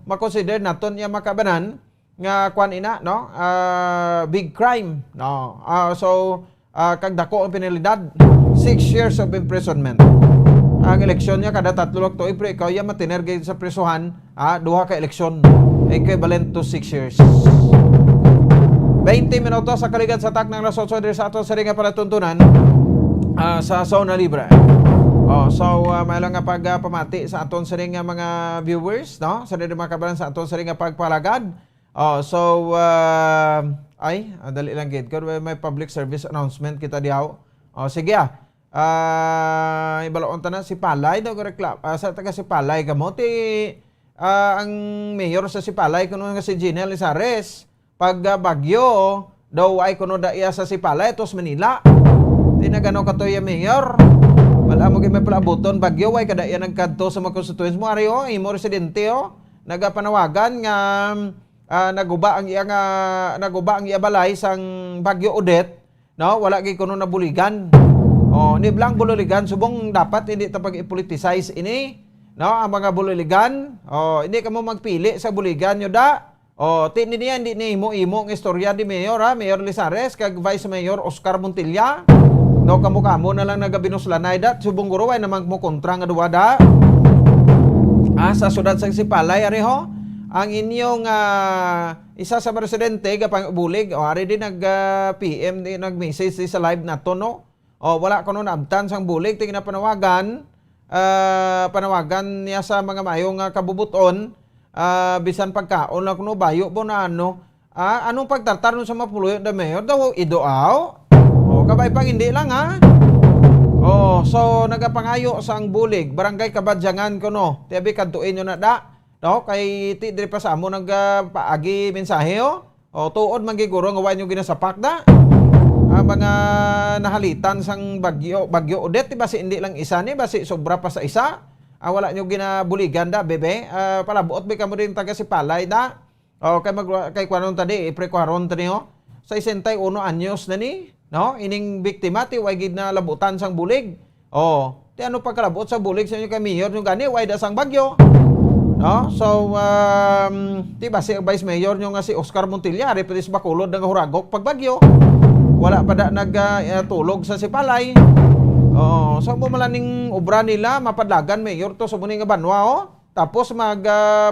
ma-consider naton iya makabanan nga kuan ina, no? Big crime, no. So kag dako ang penalidad, 6 years of imprisonment. Ang eleksyon niya kada 3 tuig, pero ikaw iya matinergay sa presohan, duha ka eleksyon, equivalent to 6 years. 20 minutos sa kaligan sa tak ng Las 8 sa ato sa ringa palatuntunan sa Zona Libre. So may lang nga pagpamati sa aton sa ringa mga viewers, no? Sa ringa mga kabalan sa aton sa ringa pagpalagad. Dali lang gid ko may public service announcement kita diaw. Sige ibalaon ta na si Palay daw reklam sa taga si Palay kamo ti ang mayor sa Sipalay kuno nga si Gina Lizares. Pag bagyo daw ay kuno da iya sa Sipalay tos Manila. Di na gano katoy mayor. Wala mo gyud may palabuton bagyo way kada iya nagkadto sa mga constituents mo ari imo residente nagapanawagan nga naguba ang iya balay sang Bagyo Odette, no? Wala gyud kuno nabuligan. Ni blang buligan subong dapat hindi ta pag-politicize ini, no? Ang mga buligan, hindi ka mo magpili sa buligan nyo da. Tini niya hindi ni imo ang istorya di Mayor Mayor Lizares kag Vice Mayor Oscar Montilla. No, kamo na lang nagabinuslanay da subong guro way namang mo kontra nga duwa da. Sa sudad sa Sipalay ari ho ang inyong isa sa presidente gapang bulig ari din nag PM di nag-message sa live nato no. Wala kuno naabtan sang bulig tingna panawagan niya sa mga mayong kabubuton bisan pagkaon lang kuno bayo po na anong pagtartarno sa mapuloy da mayor daw idoaw. Kabay pang hindi lang so nagapangayo sang bulig barangay Kabadyangan kuno tiabi kadtuin nyo na da no kay ti diri pa sa amo paagi mensahe tuod man giguro nga way nyo ginasapak da ang mga nahalitan sang Bagyo Odette basi hindi lang isa ni basi sobra pa sa isa wala nyo ginabuligan da bebe palabuot bi kamo din taga Sipalay da kay kwaron tadi pre-kwaron tani sa 61 anyos na ni no ining biktima ti way gid na labutan sang bulig ti ano pagkalabot sa bulig sa inyo kay mayor yung gani way da sang bagyo no so ti basi ang vice mayor nyo nga si Oscar Montilla ari pwede Bacolod nga huragok pag bagyo wala pa da nagtulog sa Sipalay so bumalaning obra nila mapadlagan mayor to sumuni nga banwa tapos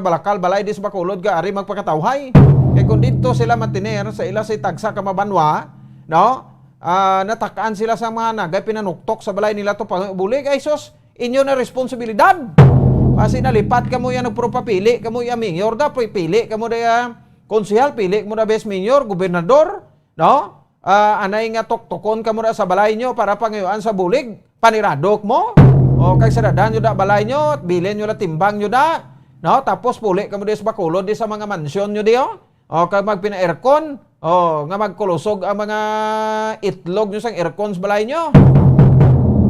balakal balay di sa Bacolod ga ari magpakatawhay kay kun dito sila matiner sa ila sa tagsa ka mabanwa no natakaan sila sa mga nagay pinanuktok sa balay nila to bulig ay sos inyo na responsibilidad kasi nalipat kamo yan nagpropapili kamo ya mayor da pili kamo da konsehal pili mo da best mayor gobernador no anay nga toktokon kamo da sa balay nyo para pangayuan sa bulig paniradok mo kay sadadan nyo da balay nyo bilin nyo da timbang nyo da no tapos puli kamo da sa Bacolod di sa mga mansyon nyo di kay magpina-aircon nga magkulusog ang mga itlog nyo sang aircon sa balay nyo.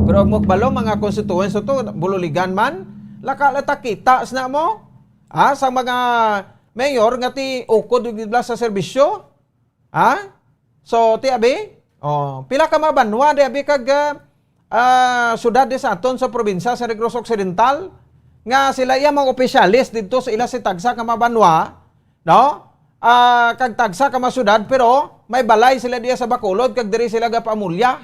Pero magbalo mga constituents ito, bululigan man, lakalata kita na mo. Sa mga mayor nga ti ukod sa serbisyo. So, ti abi, pila ka mabanwa, di abi kag sudad di sa aton sa probinsya sa Negros Occidental, nga sila iya mga opisyalis dito sa ila si tagsa ka mabanwa, no? Kag tagsa ka masudad pero may balay sila diya sa Bacolod kag diri sila gapamulya.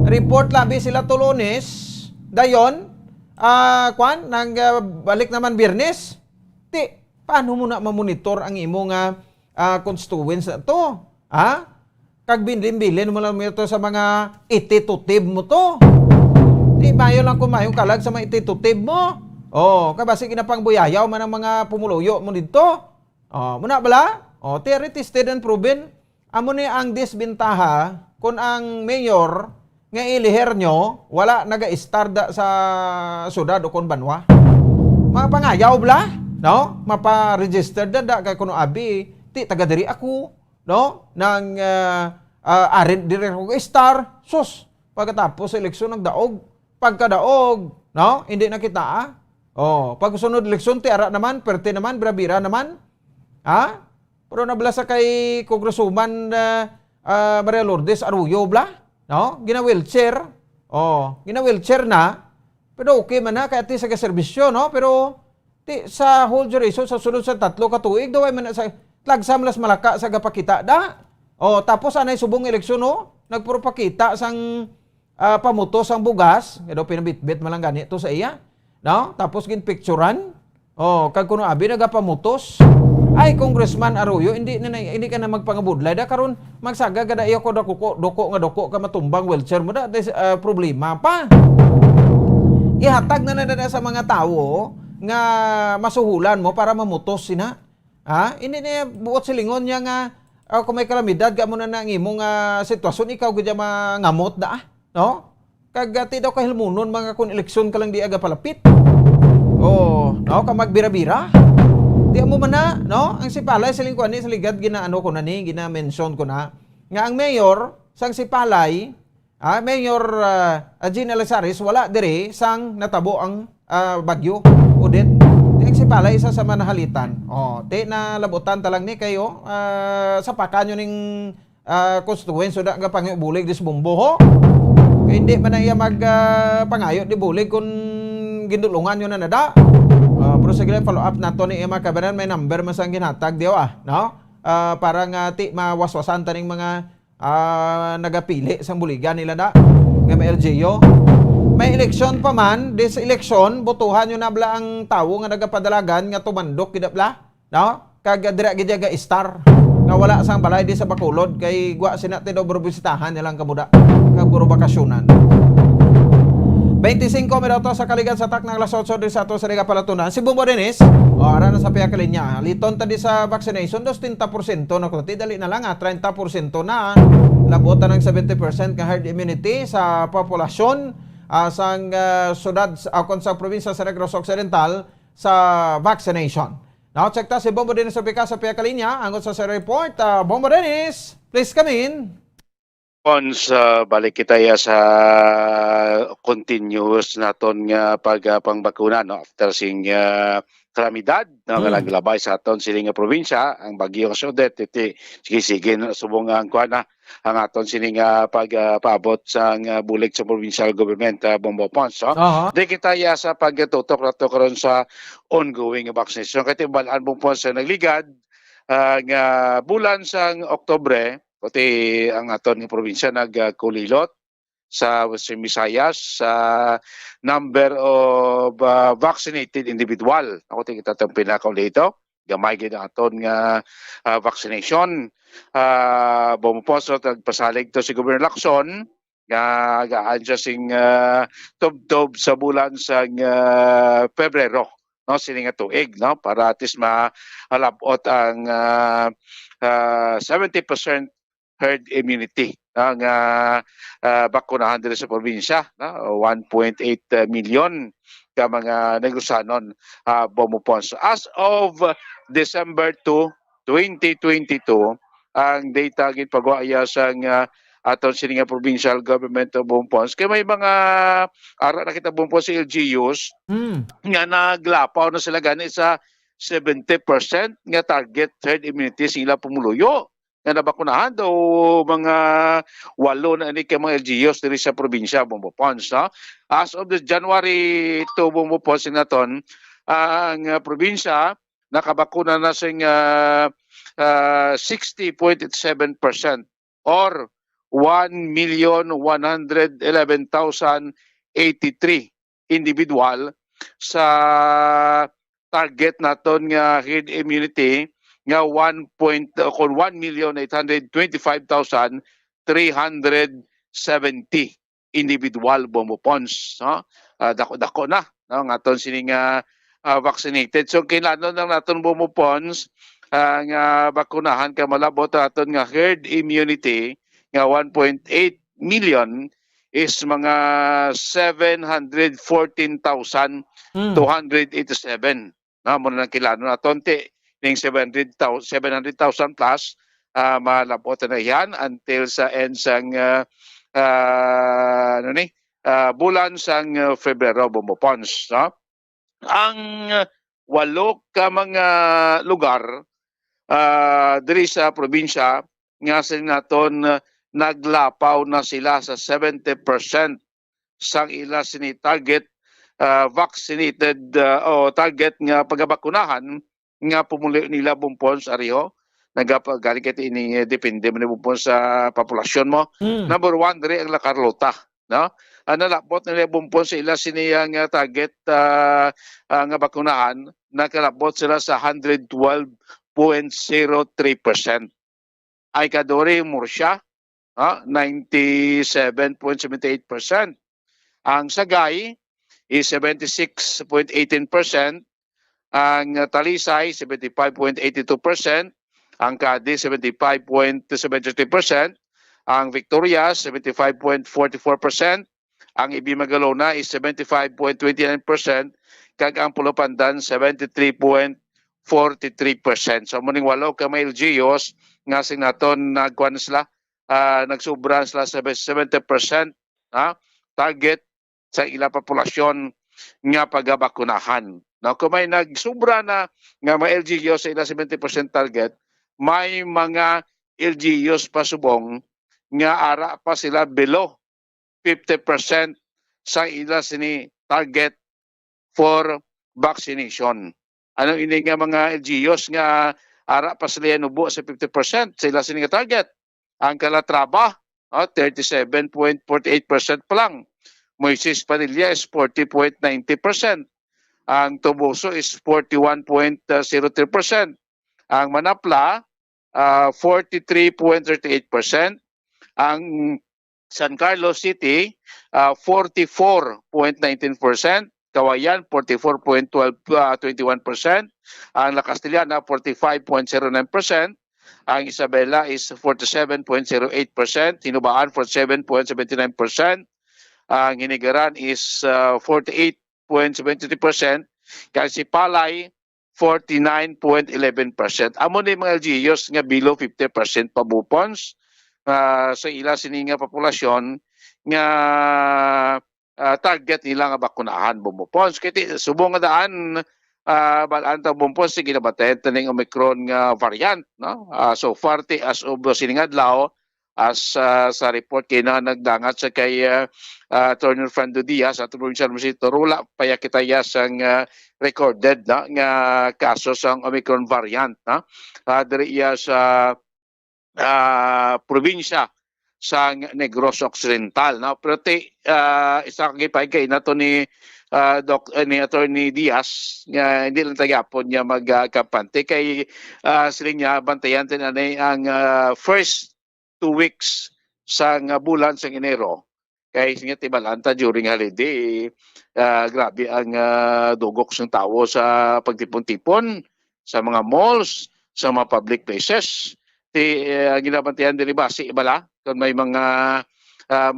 Report labi sila Lunes dayon nang balik naman Biyernes. Ti paano mo na mamonitor ang imo nga constituents to? Kag binlin mo lang ito sa mga ititutib mo to. Ti mayo lang kung mayong kalag sa mga ititutib mo. Kabasi kinapang buyayaw man ang mga pumuluyo mo dito. Muna bala? Theory tested and proven. Amo ni ang disbintaha kung ang mayor nga iliher nyo, wala naga-istarda sa sudad o kon banwa. Mga pangayaw bala? No? Mapa-register da kay kuno abi, ti taga diri ako, no? Nang arin dire ko star, sus. Pagkatapos eleksyon nagdaog, pagkadaog, no? Hindi na kita pag sunod eleksyon ti ara naman, perte naman, brabira naman. Pero nabla sa kay Congresswoman Maria Lourdes Arroyo bla, no? Gina-wheelchair. Gina-wheelchair na. Pero okay man na kaya ti sa serbisyo, no? Pero ti sa whole duration sa sunod sa 3 ka tuig daw ay man sa tlagsam las malaka sa gapakita da. Tapos anay subong eleksyon no, nagpropakita sang pamuto sang bugas, daw pinabitbit man lang ganito sa iya, no? Tapos gin picturean. Kag kuno abi nagapamutos. Ay Congressman Arroyo, hindi ka na magpangabudlay da karon magsaga kada iyo ko doko ka matumbang wheelchair mo da problema pa. Ihatag na sa mga tao nga masuhulan mo para mamutos sina. Hindi na buot silingon niya nga kung may kalamidad ka mo na nang imong sitwasyon ikaw gudya mangamot da, no? Kag ti daw kahilmunon mga kun eleksyon ka lang di aga palapit. Oh, no, ka magbira-bira. Di mo man na, no? Ang Sipalay sa lingkuan ni sa ligad ginaano ko na ni, gina-mention ko na nga ang mayor sang Sipalay, Mayor Gina Lazares wala dire sang natabo ang bagyo Odette. Di ang Sipalay isa sa manahalitan. Oh, di na labutan talang ni kayo sa pakanyo ning constituency da nga pangibulig dis Bombo ho. Kaya hindi man na iya pangayo di bulig kung gindulungan yun na nada. Pero sige, follow up nato ni Emma Cabanan, may number man sang ginhatag diyo no? Parang ti mawaswasan taning mga nagapili sang buligan nila da nga may LGU. May eleksyon pa man, this election botohan yun nabla ang tawo nga nagapadalagan nga tumandok kidapla, no? Kag dira gid ga star nga wala sang balay di sa Bacolod kay gwa sina ti do bisitahan nilang kamuda kag puro bakasyonan. 25 minutos sa kaligan sa tak ng alas 8 din sa ato sa Riga Palatunan. Si Bombo Dennis, ara na sa piya kalinya. Liton ta di sa vaccination, 20% na kuti dali na lang 30% na. Labutan ng 70% ka herd immunity sa populasyon sang syudad akon sa probinsya sa Negros Occidental sa vaccination. Now check ta si Bombo Dennis sa piya kalinya. Angot sa report, Bombo Dennis, please come in. Balik kita ya sa continuous naton nga pangbakuna no after sing kalamidad no naglabay sa aton sining nga probinsya ang bagyo nga Odette sige subong ang kuana ang aton sining pagpaabot sa bulig sa provincial government Bombo Pons di kita ya sa pagtutok nato karon sa ongoing vaccination kay timbalan Bombo Pons nagligad nga bulan sang Oktubre pati ang aton ng probinsya nagkulilot sa Western Visayas sa number of vaccinated individual. Ako kita itong pinakaw dito. Gamay gid ang aton nga vaccination. Bumuposo nagpasalig to si Governor Lacson nga gaan siya sing tob sa bulan sa Pebrero. No, sining nga tuig no para at least malabot ang 70% herd immunity ang bakunahan dito sa probinsya, 1.8 million ka mga negosanon Bomupons. As of December 2, 2022, ang data gid pagwaya sang aton sining provincial government of Bomupons kay may mga ara na kita Bomupons sa LGUs nga naglapaw na sila gani sa 70% nga target herd immunity sila pumuluyo nga nabakunahan daw mga 8 na ni mga LGUs diri sa probinsya Bombo Pons. No? As of the January 2 Bombo Pons naton ang probinsya nakabakuna na sing 60.87% or 1,111,083 individual sa target naton nga herd immunity nga 1,825,370 individual Bombo Pons. No? Dako na no? Nga aton sining vaccinated. So kailangan lang naton Bombo Pons nga bakunahan ka malabot aton nga herd immunity nga 1.8 million is mga 714,287. Muna lang kailangan naton ning 700,000 plus malabot na yan until sa end sang bulan sang Febrero Bombo Pons. No? Ang 8 ka mga lugar diri sa probinsya nga sila naton naglapaw na sila sa 70% sang ila sini target vaccinated o target nga pagbakunahan nga pumuli nila Bumpons ariho nagapagaling kay ini depende man Bumpons sa populasyon mo. Number 1 diri ang La Carlota, no? Nalabot nila Bumpons sa ila siniyang target nga bakunahan nakalabot sila sa 112.03%. Ay kadori Murcia 97.78%. Ang Sagay is 76.18%. Ang Talisay, 75.82%. Ang Cadiz, 75.73%. Ang Victoria, 75.44%. Ang Ibimagalona is 75.29%. kag ang Pulupandan 73.43%. So muning walo ka may LGUs nga sinaton nagkuan sila nagsubra sila sa 70% target sa ila populasyon nga pagabakunahan. No, kung may nagsubra na nga mga LGUs sa ila 70% target, may mga LGUs pa subong nga ara pa sila below 50% sa ila sini target for vaccination. Anong ini nga mga LGUs nga ara pa sila nubo sa 50% sa ila sini nga target? Ang Calatrava, 37.48% pa lang. Moises Padilla is 40.90%. Ang Toboso is 41.03%. Ang Manapla, 43.38%. Ang San Carlos City, 44.19%. Kawayan, 44.21%. Ang La Castellana, 45.09%. Ang Isabela is 47.08%. Tinubaan, 47.79%. Ang Hinigaran is 48.73%. Kasi Palay, 49.11%. Amo ni mga LGUs nga below 50% pabupons sa ila sininga populasyon nga target nila nga bakunahan bumupons. Kaya subong nga daan balaan ta bumupons sige nabaten taning Omicron nga variant. No? So far as of siningadlaw as sa report kay na nagdangat sa kay Attorney Fernando Diaz at Provincial Administrator wala pa kita sang recorded na nga kaso sang Omicron variant na diri sa probinsya sa Negros Occidental na pero isa kagipay kay nato ni ni Attorney Diaz nga hindi lang tagapon niya magkampante kay sila niya bantayan tin ang first 2 weeks sa bulan sa Enero. Kaya nga tibalanta during holiday, grabe ang dugok ng tao sa pagtipon-tipon sa mga malls, sa mga public places. Ginabantayan din base ibala kung may mga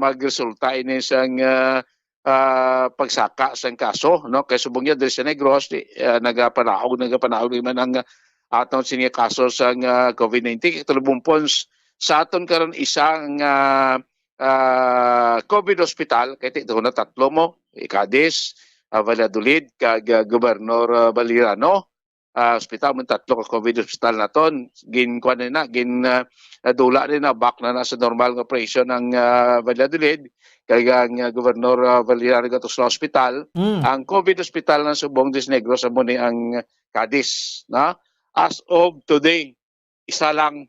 magresulta ini sang pagsaka sang kaso. No? Kaya subong niya diri sa Negros, nagapanahog man ang atong sinya kaso sang COVID-19. Itulubumpons sa aton karon isang COVID hospital kay ito na tatlo mo Cadiz, Valladolid kag Gobernador Balirano hospital mo tatlo ka COVID hospital naton gin kuan na dula na back na sa normal nga operation ang Valladolid kag ang Gobernador Balirano gatos na hospital ang COVID hospital ng Subong des Negros amo ni ang Cadiz na as of today isa lang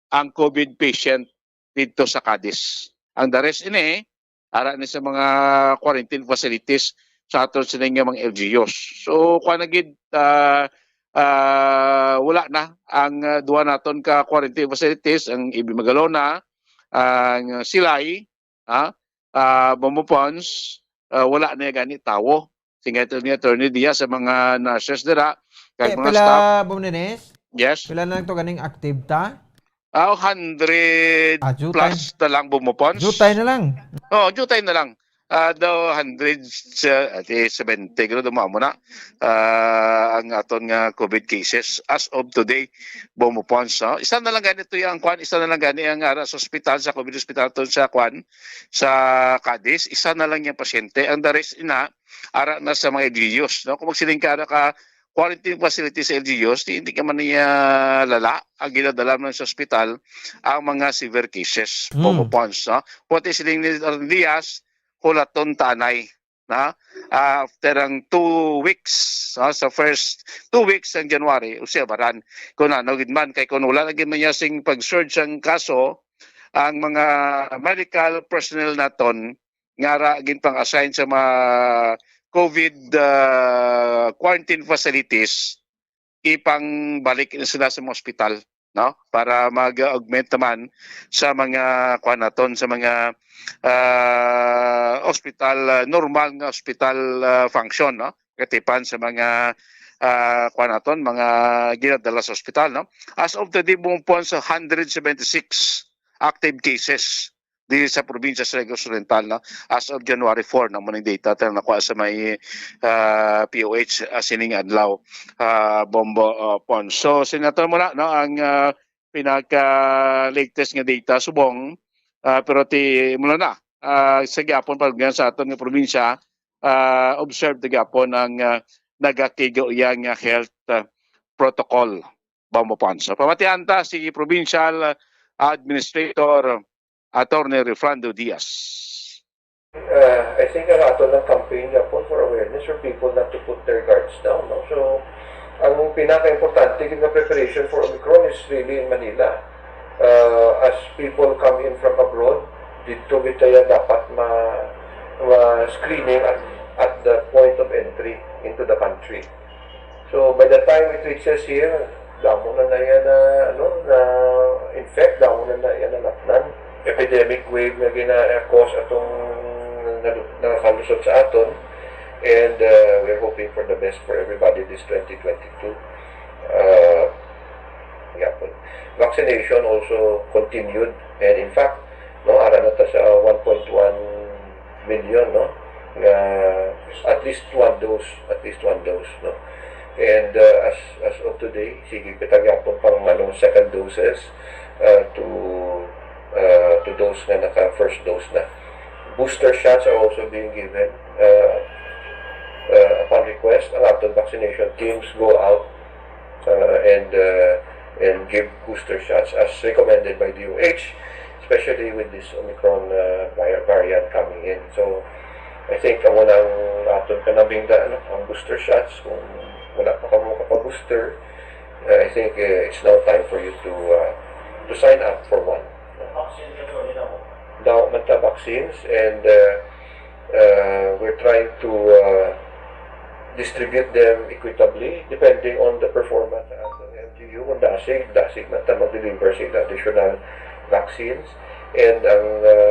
ang COVID patient dito sa Cadiz. Ang the rest ini, ara ni sa mga quarantine facilities sa aton sining mga LGUs. So, kung nagid, wala na ang duwa naton ka quarantine facilities, ang Ibi Magalona, ang Silay, Bumupons, wala na gani tawo. Singa ito ni Attorney Diaz sa mga nurses dira, kag mga staff. Bumnines? Yes. Pila na ito ganing active ta? 100 plus na lang bumupons. Jutay na lang. Oo, jutay na lang. Daw 170 kilo dumamo na ang aton nga COVID cases as of today bumupons. No? Isa na lang ganito yung kwan, isa na lang gani ang sa hospital sa COVID hospital to sa kwan sa Cadiz, isa na lang yung pasyente. Ang the rest ina ara na sa mga LGUs. No? Kung magsiling ka quarantine facility sa LGUs, hindi ka man niya lala ang ginadala mo sa hospital ang mga severe cases. Bumupons. No? Pwede siling ni Diaz, hulaton tanay. Na? After ang 2 weeks, sa first 2 weeks ng January, usibaran, kung ano, man, kay kung wala lagi man sing pag-surge ang kaso, ang mga medical personnel naton, nga ginpang assign sa mga COVID quarantine facilities, ipang balik na sila sa mga hospital, no? Para mag-augment naman sa mga kwanaton, sa mga hospital, normal nga hospital function, no? Katipan sa mga kwanaton, mga ginadala sa hospital, no? As of today, bumupon sa 176 active cases di sa probinsya sa Negros Oriental no, as of January 4 na maning data tayo nakuha sa may POH sining adlaw Bombo Pons. So sinato mo na no ang pinaka latest nga data subong pero ti mula na sa gyapon pag sa aton nga probinsya observe the gyapon ang nagakigo yang health protocol Bombo Pons. So pamatian ta si Provincial Administrator Attorney Refrando Diaz. I think ang ato ng campaign na po for awareness for people not to put their guards down. No? So, ang pinaka-importante yung preparation for Omicron is really in Manila. As people come in from abroad, dito bitaya dapat ma-screening at the point of entry into the country. So, by the time it reaches here, damo na yan na infect, damo na yan na natnan. Epidemic wave na gina-cause atong nakakalusot sa aton, and we're hoping for the best for everybody this 2022. Vaccination also continued, and in fact ara na ta sa 1.1 million at least one dose no. And as of today, sige pitagyapon pang second doses to those na naka first dose na. Booster shots are also being given upon request. Ang ating vaccination teams go out and give booster shots as recommended by DOH, especially with this Omicron variant coming in. So I think ang ating kanabing ang booster shots, kung wala pa kamo kapag-booster, I think it's now time for you to sign up for one. Daw manta vaccines, and we're trying to distribute them equitably depending on the performance of the LGU. Kung dasig manta mag-deliver sila additional vaccines, and ang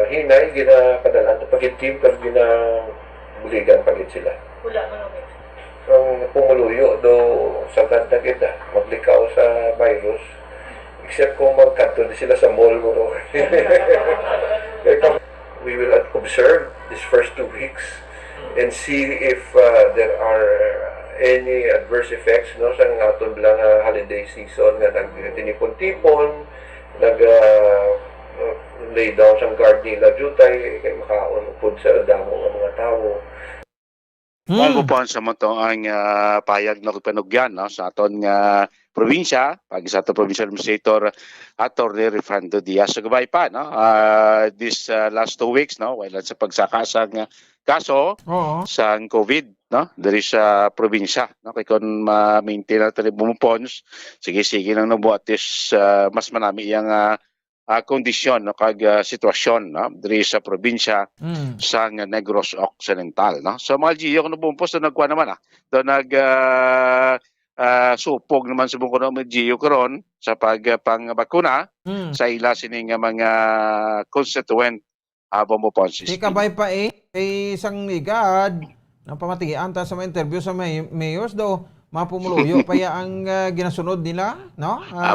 hinay ginapadala pagit team kag ginabuligan pagit sila. Ang pumuluyo do sagad na gid maglikaw sa virus, except kung magkanto sila sa mall mo. We will observe these first 2 weeks and see if there are any adverse effects sa aton bilang holiday season nga nagtinipon-tipon, lay down sa guard nila jutay kay makaon upod sa damo ng mga tawo. Ang po sa mo to ang payag na panugyan sa aton nga probinsya, pag sa aton provincial administrator Attorney Refrando Diaz. So gabay pa this last 2 weeks while sa pagsakasang kaso sa COVID diri sa probinsya kay kon ma-maintain natin bumupons, sige nang nabuhat is mas manami yang kondisyon kag sitwasyon diri sa probinsya sa Negros Occidental so mga GIO kuno bumpos na nagkuha naman do supog naman sa bungko ng GIO karon sa pangabakuna sa ila sining mga constituent Bombo Ponsis. Kabay pa isang ligad ng pamatian ta sa mga interview sa mayors daw mapumuluyo pa ang ginasunod nila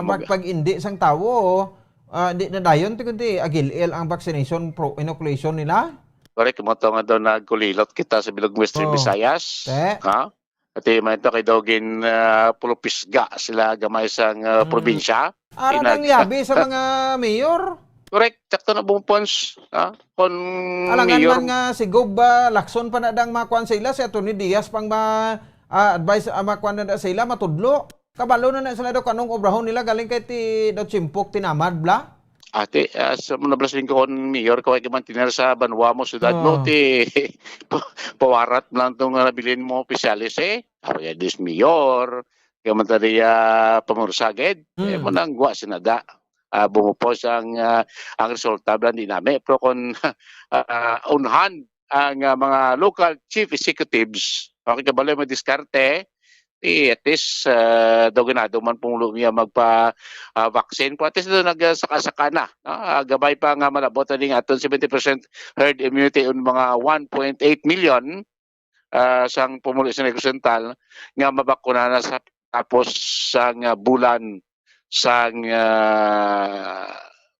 magpag-indi sang tawo. Di na dayon kundi agil-il ang vaccination inoculation nila. Correct, mo to nga daw nagkulilot kita sa bilog Western Visayas. At may ito kay Dogin pulupisga sila gamay sang probinsya. Ang yabi sa mga mayor. Correct, sakto na bumpons. Kon alangan mayor. Man nga si Gob Lacson pa na dang makuan sila si Atty. Diaz pang advice makuan na sila matudlo. Kabalo na sila daw kanong obrahon nila galing kay daw Chimpok tinamad bla. Ate, sa mga blasling ko mayor ko ay mantener sa banwa mo sudad mo pawarat lang tong nabilin mo opisyalis Kaya dis mayor, kaya matariya pamursaged, mo nang gwa sinada. Bumupos ang resulta blan di nami pero kon on hand ang mga local chief executives kabalo mo diskarte at least daw ganado man pong lumiya magpa-vaccine po. At least doon nagsaka-saka na. Gabay pa nga malabot na nga aton 70% herd immunity on mga 1.8 million sang pumulo sa Negros Oriental nga mabakuna na sa tapos sang bulan sang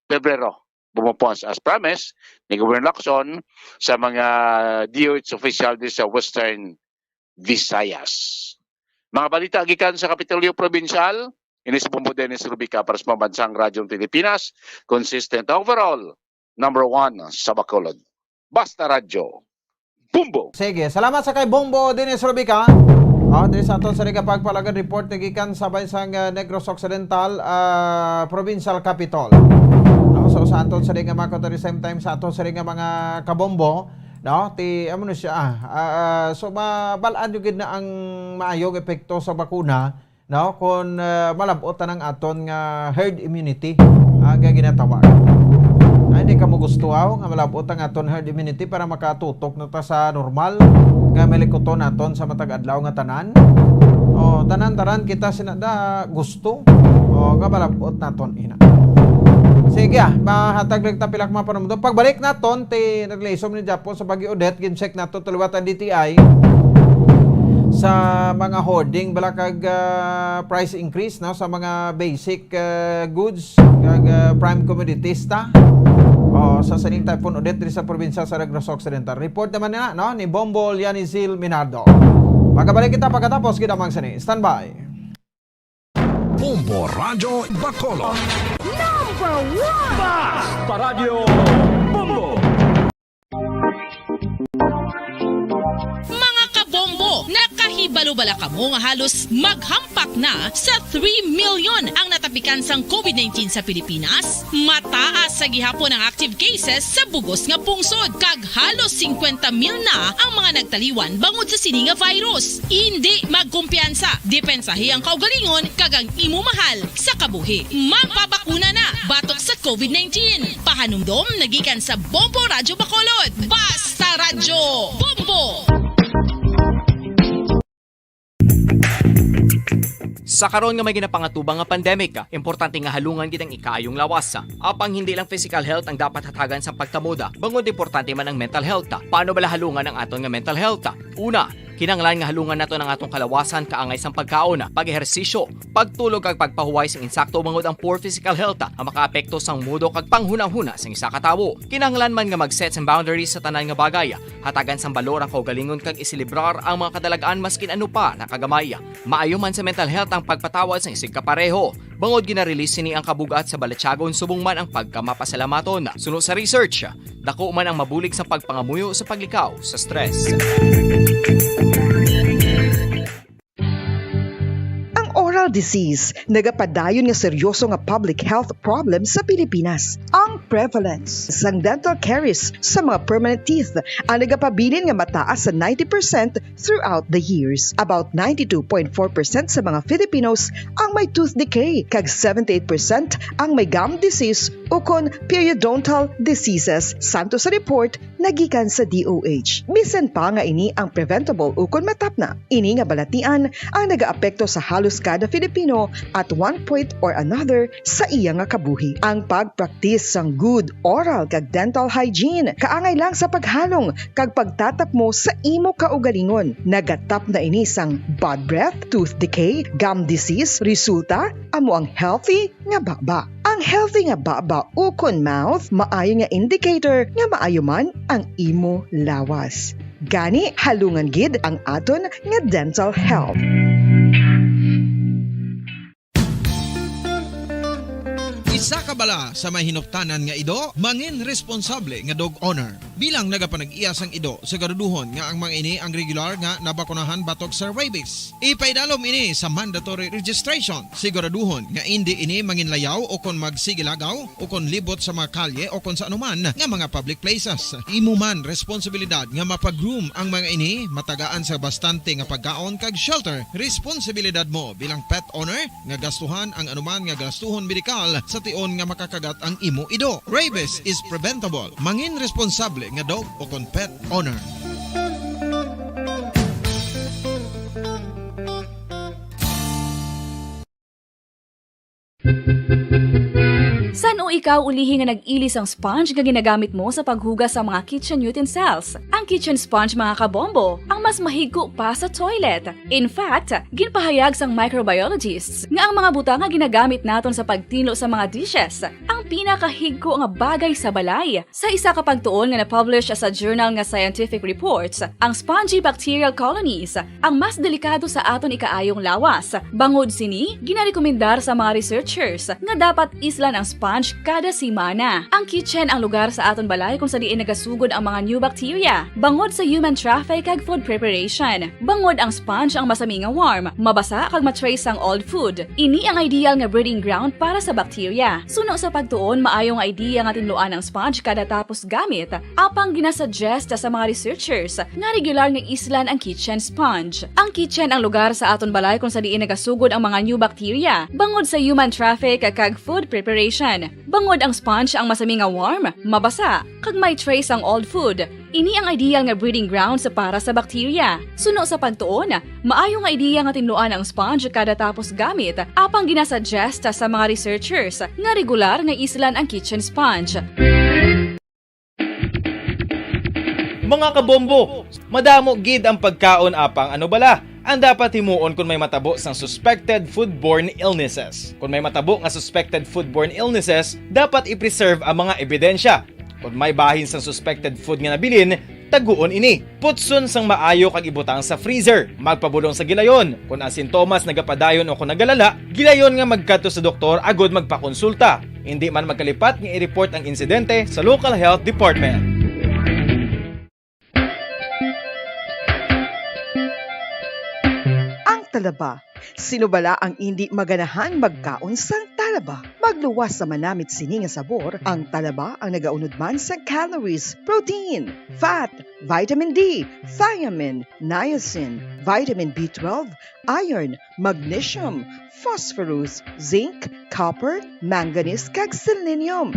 Pebrero bumupons as promised ni Governor Lacson sa mga DOH official din sa Western Visayas. Mga balita gikan sa Kapitolyo Provincial, inis Bombo Dennis Rubica para sa Pambansang Radyong Pilipinas, consistent overall, number 1 sa Bacolod. Basta Radyo, Bombo! Sige, salamat sa kay Bombo Dennis Rubica. Diri sa aton sa pagpalagan report na gikan sa bansang Negros Occidental Provincial Capital. So sa aton sa mga at the same time sa aton sa mga kabombo, no, ti amo na siya so mabalaan yung na ang maayong epekto sa bakuna, no, kung malabutan ang aton nga herd immunity nga ginatawag. Hindi ka mo gusto nga malabot ang aton herd immunity para makatutok na ta sa normal nga melikoton naton sa matag adlaw nga tanan. Tanan-tanan kita sinada gusto nga malabot naton ina. Sige, mahatag lang tapilak mga panumdo. Pagbalik naton ti naglaysom ni Japon sa Baguio Odette, gincheck nato tuluwat ang DTI sa mga hoarding balakag price increase, no, sa mga basic goods kag prime commodities ta. Sa saling Typhoon Odette diri sa probinsya sa Negros Occidental. Report naman na, no, ni Bombo Lianizil Minardo. Magkabalik kita pagkatapos kinamang sani. Stand by. Bombo Radyo Bacolod. Number 1! Basta Radyo Bombo! Mga kabombo, nakahibalo-bala ka mo nga halos maghampak na sa 3 million ang natapikan sang COVID-19 sa Pilipinas. Mataas sa gihapon ang active cases sa bugos nga pungsod, kag halos 50,000 na ang mga nagtaliwan bangod sa sini nga virus. Hindi magkumpiyansa, depensahi ang kaugalingon kag ang imo mahal sa kabuhi. Magpabakuna na batok sa COVID-19. Pahanumdom nagikan sa Bombo Radyo Bacolod. Basta Radyo Bombo! Sa karon nga may ginapangatubang nga pandemic, importante nga halungan gid ang ikaayong lawas. Apang hindi lang physical health ang dapat hatagan sa pagtamuda, bangod importante man ang mental health. Paano bala halungan ang aton nga mental health? Una, kinanglan nga halungan nato ng atong kalawasan kaangay sang pagkaon, pag-ehersisyo, pagtulog kag pagpahuway sang insakto bangod ang poor physical health ang makaapekto sang mudo kag panghunahuna sang isa ka tawo. Kinanglan man nga mag-set sang boundaries sa tanan nga bagay, hatagan sang balor ang kaugalingon kag isilibrar ang mga kadalagaan maskin ano pa nakagamay. Maayo man sa mental health ang pagpatawad sang isig kapareho. Bangod gina-release ni ang kabugat sa Balatsyagon subong man ang pagkamapasalamaton. Suno sa research, dako man ang mabulig sa pagpangamuyo sa paglikaw sa stress. Oral disease, nagapadayon nga seryoso nga public health problem sa Pilipinas. Ang prevalence sang dental caries sa mga permanent teeth ang nagapabilin nga mataas sa 90% throughout the years. About 92.4% sa mga Filipinos ang may tooth decay, kag 78% ang may gum disease o kon periodontal diseases, santo sa report nagikan sa DOH. Bisan pa nga ini ang preventable o kon matapna. Ini nga balatian ang nagaapekto sa halos kada Filipino at one point or another sa iya nga kabuhi. Ang pagpractice sang good oral kag dental hygiene kaangay lang sa paghalong kag pagtatap mo sa imo kaugalingon. Nagatap na ini sang bad breath, tooth decay, gum disease, resulta amo ang healthy nga baba. Ang healthy nga baba ukon mouth maayo nga indicator nga maayo man ang imo lawas. Gani halungan gid ang aton nga dental health. Isa ka bala sa may hinuptanan nga ido, mangin responsable nga dog owner. Bilang nagapanag-iyas ang ido, siguraduhon nga ang mga ini ang regular nga nabakunahan batok sa rabies. Ipaidalom ini sa mandatory registration. Siguraduhon nga hindi ini mangin layaw o kon magsigilagaw o kon libot sa mga kalye o kon sa anuman nga mga public places. Imo man responsibilidad nga mapag-groom ang mga ini, matagaan sa bastante nga pagkaon kag shelter. Responsibilidad mo bilang pet owner nga gastuhan ang anuman nga gastuhon medikal sa tion nga makakagat ang imo ido. Rabies is preventable. Mangin responsable nga dog o kon pet owner. San o ikaw ulihi nga nag-ilis ang sponge nga ginagamit mo sa paghugas sa mga kitchen utensils? Ang kitchen sponge mga kabombo, ang mas mahigko pa sa toilet. In fact, ginpahayag sang microbiologists nga ang mga butang nga ginagamit naton sa pagtilo sa mga dishes, ang ang pinakahigko nga bagay sa balay. Sa isa ka pagtuon nga na-publish sa journal nga Scientific Reports, ang spongy bacterial colonies ang mas delikado sa aton ikaayong lawas. Bangod sini, ginarekomendar sa mga researchers nga dapat islan ang sponge kada simana. Ang kitchen ang lugar sa aton balay kung sa diin nagasugod ang mga new bacteria. Bangod sa human traffic kag food preparation. Bangod ang sponge ang masami nga warm, mabasa kag matrace ang old food. Ini ang ideal nga breeding ground para sa bacteria. Suno sa pagtuon, maayong idea nga tinluan ang sponge kada tapos gamit. Apang ginasuggest sa mga researchers nga regular nga islan ang kitchen sponge. Ang kitchen ang lugar sa aton balay kung sa diin nagasugod ang mga new bacteria. Bangod sa human traffic kag food preparation. Bangod ang sponge ang masami nga warm, mabasa kag may trace ang old food. Ini ang ideal nga breeding ground para sa bacteria. Suno sa pagtuon, maayo nga idea nga tinluan ang sponge kada tapos gamit, apang ginasuggest sa mga researchers nga regular nga islan ang kitchen sponge. Mga kabombo, madamo gid ang pagkaon apang ano bala ang dapat himuon kung may matabo sang suspected foodborne illnesses. Kung may matabo nga suspected foodborne illnesses, dapat i-preserve ang mga ebidensya. Kung may bahin sang suspected food nga nabilin, taguon ini. Putson sang maayo kag ibutang sa freezer. Magpabulong sa gilayon. Kung ang sintomas nagapadayon o kung nagalala, gilayon nga magkadto sa doktor agud magpakonsulta. Hindi man magkalipat nga i-report ang insidente sa local health department. Ang talaba. Sino bala ang hindi maganahan magkaon sang talaba? Magluwas sa manamit sini nga sabor, ang talaba ang nagaunod man sa calories, protein, fat, vitamin D, thiamine, niacin, vitamin B12, iron, magnesium, phosphorus, zinc, copper, manganese kag selenium.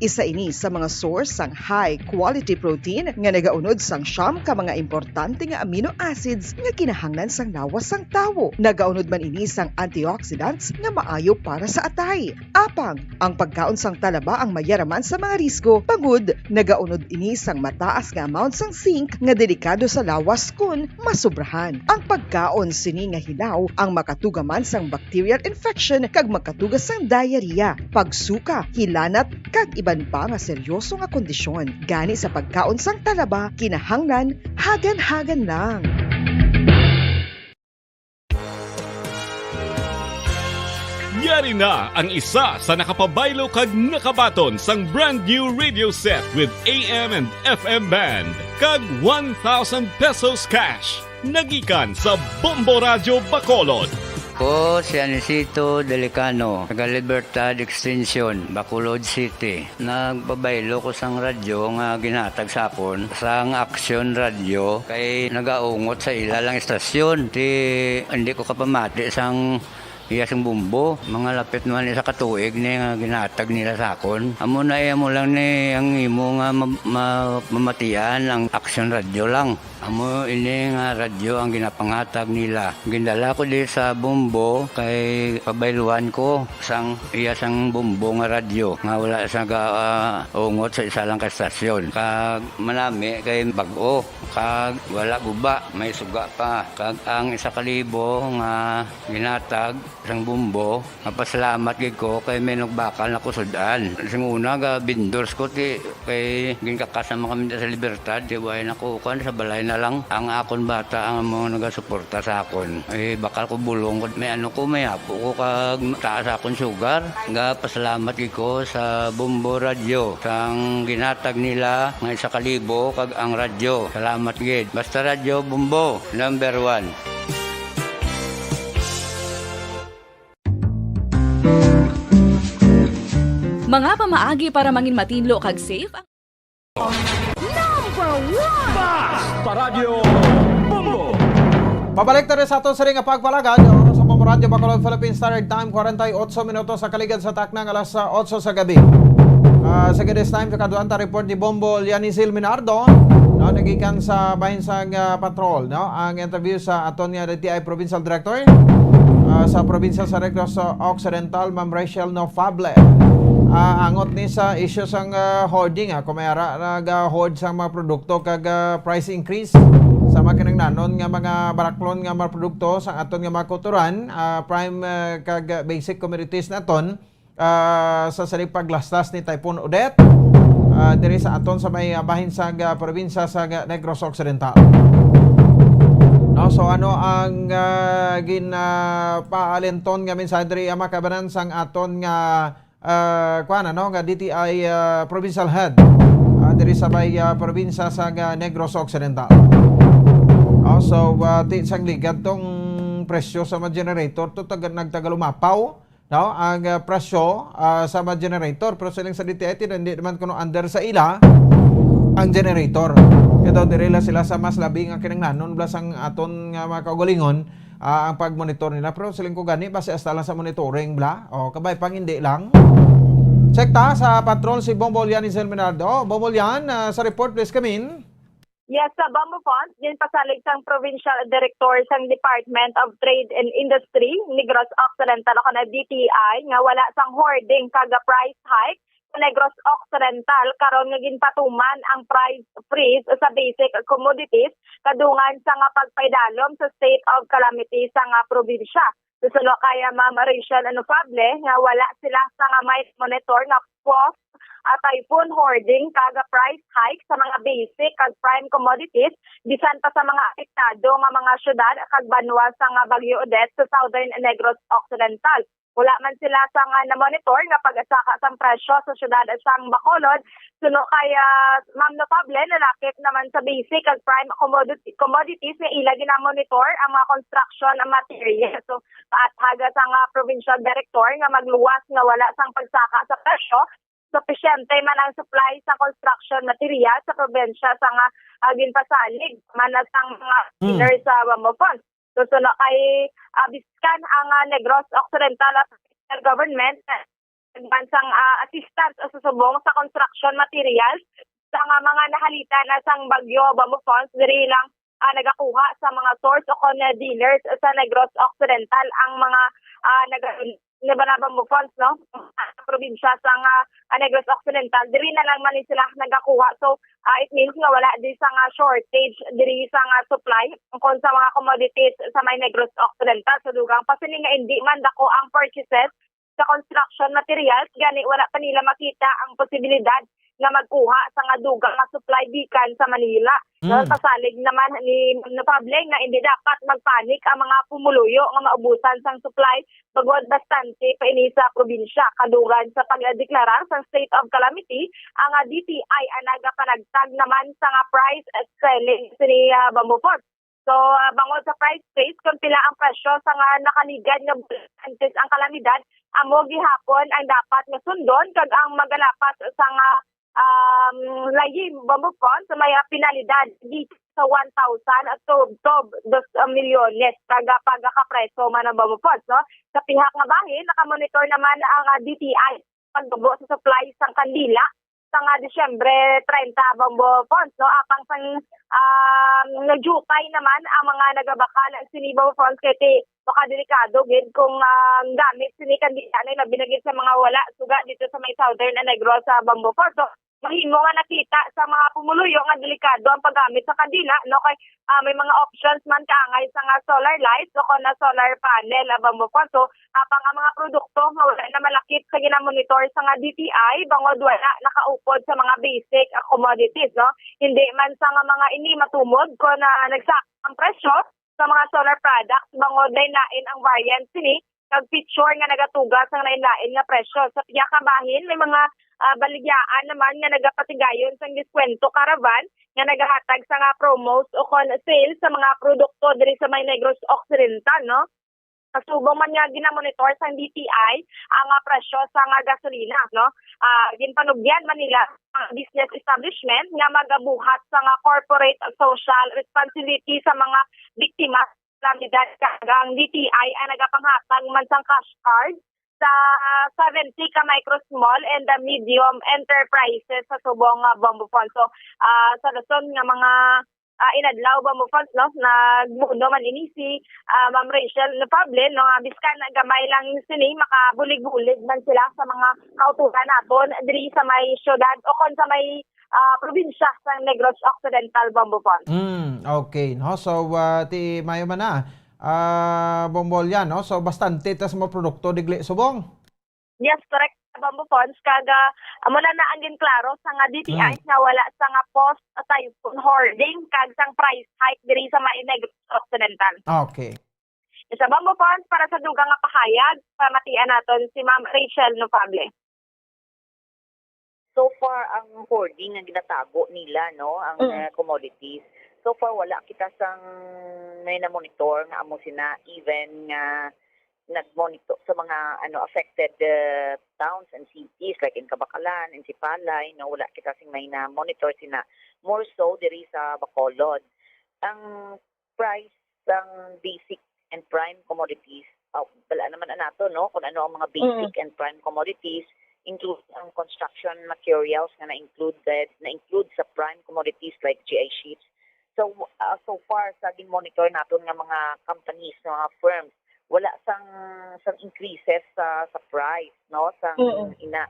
Isa ini sa mga source sang high-quality protein nga nagaunod sang siyam ka mga importante nga amino acids nga kinahanglan sang lawas sang tawo. Nagaunod man ini sang antioxidants nga maayo para sa atay. Apang, ang pagkaon sang talaba ang mayaraman sa mga risgo. Pagud, nagaunod ini sang mataas nga amount sang zinc nga delikado sa lawas kun masubrahan. Ang pagkaon sini nga hilaw ang makatugaman sang bacterial infection kag makatugas sang diarrhea, pagsuka, hilanat kag iban pa nga seryoso nga kondisyon. Gani sa pagkaon sang talaba, kinahanglan hagan-hagan lang. Yari na ang isa sa nakapabaylo kag nakabaton sang brand new radio set with AM and FM band kag 1,000 pesos cash. Nagikan sa Bombo Radio Bacolod. Ko si Anisito Delicano, taga Libertad Extension, Bacolod City. Nagpabaylo ko sang radyo nga ginatag sapon sang Action Radio kay nagaungot sa ilalang estasyon. Hindi ko kapamati sang iyasang bumbo, mga lapit naman sa katuig ni nga ginatag nila sakon. Amo na mo lang ni ang imo nga mamatian ang Action Radio lang. Amo ini nga radyo ang ginapangatag nila. Gindala ko di sa bumbo kay pabayluan ko sang iyasang bumbo nga radyo nga wala sa ungot sa isa lang ka estasyon. Kag manami kay bag-o, kag wala guba, may suga pa. Kag ang 1,000 nga ginatag sang bumbo, mapasalamat gid ko kay may nagbakal na kusudan. Sing una ga bindors ko ti kay ginkakasama kami sa Libertad, di way nako kan sa balay na lang ang akon bata ang mga nagasuporta sa akon. Bakal ko bulong ko may may apo ko kag taas akon sugar. Nga pasalamat gid ko sa Bumbo Radio sang ginatag nila nga 1,000 kag ang radyo. Salamat gid. Basta Radio Bumbo number 1. Mga pamaagi para mangin matinlo kag safe. Number 1! Paradyo Bombo! Pabalik na rin sa ato sa ring pagpalagad sa Bombo Radio Bacolod Philippine Standard Time 48 minutos sa kaligad sa taknang alas 8 sa gabi. Sa this time sa kaduanta report ni Bombo Lianizil Minardo nagikan sa bahinsang patrol ang interview sa aton nga DTI Provincial Director sa Provincial sa Negros Occidental Ma'am Rachel Nofable. Angot ni sa issue sang hoarding kumayara nag-hoard sa mga produkto kag price increase sa mga kinangnanon nga mga baraklon nga mga produkto sa aton nga mga kulturan prime kag basic commodities naton sa saling paglastas ni Typhoon Odette diri sa aton sa may bahin sa probinsya sa Negros Occidental. No, so ano ang ginpaalenton nga mensahe diri makabanan sang aton nga nga DTI provincial head diri sa may probinsya sa Negros Occidental. So ti sang ligad tong presyo sa mga generator to nagtagalumapaw, no, ang presyo sa mga generator, pero silang sa DTI hindi naman kuno under sa ila ang generator. Kaya daw direla sila sa mas labi nga kinanglanon blas ang aton nga mga kaugalingon ang pagmonitor nila, pero siling ko gani base hasta lang sa monitoring bla o kabay pang hindi lang. Check ta sa patrol si Bombolian Isel Menardo. Bombolian, sa report please come in. Yes, sa Bamboo Funds, din pasalig sang Provincial Director sang Department of Trade and Industry, Negros Occidental ako na DTI, nga wala sang hoarding kaga price hike sa Negros Occidental karon nga ginpatuman ang price freeze sa basic commodities kadungan sa nga pagpaydalom sa state of calamity sa nga probinsya. Susulo kaya Ma'am Rachel Anufable nga wala sila sa nga may monitor nga post typhoon hoarding kaga price hike sa mga basic kag prime commodities bisan pa sa mga apektado nga mga syudad kag banwa sa nga Bagyo Odette sa Southern Negros Occidental. Wala man sila sa nga na-monitor nga pag-asaka sang presyo sa syudad sang Bacolod. Suno kaya Ma'am Notable nalakip naman sa basic kag prime commodities nga ila gina-monitor ang mga construction material. So paathaga sa nga provincial director nga magluwas nga wala sang pagsaka sa presyo, sufficiente man ang supply sa construction material sa probinsya sa nga ginpasalig man sang mga dealers sa Bamboo Funds. So kay biskan ang Negros Occidental at federal government bansang assistance sa subong sa construction materials sa mga nahalitan na sang bagyo Bamboo Funds diri lang nagakuha sa mga source o kon dealers sa Negros Occidental ang mga Bamboo Funds, no? Probinsya sa Negros Occidental, diri na lang man sila nagakuha. So, it means nga wala di sa shortage diri sa supply kung sa mga commodities sa may Negros Occidental. So, dugang pasini nga hindi man dako ang purchases sa construction materials, gani wala pa nila makita ang posibilidad nga magkuha sa nga dugang nga supply gikan sa Manila. So, pasalig naman ni Notable nga hindi dapat magpanik ang mga pumuluyo nga maubusan sang supply bagod bastante pa ini sa probinsya. Kadugan sa pagdeklarar sa state of calamity, ang DTI ang nagapanagtag naman sa nga price at selling ni Bamboo Funds. So, bangod sa price freeze, kung pila ang presyo sa nga nakaligad nga antes ang kalamidad, amo gihapon ang dapat nga sundon kag ang magalapat sa nga layim Bamboo Funds sa may pinalidad dito sa 1,000 at 2 milyones kaga pagkakapreso man ang Bamboo Funds, no? Sa pihak nga bahin, nakamonitor naman ang DTI pagbubo sa supply sang kandila sa nga Disyembre 30 Bamboo Funds, no? Apang sang nagjutay naman ang mga nagabakal sini Bamboo Funds kay baka delikado gid kung gamit sini kandila na binagit sa mga wala suga dito sa may Southern Negros sa Bamboo Funds. So, mahimo nga nakita sa mga pumuluyo nga delikado ang paggamit sa kandila, no? Kay may mga options man kaangay sa nga solar lights o na solar panel Bamboo Funds. So apang ang mga produkto nga wala na malakip sa ginamonitor sa nga DTI bangod wala nakaupod sa mga basic commodities, no? Hindi man sa nga mga ini matumod ko na nagsak ang presyo sa mga solar products bangod lain ang variant sini kag picture nga nagatugas ang lain nga presyo. Sa piya ka bahin may mga baligyaan naman nga nagapatigayon sa diskwento caravan nga nagahatag sa nga promos o kon sales sa mga produkto diri sa may Negros Occidental, no? Kasubong man nga ginamonitor sa DTI ang presyo sa nga gasolina, no? Ginpanugyan man nila ang business establishment nga magabuhat sa nga corporate social responsibility sa mga biktima sa kalamidad kaga ang DTI ay nagapanghatag man sang cash card sa 70 ka micro, small, and medium enterprises sa subong Bamboo Funds. So, sa rason nga mga inadlaw Bamboo Funds, no, nagmuno man ini si Ma'am Rachel Notable, no, biskan gamay lang sini makabulig-bulig man sila sa mga kautuhan naton diri sa may syudad o kon sa may probinsya sa Negros Occidental Bamboo Funds. Okay, no, so ti mayo man na Bombolyan, no? So bastante tas mo produkto digli subong. Yes, correct. Bamboo Ponds kaga mula na angin klaro sa nga DTI nga wala sa nga post typhoon hoarding kag sang price hike diri sa Negros Occidental. Okay. Sa Bamboo Ponds para sa dugang nga pahayag pamatian naton si Ma'am Rachel Nopable. So far, ang hoarding ang ginatago nila, no, ang commodities. So far, wala kita sang may na-monitor nga amo sina even nga nag-monitor sa mga affected towns and cities like in Kabakalan, in Sipalay, no, wala kita sing may na-monitor sina. More so, diri sa Bacolod. Ang price ng basic and prime commodities, wala naman nato, no, kung ano ang mga basic and prime commodities, include ang construction materials na na-include sa prime commodities like GI sheets. So far sa monitor naton nga mga companies, mga firms, wala sang increases sa price, no, sang ina.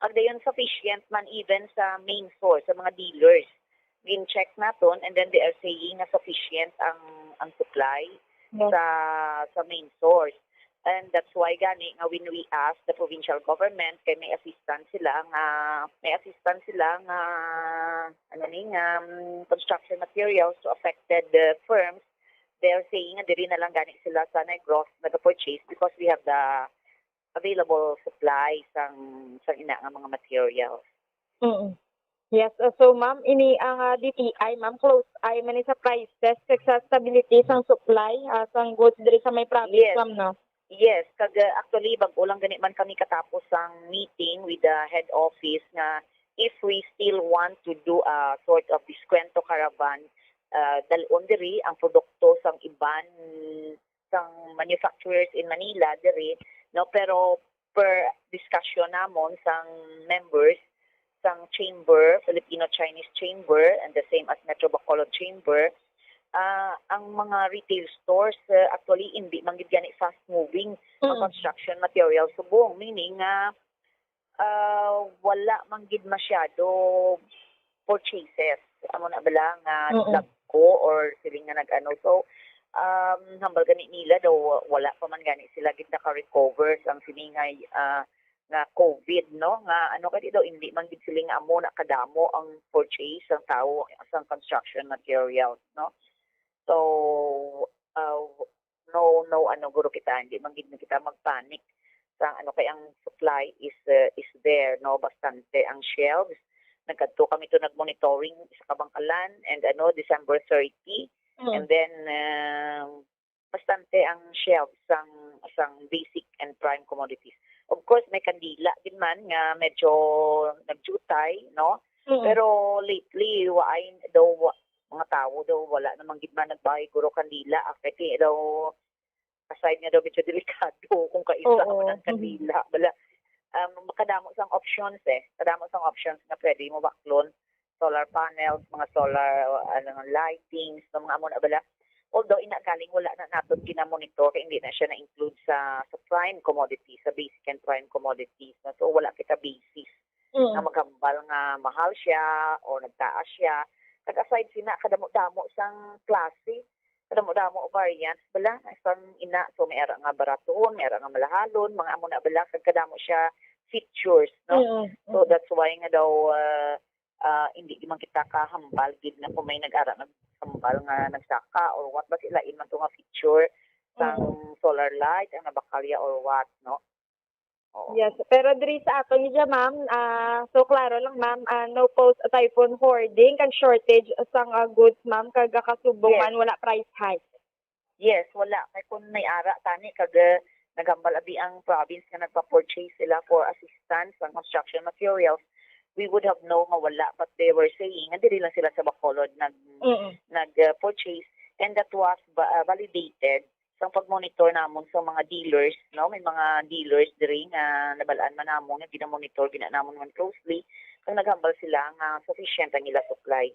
Ang dayon sufficient man even sa main source, sa mga dealers. Gin-check naton and then they are saying na sufficient ang supply sa main source. And that's why gani nga when we ask the provincial government kay may assistance sila nga construction materials to affected firms, they are saying nga diri na lang gani sila sa Negros nag-purchase because we have the available supply sang ina nga mga materials. Yes, so ma'am, ini ang DTI, ma'am, close eye man sa prices, sa stability sang supply sang goods diri sa may province, ma'am, no? Yes, kag actually bago lang gani man kami katapos ang meeting with the head office nga if we still want to do a sort of diskwento caravan, dalon diri ang produkto sang iban sang manufacturers in Manila diri, no, pero per discussion namon sang members sang chamber, Filipino-Chinese Chamber and the same as Metro Bacolod Chamber, ang mga retail stores actually hindi man gid gani fast moving ang construction material subong, meaning wala man gid masyado purchases amo na bala nga ko or siling nga nag-ano. So hambal gani nila daw wala pa man gani sila gid naka-recover sang siningay nga COVID, no, nga kadi daw hindi man gid sila nga amo na kadamo ang purchase sang tao sang construction materials, no. So no guro kita hindi man gid kita magpanic sa kay ang supply is there, no, bastante ang shelves. Nagkadto kami to nagmonitoring sa Kabangkalan and December 30 and then bastante ang shelves sang basic and prime commodities. Of course may kandila din man nga medyo nagjutay, no, pero lately waay daw mga tao daw wala namang gid man nagbahay guro kandila affecting daw aside nga daw medyo delikado kung kaisa man ang kandila bala makadamo sang options nga pwede mo baklon solar panels, mga solar lightings, mga amo na bala, although inagaling wala na naton ginamonitor kay hindi na siya na-include sa prime commodities, sa basic and prime commodities, no? So wala kita basis na magambal nga mahal siya o nagtaas siya. Aside sina kadamo-damo sang klase, kadamo-damo variants bala sang ina, so may ara nga baraton, may ara nga malahalon, mga amo na bala kadamo siya features, no. So that's why nga daw hindi man kita kahambal gid na kung may nag-ara naghambal nga nagsaka or what, basi lain man to nga feature sang solar light ang nabakalya or what, no. Yes, pero diri sa aton niya ma'am, so klaro lang ma'am, no post typhoon hoarding kag shortage sang goods ma'am kag kasubong man wala price hike. Yes, wala kay kun may ara tani kag nagambal abi ang province nga nagpa-purchase sila for assistance sa construction materials, we would have known nga wala, but they were saying nga diri lang sila sa Bacolod nag-purchase and that was validated sa pag-monitor namon sa mga dealers, no, may mga dealers diri nga nabalaan man namon nga ginamonitor ginanamon man closely kung naghambal sila nga sufficient ang ila supply.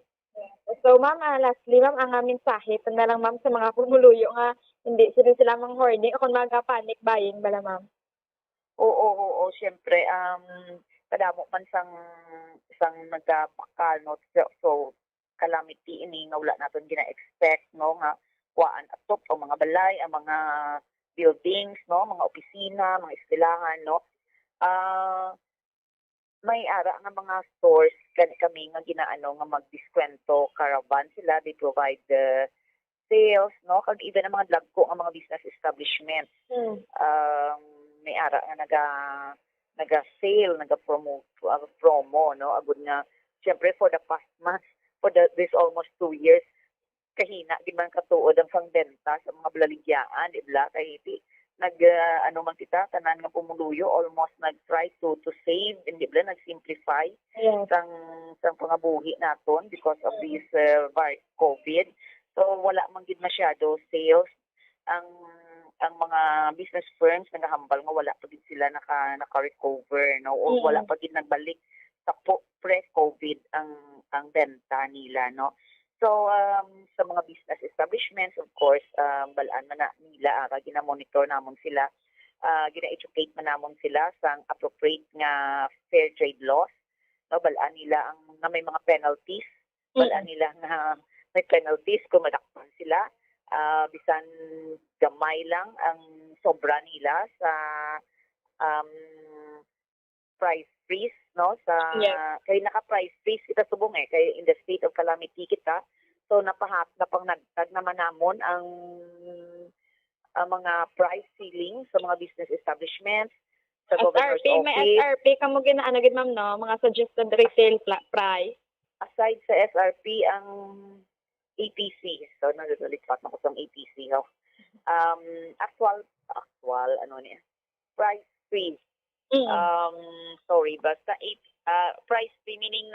So ma'am, lastly ma'am, ang mensahe na lang ma'am sa mga pumuluyo nga hindi sila mang hoarding o kung panic buying bala ma'am. Oo, syempre kadamo man sang nagpakal, no, so calamity ini nga wala naton gina-expect, no, nga kuan atop ang mga balay, ang mga buildings, no, mga opisina, mga eskwelahan, no. May ara nga mga stores kami nga ginaano nga magdiskwento caravan sila, they provide the sales, no, kag even ang mga dagko ang mga business establishments. May ara nga naga-sale, naga-promote, promo, no, agud nga syempre for the past month, this almost 2 years kahina di man katuod ang pangbenta sa mga blaligyaan, di ba? Kay ano man kita tanan nga pumuluyo almost nag-try to save, hindi ba nag-simplify sang pangabuhi naton because of this COVID. So wala man gid masyado sales ang mga business firms nagahambal nga wala pa gid sila naka-recover, no, o wala pa gid nagbalik sa pre-COVID ang benta nila, no. So, sa mga business establishments, of course, balaan man na nila, gina-monitor namon sila, gina-educate man namon sila sa appropriate nga fair trade laws, no, balaan nila nga may mga penalties, balaan nila nga may penalties kung madakpan sila, bisan gamay lang ang sobra nila sa price freeze, no, sa kay naka-price freeze kita subong kay in the state of calamity kita, so napangnagtag naman namon ang mga price ceiling sa mga business establishments sa governor's SRP, office. may SRP kamo ginaano gid ma'am, no, mga suggested retail price. Aside sa SRP ang APC, so nagalipat na ko sa APC, no. Actual ano niya, price freeze. Basta price free, meaning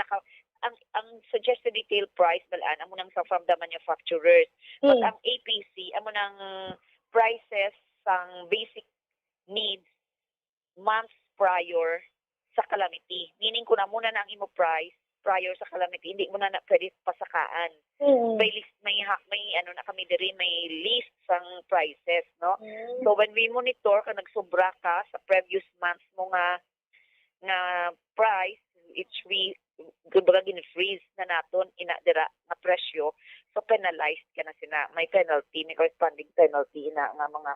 ang suggested retail price balaan amo nang from the manufacturers, but ang APC amo nang prices sang basic needs months prior sa calamity, meaning kung amo na ang imo price prior sa calamity, hindi mo na pwede pasakaan. May list, may ano na kami diri, may list sang prices, no. So when we monitor kung nagsobra ka sa previous months mo nga price, kumbaga gin-freeze na naton ina dira nga presyo, so penalized ka na sina, may penalty, may corresponding penalty na nga mga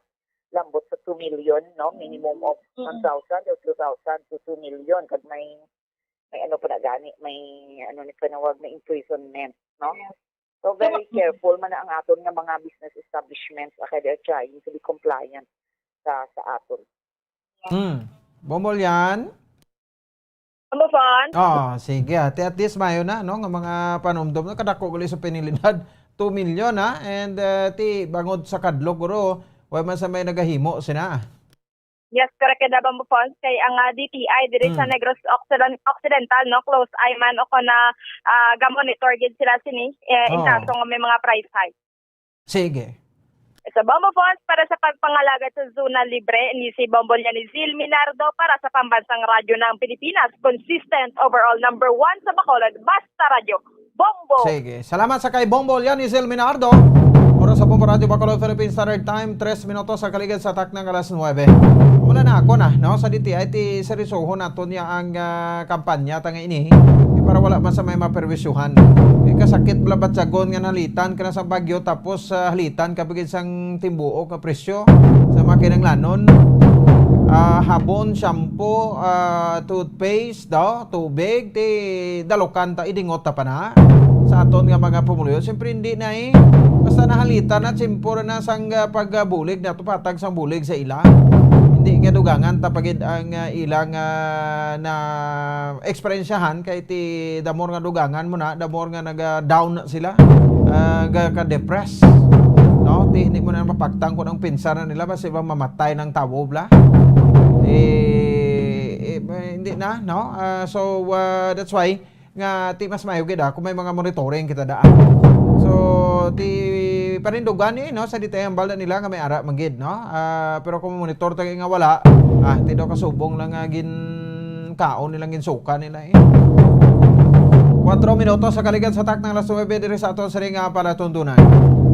lambot sa 2 million, no, minimum of 1,000 or 2,000 to 2 million, kag may ano pa na gani, may ano ni panawag na imprisonment, no. So very careful man na ang aton nga mga business establishments, okay, they're trying to be compliant sa aton. Bomol yan. Ano fan? Sige. At least mayo na, no, nga mga panumdom na kadako gali sa penilidad 2 million ha, and ti bangod sa kadlok guro, way man sa may nagahimo sina. Yes, correct kada bang funds kay ang DTI diri sa Negros Occidental, no, close eye man o na ga-monitor gid sila sini in kaso nga may mga price hike. Sige. Sa Bombo Funds para sa pagpangalaga sa zona libre ni si Bombo ni Zil Minardo para sa pambansang radyo ng Pilipinas, consistent overall number 1 sa Bacolod, basta radyo Bombo. Sige. Salamat sa kay Bombo yan ni Zil Minardo. Oras sa Bombo Radio Bacolod Philippine Standard Time, 3 minutos sa kaligid sa taknang alas 9. Wala na ako na, no, sa DTI ti serisoho nato niya ang kampanya tanga ini para wala man sa may maperwisyuhan. Kasakit blabat jagon nga nalitan ka na sa bagyo tapos halitan kabigid sang timbuo ka presyo sa makinang lanon. Habon, shampoo, toothpaste, tubig, ti dalokan ta idingot ta pa na sa aton nga mga pumuluyo. Siyempre hindi na basta nahalitan na simpura na sang pagbulig na tupatag sang bulig sa ila. Hindi nga dugangan tapagid ang ilang na eksperyensyahan kay ti damor nga dugangan mo na, damor nga naga-down sila, ka-depress, no, ti hindi mo na mapaktang kung ang pinsan nila basta ibang mamatay ng tawo bla, hindi na, no. So that's why nga ti mas mayo gid kung may mga monitoring kita daan. So ti panindugan no sa ditayang balda nila nga may ara manggid, no. Pero kung monitor ta nga wala, ti daw kasubong lang gin kaon nilang ginsuka nila 4 minutos sa kaligid sa taknang alas 9 diri sa aton siring palatuntunan.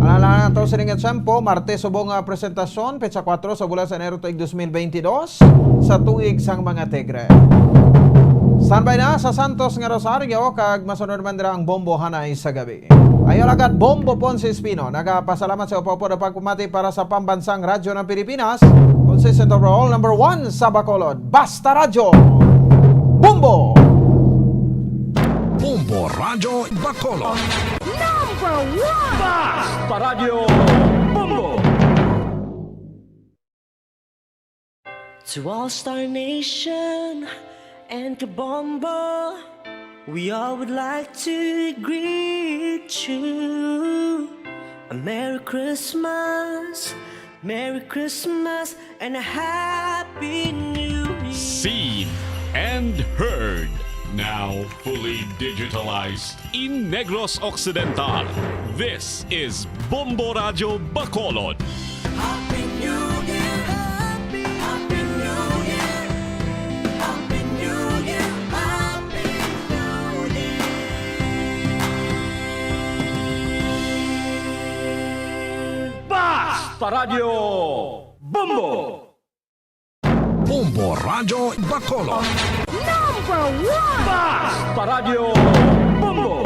Alala nato siring Tiyempo, Martes subong presentasyon petsa 4 sa bulan sa Enero tuig 2022 sa tuig sang mga Tigre. Standby na sa Santos nga Rosario kag masunod man dira ang bombo hanay sa gabi. Ayaw agad Bombo Ponce Espino. Nagpasalamat sa upo na pagpumati para sa pambansang radyo ng Pilipinas. Consistent overall, number 1 sa Bacolod. Basta Radyo. Bombo! Bombo Radyo Bacolod. Number 1! Basta Radyo Bombo! To All Star Nation and Kabombo, we all would like to greet you. A Merry Christmas, and a Happy New Year. Seen and heard. Now fully digitalized in Negros Occidental. This is Bombo Radio Bacolod. Happy New Year, Happy New Year, Happy New Year, Happy New Year. Basta Radyo Bombo! Bombo Radyo Bacolod. Number 1! Basta Radyo Bombo!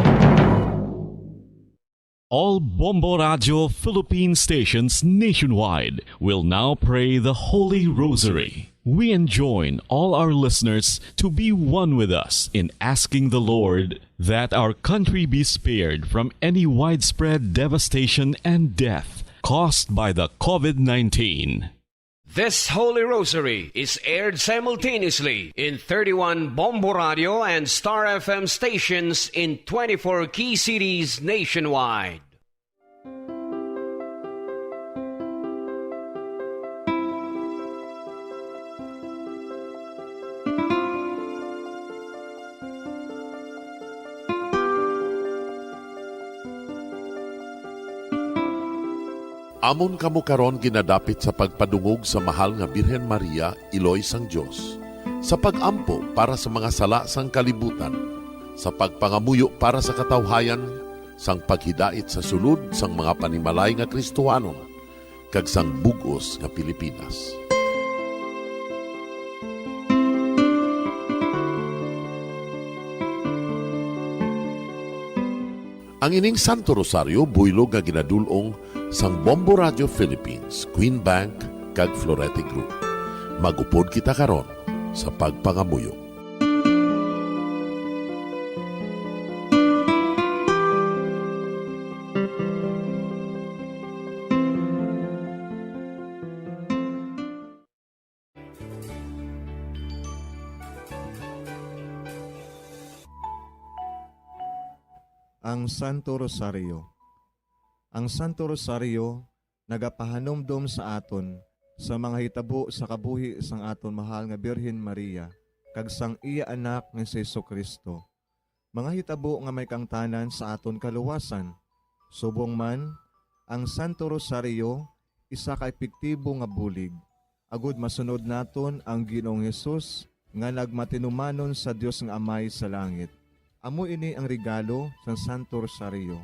All Bombo Radio Philippine stations nationwide will now pray the Holy Rosary. We enjoin all our listeners to be one with us in asking the Lord that our country be spared from any widespread devastation and death caused by the COVID-19. This Holy Rosary is aired simultaneously in 31 Bombo Radio and Star FM stations in 24 key cities nationwide. Amon kamo karon ginadapit sa pagpadungog sa mahal nga Birhen Maria, Iloy sang Dios, sa pagampo para sa mga sala sang kalibutan, sa pagpangamuyo para sa katawhayan, sang paghidait sa sulod sang mga panimalay nga Kristohanon, kag sang bugos nga Pilipinas. Ang ining Santo Rosario buylog nga ginadulong sang Bombo Radio Philippines, Queen Bank, kag Florete Group. Magupod kita karon sa pagpangamuyo. Ang Santo Rosario. Ang Santo Rosario nagapahanomdom sa aton sa mga hitabo sa kabuhi sang aton mahal nga Birhen Maria kag sang iya anak nga si Jesucristo. Mga hitabo nga may kangtanan sa aton kaluwasan. Subong man, ang Santo Rosario isa ka epektibo nga bulig. Agud masunod naton ang Ginoong Hesus nga nagmatinumanon sa Dios nga Amay sa langit. Amo ini ang regalo sa Santo Rosario.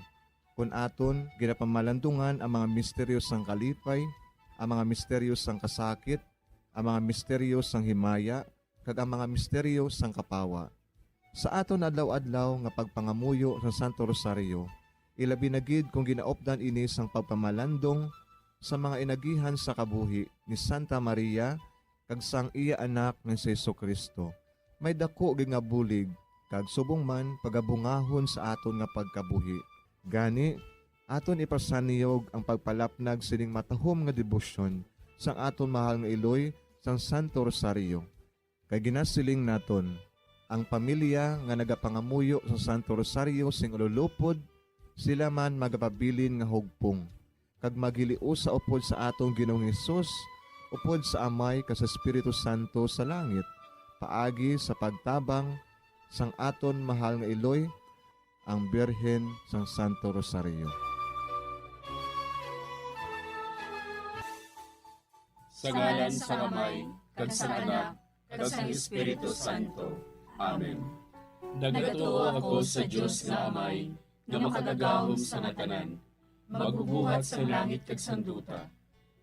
Kung aton ginapamalandungan ang mga misteryo sang kalipay, ang mga misteryo sang kasakit, ang mga misteryo sang himaya, kag ang mga misteryo sang kapawa. Sa aton adlaw-adlaw nga pagpangamuyo sa Santo Rosario, ilabi na gid kung ginaopdan ini sang pagpamalandong sa mga inagihan sa kabuhi ni Santa Maria kag sang iya anak nga si Jesucristo. May dako gid nga bulig kag subong man pagabungahon sa aton nga pagkabuhi. Gani, aton ipasaniyog ang pagpalapnag sining matahom nga debosyon sang aton mahal nga Iloy sang Santo Rosario. Kay ginasiling naton, ang pamilya nga nagapangamuyo sa Santo Rosario sing ululupod, sila man magapabilin nga hugpong. Kag magiliu sa upod sa atong Ginoong Hesus, upod sa Amay kas Espiritu Santo sa langit, paagi sa pagtabang sang aton mahal nga Iloy, ang Birhen sang Santo Rosario. Sa ngalan sa Kamay, kag sa Anak, kag sa Espiritu Santo. Amen. Nagatuo ako sa Dios nga Amay, nga makagagahom sa natanan, magubuhat sa langit kag sanduta.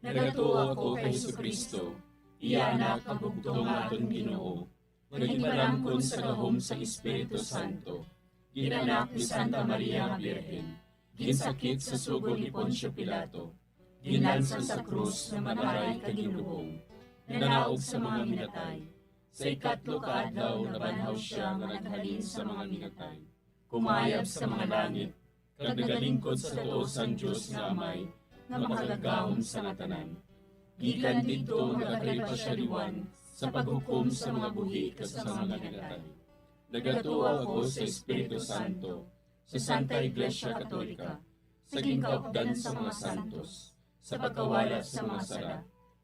Nagatuo ako kay Jesucristo, iya anak ang bugtong aton Ginoo, nga ginalangkon sa gahom sa Espiritu Santo. Ginanak ni Santa Maria nga Birhen, ginsakit sa sugod ni Poncio Pilato, ginlansa sa krus na manaray kaginlubong, nanaog sa mga minatay. Sa ikatlo ka adlaw nabanhaw siya nga naghalin sa mga minatay. Kumayab sa mga langit, kag nagalingkod sa tuo sang Dios nga Amay, nga makagagahom sa ngatanan. Gikan didto nagakalipa siya liwan sa paghukom sa mga buhi kas sa mga minatay. Nagatuo ako sa Espiritu Santo, sa Santa Iglesia Katolika, sa gingkaupdan sa mga santos, sa pagkawalat sa mga sala,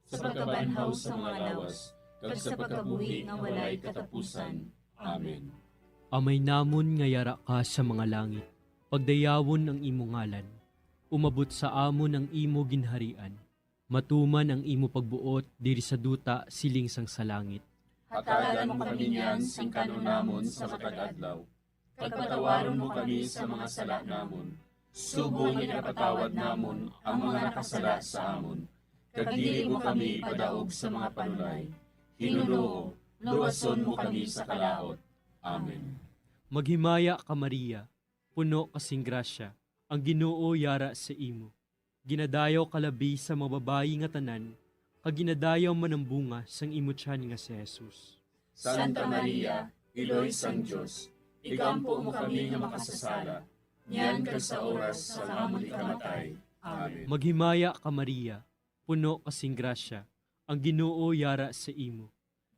sa pagkabanhaw sa mga lawas, kag sa pagkabuhi nga walay katapusan. Amen. Amay namon nga yara ka sa mga langit, pagdayawon ang imo ngalan, umabot sa amon ang imo ginharian, matuman ang imo pagbuot diri sa duta siling sang sa langit. Hatagan mo kami niyan sing kanon namon sa matag adlaw. Pagpatawaron mo kami sa mga sala namon. Subong ipatawad namon ang mga nakasala sa amon. Kag dili mo kami padaog sa mga panulay. Hinuloo, luwason mo kami sa kalaot. Amen. Maghimaya ka Maria, puno kasing grasya, ang Ginoo yara sa imo. Ginadayaw kalabi sa mga babayi nga tanan, kag ginadayaw man ang bunga sang imo tiyan nga si Jesus. Santa Maria, Iloy sang Dios, igampo mo kami nga makasasala, niyan kag sa oras sa amon ikamatay. Amen. Maghimaya ka Maria, puno kasing grasya, ang Ginoo yara sa imo.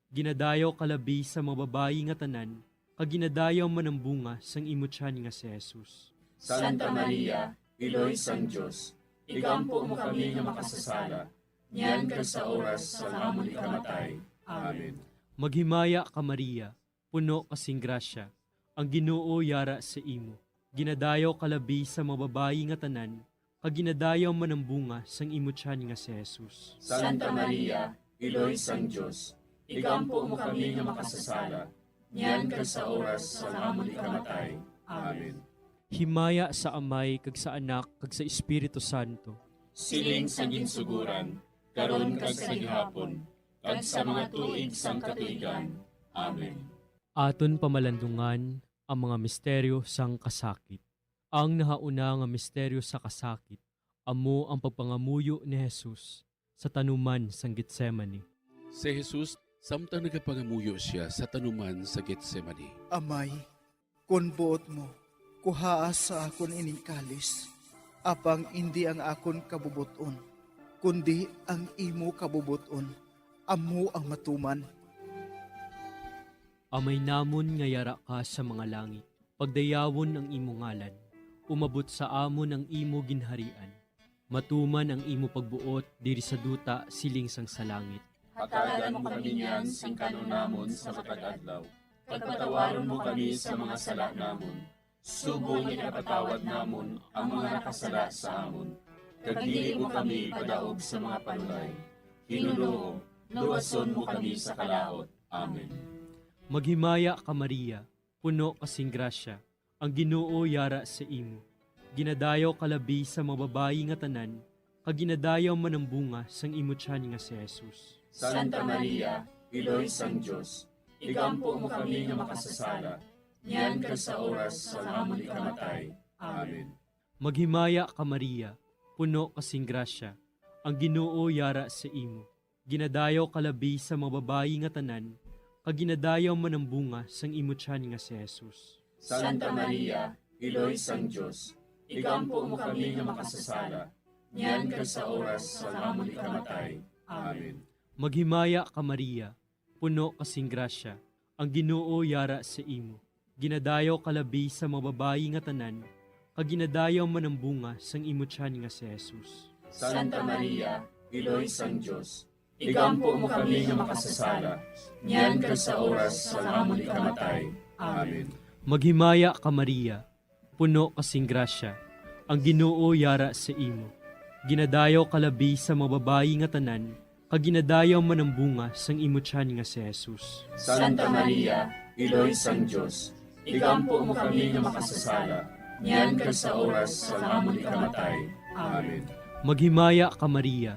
Ginadayaw kalabi sa mga babayi nga tanan, kag ginadayaw man ang bunga sang imo tiyan nga si Jesus. Santa Maria, Iloy sang Dios, igampo mo kami nga makasasala, niyan kag sa oras sa amon ikamatay. Amen. Maghimaya ka Maria, puno kasing grasya, ang Ginoo yara sa imo. Ginadayaw kalabi sa mga babayi nga tanan, kag ginadayaw man ang bunga sang imo tiyan nga si Jesus. Santa Maria, Iloy sang Dios, igampo mo kami nga makasasala, niyan kag sa oras sa amon ikamatay. Amen. Himaya sa Amay kag sa Anak kag sa Espiritu Santo. Siling sa ginsuguran, karon kag sa gihapon, kag sa mga tuig sang katuigan. Amen. Aton pamalandungan ang mga misteryo sang kasakit. Ang nahauna nga misteryo sa kasakit, amo ang pagpangamuyo ni Jesus sa tanuman sang Getsemani. Si Jesus, samtang nagapangamuyo siya sa tanuman sa Getsemani. Amay, kung buot mo, kuhaas sa akon ining kalis, apang hindi ang akon kabubuton, kundi ang imo kabubuton, amo ang matuman. Amay namon nga yara ka sa mga langit, pagdayawon ang imo ngalan, umabot sa amon ang imo ginharian, matuman ang imo pagbuot diri sa duta siling sang sa langit. Hatagan mo kami niyan sing kanon namon sa matag adlaw. Pagpatawaron mo kami sa mga sala namon. Subong ipatawad namon ang mga nakasala sa amon. Kag dili mo kami padaog sa mga panulay. Hinuloo, luwason mo kami sa kalaot. Amen. Maghimaya ka Maria, puno kasing grasya, ang Ginoo yara sa imo. Ginadayaw kalabi sa mga babayi nga tanan, kag ginadayaw man ang bunga sang imo tiyan nga si Jesus. Santa Maria, Iloy sang Dios, igampo mo kami nga makasasala, niyan kag sa oras sa amon ikamatay. Amen. Maghimaya ka Maria, puno kasing grasya, ang Ginoo yara sa imo. Ginadayaw kalabi sa mga babayi nga tanan, kag ginadayaw man ang bunga sang imo tiyan nga si Jesus. Santa Maria, Iloy sang Dios, igampo mo kami nga makasasala, niyan kag sa oras sa amon ikamatay. Amen. Maghimaya ka Maria, puno kasing grasya, ang Ginoo yara sa imo. Ginadayaw kalabi sa mga babayi nga tanan, kag ginadayaw man ang bunga sang imo tiyan nga si Jesus. Santa Maria, Iloy sang Dios, igampo mo kami nga makasasala, niyan kag sa oras sa amon ikamatay. Amen. Maghimaya ka Maria, puno kasing grasya, ang Ginoo yara sa imo. Ginadayaw kalabi sa mga babayi nga tanan, kag ginadayaw man ang bunga sang imo tiyan nga si Jesus. Santa Maria, Iloy sang Dios, igampo mo kami nga makasasala, niyan kag sa oras sa amon ikamatay. Amen. Maghimaya ka Maria,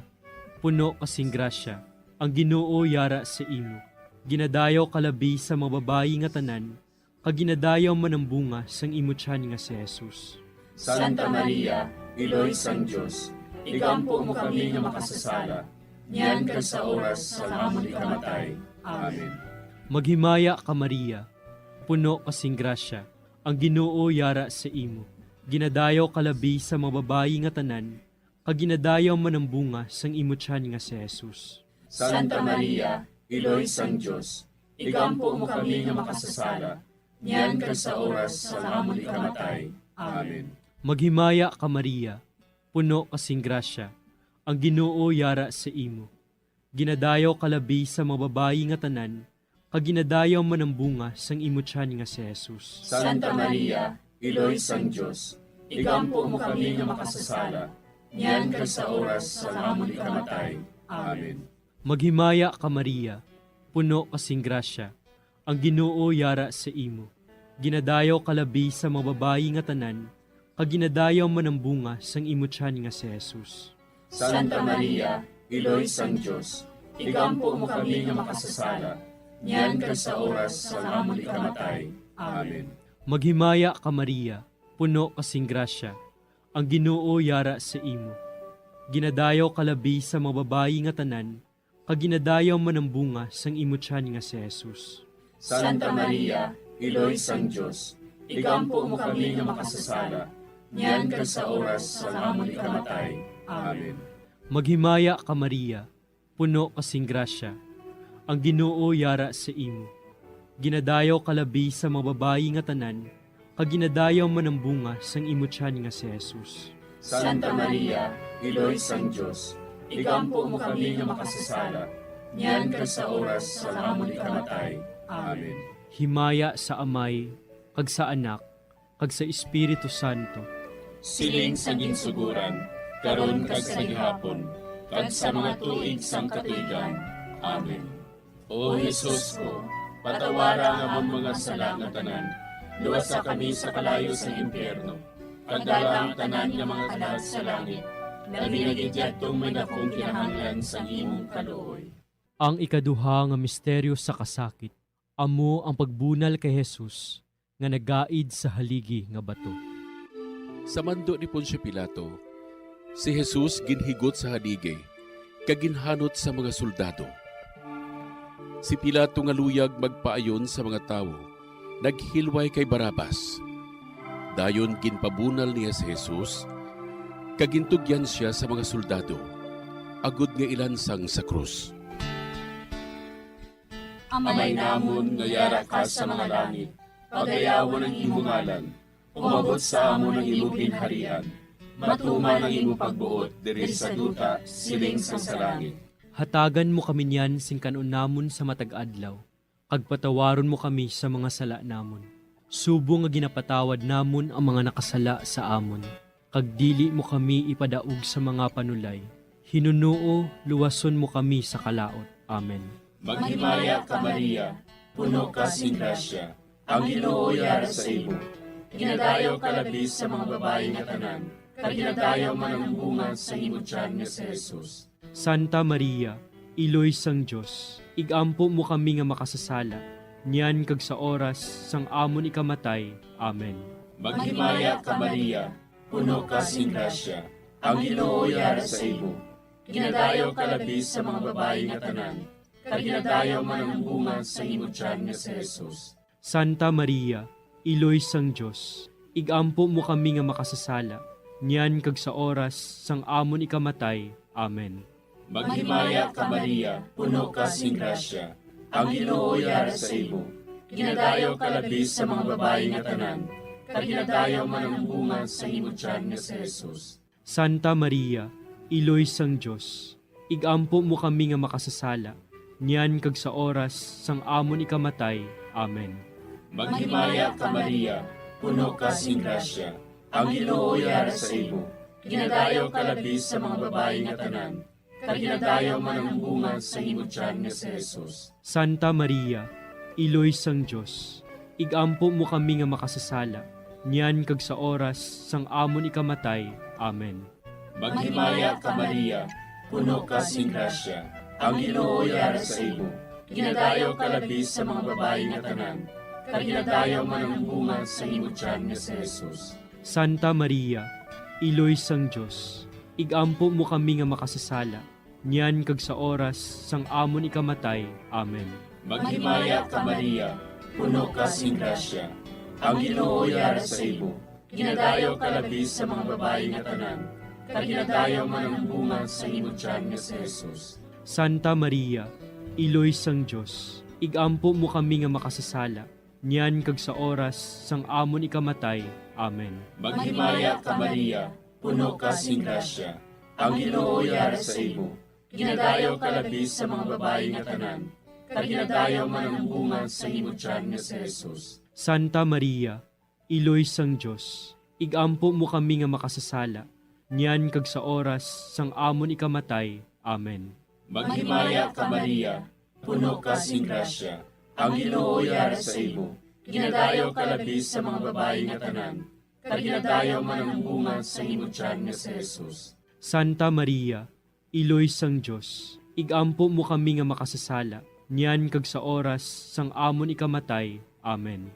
puno kasing grasya, ang Ginoo yara sa imo. Ginadayaw kalabi sa mga babayi nga tanan, kag ginadayaw man ang bunga sang imo tiyan nga si Jesus. Santa Maria, Iloy sang Diyos, igampo mo kami nga makasasala, niyan kag sa oras sa amon ikamatay. Amen. Maghimaya ka Maria, puno kasing grasya, ang Ginoo yara sa imo. Ginadayaw kalabi sa mga babayi nga tanan, kag ginadayaw man ang bunga sang imo tiyan nga si Jesus. Santa Maria, Iloy sang Diyos, igampo mo kami nga makasasala, niyan kag sa oras sa amon ikamatay. Amen. Maghimaya ka Maria, puno kasing grasya, ang Ginoo yara sa imo. Ginadayaw kalabi sa mga babayi nga tanan, kag ginadayaw man ang bunga sang imo tiyan nga si Jesus. Santa Maria, Iloy sang Diyos, igampo mo kami nga makasasala, niyan kag sa oras sa amon ikamatay. Amen. Maghimaya ka Maria, puno kasing grasya, ang Ginoo yara sa imo. Ginadayaw kalabi sa mga babayi nga tanan, kag ginadayaw man ang bunga sang imo tiyan nga si Jesus. Santa Maria, Iloy sang Diyos, igampo mo kami nga makasasala, niyan kag sa oras sa amon ikamatay. Amen. Maghimaya ka Maria, puno kasing grasya, ang Ginoo yara sa imo. Ginadayaw kalabi sa mga babayi nga tanan, kag ginadayaw man ang bunga sang imo tiyan nga si Jesus. Santa Maria, Iloy sang Diyos, igampo mo kami nga makasasala, niyan kag sa oras sa amon ikamatay. Amen. Maghimaya ka Maria, puno kasing grasya, ang Ginoo yara sa imo. Ginadayaw kalabi sa mga babayi nga tanan, kag ginadayaw man ang bunga sang imo tiyan nga si Jesus. Santa Maria, Iloy sang Diyos, igampo mo kami nga makasasala, niyan kag sa oras sa amon ikamatay. Amen. Himaya sa Amay, kag sa Anak, kag sa Espiritu Santo. Siling sa ginsuguran, karon kag sa gihapon, kag sa mga tuig sang katuigan. Amen. O Jesus ko, patawara nga among mga sala nga tanan, luwasa kami sa kalayo sa impyerno, kag dala ang tanan nga mga kalag sa langit, labi na gidyatong may dakong kinahanglan sa imong kaluoy. Ang ikaduha nga misteryo sa kasakit, amo ang pagbunal kay Jesus nga nagaid sa haligi nga bato. Sa mando ni Poncio Pilato, si Jesus ginhigot sa haligi, kaginhanot sa mga soldado. Si Pilato nga luyag magpaayon sa mga tawo, naghilway kay Barabas. Dayon ginpabunal niya si Jesus, kagintugyan siya sa mga soldado, agud nga ilansang sa krus. Amay namon nga yara ka sa mga langit, pagayawan ang imong ngalan, umabot sa amon ang imong ginharian, matuman ang imong pagbuot diri sa duta siling sa langit. Hatagan mo kami niyan sing kanon namon sa matag adlaw, kag patawaron mo kami sa mga sala namon. Subo nga ginapatawad namon ang mga nakasala sa amon, kag dili mo kami ipadaog sa mga panulay. Hinunuo, luwason mo kami sa kalaot. Amen. Maghimaya ka Maria, puno ka sing grasya, ang Ginoo yara sa imo. Ginadayaw ka labi sa mga babayi nga tanan, kag ginadayaw man ang bunga sa imong tiyan nga si Jesus. Santa Maria, Iloy sang Diyos, igampo mo kami nga makasasala, niyan kag sa oras sang amon ikamatay. Amen. Maghimaya ka Maria, puno ka sing grasya, ang Ginoo yara sa imo. Ginadayaw ka labi sa mga babayi nga tanan, kag ginadayaw man ang bunga sa imong tiyan nga si Jesus. Santa Maria, Iloy sang Diyos, igampo mo kami nga makasasala, niyan kag sa oras sang amon ikamatay. Amen. Maghimaya ka Maria, puno ka sing grasya, ang Ginoo yara sa imo. Ginadayaw ka labi sa mga babayi nga tanan, kag ginadayaw man ang bunga sa imong tiyan nga si Jesus. Santa Maria, Iloy sang Diyos, igampo mo kami nga makasasala, niyan kag sa oras sang amon ikamatay. Amen. Maghimaya ka Maria, puno ka sing grasya, ang Ginoo yara sa imo. Ginadayaw ka labi sa mga babayi nga tanan, kag ginadayaw man ang bunga sa imong tiyan nga si Jesus. Santa Maria, Iloy sang Diyos, igampo mo kami nga makasasala, niyan kag sa oras sang amon ikamatay. Amen. Maghimaya ka Maria, puno ka sing grasya, ang Ginoo yara sa imo. Ginadayaw ka labi sa mga babayi nga tanan, kag ginadayaw man ang bunga sa imong tiyan nga si Jesus. Santa Maria, Iloy sang Dios, igampo mo kami nga makasasala, niyan kag sa oras sang amon ikamatay. Amen. Maghimaya ka Maria, puno ka sing grasya, ang Ginoo yara sa imo. Ginadayaw ka labis sa mga babae nga tanan, kag ginadayaw man ang bunga sa imo tiyan nga si Jesus. Santa Maria, Iloy sang Dios, igampo mo kami nga makasasala, niyan kag sa oras sang amon ikamatay. Amen. Maghimaya ka Maria, puno ka sing grasya, ang Ginoo yara sa imo. Ginadayaw ka labis sa mga babae nga tanan, kag ginadayaw man ang bunga sa imo tiyan nga si Jesus. Santa Maria, Iloy sang Dios, igampo mo kami nga makasasala, niyan kag sa oras sang amon ikamatay. Amen. Maghimaya ka Maria, puno ka sing grasya, ang Ginoo yara sa imo. Ginadayaw ka labis sa mga babae nga tanan, kag ginadayaw man ang bunga sa imo tiyan nga si Jesus. Santa Maria, Iloy sang Dios, igampo mo kami nga makasasala, niyan kag sa oras sang amon ikamatay. Amen.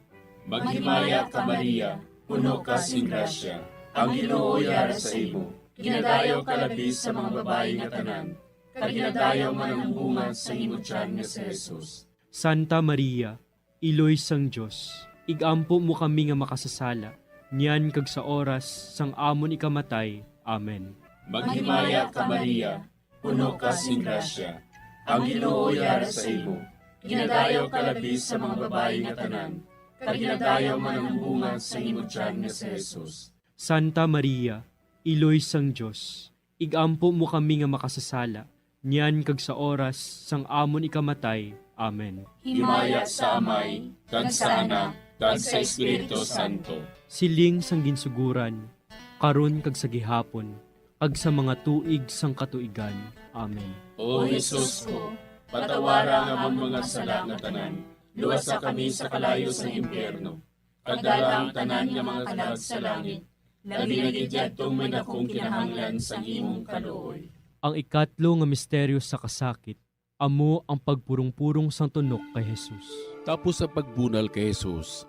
Maghimaya ka Maria, puno ka sing grasya, ang Ginoo yara sa imo. Ginadayaw ka labis sa mga babae nga tanan, kag ginadayaw man ang bunga sa imo tiyan nga si Jesus. Santa Maria, Iloy sang Dios, igampo mo kami nga makasasala, niyan kag sa oras sang amon ikamatay. Amen. Maghimaya ka Maria, puno ka sing grasya, ang Ginoo yara sa imo. Ginadayaw ka labis sa mga babae nga tanan, kag ginadayaw man ang bunga sa imo tiyan nga si Jesus. Santa Maria, Iloy sang Dios, igampo mo kami nga makasasala, niyan kag sa oras sang amon ikamatay. Amen. Himaya sa Amay, kag sa Anak, kag sa Espiritu Santo. Siling sang ginsuguran, karon kag sa gihapon, kag sa mga tuig sang katuigan. Amen. O Jesus ko, patawara nga mong mga sala nga tanan, luwasa kami sa kalayo sa impyerno, kag dala ang tanan nga mga kalag sa langit, labi na gidyadtong may dakong kinahanglan sa imong kaluoy. Ang ikatlo nga misteryo sa kasakit, amo ang pagpurong-purong sang tunok kay Jesus. Tapos sa pagbunal kay Jesus,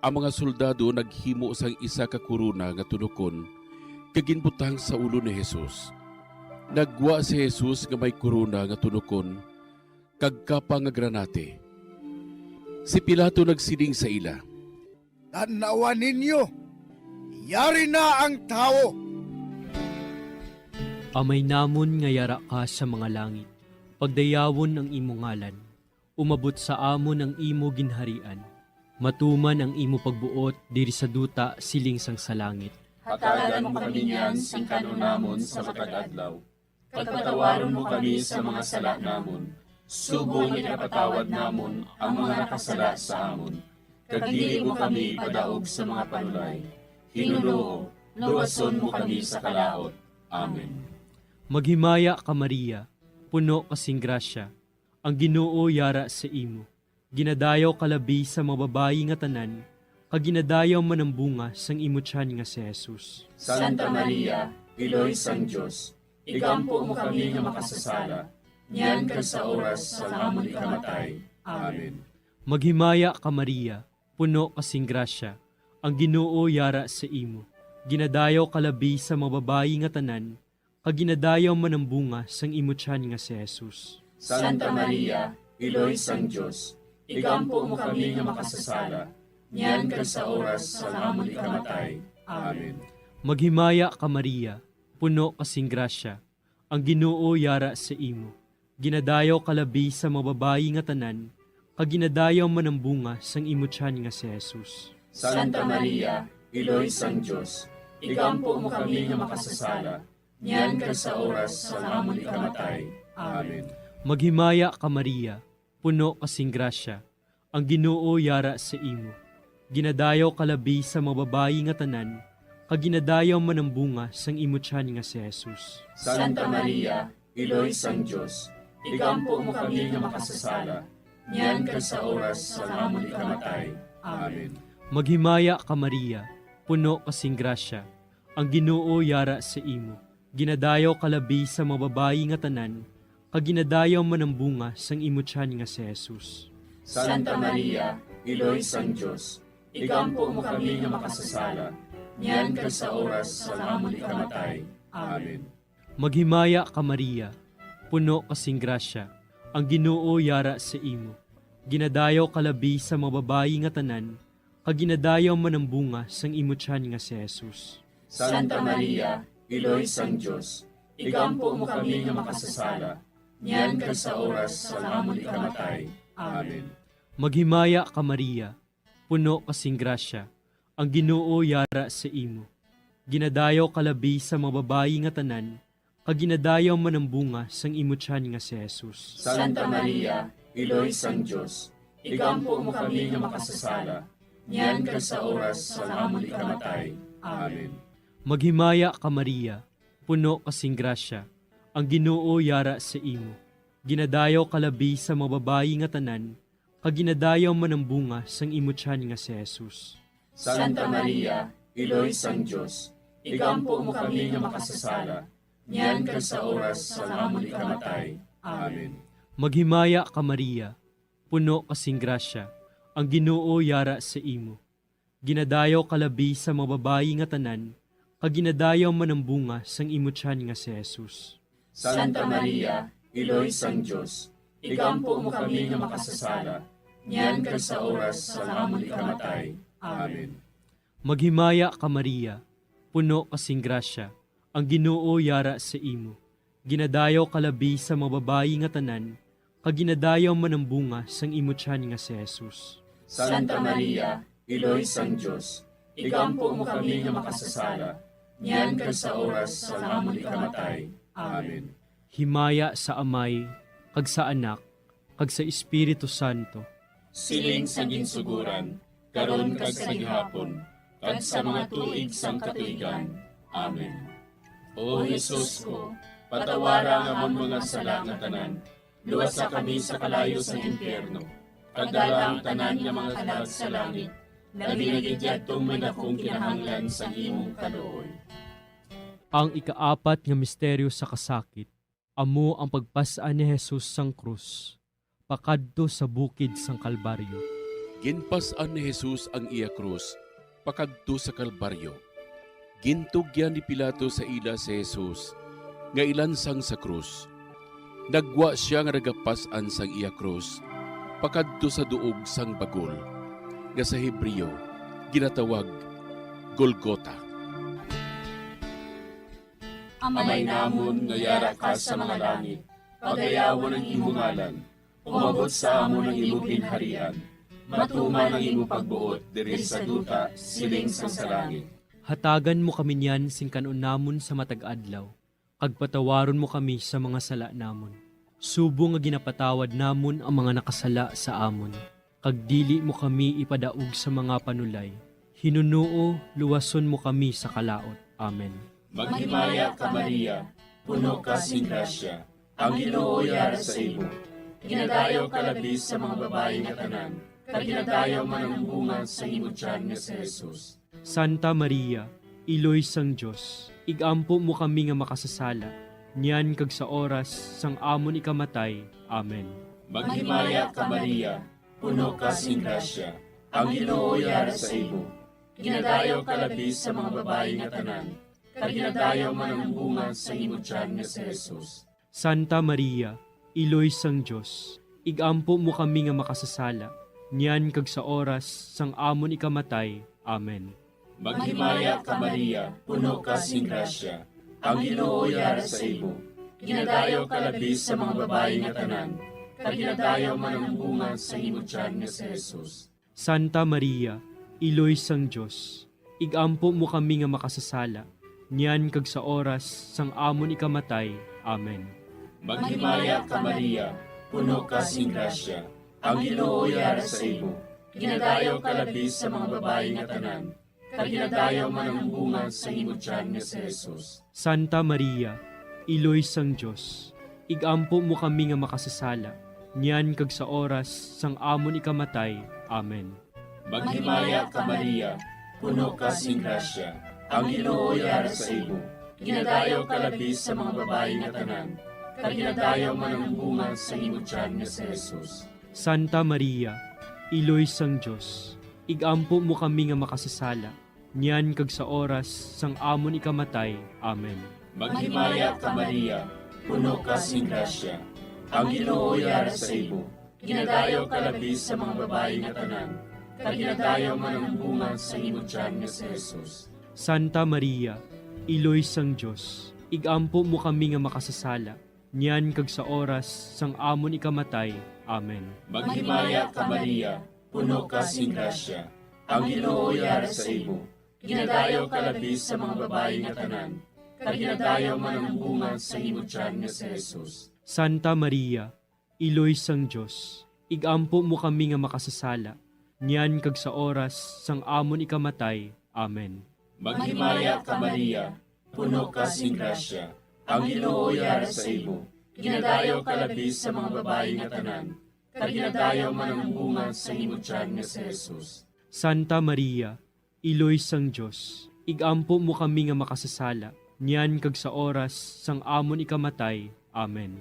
ang mga soldado naghimo sang isa ka kuruna nga tunokon kaginbutang sa ulo ni Jesus. Nagwa si Jesus nga may kuruna nga tunokon kag kapa nga granate. Si Pilato nagsiling sa ila, Tanawan ninyo, yari na ang tao. Amay namon nga yara ka sa mga langit, pagdayawon ang imo ngalan, umabot sa amon ang imo ginharian, matuman ang imo pagbuot diri sa duta siling sang sa langit. Hatagan mo kami niyan sing kanunamon sa matag adlaw. Pagpatawaron mo kami sa mga sala namon. Subong ipatawad namon ang mga nakasala sa amon. Kag dili mo kami padaog sa mga panulay. Hinuloo, luwason mo kami sa kalaot. Amen. Maghimaya ka Maria, puno kasing grasya, ang Ginoo yara sa imo. Ginadayaw kalabi sa mga babayi nga tanan, kag ginadayaw man ang bunga sang imo tiyan nga si Jesus. Santa Maria, Iloy sang Dios, igampo mo kami nga makasasala, niyan kag sa oras sa amon ikamatay. Amen. Maghimaya ka Maria, puno kasing grasya, ang Ginoo yara sa imo. Ginadayaw kalabi sa mga babayi nga tanan, kag ginadayaw man ang bunga sang imo tiyan nga si Jesus. Santa Maria, Iloy sang Dios, igampo mo kami nga makasasala, niyan kag sa oras sa amon ikamatay. Amen. Maghimaya ka Maria, puno kasing grasya, ang Ginoo yara sa imo. Ginadayaw kalabi sa mga babayi nga tanan, kag ginadayaw man ang bunga sang imo tiyan nga si Jesus. Santa Maria, Iloy sang Dios, igampo mo kami nga makasasala, niyan kag sa oras sa amon ikamatay. Amen. Maghimaya ka Maria, puno kasing grasya, ang Ginoo yara sa imo. Ginadayaw kalabi sa mga babayi nga tanan, kag ginadayaw man ang bunga sang imo tiyan nga si Jesus. Santa Maria, Iloy sang Dios, igampo mo kami nga makasasala, niyan kag sa oras sa amon ikamatay. Amen. Maghimaya ka Maria, puno kasing grasya, ang Ginoo yara sa imo. Ginadayaw kalabi sa mga babayi nga tanan, kag ginadayaw man ang bunga sang imo tiyan nga si Jesus. Santa Maria, Iloy sang Dios, igampo mo kami nga makasasala, niyan kag sa oras sa amon ikamatay. Amen. Maghimaya ka Maria, puno kasing grasya, ang Ginoo yara sa imo. Ginadayaw kalabi sa mga babayi nga tanan, kag ginadayaw man ang bunga sang imo tiyan nga si Jesus. Santa Maria, Iloy sang Dios, igampo mo kami nga makasasala, niyan kag sa oras sa amon ikamatay. Amen. Maghimaya ka Maria, puno kasing grasya, ang Ginoo yara sa imo. Ginadayaw kalabi sa mga babayi nga tanan, kag ginadayaw man ang bunga sang imo tiyan nga si Jesus. Santa Maria, Iloy sang Dios, igampo mo kami nga makasasala, niyan kag sa oras sa amon ikamatay. Amen. Maghimaya ka Maria, puno kasing grasya, ang Ginoo yara sa imo. Ginadayaw kalabi sa mga babayi nga tanan, kag ginadayaw man ang bunga sang imo tiyan nga si Jesus. Santa Maria, Iloy sang Dios, igampo mo kami nga makasasala, niyan kag sa oras sa amon ikamatay. Amen. Maghimaya ka Maria, puno kasing grasya, ang Ginoo yara sa imo. Ginadayaw kalabi sa mga babayi nga tanan, kag ginadayaw man ang bunga sang imo tiyan nga si Jesus. Santa Maria, Iloy sang Dios, igampo mo kami nga makasasala, niyan kag sa oras sa amon ikamatay. Amen. Maghimaya ka Maria, puno kasing grasya, ang Ginoo yara sa imo. Ginadayaw kalabi sa mga babayi nga tanan, kag ginadayaw man ang bunga sang imo tiyan nga si Jesus. Santa Maria, Iloy sang Dios, igampo mo kami nga makasasala, niyan kag sa oras sa amon ikamatay. Amen. Himaya sa Amay, kag sa Anak, kag sa Espiritu Santo. Siling sa ginsuguran, karon kag sa gihapon, kag sa mga tuig sang katuigan. Amen. O Jesus ko, patawara nga amon mga sala nga tanan, luwasa kami sa kalayo sa impyerno, kag dala ang tanan nga mga kalag sa langit, labi na gidyadtong may dakong kinahanglan sa imong kaluoy. Ang ikaapat nga misteryo sa kasakit, amo ang pagpasaan ni Jesus sang krus, pakadto sa bukid sang Kalbaryo. Ginpasan ni Jesus ang iya krus, pakadto sa Kalbaryo. Gintugyan ni Pilato sa ila si Jesus, nga ilansang sa krus. Nagwa siya nga nagapasan sang iya krus, pakadto sa duog sang bagol, nga sa Hebreo, ginatawag Golgota. Amay namon nga yara ka sa mga langit, pagayawan ang imong ngalan, umabot sa amon ang imong ginharian, matuman ang imong pagbuot diri sa duta siling sa langit. Hatagan mo kami niyan sing kanon namon sa matag adlaw, kag patawaron mo kami sa mga sala namon. Subo nga ginapatawad namon ang mga nakasala sa amon, kag dili mo kami ipadaog sa mga panulay. Hinunuo, luwason mo kami sa kalaot. Amen. Maghimaya ka Maria, puno ka sing grasya, ang Ginoo yara sa imo. Ginadayaw ka labis sa mga babayi nga tanan, kag ginadayaw man ang bunga sa imo tiyan nga si Jesus. Santa Maria, Iloy sang Dios, igampo mo kami nga makasasala, niyan kag sa oras sang amon ikamatay. Amen. Maghimaya ka Maria, puno ka sing grasya, ang Ginoo yara sa imo. Ginadayaw ka labis sa mga babayi nga tanan, kag ginadayaw man ang bunga sa imo tiyan nga si Jesus. Santa Maria, Iloy sang Dios, igampo mo kami nga makasasala, niyan kag sa oras sang amon ikamatay. Amen. Maghimaya ka Maria, puno ka sing grasya, ang Ginoo yara sa imo. Ginadayaw ka labis sa mga babayi nga tanan, kag ginadayaw man ang bunga sa imo tiyan nga si Jesus. Santa Maria, Iloy sang Dios, igampo mo kami nga makasasala, niyan kag sa oras sang amon ikamatay. Amen. Maghimaya ka Maria, puno ka sing grasya, ang Ginoo yara sa imo. Ginadayaw ka labis sa mga babayi nga tanan, kag ginadayaw man ang bunga sa imo tiyan nga si Jesus. Santa Maria, Iloy sang Dios, igampo mo kami nga makasasala, niyan kag sa oras sang amon ikamatay. Amen. Maghimaya ka Maria, puno ka sing grasya, ang Ginoo yara sa imo. Ginadayaw ka labis sa mga babayi nga tanan, kag ginadayaw man ang bunga sa imo tiyan nga si Jesus. Santa Maria, Iloy sang Dios, igampo mo kami nga makasasala, niyan kag sa oras sang amon ikamatay. Amen. Maghimaya ka Maria, puno ka sing grasya. Ang Ginoo yara sa imo. Ginadayaw ka labi sa mga babae nga tanan. Kag ginadayaw man ang bunga sa imo tiyan nga si Jesus. Santa Maria, Iloy sang Diyos, igampo mo kami nga makasasala, niyan kag sa oras sang amon ikamatay. Amen. Maghimaya ka Maria, puno ka sing grasya. Ang Ginoo yara sa imo. Ginadayaw ka labi sa mga babae nga tanan. Kag ginadayaw man ang bunga sa imo tiyan nga si Jesus. Santa Maria, Iloy sang Diyos, igampo mo kami nga makasasala, niyan kag sa oras sang amon ikamatay. Amen. Maghimaya ka Maria, puno ka sing grasya. Ang Ginoo yara sa imo. Ginadayaw ka labi sa mga babae nga tanan. Kag ginadayaw man ang bunga sa imo tiyan nga si Jesus. Santa Maria, Iloy sang Diyos, igampo mo kami nga makasasala, niyan kag sa oras sang amon ikamatay. Amen.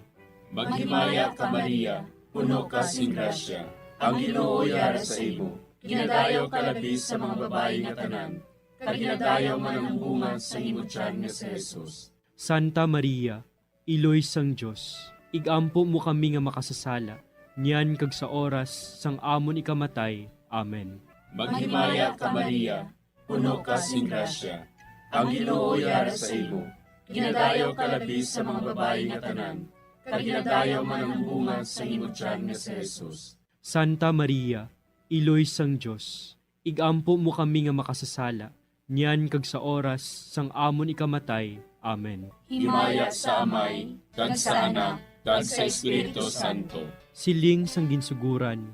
Maghimaya ka Maria, puno ka sing grasya. Ang Ginoo yara sa imo. Ginadayaw ka labi sa mga babae nga tanan. Kag ginadayaw man ang bunga sa imo tiyan nga si Jesus. Santa Maria, Iloy sang Diyos, igampo mo kami nga makasasala, niyan kag sa oras sang amon ikamatay. Amen. Maghimaya ka Maria, puno ka sing grasya. Ang Ginoo yara sa imo. Ginadayaw ka labi sa mga babae nga tanan. Kag ginadayaw man ang bunga sa imo tiyan nga si Jesus. Santa Maria, Iloy sang Diyos, igampo mo kami nga makasasala, niyan kag sa oras sang amon ikamatay. Amen. Himaya sa Amay, kag sa Anak, kag sa Espiritu Santo. Siling sang ginsuguran,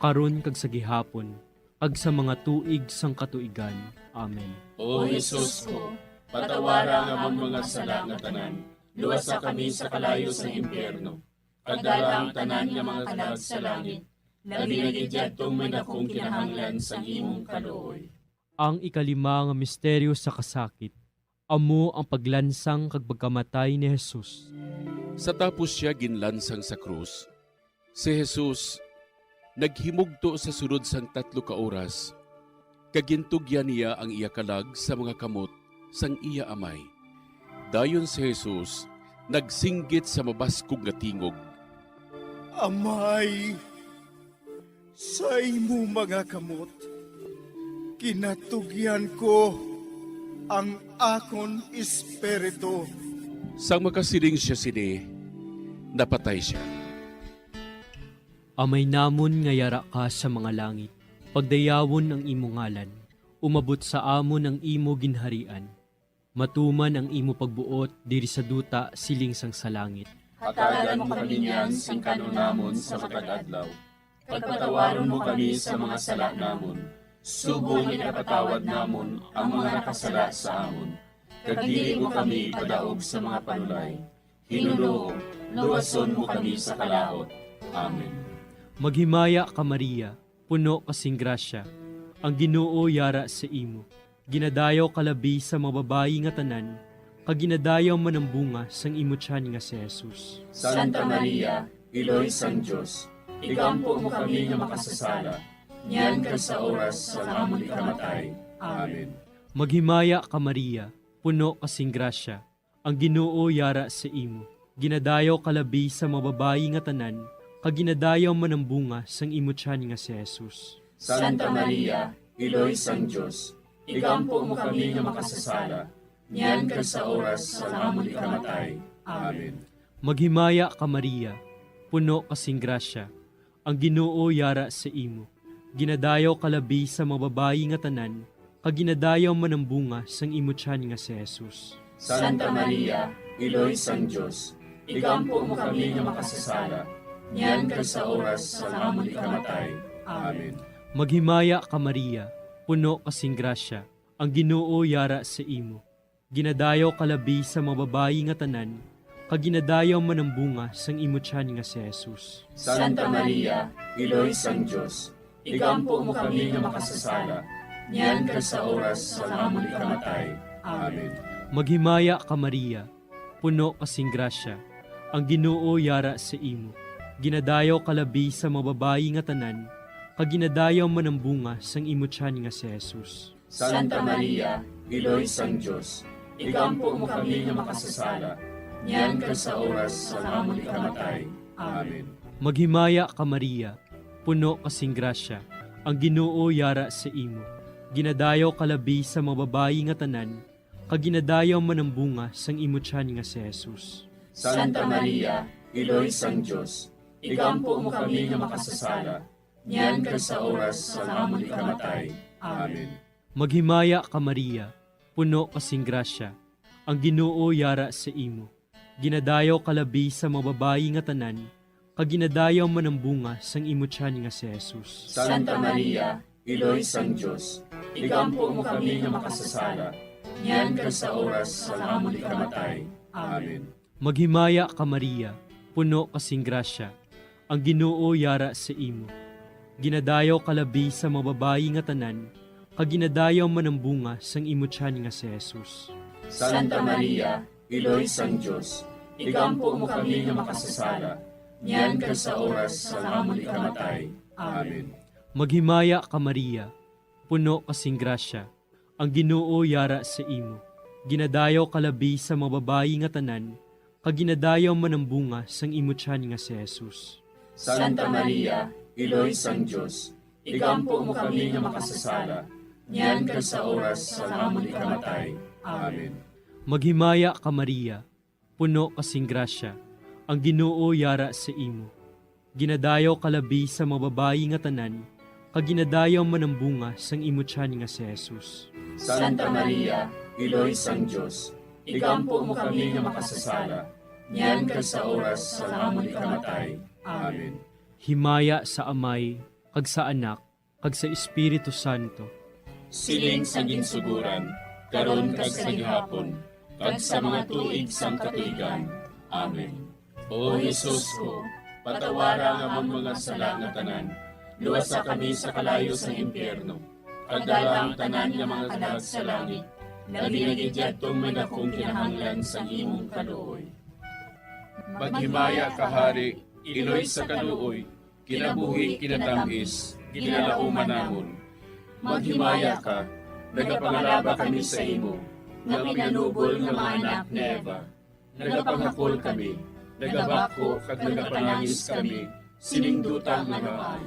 karon kag sa gihapon, ag sa mga tuig sang katuigan. Amen. O Jesus ko, patawara nga mong mga sala nga tanan. Luwasa kami sa kalayo sa impyerno. Kadala ang tanan nga mga kalag sa langit. Labi nga gidyadtong may dakong kinahanglan sa imong kaluoy. Ang ikalima nga misteryo sa kasakit, amo ang paglansang kag pagkamatay ni Jesus. Sa tapos siya ginlansang sa krus, si Jesus naghimugto sa sunod sang 3 ka oras, kagintugyan niya ang iya kalag sa mga kamot sang iya amay. Dayon si Jesus nagsinggit sa mabaskog nga tingog. Amay, sa imo mga kamot, kinatugyan ko ang akon espiritu. Sang makasiling siya sini, napatay siya. Amay namon nga yara ka sa mga langit, pagdayawon ang imo ngalan, umabot sa amon ang imo ginharian. Matuman ang imo pagbuot diri sa duta siling sang sa langit. Hatagan mo kami niyan sing kanunamon sa matag adlaw. Pagpatawaron mo kami sa mga sala namon. Subong ipatawad namon ang mga nakasala sa amon. Kag dili mo kami padaog sa mga panulay. Hinuloo, luwason mo kami sa kalaot. Amen. Maghimaya ka Maria, puno kasing grasya, ang Ginoo yara sa imo. Ginadayaw kalabi sa mga babayi nga tanan, kag ginadayaw man ang bunga sang imo tiyan nga si Jesus. Santa Maria, Iloy sang Diyos, igampo mo kami nga makasasala, niyan ka sa oras sa amon ikamatay. Amen. Maghimaya ka Maria, puno kasing grasya, ang Ginoo yara sa imo. Ginadayaw kalabi sa mga babayi nga tanan, kag ginadayaw man ang bunga sang imo tiyan nga si Jesus. Santa Maria, Iloy sang Diyos, igampo mo kami nga makasasala, niyan ka sa oras sa amon ikamatay. Amen. Maghimaya ka Maria, puno kasing grasya, ang Ginoo yara sa imo. Ginadayaw kalabi sa mga babayi nga tanan, kag ginadayaw man ang bunga sang imo tiyan nga si Jesus. Santa Maria, Iloy sang Diyos, igampo mo kami nga makasasala, niyan ka sa oras sa amon ikamatay. Amen. Maghimaya ka Maria, puno kasing grasya, ang Ginoo yara sa imo. Ginadayaw kalabi sa mga babayi nga tanan, kag ginadayaw man ang bunga sang imo tiyan nga si Jesus. Santa Maria, Iloy sang Diyos, igampo mo kami nga makasasala, niyan ka sa oras sa amon ikamatay. Amen. Maghimaya ka Maria, puno kasing grasya, ang Ginoo yara sa imo. Ginadayaw kalabi sa mga babayi nga tanan, kaginadayaw man ang bunga sang imo tiyan nga si Jesus. Santa Maria, Iloy sang Diyos, ikampo mo kami nga makasasala, niyan ka sa oras sa amon ikamatay. Amen. Maghimaya ka Maria, puno kasing grasya, ang Ginoo yara sa imo. Ginadayaw kalabi sa mga babayi nga tanan, kaginadayaw man ang bunga sang imo tiyan nga si Jesus. Santa Maria, Iloy sang Diyos, ikampo mo kami nga makasasala, niyan ka sa oras sa amon ikamatay. Amen. Maghimaya ka Maria, puno kasing grasya, ang Ginoo yara sa imo. Ginadayaw kalabi sa mga babayi nga tanan, kaginadayaw man ang bunga sang imo tiyan nga si Jesus. Santa Maria, Iloy sang Diyos, ikampo mo kami nga makasasala, niyan ka sa oras sa amon ikamatay. Amen. Maghimaya ka Maria, puno kasing grasya, ang Ginoo yara sa imo. Ginadayaw kalabi sa mga babayi nga tanan, kaginadayaw man ang bunga sang imo tiyan nga si Jesus. Santa Maria, Iloy sang Diyos, ikampo mo kami nga makasasala, niyan ka sa oras sa amon ikamatay. Amen. Maghimaya ka Maria, puno kasing grasya, ang Ginoo yara sa imo. Ginadayaw kalabi sa mga babayi nga tanan, kaginadayaw man ang bunga sang imo tiyan nga si Jesus. Santa Maria, Iloy sang Diyos, ikampo mo kami nga makasasala, niyan ka sa oras sa amon ikamatay. Amen. Maghimaya ka Maria, puno kasing grasya, ang Ginoo yara sa imo. Ginadayaw kalabi sa mga babayi nga tanan, kaginadayaw man ang bunga sang imo tiyan nga si Jesus. Santa Maria, Iloy sang Diyos, ikampo mo kami nga makasasala, niyan ka sa oras sa amon ikamatay. Amen. Himaya sa Amay, kag sa Anak, kag sa Espiritu Santo. Siling sa ginsuguran, karon kag sa gihapon, kag sa mga tuig sang katuigan. Amen. O Jesus ko, patawara nga among mga sala nga tanan, luwasa kami sa kalayo sa impyerno, kag dala ang tanan nga mga kalag sa langit, naginagidyadtong may dakong kinahanglan sa imong kaluoy. Maghimaya ka Hari, Iloy sa kaluoy, kinabuhi kinatamis, ginalauman namon. Maghimaya ka, nagapangalaba kami sa imo, nga pinanubol nga mga anak ni Eva. Nagapangakol kami, nagabako kag nagapanangis kami, siningdutang nga maan.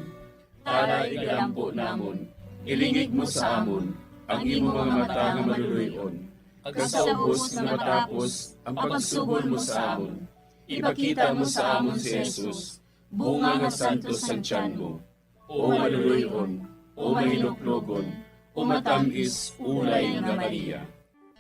Para igalampo namon, ilingig mo sa amon, ang imo mga mata nga maluluyon. Ag sa ubos nga matapos, ang pagsugod mo sa amon. Ipakita mo sa amon si Jesus, bunga nga santos sa tiyan mo. O maluluyon, o mahiluklogon, o matamis, ulay nga Maria.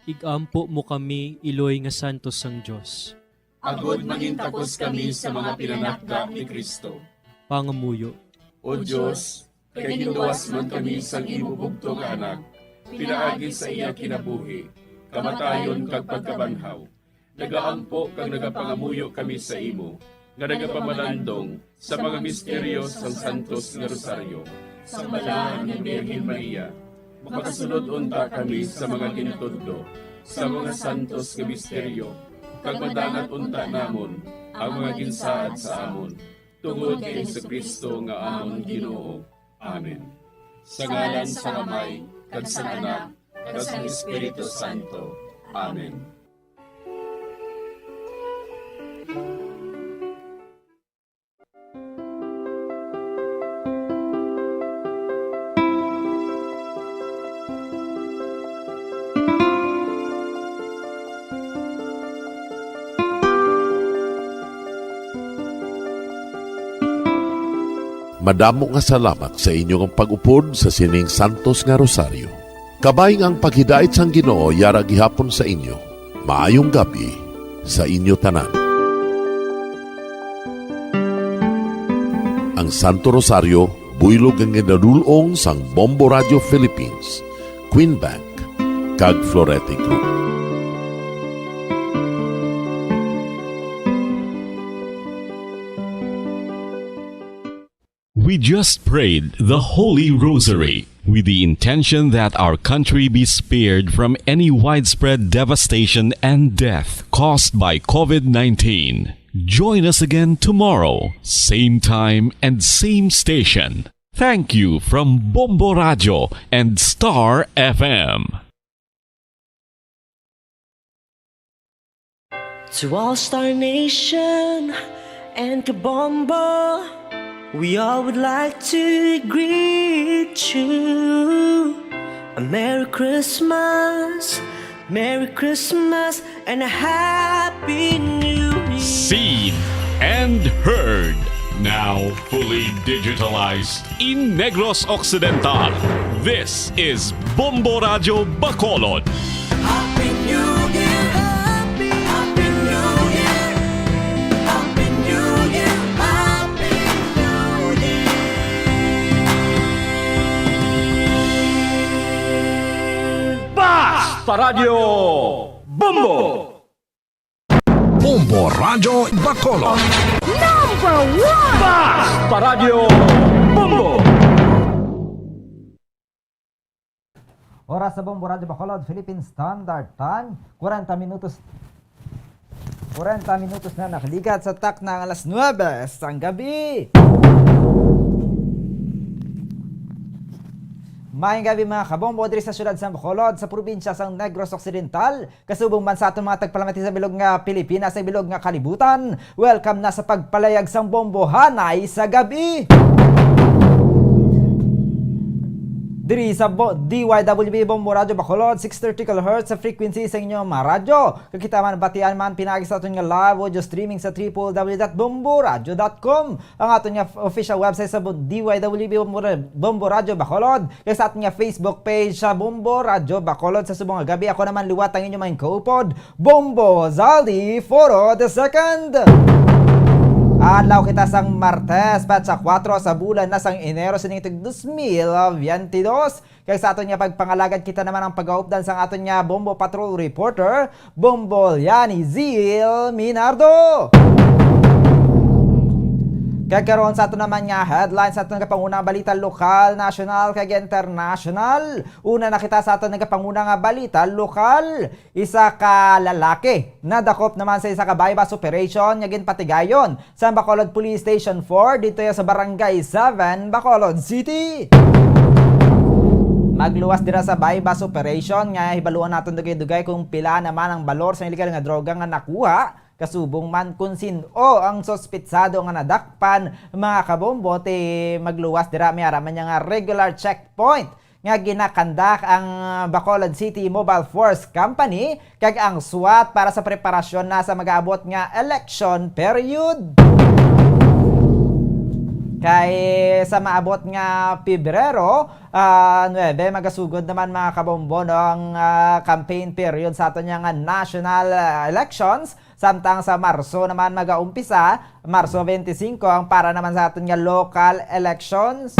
Igampo mo kami, Iloy nga santos sang Diyos. Agod magintakos kami sa mga pinanakda ni Kristo. Pangamuyo. O Diyos, kay ginduwas man kami sang imo bugtong anak, pinaagi sa iya kinabuhi, kamatayon kag pagkabanhaw. Nagaampo kag nagapangamuyo kami sa imo, nga nagapamalandong sa mga misteryo sang Santos nga Rosaryo. Sa balaan ni Birhen Maria, makasunod unta kami sa mga ginitudlo, sa mga santos nga misteryo, kag madangat unta namon ang mga ginsaad sa amon, tungod kay Jesucristo nga amon Ginoo. Amen. Sa ngalan sa Amay, kag sa Anak, kag sa Espiritu Santo. Amen. Madamo nga salamat sa inyong pag-upod sa sining Santos nga Rosaryo. Kabayng ang paghidait sang Ginoo yara gihapon sa inyo. Maayong gabi sa inyo tanan. Ang Santo Rosario buylog ang ginadulong sang Bombo Radio Philippines, Queen Bank, kag Florete Group. We just prayed the Holy Rosary with the intention that our country be spared from any widespread devastation and death caused by COVID-19. Join us again tomorrow, same time and same station. Thank you from Bombo Radio and Star FM. To all Star Nation and Kabombo, we all would like to greet you. A Merry Christmas, and a Happy New Year. Seen and heard. Now fully digitalized in Negros Occidental. This is Bombo Radio Bacolod. Happy New Year, Happy New Year, Happy New Year, Happy New Year. Basta Radio Bombo! Bombo Radio Bacolod. Number 1! Basta Radio Bombo! Oras sa Bombo Radio Bacolod, Philippine Standard Time, 40 minutos na nakaligat sa tak ng alas 9 sang gabi. Maayong gabi mga kabombo diri sa syudad sa Bacolod sa probinsya sang Negros Occidental, kasubong man sa atong mga tagpalamati sa bilog nga Pilipinas sa bilog nga kalibutan. Welcome na sa pagpalayag sang bombo hanay sa gabi. Diri sa DYWB Bombo Radio Bacolod, 630 kHz sa frequency sa inyong mga radyo. Kakita man batian man pinagi sa aton nga live audio streaming sa www.bomboradio.com. Ang aton nga official website sa DYWB Bombo Radio Bacolod. Kaya sa aton nga Facebook page sa Bombo Radio Bacolod sa subong nga gabi. Ako naman liwat ang inyong mga kaupod, Bombo Zaldi Foro II. Adlaw kita sang Martes, petsa 4 sa bulan na sang Enero sining 2022. Kaya sa aton nga pagpangalagad kita naman ang pag-aupdan sang aton nga Bombo Patrol Reporter, Bombo Yani Zil Minardo. Kaya karon sa aton naman nga headlines sa aton nga pangunang balita lokal, national kag international. Una nakita sa aton nga pangunang balita lokal, isa ka lalaki nadakop naman sa isa ka bypass operation nga ginpatigayon sa Bacolod Police Station 4 dito sa Barangay 7, Bacolod City. Magluwas dira sa bypass operation nga hibaluan naton dugay-dugay kung pila naman ang balor sa illegal nga droga nga nakuha. Kasubong man kung sino ang sospitsado nga nadakpan mga kabombo te magluwas dira may araman nga regular checkpoint nga ginakandak ang Bacolod City Mobile Force Company kag ang SWAT para sa preparasyon na sa mag-aabot nga election period. Kay sa maabot nga Pebrero 9 magasugod naman mga kabombo no, ang campaign period sa aton nga national elections. Samtang sa Marso naman mag-aumpisa, Marso 25 ang para naman sa aton nga local elections.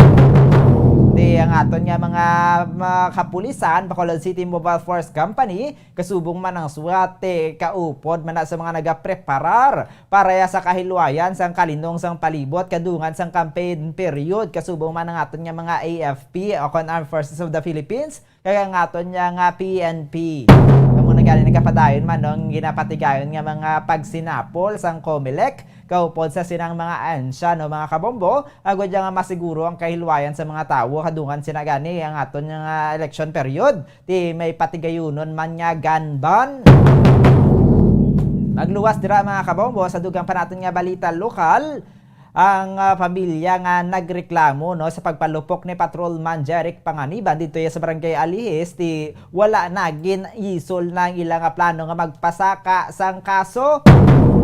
Di ang aton nga mga kapulisan, Bacolod City Mobile Force Company, kasubong man ang SWAT, kaupod man na sa mga nagapreparar para sa kahilwayan sang kalinong sang palibot kadungan sang campaign period. Kasubong man ang aton nga mga AFP o Armed Forces of the Philippines, kaya ang aton nga PNP. Gani nagkapadayon man nung ginapatigayon nga mga pagsinapol sang COMELEC kaupod sa sinang mga ansya no mga kabombo agad nga masiguro ang kahilwayan sa mga tawo kadungan sinagani ang aton nga election period ti may patigayunon man nga gun ban. Magluwas dira mga kabombo sa dugang pa naton nga balita lokal. Ang pamilya nga nagreklamo no sa pagpalupok ni Patrolman Jeric Panganiban dito sa Barangay Alihis ti wala na gin-isol ng ilang plano nga magpasaka sang kaso.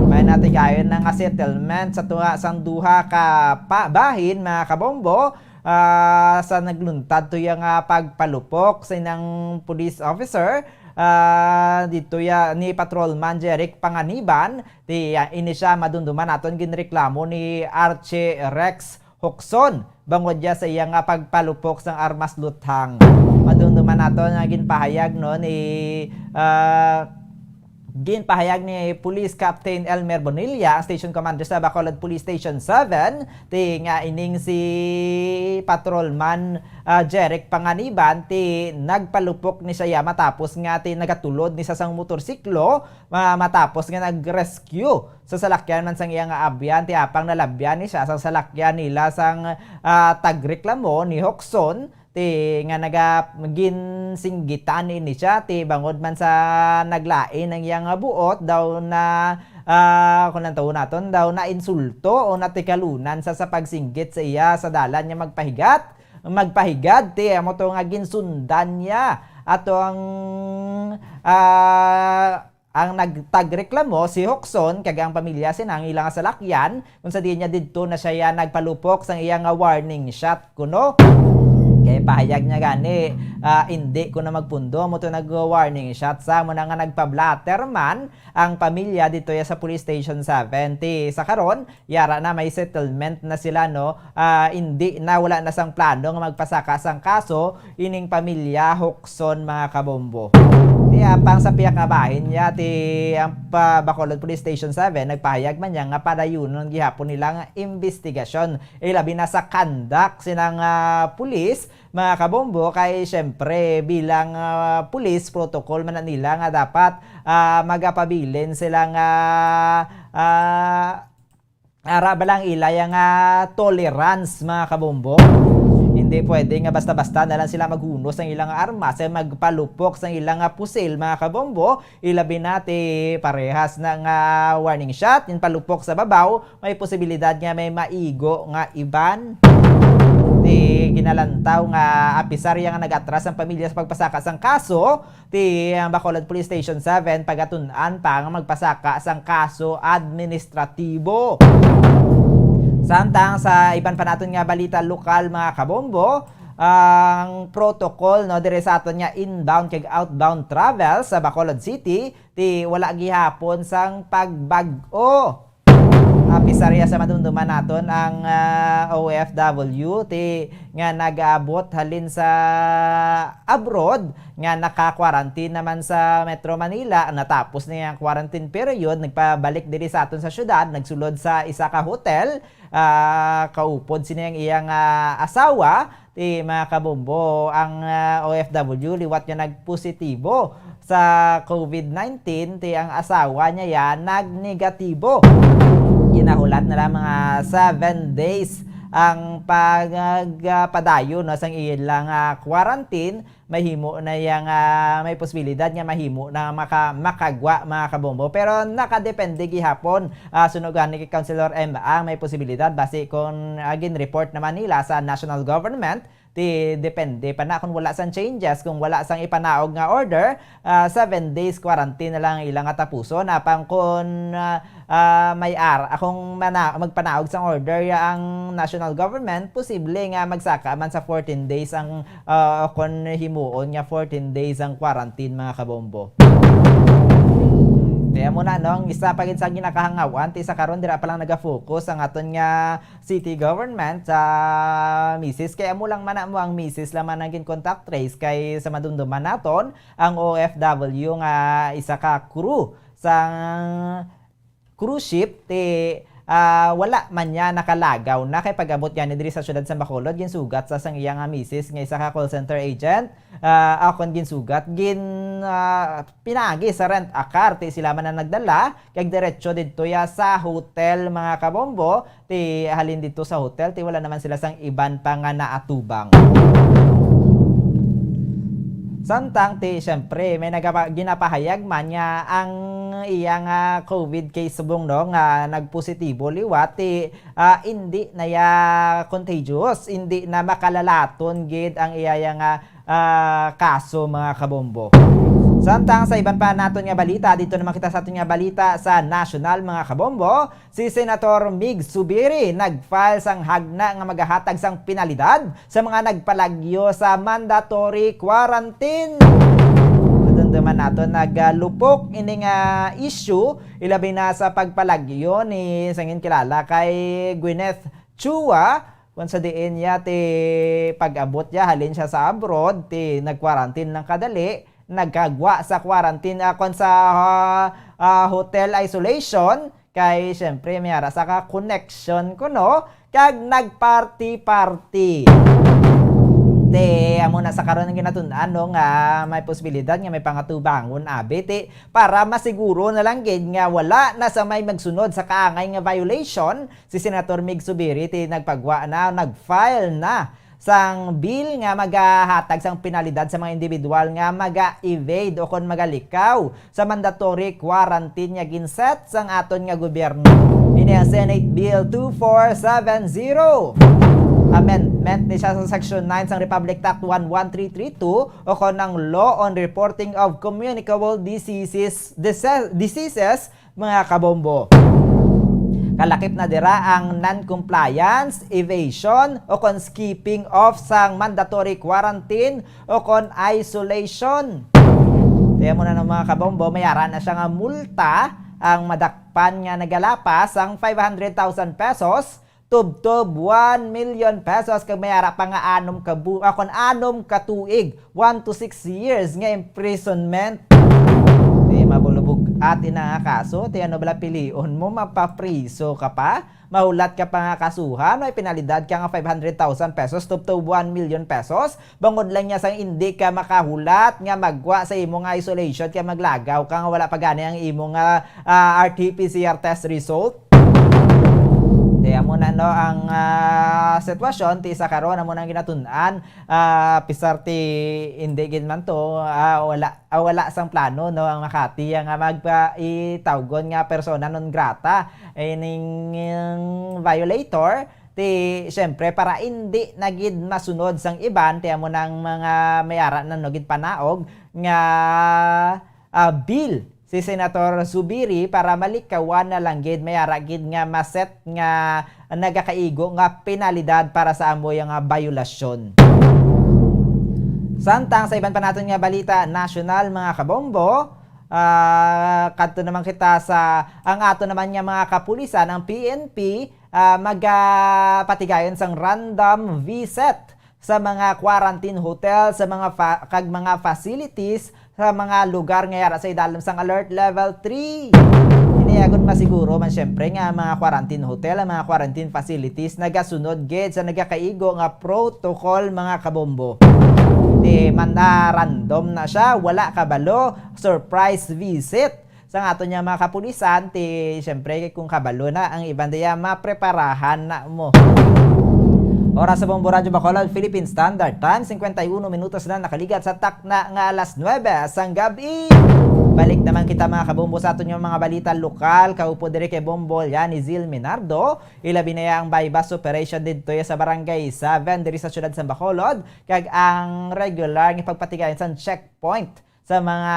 May natigayon ng settlement sa tuwa sang duha ka bahin mga kabombo sa nagluntad to yung pagpalupok sa inang police officer. Dito ya ni Patrolman Jeric Panganiban ti ini siya madunduman naton ginreklamo ni Archie Rex Hokson bangod ya sa iyang pagpalupok sang armas luthang. Madunduman naton nga ginpahayag no ni Ginpahayag ni Police Captain Elmer Bonilla, ang Station Commander sa Bacolod Police Station 7, ti nga ining si Patrolman Jeric Panganiban, ti nagpalupok ni siya matapos nga ti nagatulod ni sasang motorsiklo, matapos nga nag-rescue sa salakyan man sang iya nga abyan, ti apang nalabyan ni siya sa salakyan nila sang tagreklamo ni Hoxon, ti nga nagsinggitan ini siya, ti bangod man sa naglain ng iyang buot daw na kung nang taon naton daw na insulto o natikalunan sa pagsinggit sa iya sa dalan niya magpahigad ti amo to nga ginsundan niya ato ang nagtagreklamo si Hoxon kag ang pamilya sinang ilang salakyan kung sa di niya didto na siya nagpalupok sang iyang warning shot kuno. Kaya pahayag niya gani, hindi ko na magpundo mo to nag-warning shot sa mo na nga nagpa-blatter man ang pamilya dito ya sa Police Station 70. Sa karon, yara na may settlement na sila no, hindi na wala na sang plano nga magpasaka sang kaso ining pamilya Hoxon mga kabombo. Kaya pang sa piyak nga bahin niya ang Bacolod Police Station 7 nagpahayag man niya nga padayon ng gihapon nilang investigasyon. Ilabi na sa kandak sinang pulis mga kabombo kay syempre bilang police protocol man na nila nga dapat magapabilin silang arabalang ilay nga tolerance mga kabombo. Hindi pwede nga basta-basta na lang sila maghunos ng ilang armas ay magpalupok sa ilang pusil mga kabombo. Ilabi nati parehas ng warning shot, yung palupok sa babaw, may posibilidad nga may maigo nga iban. Ti ginalantaw nga apisarya nga nag-atras ang pamilya sa pagpasaka sang kaso ti Bacolod Police Station 7 pagatunan pa nga magpasaka sang kaso administratibo. Samtang sa iban pa naton nga balita lokal mga kabombo, ang protocol no dire sa aton nga inbound kag outbound travel sa Bacolod City ti wala gihapon sang pagbag-o. Pisarya sa madumduman naton ang OFW ti nga nag-aabot halin sa abroad nga naka-quarantine naman sa Metro Manila. Natapos na yung quarantine period, nagpabalik diri sa aton sa syudad, nagsulod sa isa ka hotel, kaupod siniyang iyang asawa ti mga kabombo. Ang OFW liwat niya nagpositibo sa COVID-19 ti ang asawa niya yan nagnegatibo. Ginahulat na lang mga 7 days ang pagpadayo no sang ilang quarantine. Mahimo na yang may posibilidad nga mahimo na makagwa mga kabombo, pero nakadepende gihapon sunugan ni Councilor M ang may posibilidad base kung gin-report naman nila sa national government. Ti depende pa na kung wala sang changes, kung wala sang ipanaog nga order, 7 days quarantine na lang ilang tapuso na pang kung may akong magpanaog sang order ang national government, posible nga magsaka man sa 14 days ang kung himuon nga 14 days ang quarantine mga kabombo. Kaya muna no, isa pa gid sa ginakahangawan ti sa karon dira pa lang naga-focus ang aton nga city government sa misis. Kaya mo lang man mo ang misis laman ang contact trace kay sa madumduman naton ang OFW nga isa ka crew sa cruise ship ti wala man niya nakalagaw na kay pag-abot yan diri sa syudad sa Bacolod ginsugat sa sang iyang misis nga isa ka call center agent. Akon ginsugat pinagi sa rent a car ti sila man na nagdala kag diretso didto ya sa hotel mga kabombo. Ti halin dito sa hotel ti wala naman sila sang iban pa nga naatubang. Samtang ti syempre may ginapahayag man nga ang iyang COVID case subong no nga nagpositibo liwat ti hindi na ya contagious, hindi na makalalaton gid ang iyang kaso mga kabombo. Samtang sa iban pa naton nga balita, dito naman kita sa aton nga balita sa national mga kabombo, si Senator Mig Zubiri nag-file sang hagna nga magahatag sang penalidad sa mga nagpalagyo sa mandatory quarantine. Naman nato naglupok ining issue ilabi na sa pagpalagyo ni sangin kilala kay Gwyneth Chua kung sa diin niya ti pag-abot niya halin siya sa abroad ti nag-quarantine ng kadali nagkagwa sa quarantine kon sa hotel isolation kay syempre mayara sa ka connection ko no kag nagparty-party. Amo na sa karon ng ginatun-an no, nga may posibilidad nga may pangatubangon abete para masiguro na lang gid nga wala na sa may magsunod sa kaangay nga violation. Si Senator Mig Zubiri nagpagwa na, nagfile na sang bill nga magahatag sang penalidad sa mga individual nga maga-evade o kon magalikaw sa mandatory quarantine nga ginset sang aton nga gobyerno. Ini ang Senate Bill 2470. Amendment ni siya sa Section 9 sang Republic Act 11332 o kon ng Law on Reporting of Communicable Diseases mga kabombo. Kalakip na dira ang non-compliance, evasion o kon skipping off sang mandatory quarantine o kon isolation. Kaya mo na ng mga kabombo, mayara na siya nga multa ang madakpan nga nagalapas ang 500,000 pesos tub-tub 1 million pesos kag mayara pa nga anom katuig 1 to 6 years nga imprisonment. Di mabulubog at ina nga kaso ti ano bala pilion mo mapapriso ka pa mahulat ka pa nga kasuhan o penalidad ka nga 500,000 pesos tub-tub 1 million pesos bangod lang niya sang hindi ka makahulat nga magwa sa imo nga isolation kaya maglagaw ka nga wala pa gani ang imo nga RT-PCR test result. Kaya mo na no ang sitwasyon ti sa karon amo nang ginatun-an pisar ti hindi gid man to wala sang plano no ang Makati nga magpaitawgon nga persona non grata ining violator ti syempre para hindi nagid masunod sang iban ti amo nang mga mayara na no gid panaog nga bill si Senator Zubiri para malikawan na lang gid mayara gid nga maset nga nagakaigo nga penalidad para sa amoy nga violasyon. Samtang sa iban pa naton nga balita national mga kabombo, kadto naman kita sa ang ato naman nga mga kapulisan ang PNP magapatigayon sang random visit sa mga quarantine hotel, sa mga kag mga facilities sa mga lugar nga yara sa idalam sang alert level 3. Iniagon masiguro man syempre nga mga quarantine hotel, mga quarantine facilities nagasunod gid sa nagakaigo nga protocol mga kabombo. Di man random na siya, wala kabalo, surprise visit. Sa ato niya mga kapulisan, ti syempre kung kabalo na ang ibang diya mapreparahan na mo. Oras sa Bombo Radyo Bacolod, Philippine Standard Time, 51 minutos na nakaligat sa takna nga alas 9 sang gabi. Balik naman kita mga kabombo sa aton yung mga balita lokal. Kaupo dire kay Bombo yan ni Zil Minardo. Ilabi na yung bypass operation dito sa Barangay 7 diri sa syudad sa Bacolod. Kag ang regular ng pagpatigayon sa checkpoint sa mga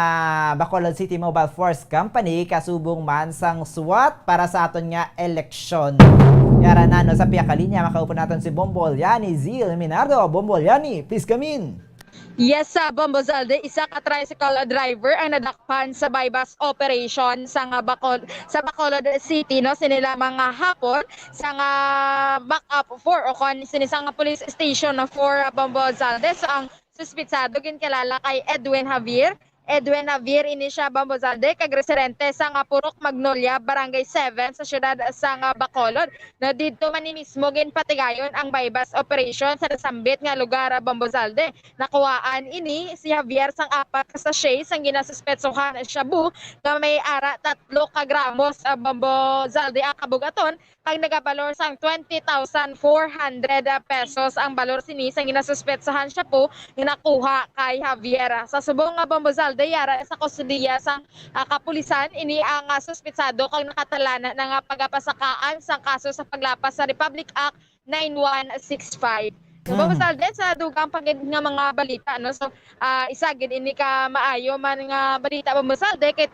Bacolod City Mobile Force Company kasubong man sang SWAT para sa aton nga eleksyon. Yara na no sa piyakalinya makaupo natin si Bombolyani Zil Minardo. Bombolyani, please come in. Yes, sa Bombo Zalde, isa ka tricycle driver ang nadakpan sa bypass operation sa Bacolod City no sinila mga hapon sa backup 4 o kon sinisang police station na 4 Bombo Zalde. So ang suspitsado ginkalala kay Edwin Javier ini siya Bombo Zalde kag residente sa Purok Magnolia, Barangay 7 sa siyudad sa Bacolod. Na dito man ni mismo ginpatigayon ang bypass operation sa nasambit nga lugar Bombo Zalde. Nakuhaan ini si Javier sang 4 ka sachet sang ginasuspetsohan shabu nga may ara 3 ka gramos Bombo Zalde ang kabugaton kag nagabalor sang 20,400 pesos ang balor sini sang ginasuspetsohan siya po ginakuha kay Javier. Sa subong nga Bombo Zalde yara sa kustudiya sa kapulisan ini ang suspitsado kag nakatalana ng pagapasakaan sang kaso sa paglapas sa Republic Act 9165. Bombo Zalde sa dugang pagid nga mga balita no. So isa gid ini ka maayo man nga balita Bombo Zalde kay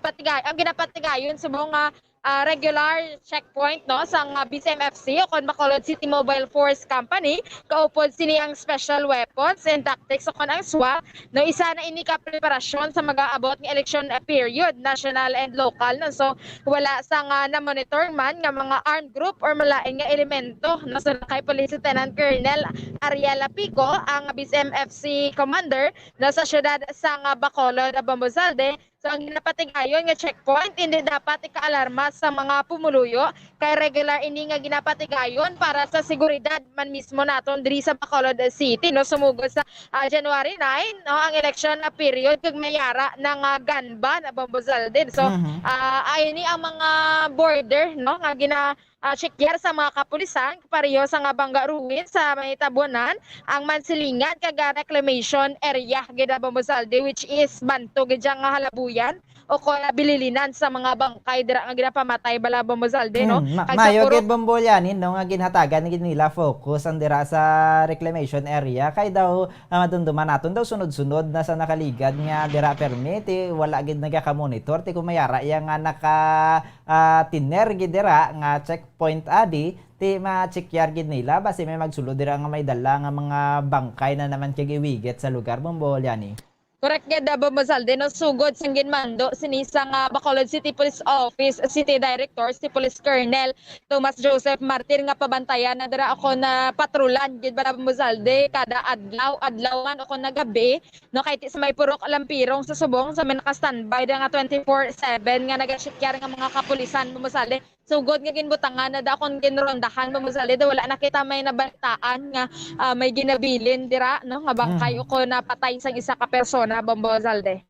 patigay ang ginapatigayon sa mga regular checkpoint no sang BCMFC o kon Bacolod City Mobile Force Company kaupod sini ang special weapons and tactics o kon ang SWAT no isa na ini ka preparasyon sa mag-aabot ng election period national and local no so wala sang na monitor man nga mga armed group or malain nga elemento no so kay Police Lieutenant Colonel Ariel Pico ang BCMFC commander na sa syudad sang Bacolod, Bambozalde. So ang ginapatigayon nga checkpoint hindi dapat ikaalarma sa mga pumuluyo kay regular ini nga ginapatigayon para sa seguridad man mismo naton diri sa Bacolod City no sumugod sa January 9 no ang election period kag mayara ng gun ban Bambozalde. So ayon ni ang mga border no nga checkyer sa mga kapulisan pareho sa nga Bangga Ruin sa may tabunan ang Mansilingan kag reclamation area gid Bambozalde which is Banto gid nga halabuyan o ko bililinan sa mga bangkay dira nga ginapamatay bala Bambozalde no Mayo gid Bombolyanin no nga ginhatagan gid nila focus ang dira sa reclamation area kay daw madumduman naton daw sunod-sunod na sa nakaligad nga dira permit wala gid nagaka-monitor ti kumayara yang nga naka tiner gid dira nga checkpoint adi ti ma-checkyar gid nila basi may magsulod dira nga may dala nga mga bangkay na naman kay giwiget sa lugar Bombolyani. Correct gid Bambozalde no sugod sang ginmando sinisa nga Bacolod City Police Office City Director si Police Colonel Thomas Joseph Martir nga pabantayan na dira ako na patrulan gid Bambozalde kada adlawan ako na gabi no kay sa may purok lampirong sa subong sa may naka-standby nga 24/7 nga naga-checkar nga mga kapulisan Bambozalde. Sugod nga ginbutangan na dakon ginrondahan Bambozalde wala nakita may nabantaan nga may ginabilin dira no nga bangkay ko na patay sang isa ka persona Bambozalde.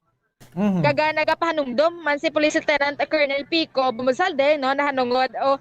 Kaga nagapahanumdom man si Police Lieutenant Colonel Pico Bambozalde no nahanungod o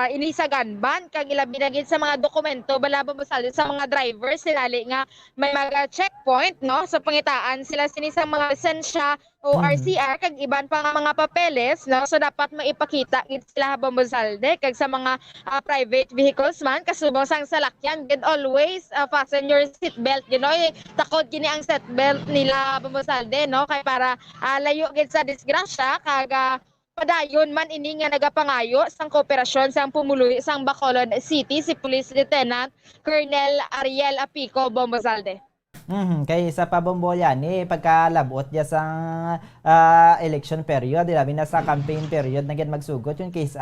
inisagan ban kag ilabi na gid sa mga dokumento bala Bambozalde sa mga drivers silali nga may mga checkpoint no sa pangitaan sila sinisang mga lisensya o RCR kag iban pa nga mga papeles no so dapat maipakita gid sila Bambozalde kag sa mga private vehicles man kasubong sang salakyan gid always fasten your seat belt you know takod kini ang seat belt nila Bambozalde no kay para layo gid sa disgrasya kag padayon man ini nga nagapangayo sang kooperasyon sang pumuluy sang Bacolod City si Police Lieutenant Colonel Ariel Pico Bambozalde. Kay sa Pabombolyani pagkalabot dia sa election period labi na sa campaign period na gid magsugot yung case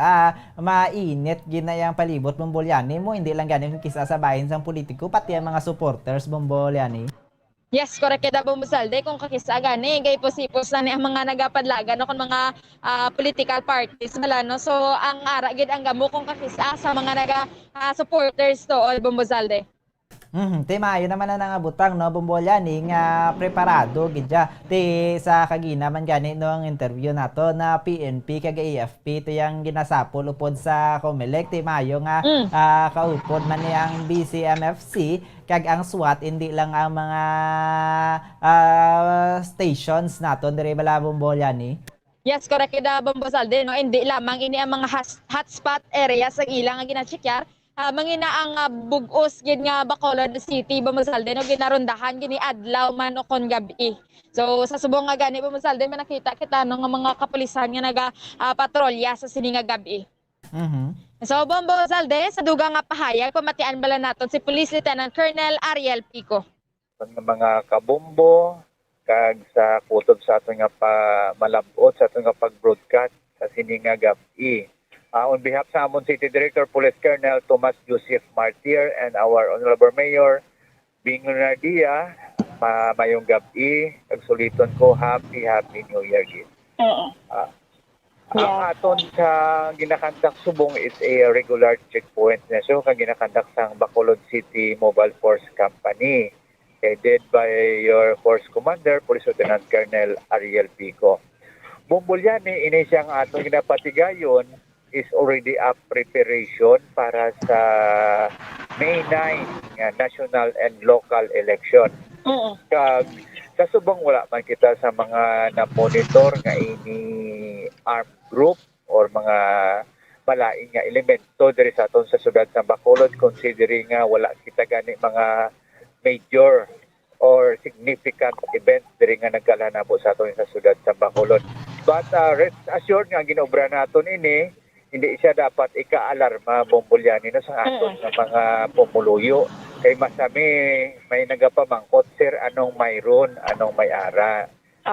mainit gid na yang palibot Bombolyani mo hindi lang ganin yung case sa bahin sang politiko pati ang mga supporters Bombolyani. Yes, correct kada Bambozalde kung kakisa gani gay posipos na ni ang mga nagapadlagan no kon mga political parties bala no so ang ara gid ang gamo kung kakisa sa mga naga supporters to all Bambozalde. Mayo naman na nangabutang no Bombolyani nga preparado gidya ti sa kagina man gani no ang interview nato na PNP kag AFP to yang ginasapol upod sa COMELEC ti mayo nga kaupod man yang BCMFC kag ang SWAT hindi lang ang mga stations naton diri bala Bombolyani. Yes, correct kada Bambozalde no hindi lamang ini ang mga hotspot areas ang ilang nga ginacheckar mangina ang bugos gid nga Bacolod City Bambozalde no ginarondahan gini adlaw man o kon gabi. So sa subong nga gani Bambozalde man nakita kita no nga mga kapulisan nga naga patrolya sa sini nga gabi. So Bambozalde sa duga nga pahayag pamatian bala naton si Police Lieutenant Colonel Ariel Pico. Mga kabombo kag sa kutob sa ato nga malabot sa ato nga pag-broadcast sa sini nga gabi. On behalf sa amon City Director Police Colonel Thomas Joseph Martir and our Honorable Mayor Bing Lunardia, mayong gabi, agsuliton ko Happy New Year gid. Ang aton sa ginakandak subong is a regular checkpoint na so kang ginakandak sang Bacolod City Mobile Force Company headed by your Force Commander Police Lieutenant Colonel Ariel Pico. Bombolyani ini siyang aton ginapatigayon is already a preparation para sa May 9 national and local election. Kag sa subong wala man kita sa mga na-monitor nga ini armed group or mga malaing nga elemento diri sa aton sa syudad sa Bacolod considering nga wala kita gani mga major or significant events diri nga nagkalanabo sa aton sa syudad sa Bacolod. But rest assured nga ginobra naton ini hindi siya dapat ika-alarma Bombolyani no sa aton nga mga pumuluyo. Kay masami may nagapamangkot, sir, anong mayroon, anong may ara.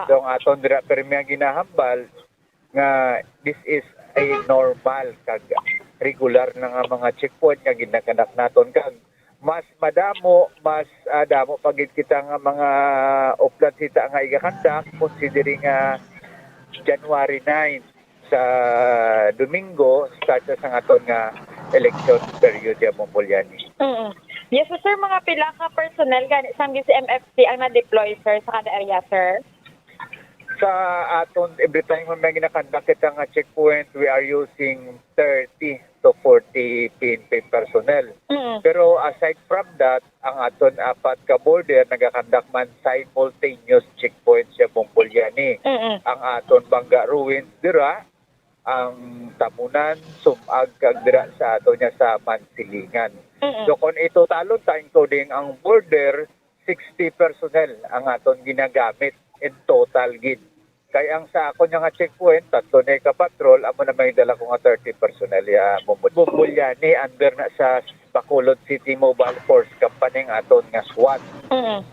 So ang aton dira permi ginahambal nga this is a normal kag regular na nga mga checkpoint nga ginakanak naton kag mas madamo, mas damo pagid kita nga mga uplan sita nga igakandak considering January 9 sa Domingo start na sa aton nga election period ya Bombolyani. Yes, sir, mga pila ka personnel gani samgi si MFC ang na-deploy, sir, sa kada area, sir? Sa aton every time may ginakandak kita nga checkpoint, we are using 30 to 40 PNP personnel. Pero aside from that, ang aton apat ka border nagakandak man simultaneous checkpoints sa Bombolyani. Ang aton Bangga Ruins dira, ang Tamunan, Sumag kag dira sa aton niya sa Mansilingan. So kung ito talon ta including ang border, 60 personnel ang aton ginagamit in total gid. Kaya ang sa ako nga checkpoint, tatlo na ka-patrol, amo na may dala ko nga 30 personnel ya Bombolyani under na sa Bacolod City Mobile Force Company ng aton nga SWAT.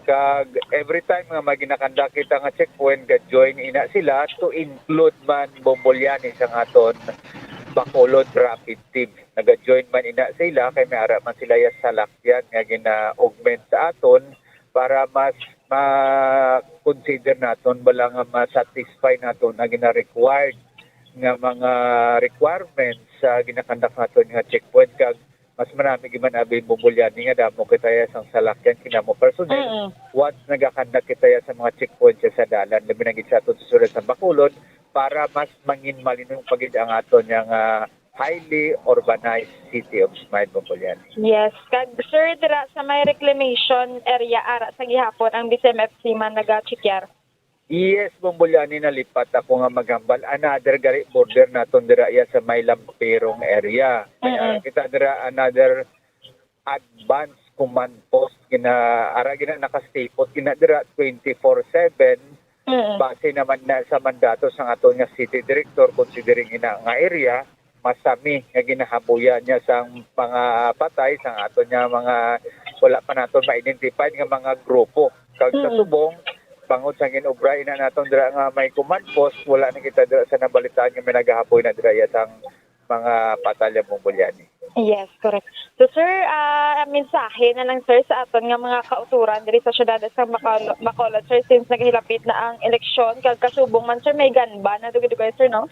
Kag every time nga maginakanda kita nga checkpoint, ga-join ina sila to include man Bombolyani sa aton Bacolod Rapid Team. Naga-join man ina sila kay may ara man sila ya salakyan nga gina-augment sa aton para mas ma-consider naton bala nga ma-satisfy naton na gina-required nga mga requirements sa ginakandak naton nga checkpoint kag mas marami giman abi Bombolyani nga damo kita sa salakyan kinamo personnel. Once nagakandak kita sa mga checkpoint sa dalan labi na gid sa aton susunod sa Bacolod para mas mangin malinong pagid ang aton nga highly urbanized city of Smile, Bombolyani. Yes, kag sir, dira sa may reclamation area ara sa gihapon ang BCMFC man naga-checker. Yes, Bombolyani, nalipat ako nga maghambal another gari border naton dira ya sa may Lamperong area. Kaya kita dira another advanced command post gina ara gina nakastipot gina dira 24/7. Base naman na sa mandato sa aton nga city director considering ina nga area masami nga ginahabuyan niya sa mga patay sa aton niya mga wala pa naton ma-identify nga mga grupo. Kag sa subong bangod sa ginobra ina naton dira nga may command post wala na kita dira sa nabalitaan nga may nagahaboy na dira sa mga patalya Bombolyani. Yes, correct. So sir, mensahe na lang sir sa aton nga mga kauturan diri sa syudad sa Bacolod sir since naghilapit na ang eleksyon kag kasubong man sir may ganba na dugay-dugay sir no?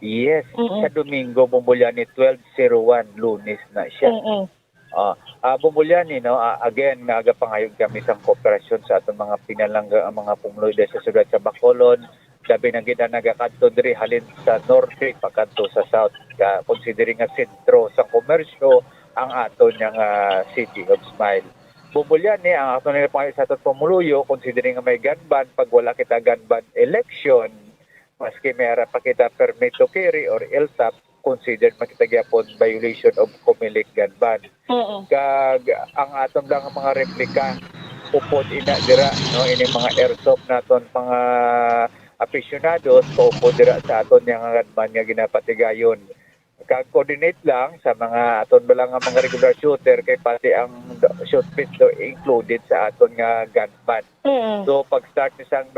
Yes, sa Domingo Bombolyani 12:01 Lunes na siya. Bombolyani no, again nagapangayog kami sa kooperasyon sa atong mga pinalangga ang mga pumuloy sa syudad sa Bacolod. Labi na gid nagakadto diri halin sa norte pakanto sa south considering nga sentro sa komersyo ang aton nga City of Smile. Bombolyani ang aton nga pangayog sa aton pumuluyo considering nga may gun ban pag wala kita gun ban election maski mayara pa kita permit to carry or LTAP, considered makita gyapon violation of Comelec gun ban. Kag ang aton lang mga replika upod ina dira no ini mga airsoft naton mga aficionados upod dira sa aton nga gun ban nga ginapatigayon. Kag coordinate lang sa mga aton balang nga mga regular shooter kay pati ang shoot pit do included sa aton nga gun ban. So pag start ni sang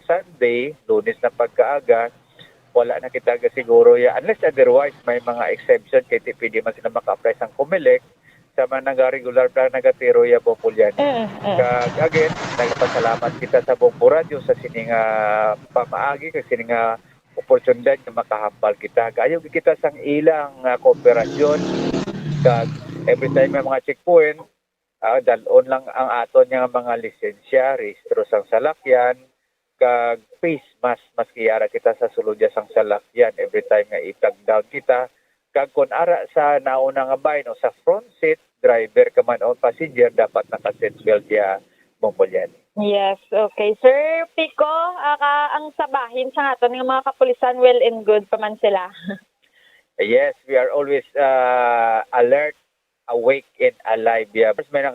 Sunday, Lunes na pagkaaga, wala na kita siguro ya unless otherwise may mga exemption kay pwede man sila maka-apply sang Comelec sa mga regular plan nagatiro ya Bombolyani. Kag again, nagpasalamat kita sa Bombo Radio sa sining pamaagi kag sining oportunidad nga makahambal kita. Kayo kita sang ilang kooperasyon kag every time may mga checkpoint, dalon lang ang aton nga mga lisensya, rehistro sang salakyan, kag face mas kiyara kita sa sulodya sang salakyan every time nga i-tag down kita kag kun ara sa nauna nga bay no sa front seat driver ka man o passenger dapat naka-seat belt ya Bombolyani. Yes, okay. Sir Pico, ang sabahin sa aton nga mga kapulisan well and good pa man sila. Yes, we are always alert, awake and alive. Yeah. May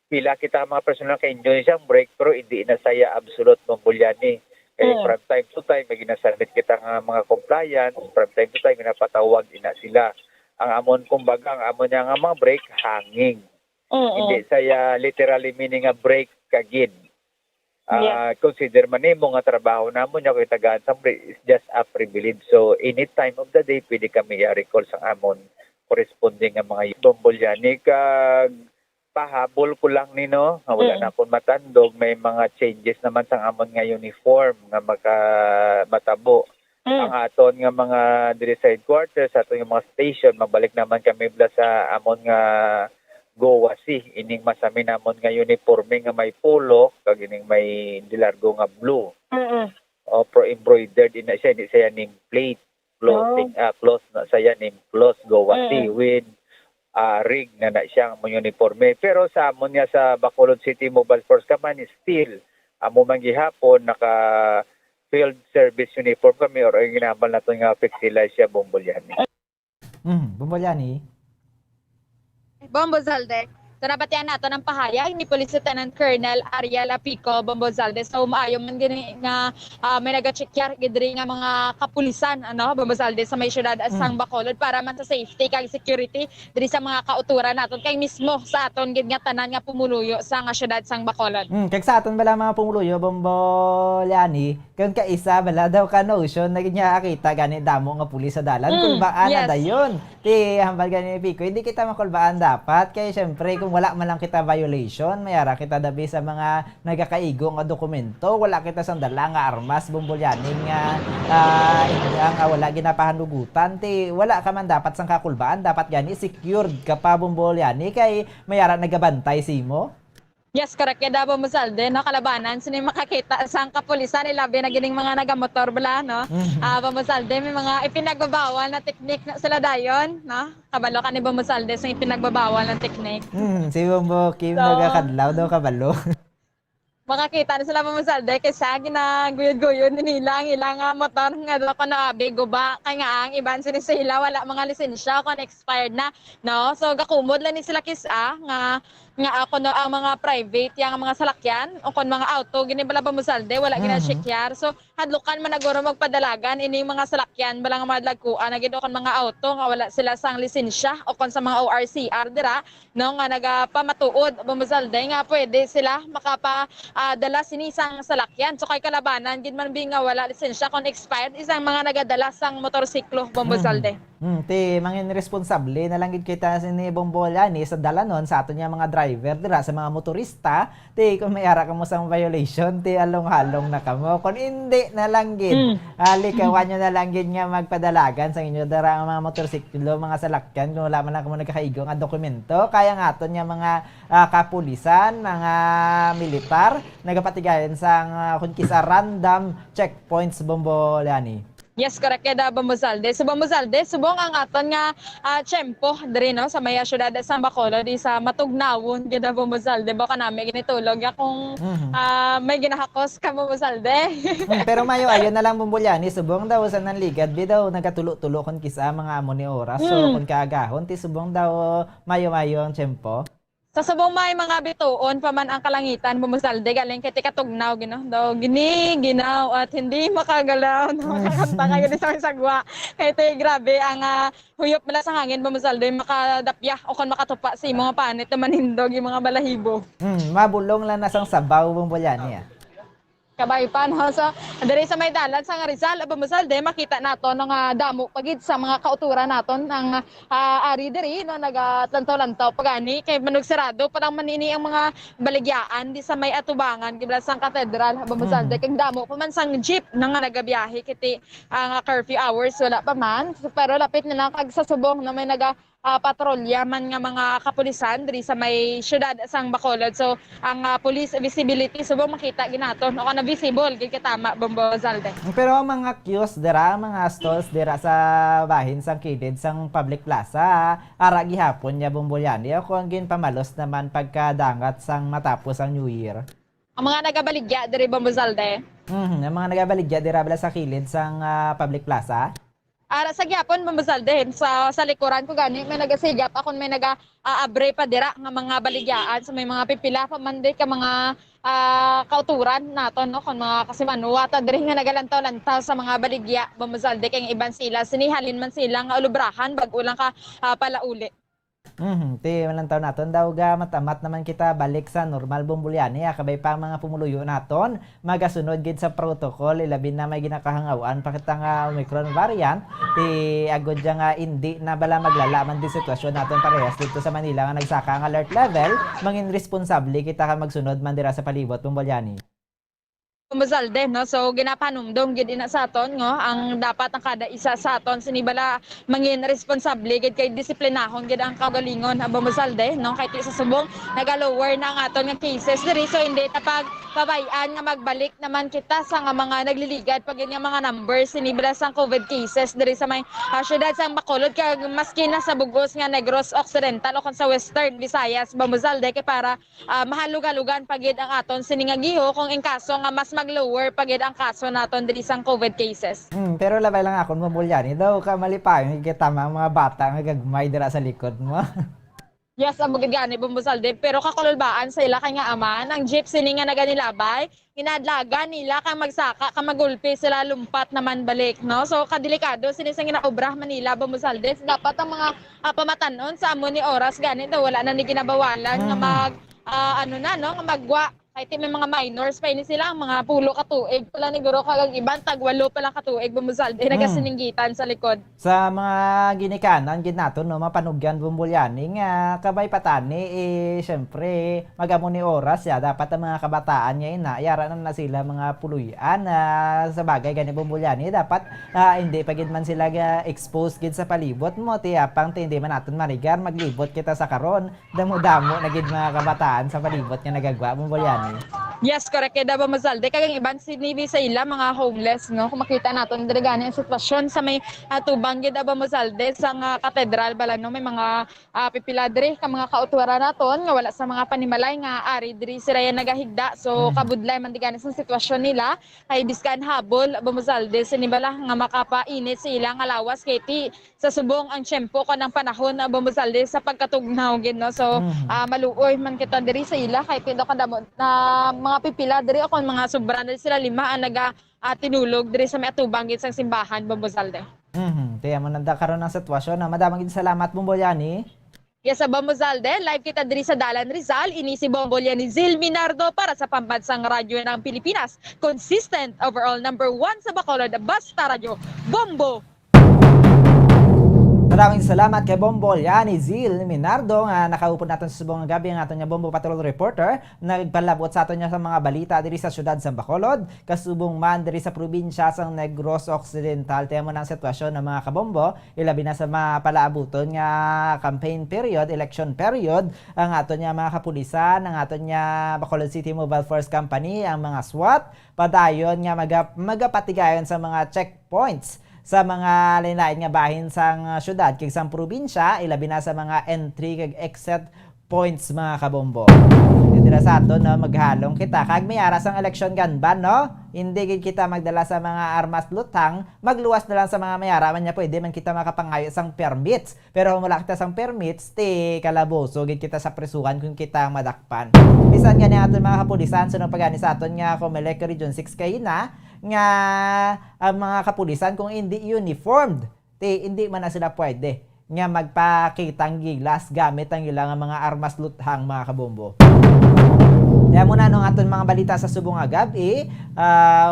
pila kita mga personal ka Indonesia break pero hindi na saya absolute Bombolyani. Kaya from time to time, may ginasabit kita nga mga compliance, from time to time, ginapatawag ina sila. Ang amon, kumbaga, ang amon niya nga mga break, hanging. Hindi saya literally meaning nga break kagid. Consider man nimo nga trabaho namo nya kay tagaan sa break is just a privilege. So any time of the day pwede kami i-recall sa amon corresponding nga mga Bombolyani kag pahabol ko lang nino nga wala na akong matandog, may mga changes naman sa amon nga uniform nga matabo. Ang aton nga mga diri sa headquarters, aton nga mga station, mabalik naman kami bla sa amon nga Gowasi, ining masami namon nga uniforme nga may polo, kag ining may dilargo nga blue. O pro-embroidered ina siya, hindi siya name plate, clothing, cloth na siya name cloth Gowasi with rig na siya ang uniforme. Pero sa amon nga sa Bacolod City Mobile Force Command, still, amo man gihapon naka field service uniform kami or ang ginambal nato nga Pixila siya Bombolyani. Bombolyani. Bombo Zalde. So nabatian nato ng pahayag ni Police Lieutenant Colonel Ariel Apico Bombo Zalde. So maayo man gini nga may naga-check gidri nga mga kapulisan Bombo Zalde sa may syudad sang Bacolod para man sa safety kag security diri sa mga kauturan naton kay mismo sa aton gid nga tanan nga pumuluyo sa nga syudad sang Bacolod. Kag sa aton bala mga pumuluyo Bombolyani, kun ka isa bala daw ka notion na ginya akita gani damo nga pulis sa dalan kulbaan na dayon. Ti hambal gani Pico, hindi kita makulbaan dapat kay syempre kung wala man lang kita violation, mayara kita dabi sa mga nagakaigo nga dokumento, wala kita sang dala nga armas Bombolyani nga wala ginapahanugutan, ti wala ka man dapat sang kakulbaan, dapat gani secured ka pa Bombolyani kay mayara nagabantay simo. Yes, correct. Kaya Davao Mazalde, kalabanan, sino yung makakita sa kapulisan, ilabi na gining mga nagamotor bala, Mazalde, may mga ipinagbabawal na teknik na sila dayon, Kabalo ka ni Mazalde sa ipinagbabawal na teknik. Si Bombo Kim nagakadlaw daw kabalo. Makakita na sila Mazalde kasi ginaguyod-guyod nila ang ilang motor nga daw ko na guba kay nga ang iban sila wala mga lisensya kon expired na so gakumod lang ni sila kisa nga ako ang mga private yang mga salakyan o kon mga auto gini bala Mazalde wala gina-checkar so hadlukan man naguro magpadalagan ini mga salakyan bala nga madlagkuan na gid kon mga auto nga wala sila sang lisensya o kon sa mga ORCR dira nga nagapamatuod Mazalde nga pwede sila makapa dala sinisang salakyan. So kay kalabanan, gid man nga wala lisensya kung expired, isang mga nagadala sang motorsiklo, Bombosalde. Ti mangin responsable na lang gid kita ni Bombolyani sa dalanon sa aton mga driver dira sa mga motorista, ti kung may ara kamo sang violation, ti along-halong na kamo. Kung hindi na lang gid, likawan nyo na lang gid nga magpadalagan sa inyo dira ang mga motorsiklo, mga salakyan, kung wala man lang kamo nagkakaigo nga dokumento, kaya nga aton mga kapulisan, mga militar, nagapatigayan sa kung kisa random checkpoints Bombolyani. Yes, correct. Kaya Bombosalde. So Bombosalde, subong ang aton nga tiyempo diri sa maya syudad sa Bacolod di sa matugnawon kaya Bombosalde baka nami ginitulog kung may ginahakos ka Bombosalde. Pero mayo ayon na lang Bombolyani, subong daw sa nanligad bi daw nagatulo-tulo kon kisa mga amo ni oras. So kun kaagahon ti subong daw mayo-mayo ang tiyempo. Sa subong may mga bituon pa man ang kalangitan Bombosalde galing kay tikatugnaw daw ginaw at hindi makagalaw makakanta kayo di sa sagwa kay te grabe ang huyop mala sa hangin Bombosalde makadapya o kon makatupa sa imong panit na manindog yung mga balahibo. Mabulong lang nasang sabaw Bombolyani Kabay pa so diri sa may dalan sa Rizal Bombosalde makita nato nga damo pagid sa mga kauturan naton ang ari diri nagatlantaw-lantaw pagani kay manog sarado parang manini ang mga baligyaan di sa may atubangan gibla sang katedral Bombosalde kay damo pa man sang jeep nga nagabiyahe kiti ang curfew hours wala pa man pero lapit na lang kag sa subong na may patrolya man nga mga kapulisan diri sa may syudad sang Bacolod. So ang police visibility subong makita ginaton o kana visible gid tama Bombosalde. Pero ang mga kiosk dira, mga stalls dira sa bahin sang kilid sang public plaza, ara gihapon nya Bombolyani ako ang ginpamalos naman pagkadangat sang matapos ang New Year. Ang mga nagabaligya diri Bombosalde. Ang mga nagabaligya dira bala sa kilid sang public plaza. Ara sa gyapon mambasalde sa likuran ko gani may nagasigap akon may nagaabre pa dira nga mga baligyaan sa may mga pipila pa man di ka mga kauturan naton no kon mga kasimanuwata diri nga nagalantaw-lantaw sa mga baligya mambasalde kay iban sila sinihalin man sila nga ulubrahan bag-o lang ka palauli. Ti malang taon naton daw ga matamat naman kita balik sa normal Bombolyani kabay pa mga pumuluyo naton magasunod gid sa protocol ilabi na may ginakahangawaan pakita nga Omicron variant ti agod nga hindi na bala maglalaman di sitwasyon naton parehas dito sa Manila nga nagsaka ang alert level mangin responsable kita ka magsunod man dira sa palibot Bombolyani. Mazalde no so ginapanumdom gid ina sa aton ngo ang dapat ang kada isa sa aton sinibala mangin responsable gid kay disiplinahon gid ang kagalingon aba Mazalde no kay ti sa subong naga-lower na ang aton nga cases diri so hindi tapag pabayan nga magbalik naman kita sa nga mga nagliligad pag nga mga numbers sinibala sang COVID cases diri sa may syudad sang Bacolod kay maski na sa bugos nga Negros Occidental o kon sa Western Visayas ba Mazalde kay para mahalugalugan pagid ang aton siningagiho kung in kaso nga mas mag-lower pagid ang kaso naton diri sang COVID cases. Pero labay lang akon Bombolyani daw ka malipayon kita mga bata nga gagmay dira sa likod mo. Yes, ang bugid gani Bombosalde pero kakulbaan sa ila kay nga ama nang jeep sini nga naganilabay ginadlaga nila kang magsaka ka magulpi sila lumpat naman balik no so kadelikado sini sa ginaobra Manila Bombosalde dapat ang mga pamatanon sa amo ni oras gani daw wala na ni ginabawalan nga mag nga magwa kahit may mga minors pa ini sila ang mga pulo ka tuig pala ni guro kag iban tag 8 pa lang ka tuig Bombosalde nagasininggitan sa likod sa mga ginikanan gid naton no mapanugyan Bombolyani nga kabay patani syempre magamo ni oras ya dapat ang mga kabataan nya ina yara na sila mga puluyan sa bagay gani Bombolyani dapat hindi pa gid man sila exposed gid sa palibot mo ti apang ti hindi man naton marigar maglibot kita sa karon damo-damo na gid mga kabataan sa palibot nga nagagwa Bombolyani. Yes, correct. Kaya ba Mazalde, kagang iban sinibi sa ila mga homeless, no? Kung makita natin, dili gani ang sitwasyon sa may tubang gid ba Mazalde sa katedral bala no may mga pipila diri ka mga kauturan naton nga wala sa mga panimalay nga ari diri sila yan nagahigda. So kabudlay man di gani sa sitwasyon nila kay biskan habol ba Mazalde sinibala nga makapainit sa ilang lawas kay ti sa subong ang tiyempo kanang panahon ba Mazalde sa pagkatugnaw gid no. So maluoy man kita diri sa ila kay pido kadamo na mga pipila diri akon mga sobra na sila 5 ang tinulog diri sa may atubang gid sang simbahan Bombosalde. Tiya mo nanda karon ang sitwasyon na madamang gid salamat Bombolyani. Yes, sa Bombosalde, live kita diri sa Dalan Rizal, ini si Bombolyani Zil Minardo para sa Pambansang Radyo ng Pilipinas. Consistent overall number 1 sa Bacolod, basta radyo, Bombo! Maraming salamat kay Bombolyani Zil Minardo nga nakaupod natin sa subong gabi ang aton nga Bombo Patrol Reporter nagpalabot sa aton sa mga balita diri sa syudad sa Bacolod kasubong man diri sa probinsya sang Negros Occidental temo ng sitwasyon ng mga kabombo ilabi na sa mga palaabuton nga campaign period election period ang aton nga mga kapulisan ang aton nga Bacolod City Mobile Force Company ang mga SWAT padayon nga magapatigayon sa mga checkpoints sa mga lain-lain nga bahin sang syudad kag sang probinsya ilabi na sa mga entry kag exit points mga kabombo. Dira sa aton no maghalong kita kag may aras ang election ganban no. Hindi gid kita magdala sa mga armas lutang, magluwas na lang sa mga mayara man nya pwede man kita makapangayo sang permits. Pero kung wala kita sang permits, ti kalaboso gid kita sa presuhan kung kita madakpan. Bisan nga ni aton mga kapulisan sunod pagani sa aton nga Comelec Region 6 kay na nga ang mga kapulisan kung hindi uniformed, hindi man na sila pwede nga magpakitang gilas gamit ang ilang mga armas luthang mga kabombo. Kaya muna nung aton mga balita sa subong agab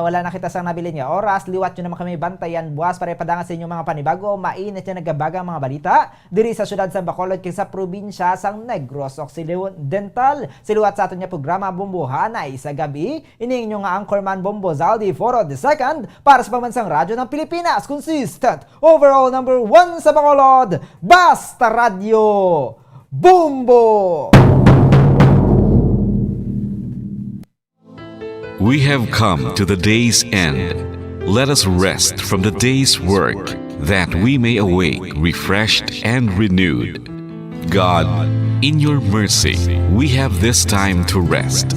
wala na kita sang nabilin nga oras liwat nyo naman kami bantayan buwas para ipadangan sa inyong mga panibago mainit na nagabagang mga balita diri sa syudad sa Bacolod kay sa probinsya sang Negros Occidental siluwat sa aton nga programa Bombohan ay sa gabi ining nyo nga anchorman Bombo Zaldi Foro II para sa Pambansang Radyo ng Pilipinas consistent overall number 1 sa Bacolod basta radyo Bombo. We have come to the day's end. Let us rest from the day's work, that we may awake refreshed and renewed. God, in your mercy, we have this time to rest.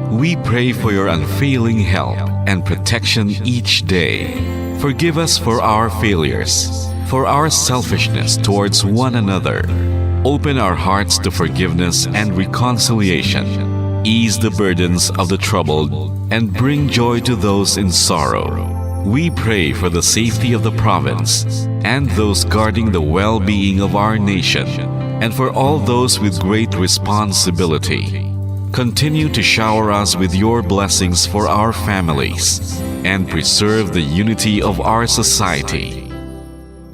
We pray for your unfailing help and protection each day. Forgive us for our failures, for our selfishness towards one another. Open our hearts to forgiveness and reconciliation. Ease the burdens of the troubled and bring joy to those in sorrow. We pray for the safety of the province and those guarding the well-being of our nation, and for all those with great responsibility. Continue to shower us with your blessings for our families and preserve the unity of our society.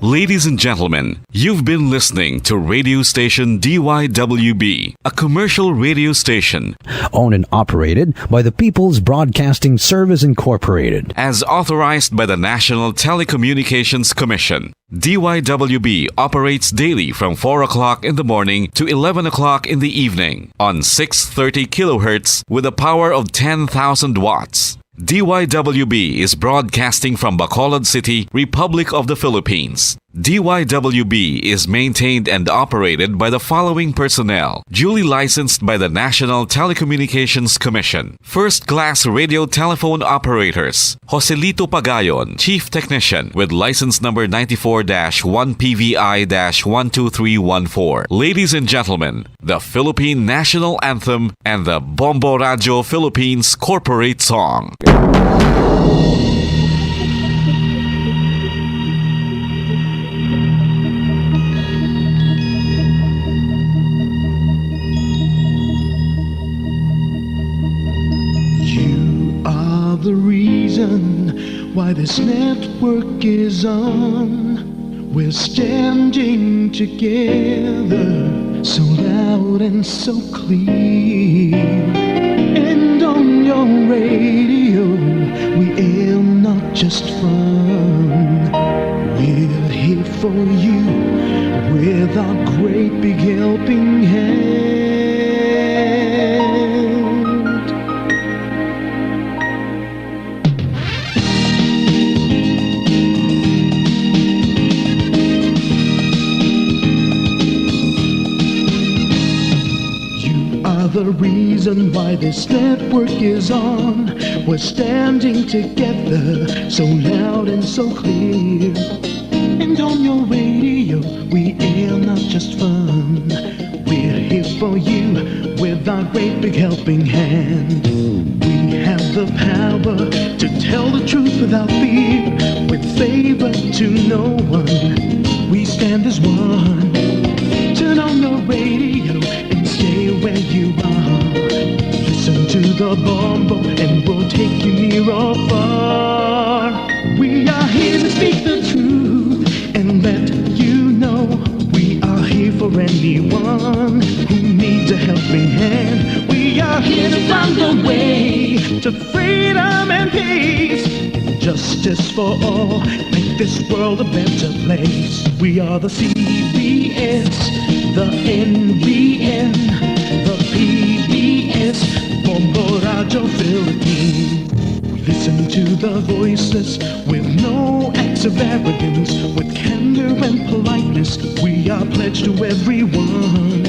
Ladies and gentlemen, you've been listening to radio station DYWB, a commercial radio station owned and operated by the People's Broadcasting Service Incorporated, as authorized by the National Telecommunications Commission. DYWB operates daily from 4 o'clock in the morning to 11 o'clock in the evening on 630 kilohertz with a power of 10,000 watts. DYWB is broadcasting from Bacolod City, Republic of the Philippines. DYWB is maintained and operated by the following personnel, duly licensed by the National Telecommunications Commission. First-class radio telephone operators, Joselito Pagayon, Chief Technician with license number 94-1PVI-12314. Ladies and gentlemen, the Philippine National Anthem and the Bombo Radio Philippines Corporate Song. The reason why this network is on. We're standing together, so loud and so clear. And on your radio, we aim not just fun. We're here for you with our great big helping hand. The reason why this network is on. We're standing together, so loud and so clear. And on your radio, we air not just fun. We're here for you with our great big helping hand. We have the power to tell the truth without fear, with favor to no one. We stand as one. Turn on your radio and stay where you are. Listen to the Bombo and we'll take you near or far. We are here to speak the truth and let you know. We are here for anyone who needs a helping hand. We are here to find the way to freedom and peace. Justice for all, make this world a better place. We are the CBS, the NBN, the PBS, Bombo Radio Philippines. Listen to the voiceless with no acts of arrogance, with candor and politeness. We are pledged to everyone.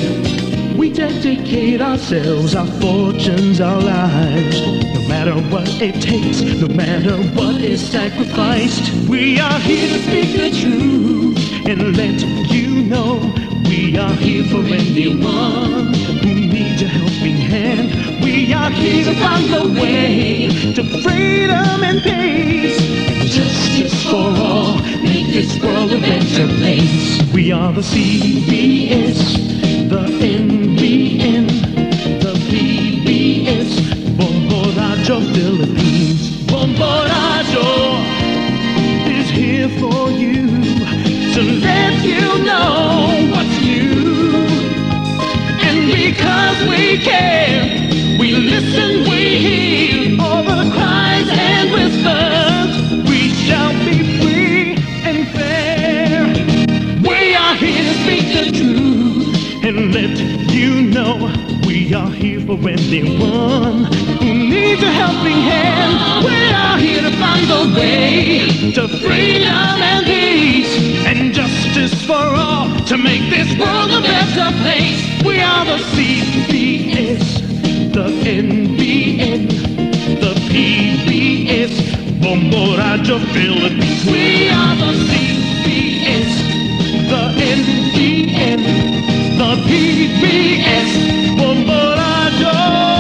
We dedicate ourselves, our fortunes, our lives. No matter what it takes, no matter what is sacrificed. We are here to speak the truth and let you know. We are here for anyone who needs a helping hand. We are here to find the way to freedom and peace. Justice for all, make this world a better place. We are the CBS, the NBN, the PBS, Bombo Radio Philippines. Bombo Radio is here for you, to let you know what's new. And because we care, we listen, we hear all the cries and whispers. We shall be free and fair. We are here to speak the truth and let you know. We are here for anyone who needs a helping hand. We are here to find the way to freedom and peace and justice for all, to make this world a better place. We are the CBS, the NBN, the PBS, Bombo Bombo Radio Philippines. We are the CBS, the NBN, the PBS, Bombo Radio.